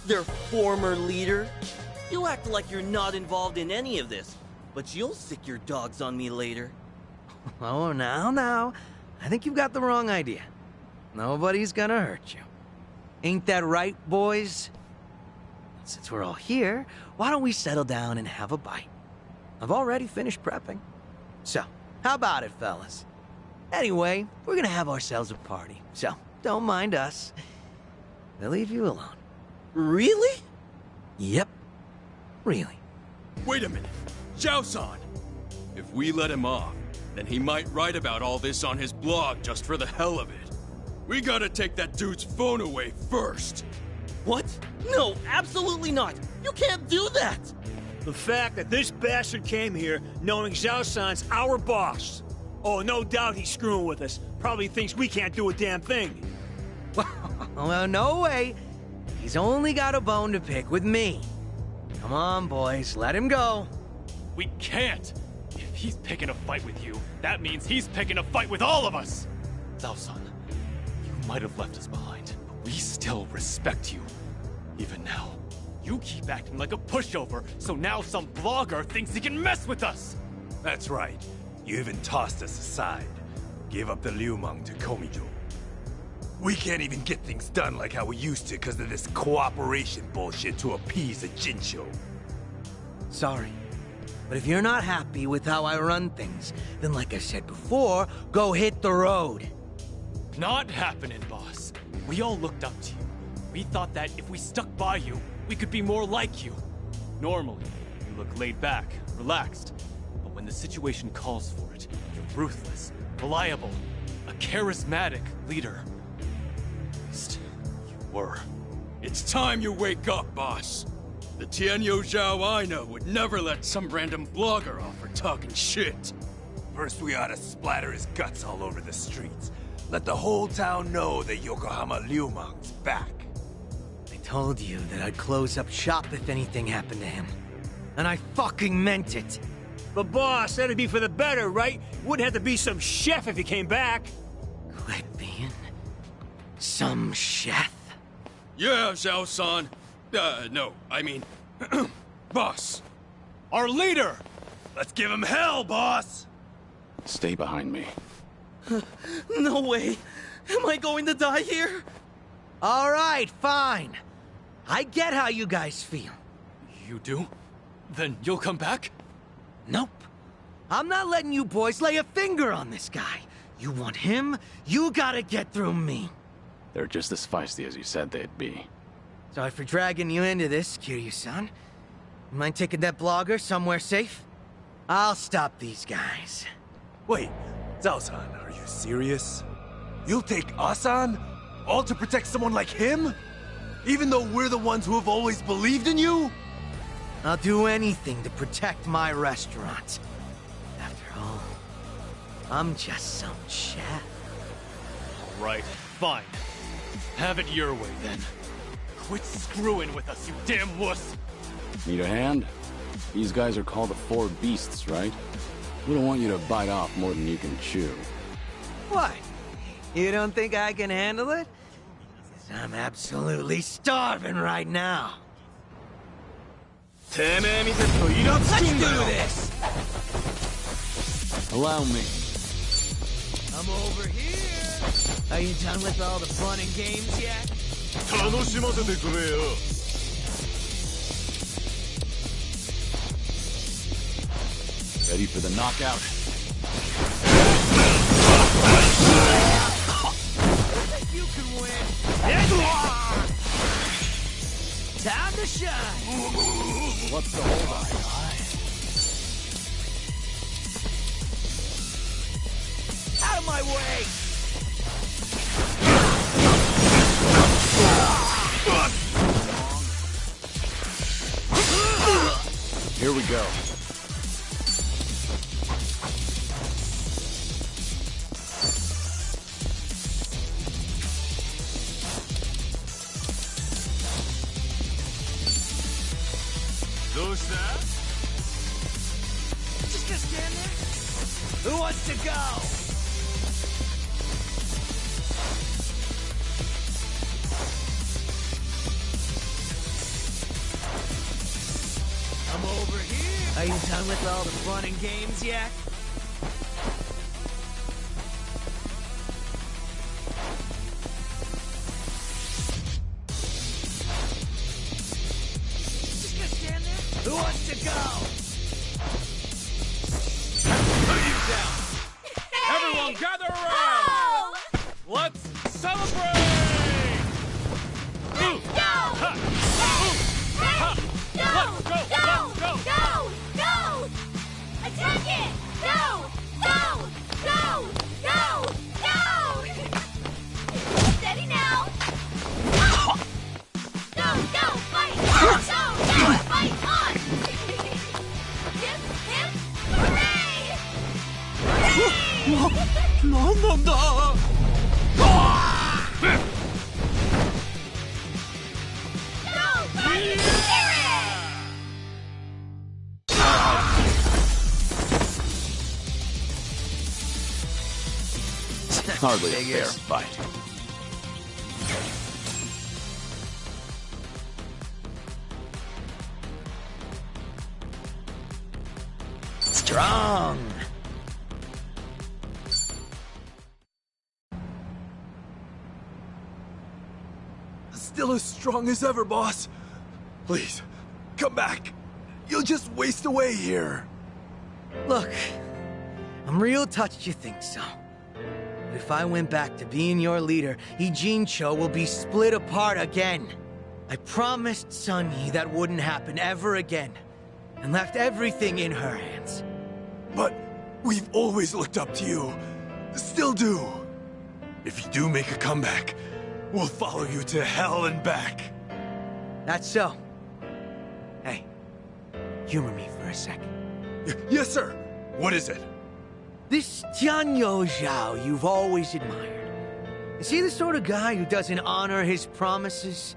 Their former leader? You act like you're not involved in any of this, but you'll sick your dogs on me later. Oh, now. I think you've got the wrong idea. Nobody's gonna hurt you. Ain't that right, boys? Since we're all here, why don't we settle down and have a bite? I've already finished prepping. So, how about it, fellas? Anyway, we're gonna have ourselves a party, so don't mind us. They'll leave you alone. Really? Yep. Really. Wait a minute. Zhao-san! If we let him off, then he might write about all this on his blog just for the hell of it. We gotta take that dude's phone away first. What? No, absolutely not. You can't do that. The fact that this bastard came here knowing Zhao-san's our boss. Oh, no doubt he's screwing with us. Probably thinks we can't do a damn thing. Well, no way. He's only got a bone to pick with me. Come on, boys, let him go. We can't. If he's picking a fight with you, that means he's picking a fight with all of us. Zhao-san, you might have left us behind, but we still respect you. Even now, you keep acting like a pushover, so now some blogger thinks he can mess with us. That's right. You even tossed us aside. Gave up the Liu Meng to Komijo. We can't even get things done like how we used to because of this cooperation bullshit to appease a Jincho. Sorry. But if you're not happy with how I run things, then like I said before, go hit the road. Not happening, boss. We all looked up to you. We thought that if we stuck by you, we could be more like you. Normally, you look laid back, relaxed. But when the situation calls for it, you're ruthless, reliable, a charismatic leader. At least, you were. It's time you wake up, boss. The Tianyo Zhao I know would never let some random blogger off for talking shit. First, we ought to splatter his guts all over the streets. Let the whole town know that Yokohama Liu Meng's back. I told you that I'd close up shop if anything happened to him. And I fucking meant it. But boss, that'd be for the better, right? Wouldn't have to be some chef if he came back. Quit being some chef. Yeah, Zhao-san. No, I mean, boss. Our leader! Let's give him hell, boss! Stay behind me. No way. Am I going to die here? All right, fine. I get how you guys feel. You do? Then you'll come back? Nope. I'm not letting you boys lay a finger on this guy. You want him, you gotta get through me. They're just as feisty as you said they'd be. Sorry for dragging you into this, Kiryu-san. You mind taking that blogger somewhere safe? I'll stop these guys. Wait, Zhao-san, are you serious? You'll take us on? All to protect someone like him? Even though we're the ones who have always believed in you? I'll do anything to protect my restaurant. After all, I'm just some chef. All right, fine. Have it your way, then. Quit screwing with us, you damn wuss! Need a hand? These guys are called the Four Beasts, right? We don't want you to bite off more than you can chew. What? You don't think I can handle it? 'Cause I'm absolutely starving right now. Let's do this! Allow me. I'm over here. Are you done with all the fun and games yet? 楽しませてくれよ。Ready for the knockout? You can win. Time to shine. What's the hold on? Out of my way. Here we go. Just gonna stand there? Who wants to go? Come over here. Are you done with all the fun and games yet? Just gonna stand there? Who wants to go? Put you down. Everyone gather around. Let's celebrate. Let's go! Go! Attack it! Go! Steady now! Go! Fight! Go! Fight on! Hip! Hooray! Hardly a fair fight. Strong! Still as strong as ever, boss. Please, come back. You'll just waste away here. Look, I'm real touched you think so. But if I went back to being your leader, Ijincho will be split apart again. I promised Sun Yi that wouldn't happen ever again, and left everything in her hands. But we've always looked up to you. Still do. If you do make a comeback, we'll follow you to hell and back. That's so. Hey, humor me for a second. Yes, sir. What is it? This Tianyo Zhao you've always admired. Is he the sort of guy who doesn't honor his promises?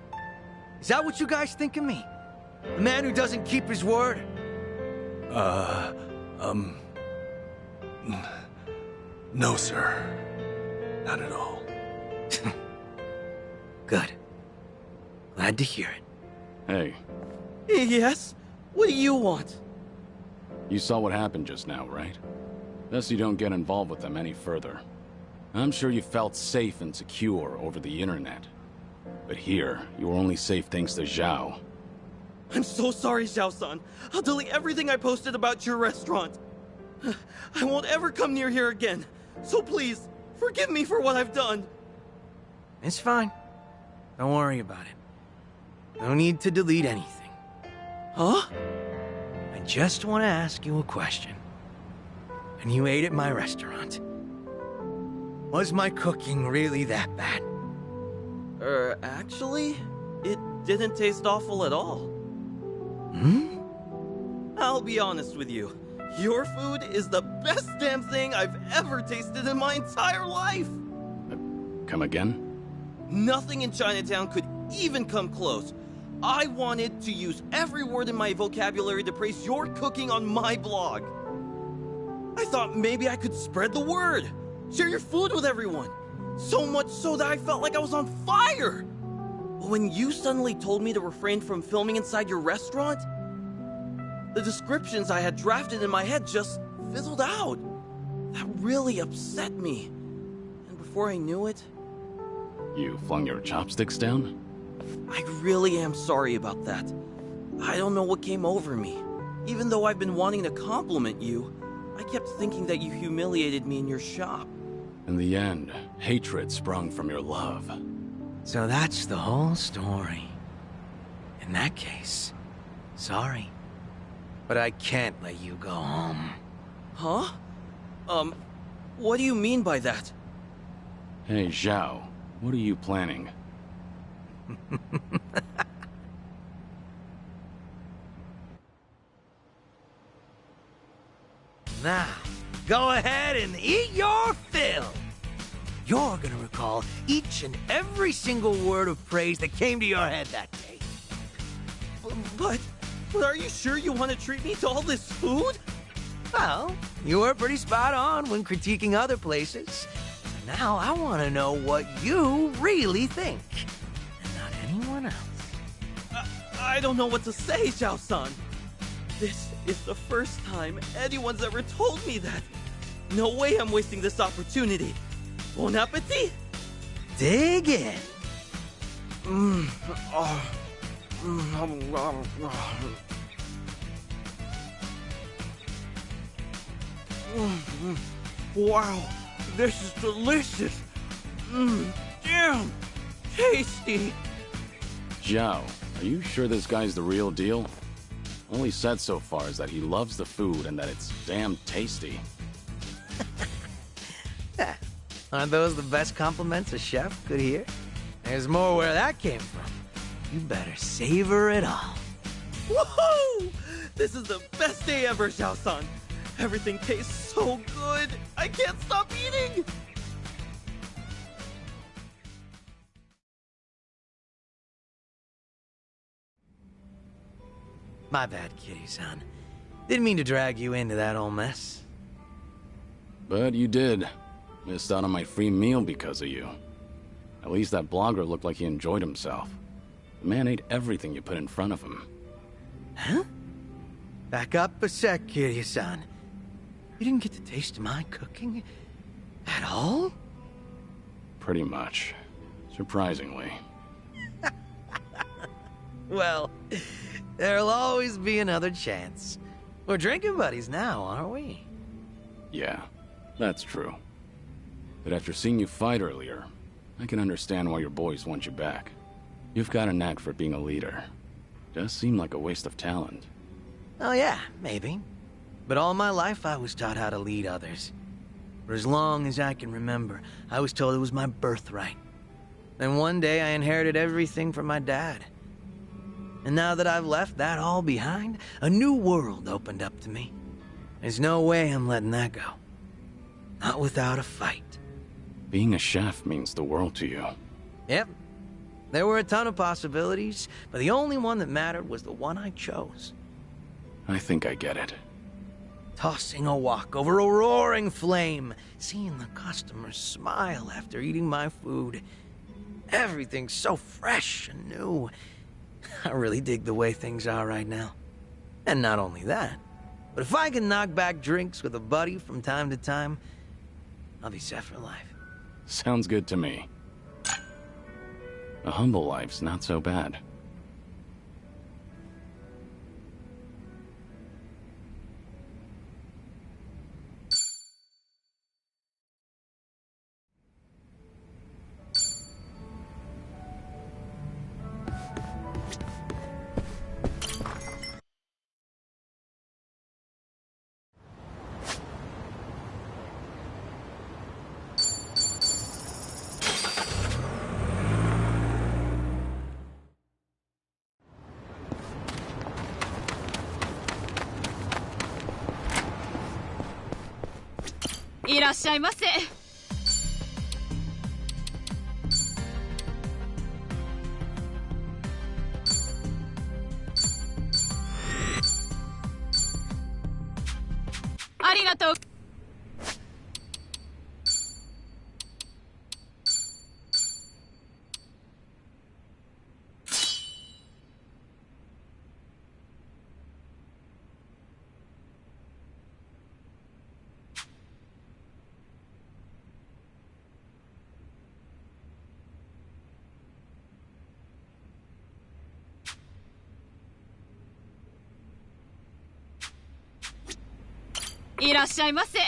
Is that what you guys think of me? A man who doesn't keep his word? No, sir. Not at all. Good. Glad to hear it. Hey, Yes? What do you want? you saw what happened just now, right? Best you don't get involved with them any further. I'm sure you felt safe and secure over the internet. But here, you are only safe thanks to Zhao. I'm so sorry, Zhao-san. I'll delete everything I posted about your restaurant. I won't ever come near here again. So please, forgive me for what I've done. It's fine. Don't worry about it. No need to delete anything. Huh? I just want to ask you a question. When you ate at my restaurant, was my cooking really that bad? Actually, it didn't taste awful at all. Hmm? I'll be honest with you. Your food is the best damn thing I've ever tasted in my entire life! Come again? Nothing in Chinatown could even come close. I wanted to use every word in my vocabulary to praise your cooking on my blog. I thought maybe I could spread the word, share your food with everyone. So much so that I felt like I was on fire. But when you suddenly told me to refrain from filming inside your restaurant, the descriptions I had drafted in my head just fizzled out. That really upset me. And before I knew it, You flung your chopsticks down? I really am sorry about that. I don't know what came over me. Even though I've been wanting to compliment you, I kept thinking that you humiliated me in your shop. In the end, hatred sprung from your love. So that's the whole story. In that case, sorry. But I can't let you go home. Huh? What do you mean by that? Hey, Zhao, what are you planning? Now, go ahead and eat your fill. You're gonna recall each and every single word of praise that came to your head that day. But are you sure you want to treat me to all this food? Well, you were pretty spot on when critiquing other places. Now I want to know what you really think, and not anyone else. I don't know what to say, Zhao-san. This is the first time anyone's ever told me that. No way I'm wasting this opportunity. Bon appetit! Dig in. Wow, this is delicious. Damn, tasty. Zhao, are you sure this guy's the real deal? All he said so far is that he loves the food and that it's damn tasty. Aren't those the best compliments a chef could hear? There's more where that came from. You better savor it all. Woohoo! This is the best day ever, Zhao-san. Everything tastes so good. I can't stop eating. My bad, Kiryu-san. Didn't mean to drag you into that whole mess. But you did. Missed out on my free meal because of you. At least that blogger looked like he enjoyed himself. The man ate everything you put in front of him. Huh? Back up a sec, Kiryu-san. You didn't get to taste my cooking at all? Pretty much. Surprisingly. Well, there'll always be another chance. We're drinking buddies now, aren't we? Yeah, that's true. But after seeing you fight earlier, I can understand why your boys want you back. You've got a knack for being a leader. Does seem like a waste of talent. Oh yeah, maybe. But all my life I was taught how to lead others. For as long as I can remember, I was told it was my birthright. Then one day I inherited everything from my dad. And now that I've left that all behind, a new world opened up to me. There's no way I'm letting that go. Not without a fight. Being a chef means the world to you. Yep. There were a ton of possibilities, but the only one that mattered was the one I chose. I think I get it. Tossing a wok over a roaring flame, seeing the customers smile after eating my food. Everything's so fresh and new. I really dig the way things are right now. And not only that, but if I can knock back drinks with a buddy from time to time, I'll be set for life. Sounds good to me. A humble life's not so bad.いらっしゃいませ。ありがとう。いらっしゃいませ。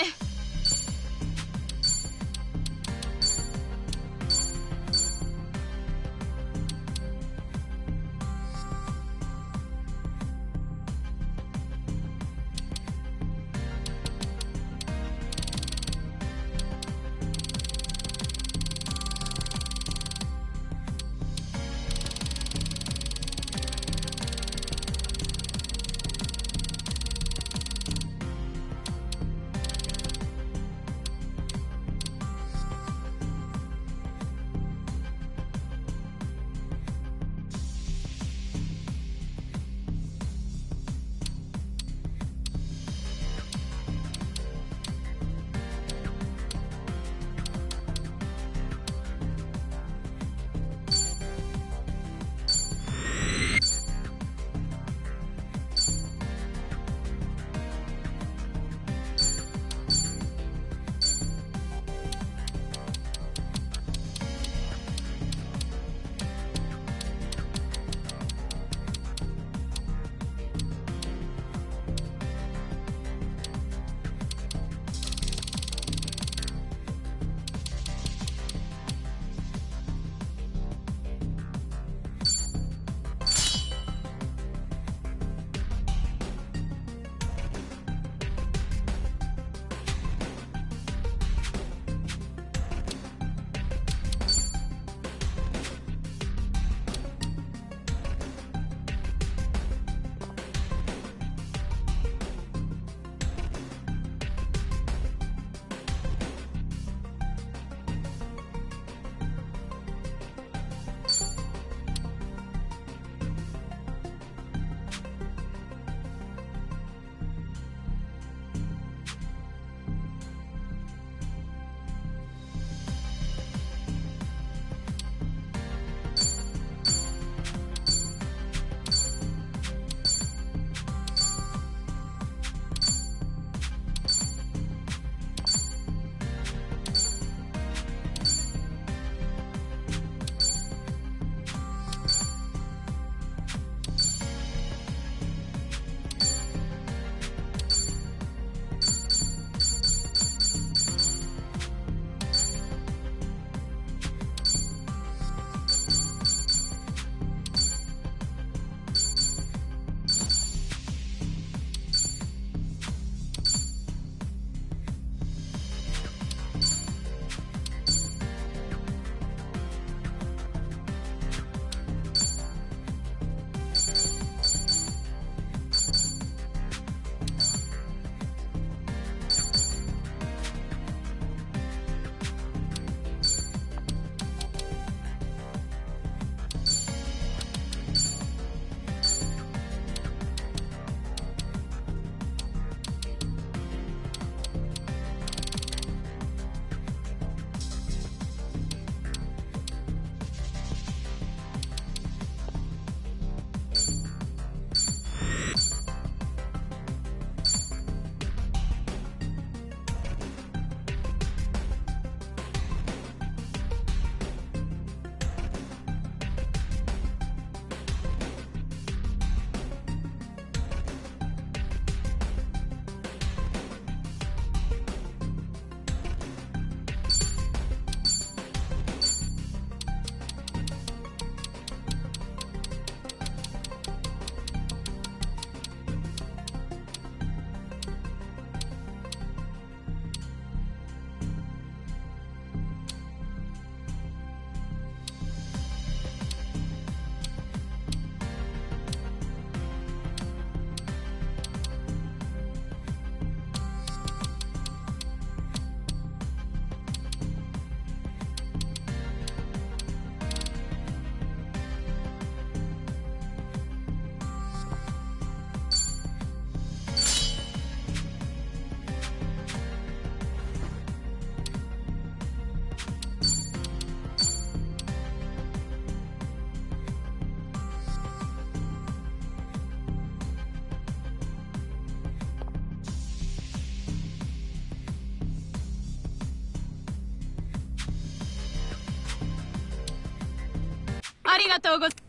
ありがとうございます。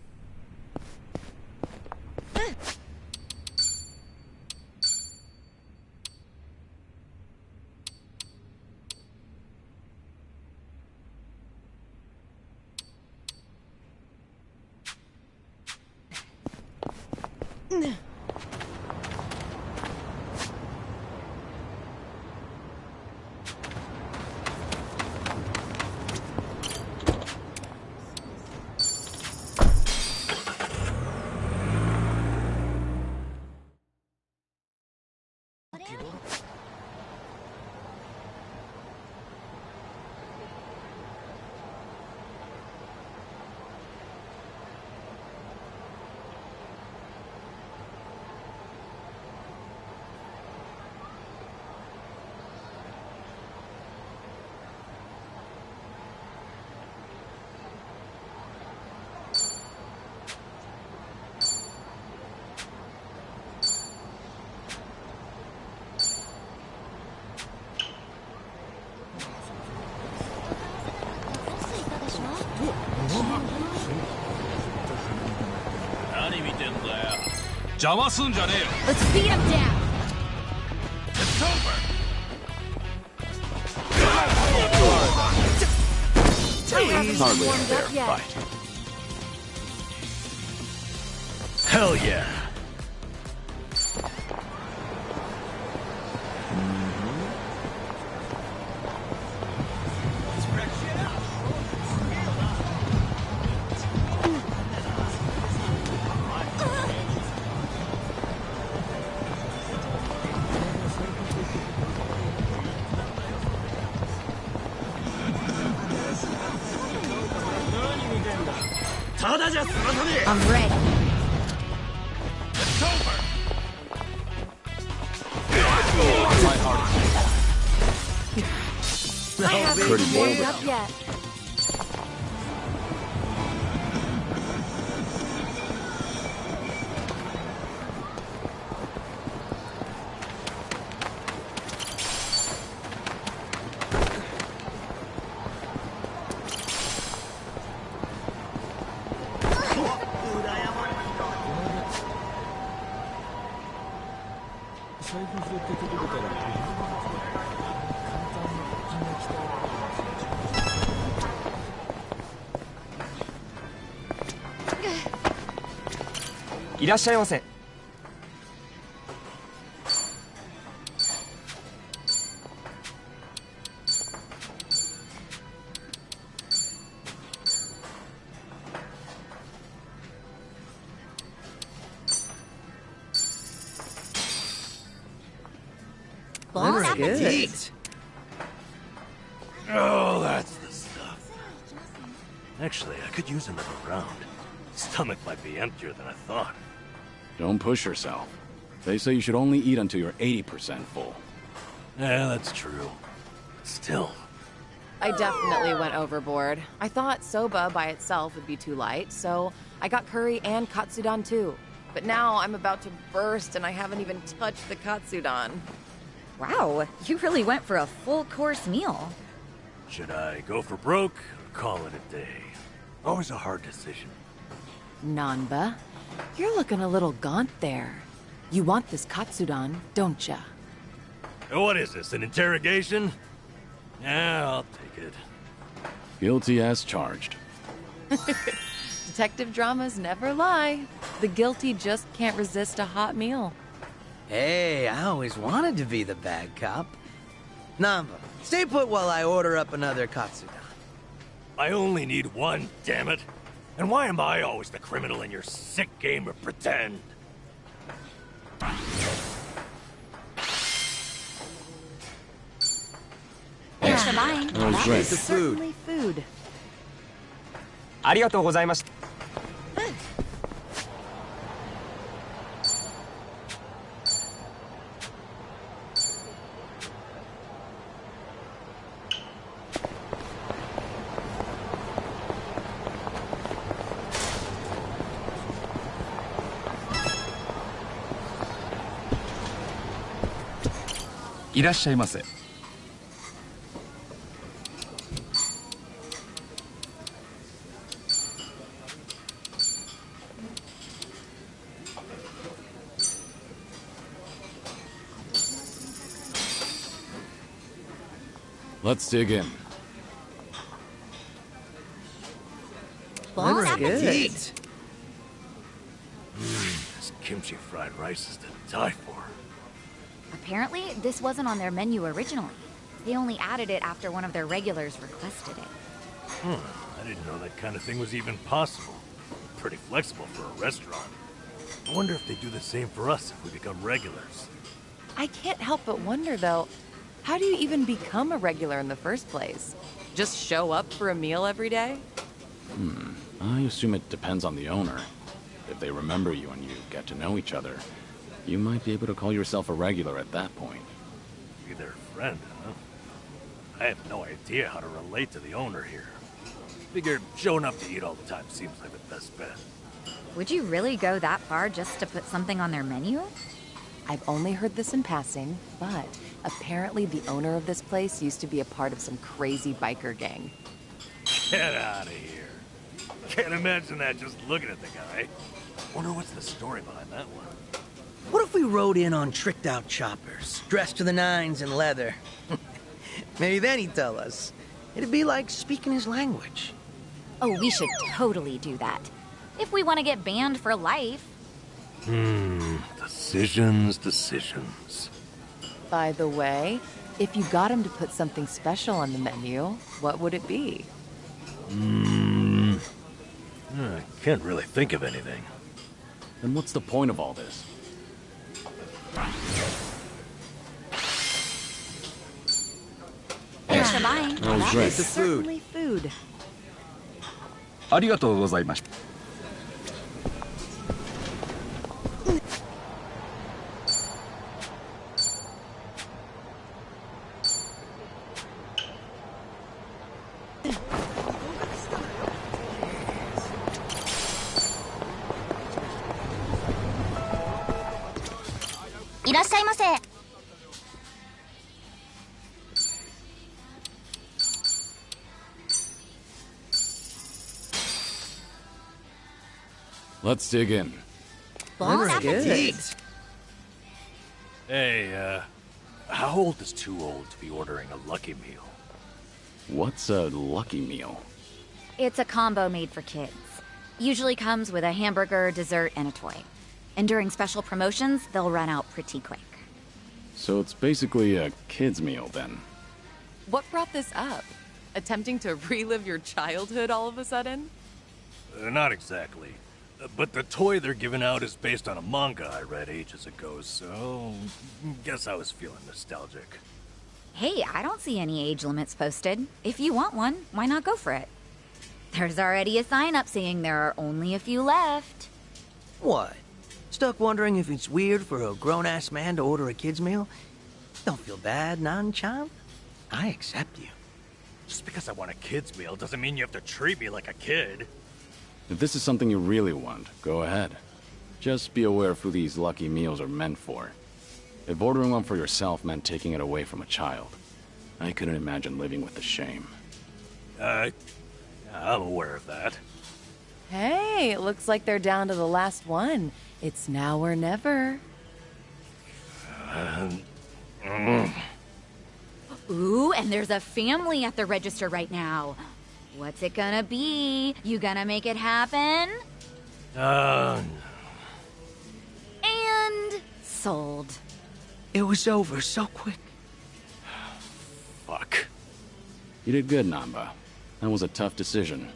何見てんだよ。邪魔すんじゃねえよ。 Let's beat him down. It's over. Hardly a fair fight. Hell yeah. I'm ready. It's over. My heart. I haven't Pretty even bold. warmed up yet. "いらっしゃいませ。Bon Good. appetit. Oh, that's the stuff. Actually, I could use another round. Stomach might be emptier than I thought. Don't push yourself. They say you should only eat until you're 80% full. Yeah, that's true. Still. I definitely went overboard. I thought soba by itself would be too light, so I got curry and katsudon too. But now I'm about to burst and I haven't even touched the katsudon. Wow, you really went for a full-course meal. Should I go for broke or call it a day? Always a hard decision. Nanba, you're looking a little gaunt there. You want this katsudon, don't ya? What is this, an interrogation? Yeah, I'll take it. Guilty as charged. Detective dramas never lie. The guilty just can't resist a hot meal. Hey, I always wanted to be the bad cop. Namba, stay put while I order up another katsudon. I only need one, damn it. And why am I always the criminal in your sick game of pretend? Thanks for buying. Oh, That great. is certainly food. ありがとうございました。いらっしゃいませ。Let's dig in. Bon Looks appetit. good. This kimchi fried rice is to die for. Apparently, this wasn't on their menu originally. They only added it after one of their regulars requested it. I didn't know that kind of thing was even possible. Pretty flexible for a restaurant. I wonder if they do the same for us if we become regulars. I can't help but wonder, though, how do you even become a regular in the first place? Just show up for a meal every day? I assume it depends on the owner. If they remember you and you get to know each other, you might be able to call yourself a regular at that point. Be their friend, huh? I have no idea how to relate to the owner here. Figure showing up to eat all the time seems like the best bet. Would you really go that far just to put something on their menu? I've only heard this in passing, but apparently the owner of this place used to be a part of some crazy biker gang. Get out of here. Can't imagine that just looking at the guy. Wonder what's the story behind that one. What if we rode in on tricked-out choppers, dressed to the nines in leather? Maybe then he'd tell us. It'd be like speaking his language. Oh, we should totally do that. If we want to get banned for life. Decisions. By the way, if you got him to put something special on the menu, what would it be? I can't really think of anything. Then what's the point of all this? Thanks for buying. Oh, That great. is certainly food. ありがとうございました。いらっしゃいませ。Let's dig in. Bon Looks good. appetit. Hey, how old is too old to be ordering a Lucky Meal? What's a lucky meal? It's a combo made for kids. Usually comes with a hamburger, dessert, and a toy. And during special promotions, they'll run out pretty quick. So it's basically a kid's meal then. What brought this up? Attempting to relive your childhood all of a sudden? Not exactly. But the toy they're giving out is based on a manga I read ages ago, so guess I was feeling nostalgic. Hey, I don't see any age limits posted. If you want one, why not go for it? There's already a sign up saying there are only a few left. What? Stuck wondering if it's weird for a grown-ass man to order a kid's meal? Don't feel bad, Nan-chan. I accept you. Just because I want a kid's meal doesn't mean you have to treat me like a kid. If this is something you really want, go ahead. Just be aware of who these lucky meals are meant for. If ordering one for yourself meant taking it away from a child, I couldn't imagine living with the shame. I'm aware of that. Hey, it looks like they're down to the last one. It's now or never. Ooh, and there's a family at the register right now. What's it gonna be? You gonna make it happen? No. And sold. It was over so quick. Fuck. You did good, Namba. That was a tough decision.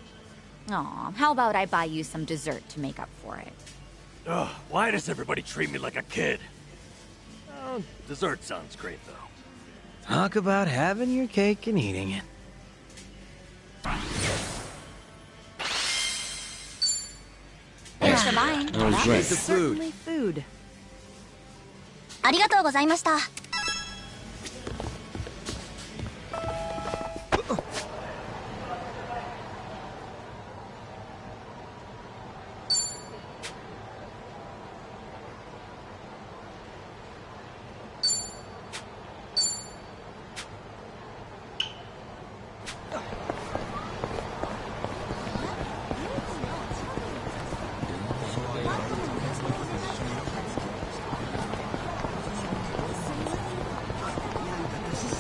Aw, how about I buy you some dessert to make up for it? Ugh, why does everybody treat me like a kid? Dessert sounds great, though. Talk about having your cake and eating it. Thanks for buying. That was That great. is certainly food. ありがとうございました。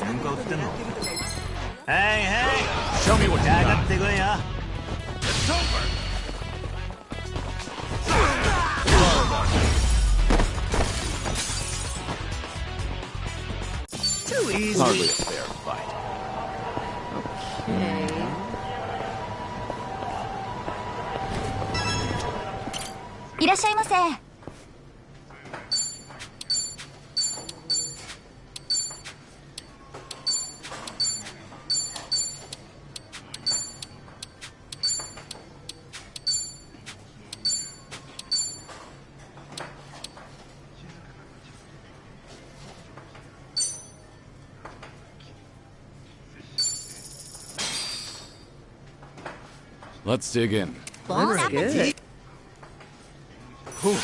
喧嘩売ってんの？ Hey, hey! Show me what you got. It's over! Too easy. Hardly a fair fight. Okay. Let's dig in. Whew.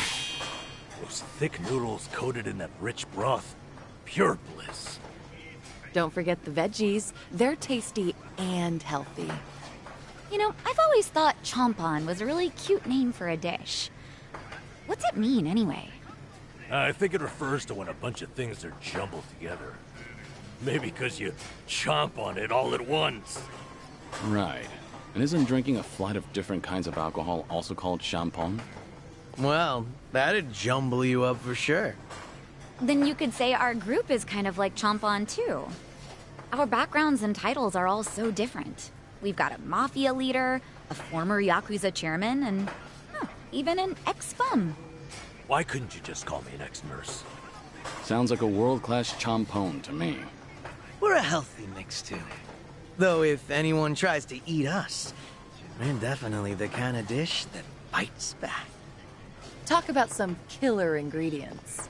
Those thick noodles coated in that rich broth. Pure bliss. Don't forget the veggies. They're tasty and healthy. You know, I've always thought champon was a really cute name for a dish. What's it mean, anyway? I think it refers to when a bunch of things are jumbled together. Maybe because you chomp on it all at once. Right. And isn't drinking a flight of different kinds of alcohol also called champagne? Well, that'd jumble you up for sure. Then you could say our group is kind of like champon too. Our backgrounds and titles are all so different. We've got a mafia leader, a former Yakuza chairman, and even an ex-bum. Why couldn't you just call me an ex-nurse? Sounds like a world-class champone to me. We're a healthy mix, too. Though if anyone tries to eat us, we're definitely the kind of dish that bites back. Talk about some killer ingredients.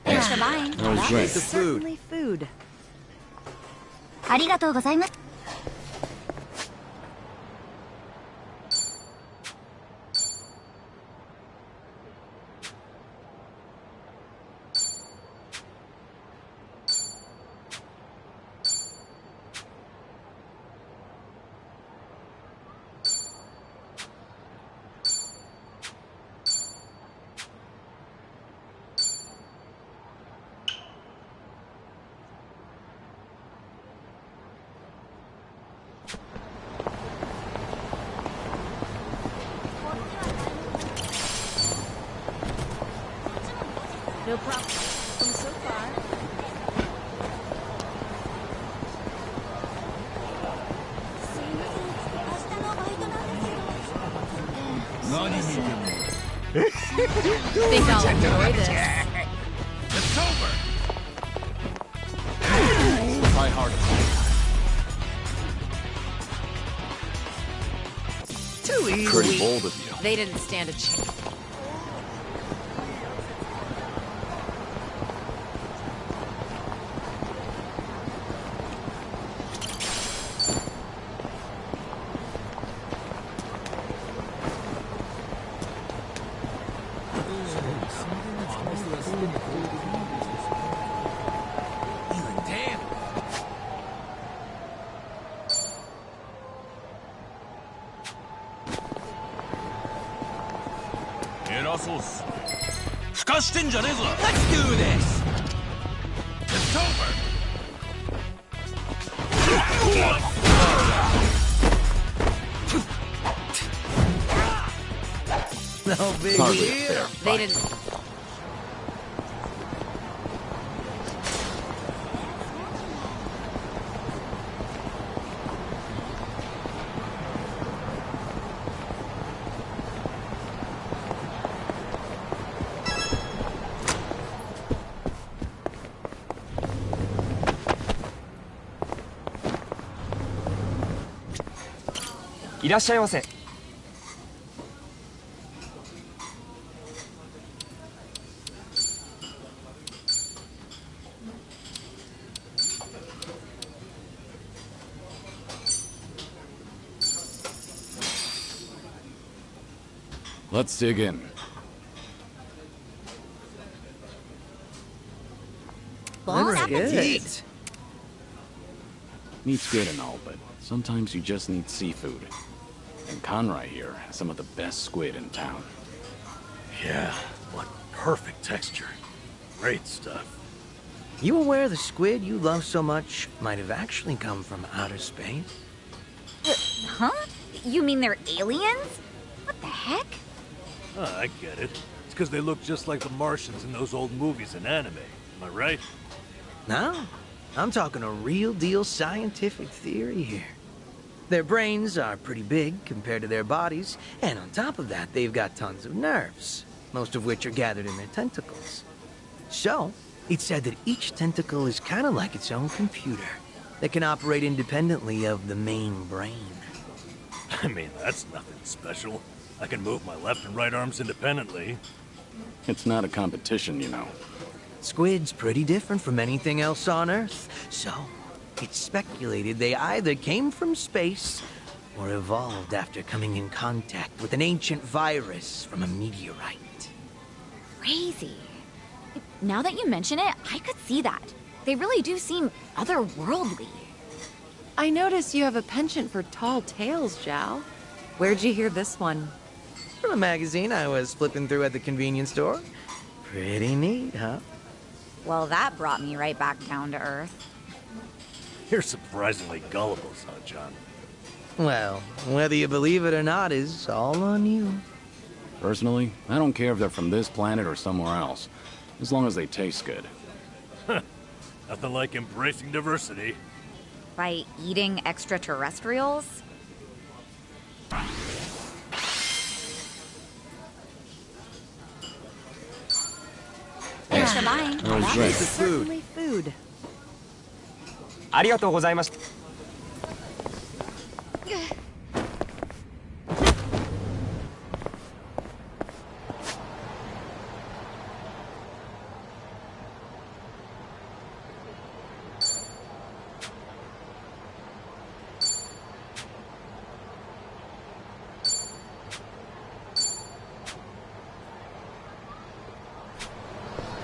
Thanks for buying. That was great. Certainly food. ありがとうございます。No problem. So far. Think I'll enjoy this. It's over! Try harder. Too easy. Pretty bold of you. They didn't stand a chance. Let's do this! It's over! No big Hardly a deal. fair They fight. didn't. Let's dig in. Bon Good. appetit. Meat's good and all, but sometimes you just need seafood. And Conrad here has some of the best squid in town. Yeah, what perfect texture. Great stuff. You aware the squid you love so much might have actually come from outer space? Huh? You mean they're aliens? What the heck? Oh, I get it. It's because they look just like the Martians in those old movies and anime. Am I right? No, I'm talking a real deal scientific theory here. Their brains are pretty big compared to their bodies, and on top of that, they've got tons of nerves, most of which are gathered in their tentacles. So, it's said that each tentacle is kind of like its own computer that can operate independently of the main brain. I mean, that's nothing special. I can move my left and right arms independently. It's not a competition, you know. Squid's pretty different from anything else on Earth, so it's speculated they either came from space or evolved after coming in contact with an ancient virus from a meteorite. Crazy. Now that you mention it, I could see that. They really do seem otherworldly. I notice you have a penchant for tall tales, Zhao. Where'd you hear this one? From a magazine I was flipping through at the convenience store. Pretty neat, huh? Well, that brought me right back down to earth. You're surprisingly gullible, son John. Well, whether you believe it or not is all on you. Personally, I don't care if they're from this planet or somewhere else, as long as they taste good. Nothing like embracing diversity. By eating extraterrestrials? Thanks for buying. That was great. Certainly food. ありがとうございました。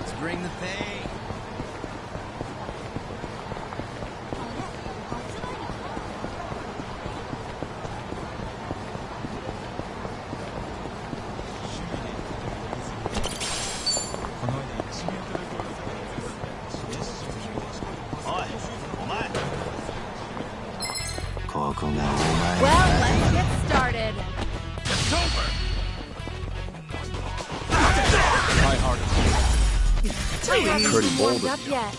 Let's bring the pain. Well, let's get started. It's over! Pretty bold Warmed up of you. yet?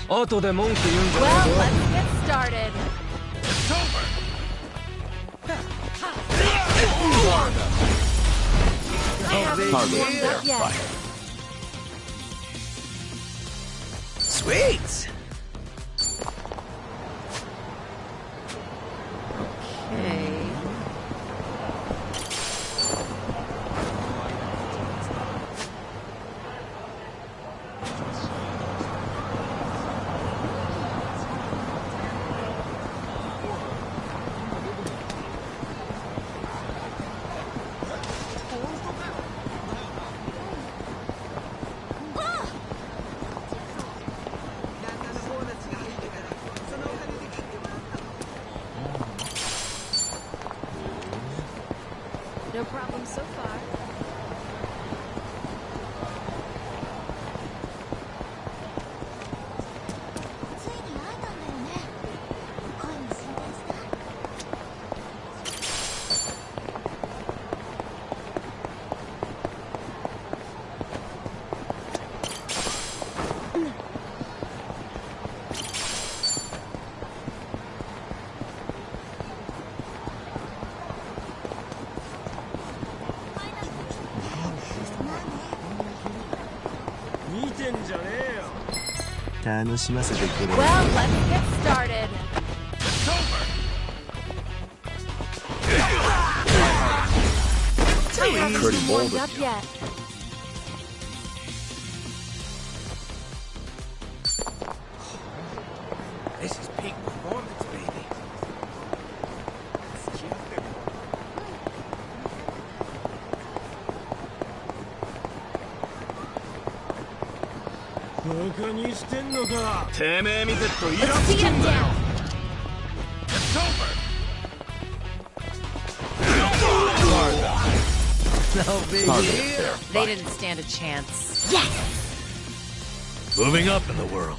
Well, let's get started. It's over! Hardly a fair yet. fight. Sweet! Okay. No problem so far. Well, let's get started. It's over! Pretty bold Warmed of up you. yet? This is peak performance, baby. カにしてんのか。てめえ見てっとイラつくんだよ。No big deal. They didn't stand a chance. Yes! Moving up in the world.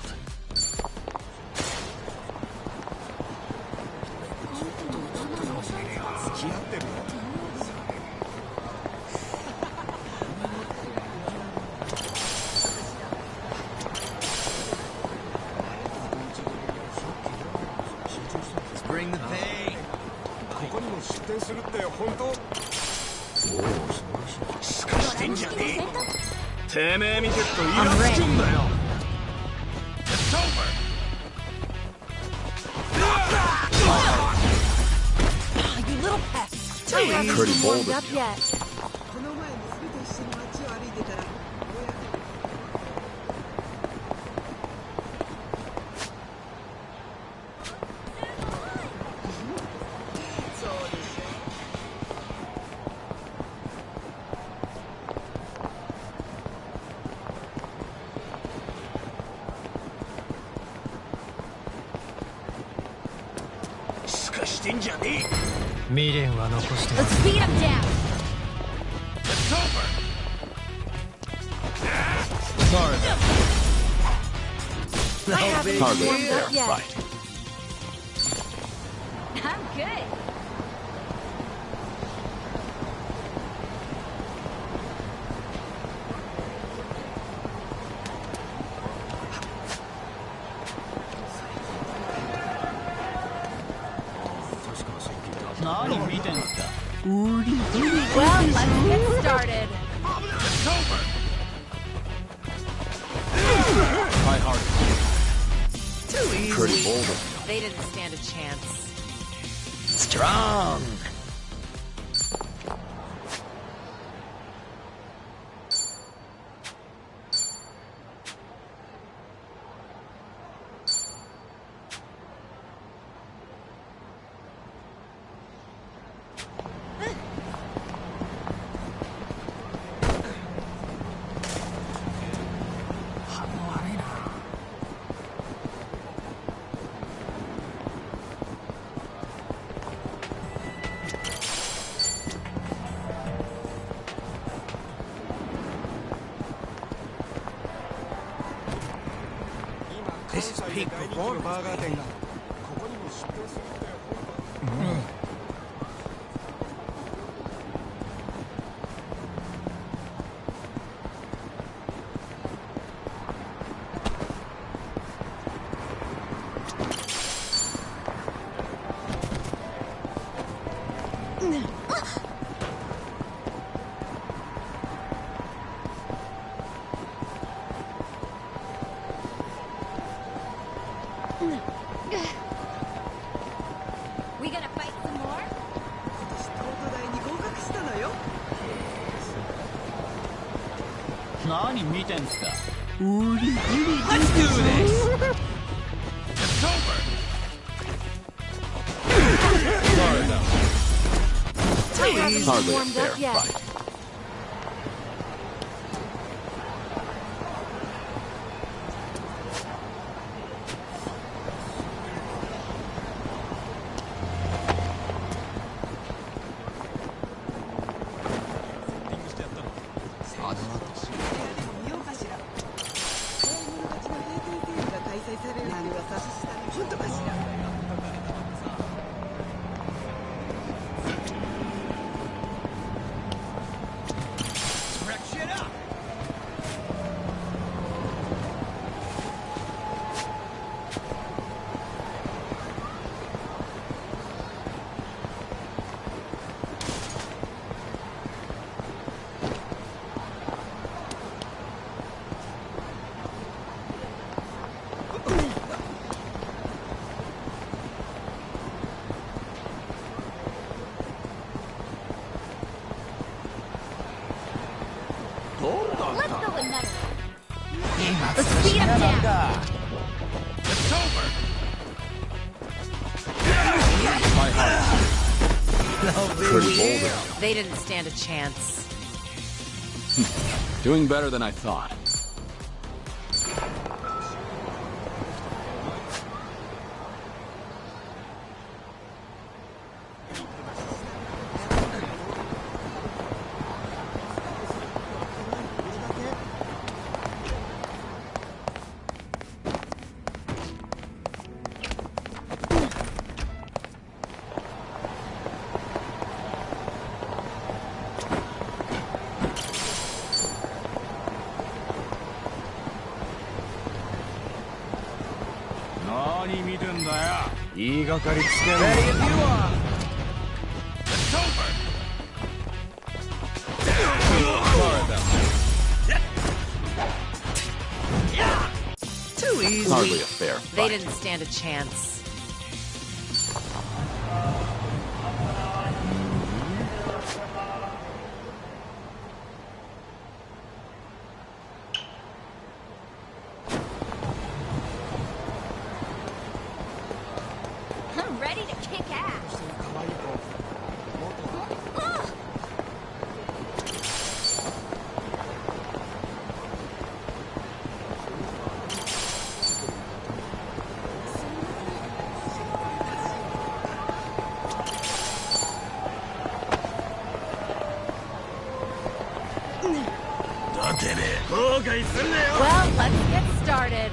Let's bring the pain. ここにも出店するって本当？すかしてんじゃねえ。てめえ見てっとイラつくんだよ。It's over. You little pest. Pretty bold Warmed up of you. yet. Let's beat him down. It's over. Sorry. I haven't Hardly a warmed fair up yet. fight. I'm good. Well, let's get started. It's over. High-hearted. Too easy. Pretty bold of They didn't stand a chance. Strong. This is peak performance. ここにも出店するって本当？We gonna fight some more? 何見てんすか。 Let's do this. It's over. Sorry about I haven't Hardly a warmed fair up yet. fight. Wreck shit up. Let's go another. Let's beat him down. It's over. No big Pretty bold deal. of They didn't stand a chance. you. Doing better than I thought. 何見てんだよ。言いがかりつけんな。 Ready if you are. It's over. Sorry about Too easy. Hardly a fair fight. They didn't stand a chance. I'm ready to kick ass. Well, let's get started.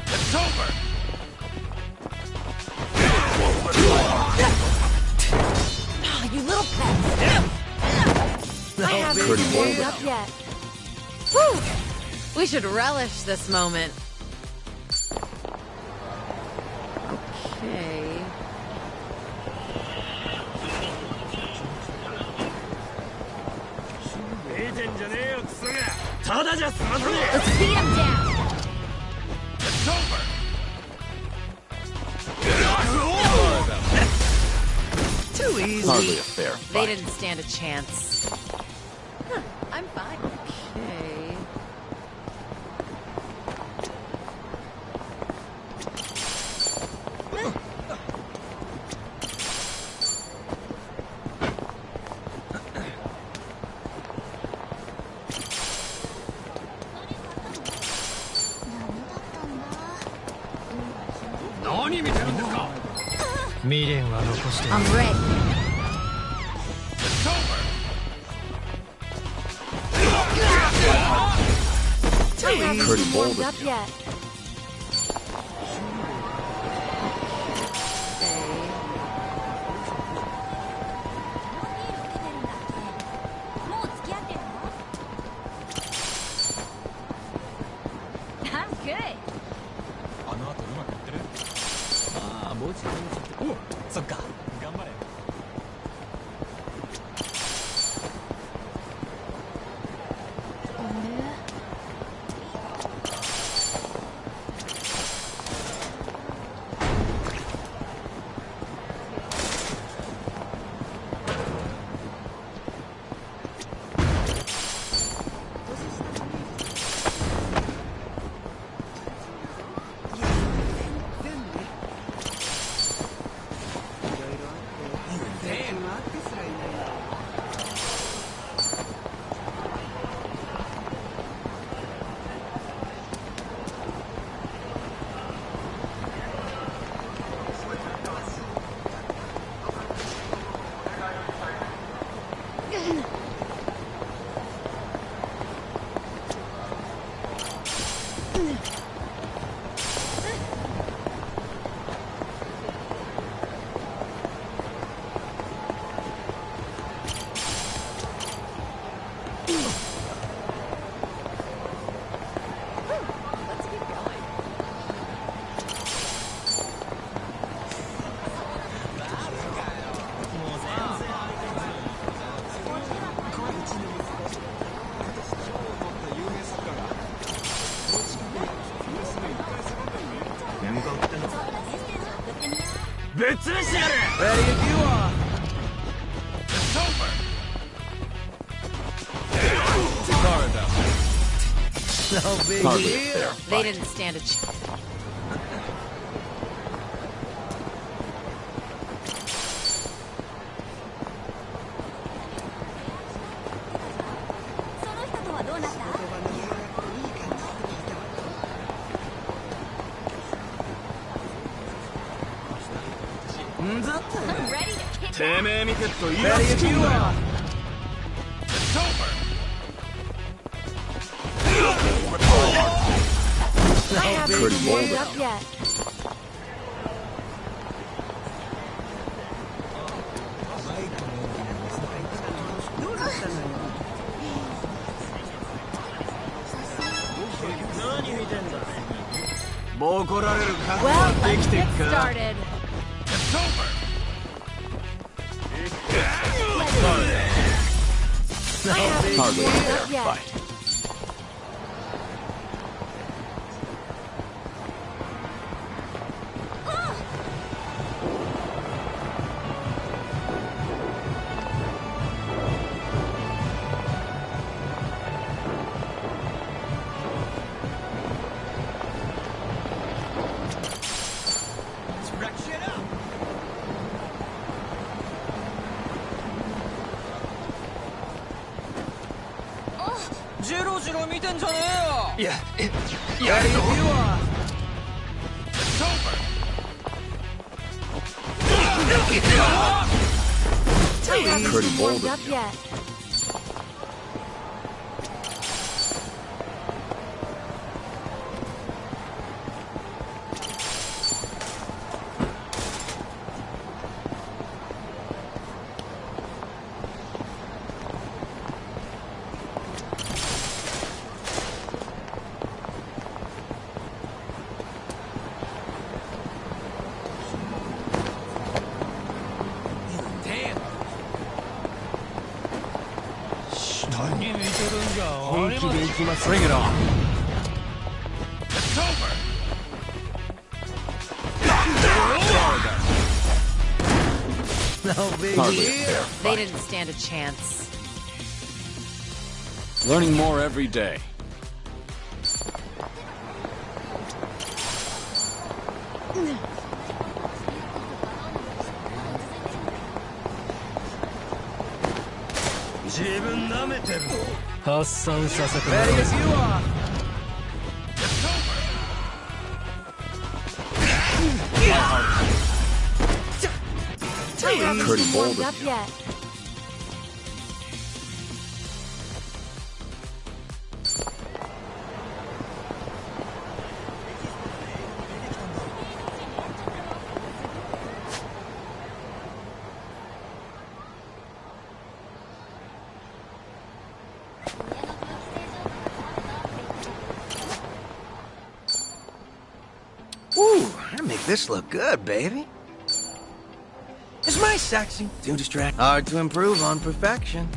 It's over. Oh, you little pets. I haven't Pretty even warmed up yet. Whew. We should relish this moment. Okay. Let's beat him down. It's over. Too easy. Hardly a fair They fight. didn't stand a chance. Huh, I'm fine. Okay. I'm ready. It's over. I haven't Pretty even bold warmed of up you. yet. I'm good. あの後うまくいってる？ああ、もうちょっと。お、そっか。頑張れ。ぶっ潰してやる。 Ready if you are. It's over. Sorry about No big Hardly a deal. fair They fight. didn't stand a chance. I'm ready to kick てめえ見てっとイ Ready ラつ if くん you だよ。 are. It's over. I haven't Pretty even bold warmed of up you. yet. Well, let's get started. It's over. Hardly a fair Yeah. fight. Let's wreck shit up. 지로지로見てんじゃねえよ。It's over. Pretty bold of Up you. yet. Bring it on. It's over. No big Hardly a deal. fair They fight. didn't stand a chance. Learning more every day. Ready as you are. Pretty bold Up of you. yet. Ooh, I make this look good, baby. Is my sexy too distracting? Hard to improve on perfection.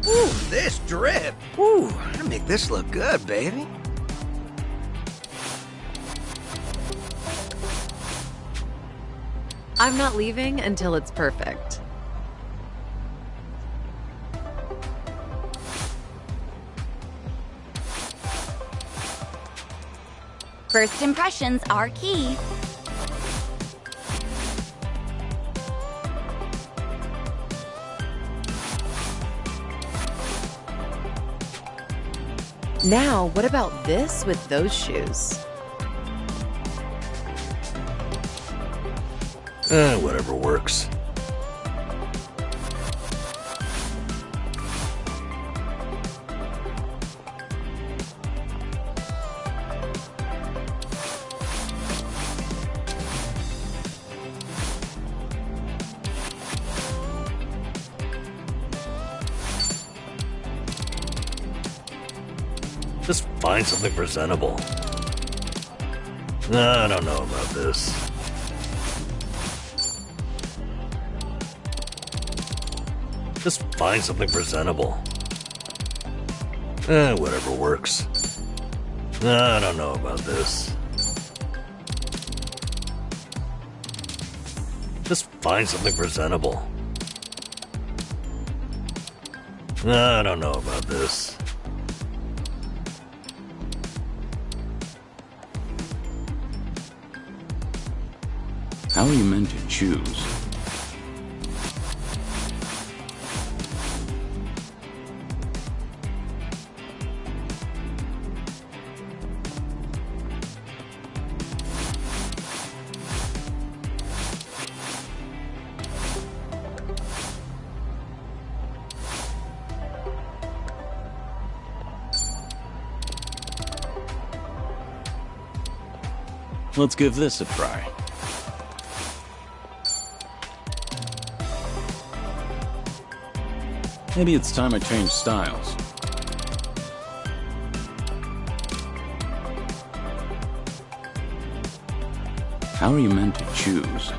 Ooh, this drip. Ooh, I make this look good, baby. I'm not leaving until it's perfect. First impressions are key. Now, what about this with those shoes? Whatever works. Just find something presentable. I don't know about this. Just find something presentable. Whatever works. I don't know about this. Just find something presentable. I don't know about this. How are you meant to choose? Let's give this a try. Maybe it's time I change styles. How are you meant to choose?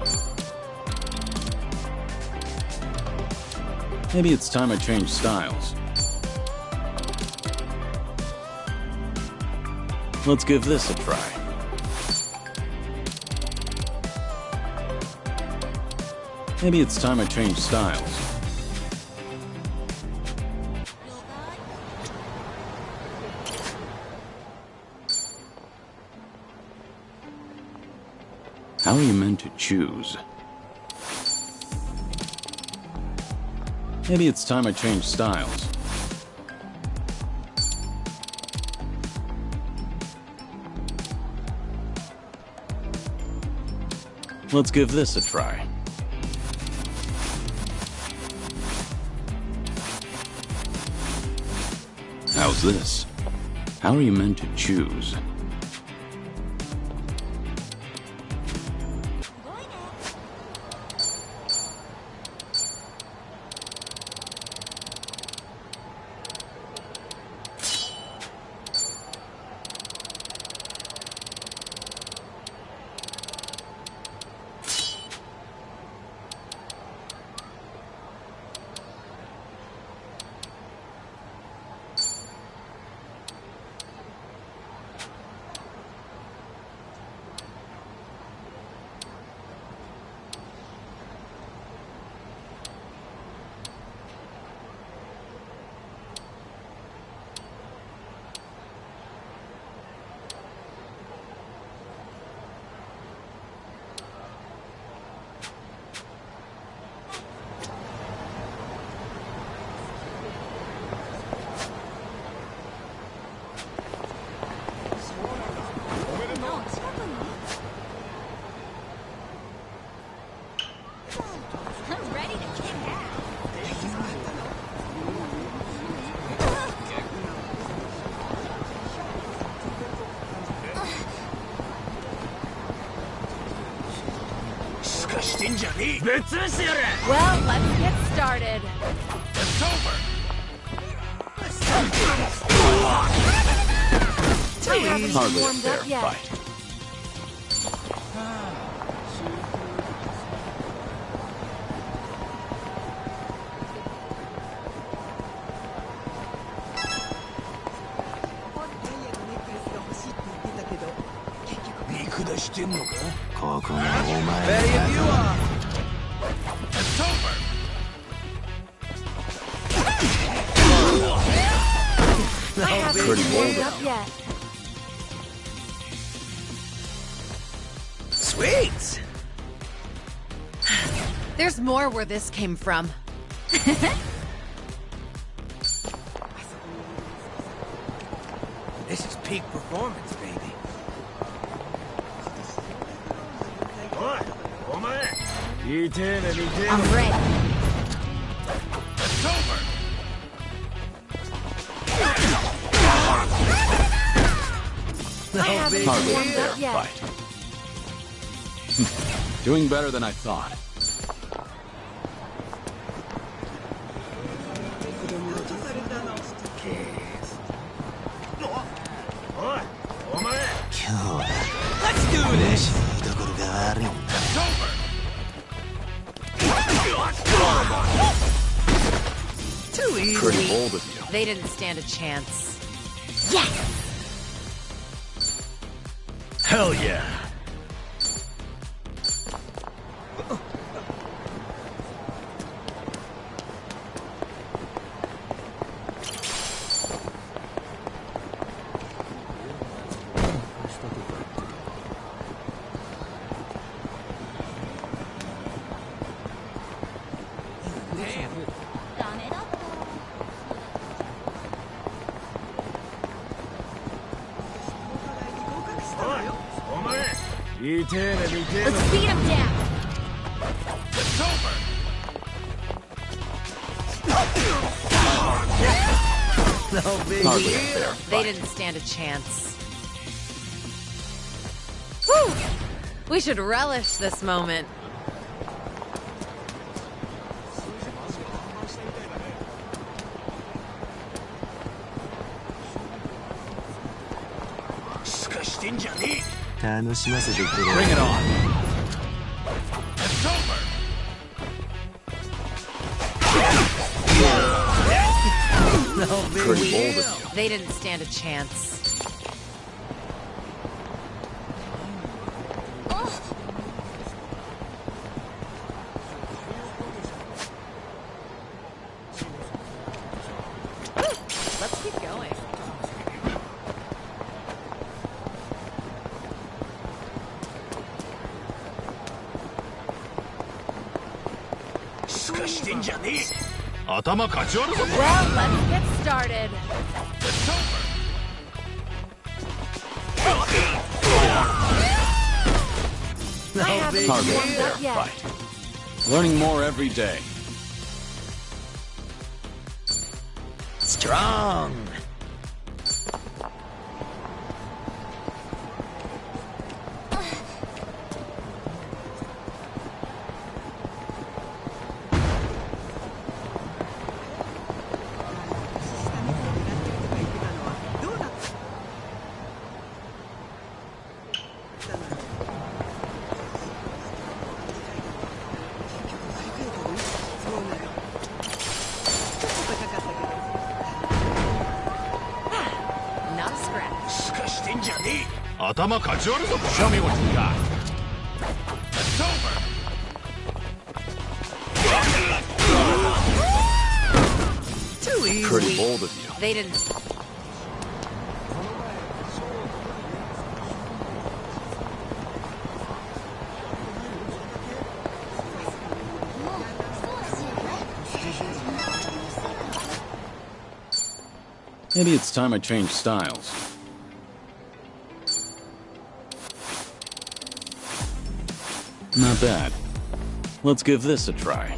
Maybe it's time I change styles. Let's give this a try. Maybe it's time I change styles. How are you meant to choose? Maybe it's time I change styles. Let's give this a try. How's this? How are you meant to choose? Well, let's get started. It's over. Hardly a fair fight. Ready if you are. It's over. I haven't Pretty warmed bold. up yet. Sweet. There's more where this came from. This is peak performance, baby. I'm ready. It's over. I haven't Hardly a warmed fair up yet. fight. Doing better than I thought. Let's do this. It's over. Too easy. Pretty bold of you. They didn't stand a chance. Hell yeah. Let's beat him down. It's over. No big Hardly a deal. fair They fight. didn't stand a chance. Whew! We should relish this moment. Bring it on. It's over. Pretty bold of you. They didn't stand a chance. Let's keep going. Well, let's get started. It's over. I haven't Hardly a warmed fair up yet. fight. Learning more every day. Strong. Not a scratch. Show me what you got. It's over. Too easy. Pretty bold of you. They didn't. Maybe it's time I change styles. Not bad. Let's give this a try.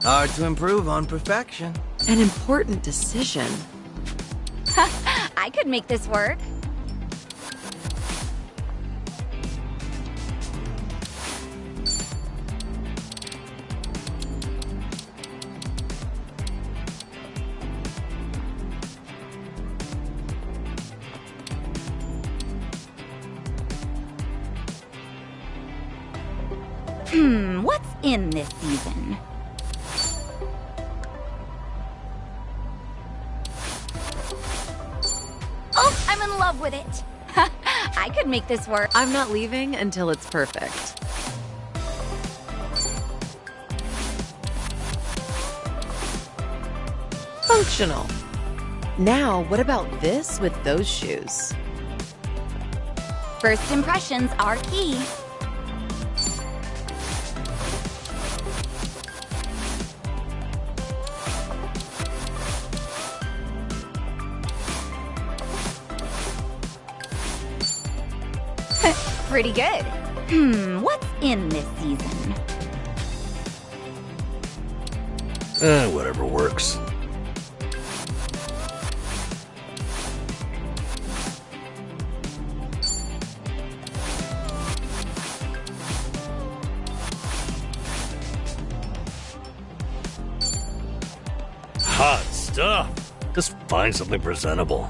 Hard to improve on perfection. An important decision. I could make this work. What's in this season? Oh, I'm in love with it. I could make this work. I'm not leaving until it's perfect. Functional. Now, what about this with those shoes? First impressions are key. Pretty good. What's in this season? Whatever works. Hot stuff. Just find something presentable.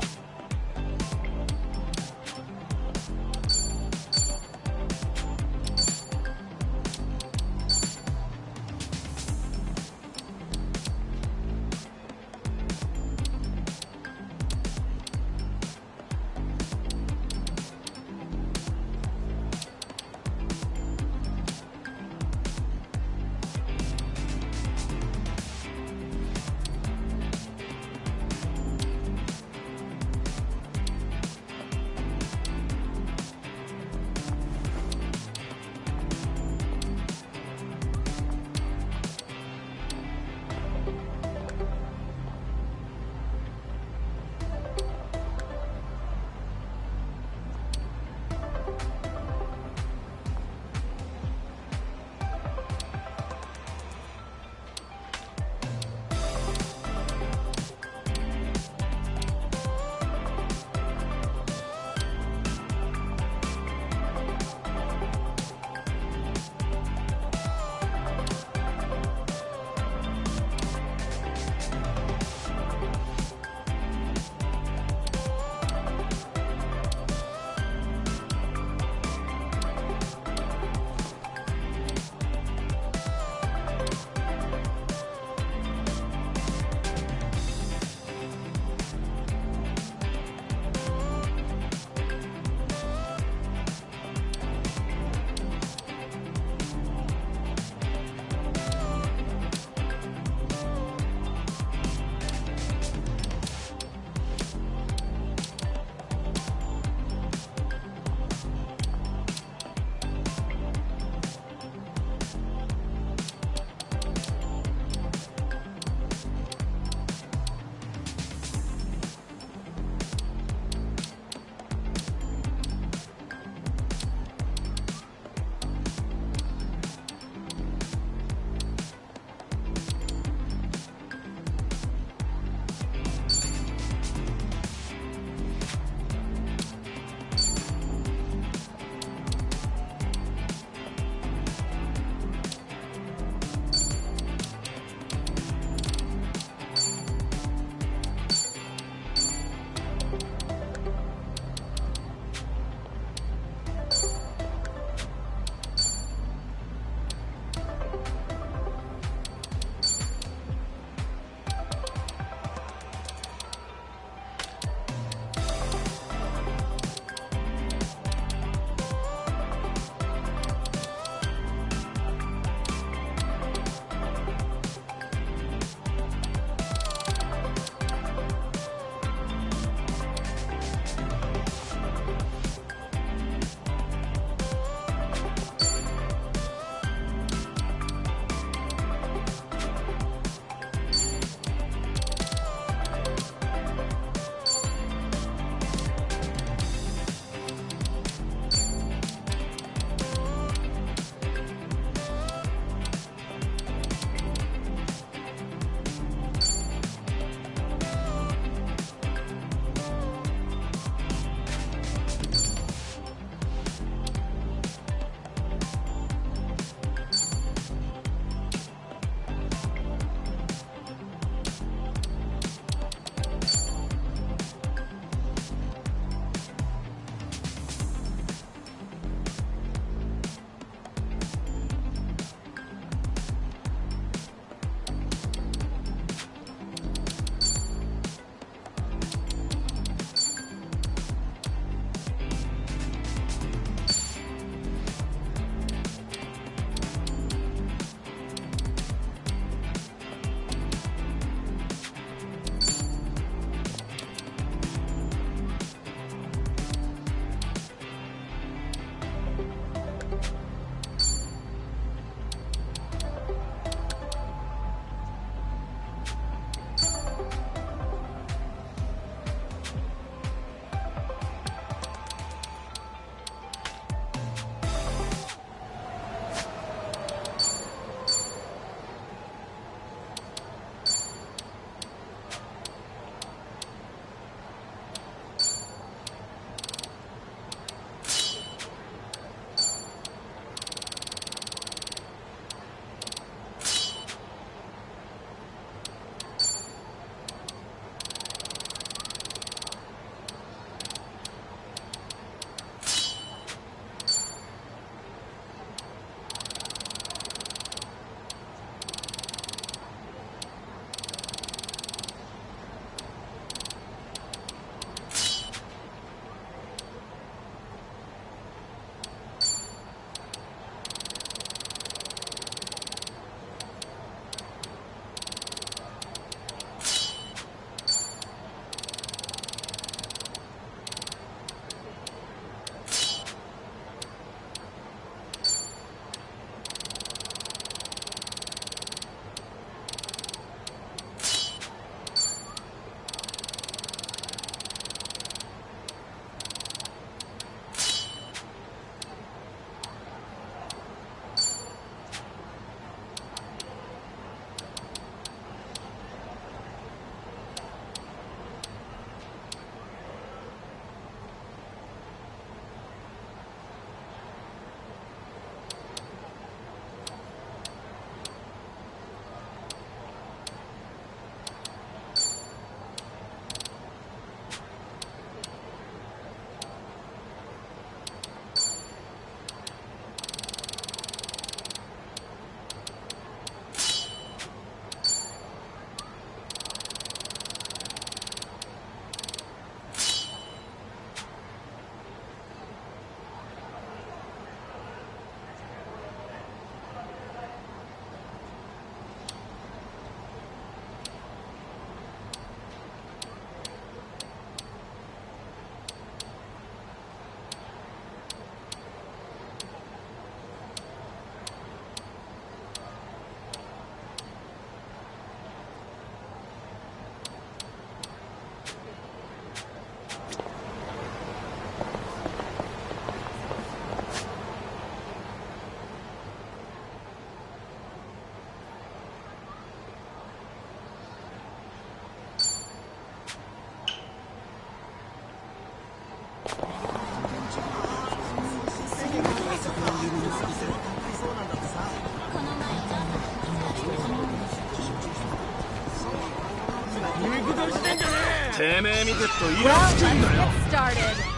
てめえ見てるとイ Well, ラ let's つくんだよ get started.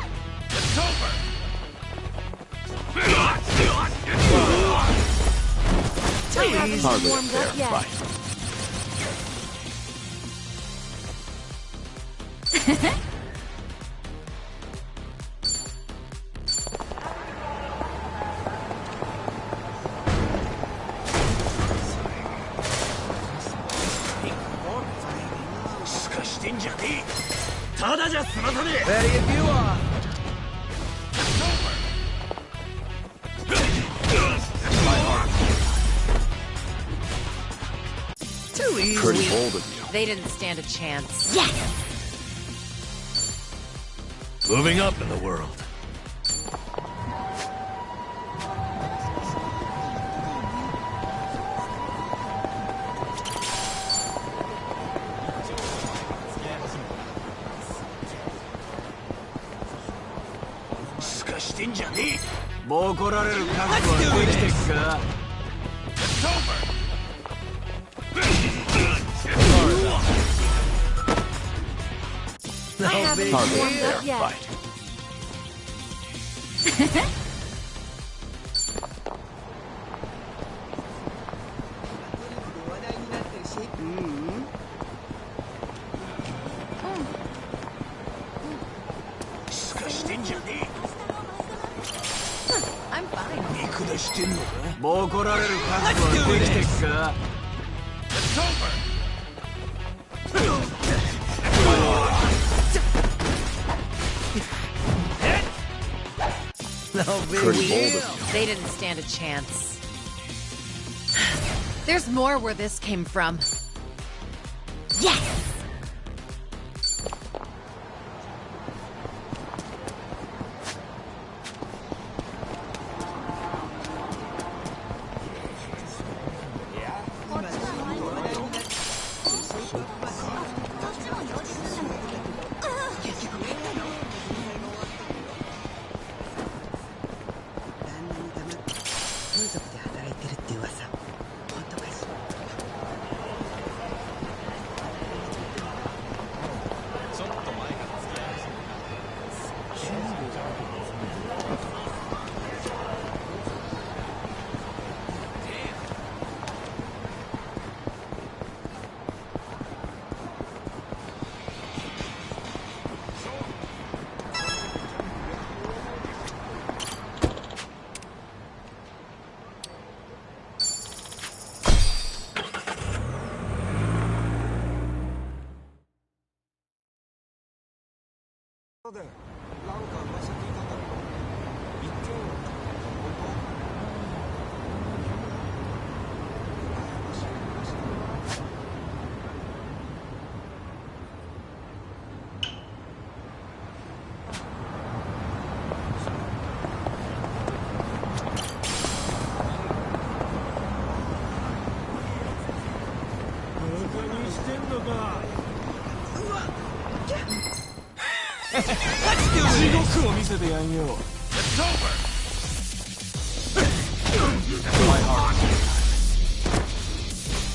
Hardly a fair fight. Ready if you are. Too easy. Pretty bold of you. They didn't stand a chance. Yes! Moving up in the world. I haven't Hardly a warmed fair up yet. fight. I'm fine. 肉出してんのかもう来られる覚悟はできてっか No big Pretty bold deal. of you. They didn't stand a chance. There's more where this came from. Yes!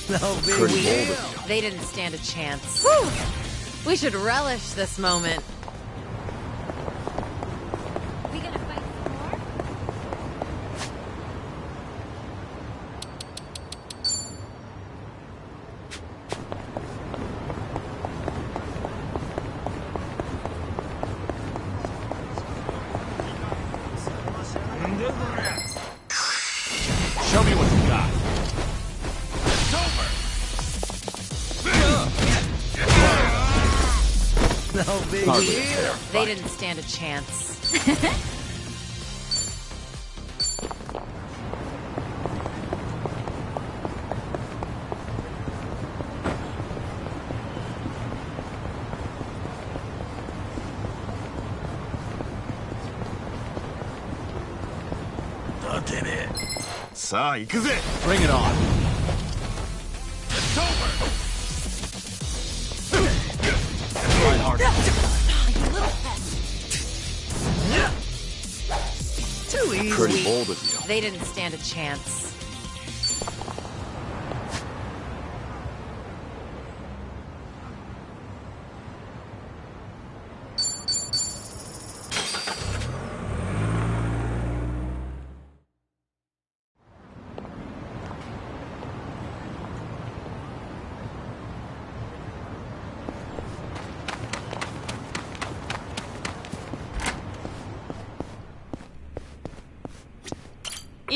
No big Pretty bold deal. of you. They didn't stand a chance. Whew. We should relish this moment. We gonna fight some more? Show me what you got. No big Hardly a deal. fair They fight. didn't stand a chance. Bring it on. Try harder. Too easy. Pretty bold of you. They didn't stand a chance.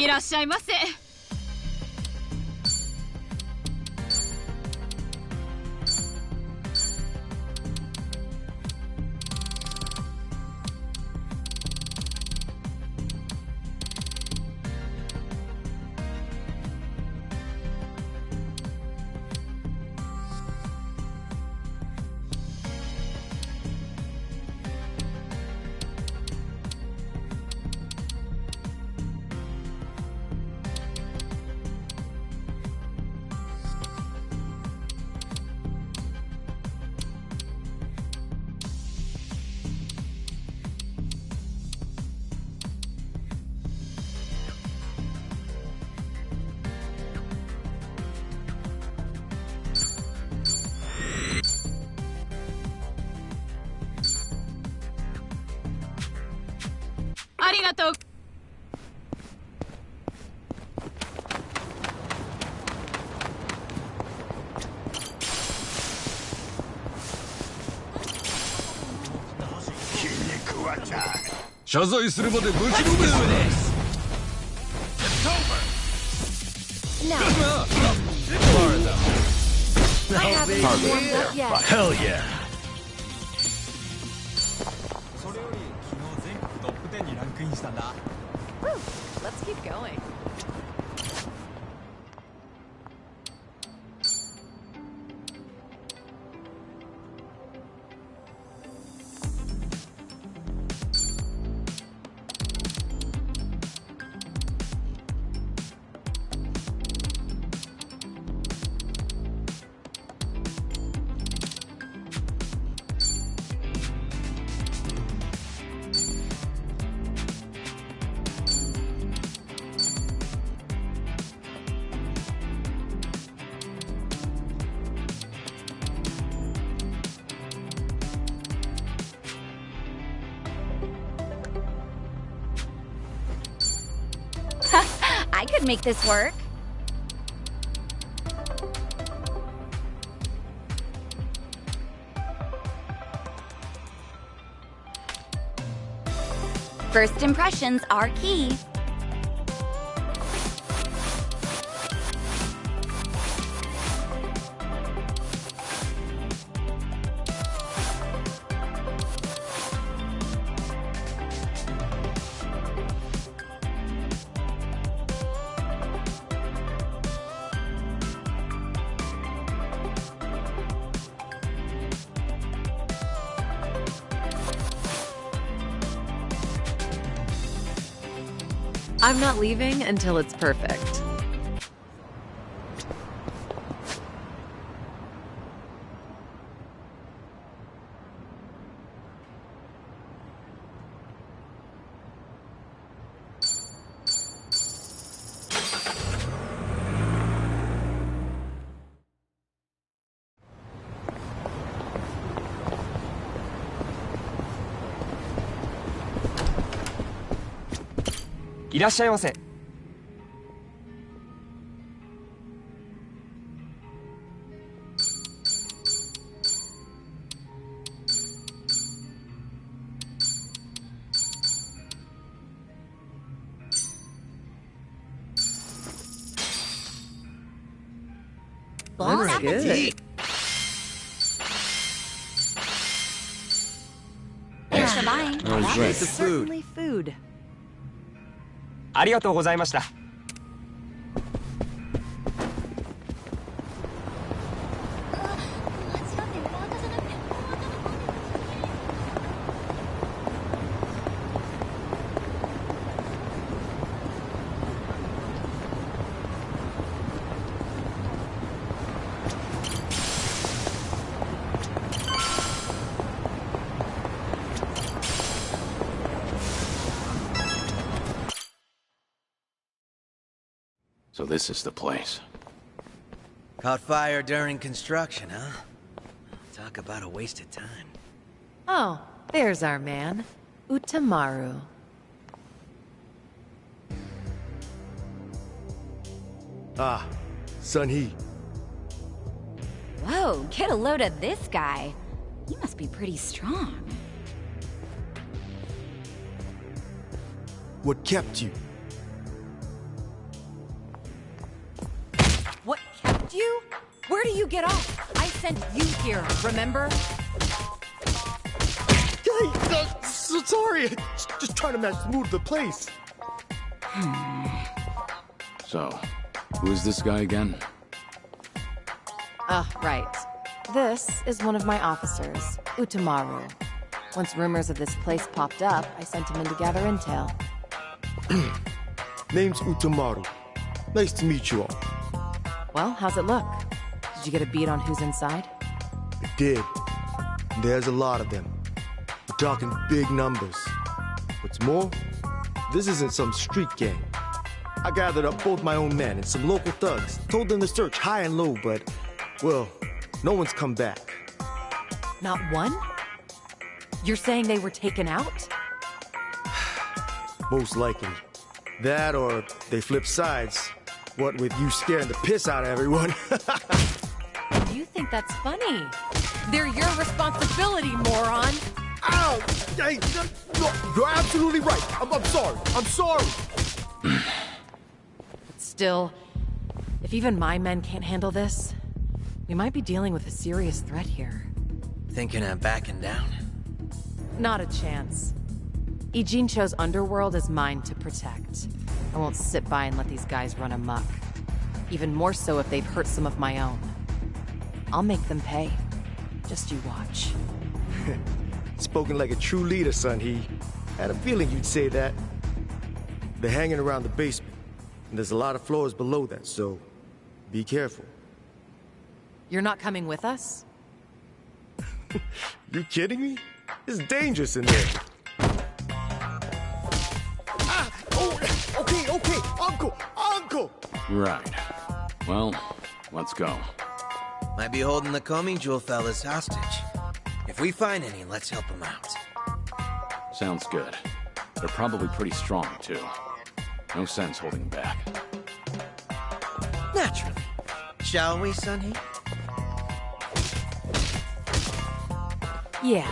いらっしゃいませ。ありがとう。謝罪するまでぶちのめす。Hell yeah. それより昨日全国トップ10にランクインしたんだ。Let's keep going. I could make this work. First impressions are key. I'm not leaving until it's perfect. Iらっしゃいませ。Bon appetit. Thanks for buying. That's the food. Certainly food. ありがとうございました。So this is the place. Caught fire during construction, huh? Talk about a waste of time. Oh, there's our man, Utamaru. Ah, Sun-Hee. Whoa, get a load of this guy. He must be pretty strong. What kept you? asked you? Where do you get off? I sent you here, remember? Hey, so sorry. Just trying to match the mood of the place. So, who is this guy again? Right. This is one of my officers, Utamaru. Once rumors of this place popped up, I sent him in to gather intel. Name's Utamaru. Nice to meet you all. Well, how's it look? Did you get a beat on who's inside? I did. There's a lot of them. We're talking big numbers. What's more, this isn't some street gang. I gathered up both my own men and some local thugs, told them to search high and low, but, well, no one's come back. Not one? You're saying they were taken out? Most likely. That or they flip sides. What with you scaring the piss out of everyone. You think that's funny? They're your responsibility, moron! Ow! Hey, no, you're absolutely right. I'm sorry. I'm sorry. But still, if even my men can't handle this, we might be dealing with a serious threat here. Thinking of backing down? Not a chance. Ijincho's underworld is mine to protect. I won't sit by and let these guys run amok. Even more so if they've hurt some of my own. I'll make them pay. Just you watch. Spoken like a true leader, Sun-Hee. Had a feeling you'd say that. They're hanging around the basement, and there's a lot of floors below that, so be careful. You're not coming with us? You kidding me? It's dangerous in there. Okay, Uncle! Right. Well, let's go. Might be holding the Komi Jewel fellas hostage. If we find any, let's help them out. Sounds good. They're probably pretty strong, too. No sense holding back. Naturally. Shall we, Sun-Hee? Yeah.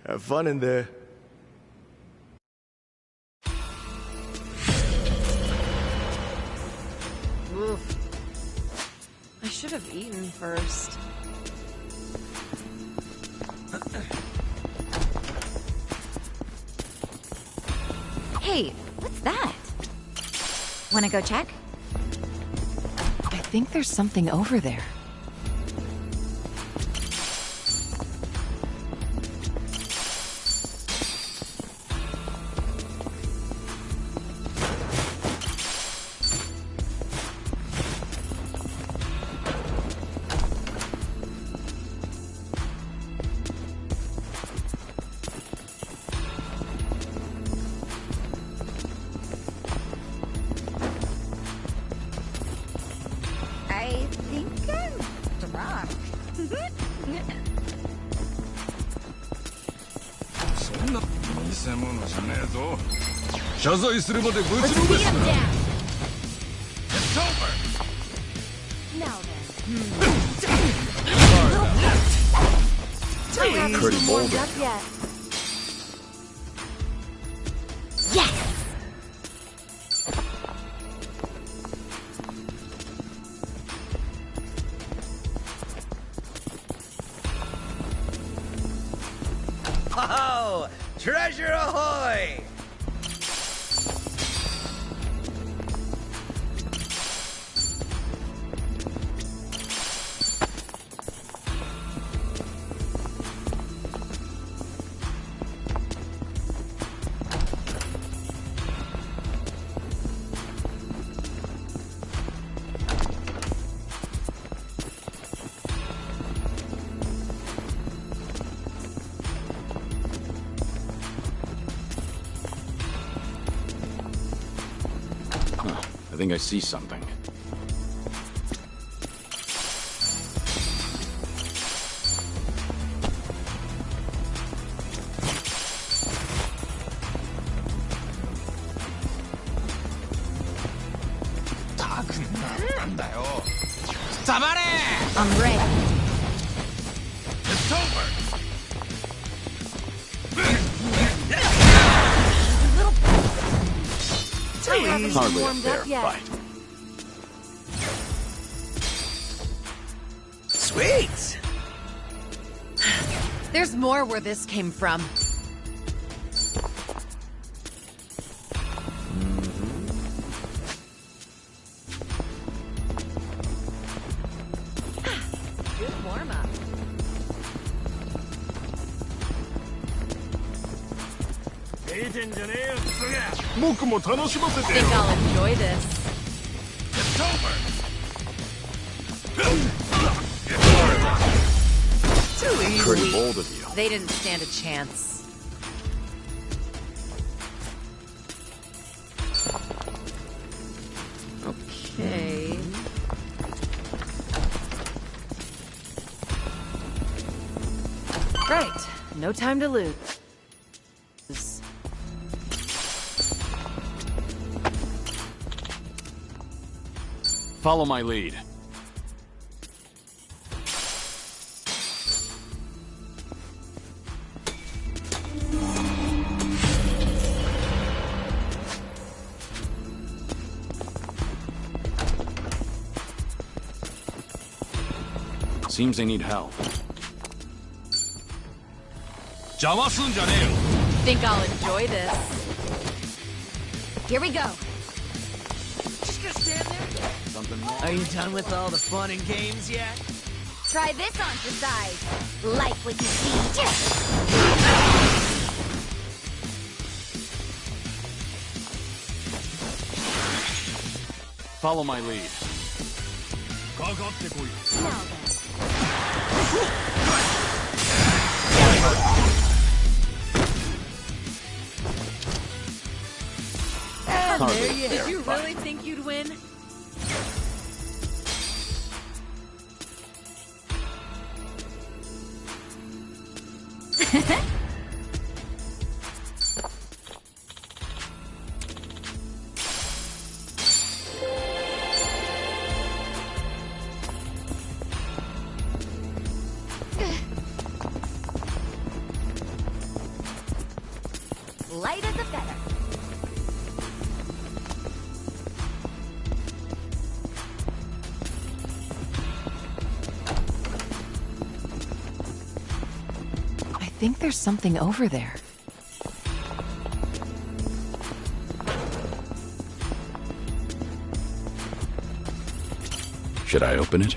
Have fun in there. Oof. I should have eaten first. Hey, what's that? Wanna go check? I think there's something over there. I think I'm drunk. そんな偽物じゃねえぞ。謝罪するまでぶちのめすな。It's over. Now Pretty then. bold. Warmed up yet. Yes! Oh, treasure ahoy! I think I see something. なんだよ。黙れ I'm ready. It's over. I haven't Hardly a warmed fair up yet. fight. Sweet! There's more where this came from. Good warm-up. 見てんじゃねえよすげ僕も楽しませ I て think よ I'll enjoy this. It's over. Too easy. Pretty bold of you. They didn't stand a chance. Okay. Right. No time to lose. Follow my lead. Seems they need help. 邪魔すんじゃねえよ。 Think I'll enjoy this. Here we go. Just gonna stand there? Something wrong? Are you done with all the fun and games yet? Try this on for size. Like what you see. Follow my lead. かかってこい。 Now then. There you Did you really think you'd win? Light as a feather. I think there's something over there. Should I open it?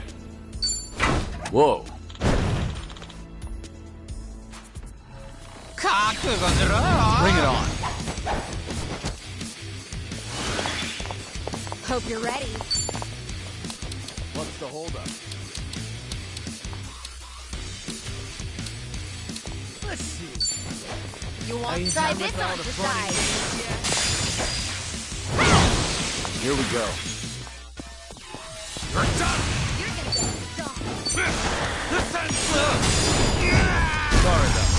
Whoa. Bring it on. Hope you're ready. What's the holdup? Let's see. You Are want you to try done this with all on the for fun and size. Here we go. You're done. You're gonna get stomped. Sorry about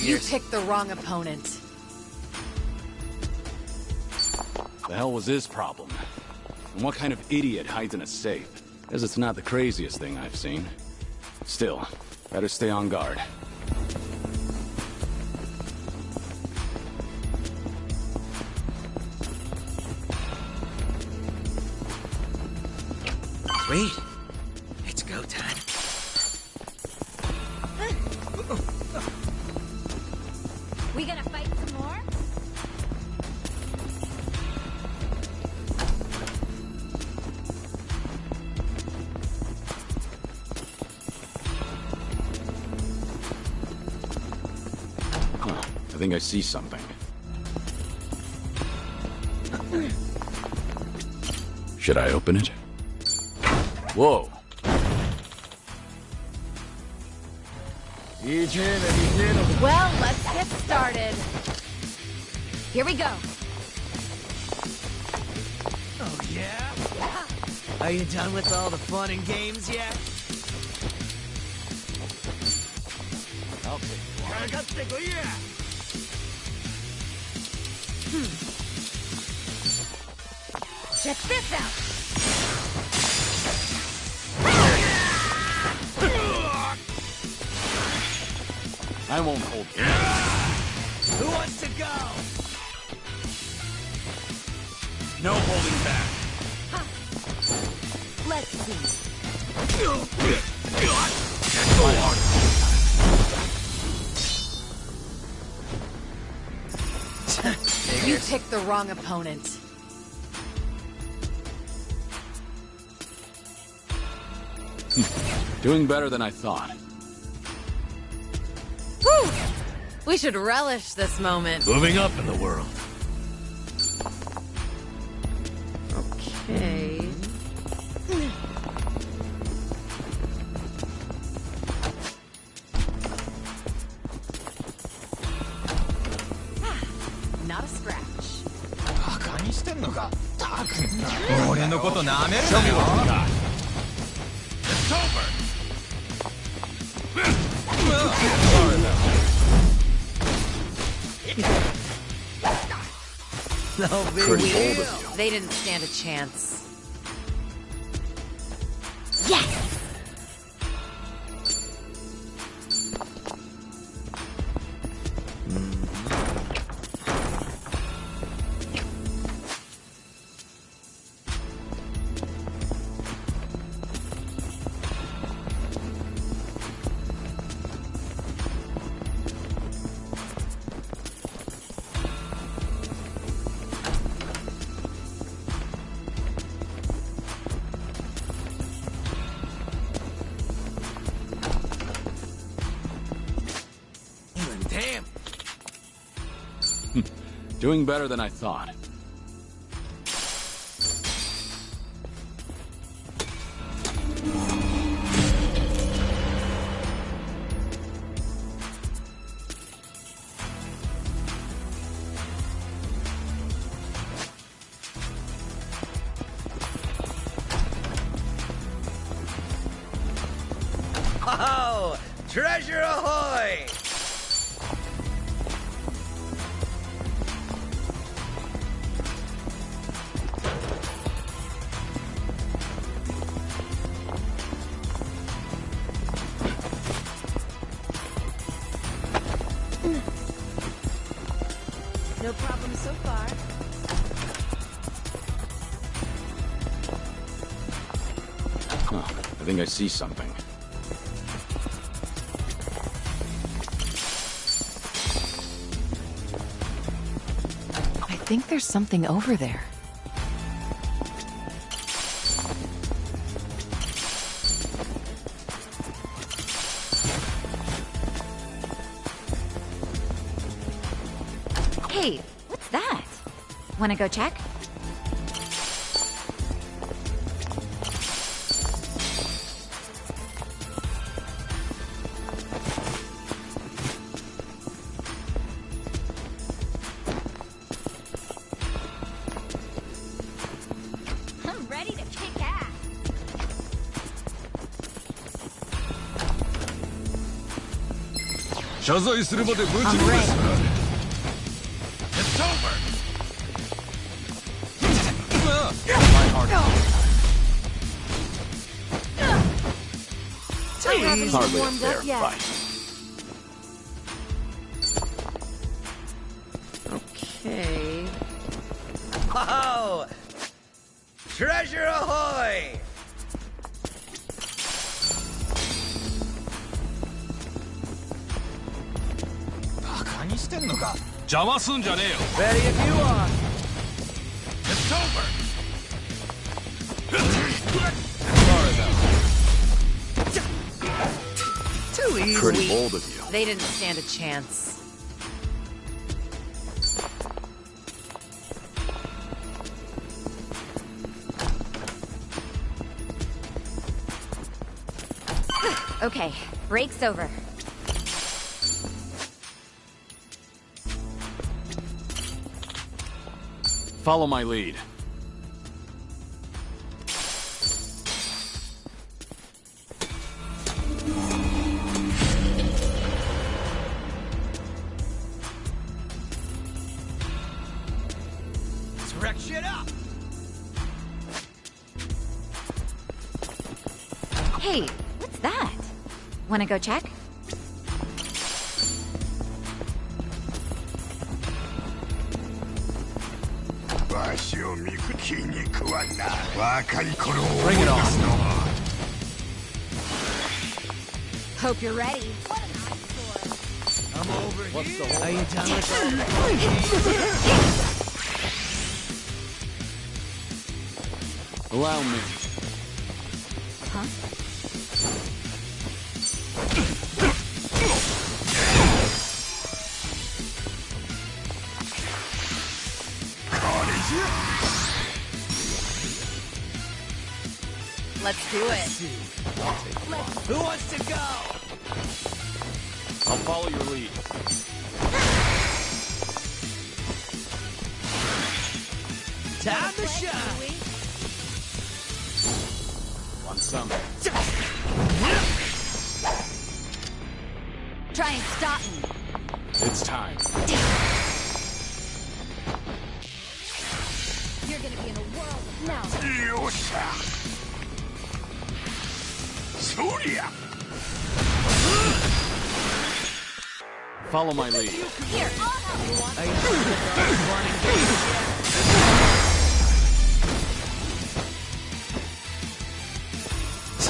You picked the wrong opponent. The hell was his problem? And what kind of idiot hides in a safe? Because it's not the craziest thing I've seen. Still, better stay on guard. Sweet. It's go time. We gonna fight some more? Huh, I think I see something. Should I open it? Whoa. Well, let's get started. Here we go. Oh, yeah? Are you done with all the fun and games yet? I'll take Check this out! I won't hold you. Who wants to go? No holding back. Let's see. You picked the wrong opponent. Doing better than I thought. Whew! We should relish this moment. Moving up in the world. Okay. Not a scratch. バカにしてんのかたくん俺のことなめるなよ It's over! No big Pretty bold deal. of you. They didn't stand a chance. Yes! Damn. Doing better than I thought. Oh, treasure ahoy! No problem so far. Huh, I think I see something. I think there's something over there. Hey, what's that? Wanna go check? I'm ready to kick ass. I'm ready. It's over! I haven't even Hardly a warmed fair up yet. fight. Okay. Oh, treasure ahoy! Ready if you are. It's over! Too easy. Pretty bold of you. They didn't stand a chance. Okay, break's over. Follow my lead. Hey, what's that? Wanna go check? Bring it on. Hope you're ready. I'm over What's here. the whole Are you done with all Allow me. Huh? Let's do it. Who wants to go? I'll follow your lead. Time to shine. Want some? Try and stop me. It's time. You're gonna be in a world of now. Follow my lead. Here, I'll help you. Are you done with all the fun and games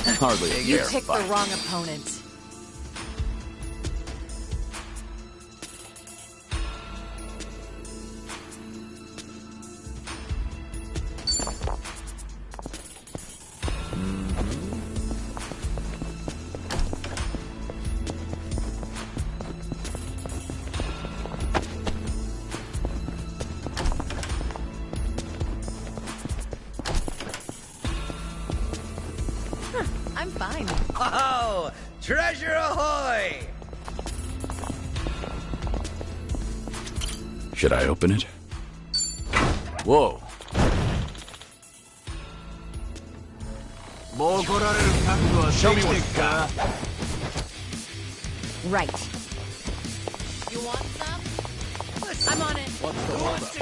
yet? Hardly a You fair picked fight. the wrong opponent. I'm fine. Oh, treasure ahoy! Should I open it? Whoa. Show me what you got. Right. You want some? I'm on it. What's the holdup?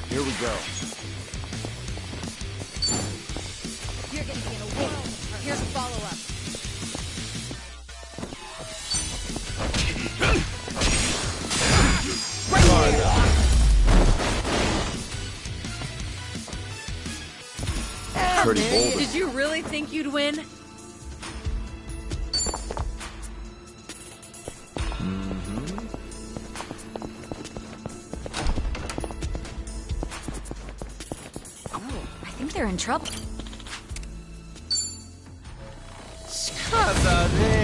Here we go. You're gonna be in a world. Here's a follow-up. Pretty bold. Did you really think you'd win? Oh, I think they're in trouble.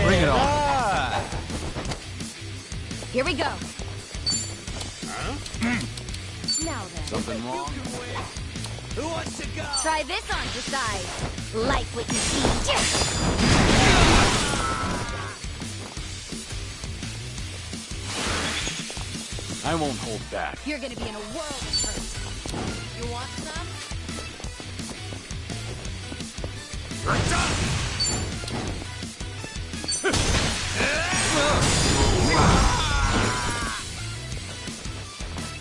Bring it on. Here we go. Now then. Something wrong? Who wants to go? Try this on for size. Like what you see. I won't hold back. You're gonna be in a world of hurt. You want some?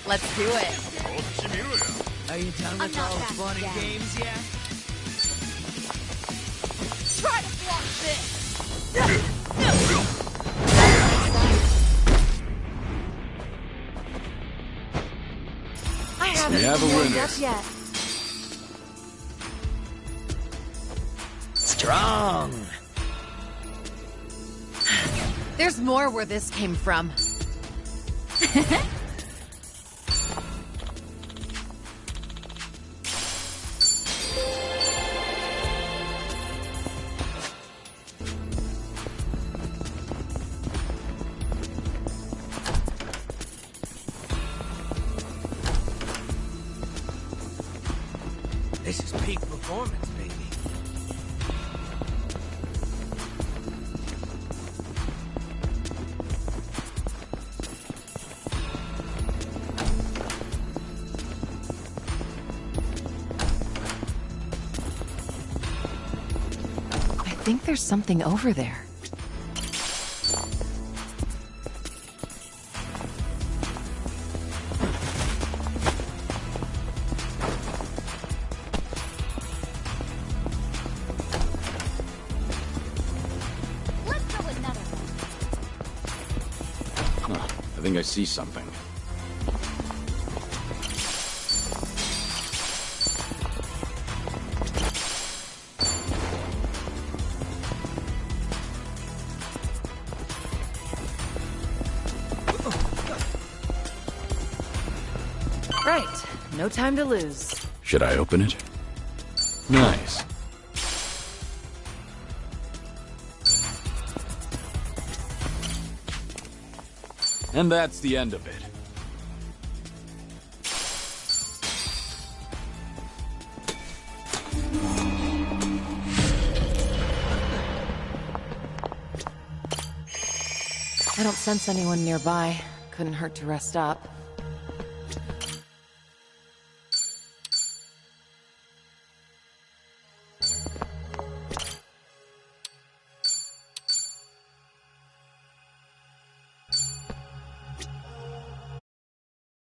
Let's do it. Are you done with all the fun and games yet? Try to block this. I haven't We have a warmed winner. up yet. Strong. There's more where this came from. This is peak performance, baby. I think there's something over there. think I see something. Right. No time to lose. Should I open it? Nice. And that's the end of it. I don't sense anyone nearby. Couldn't hurt to rest up.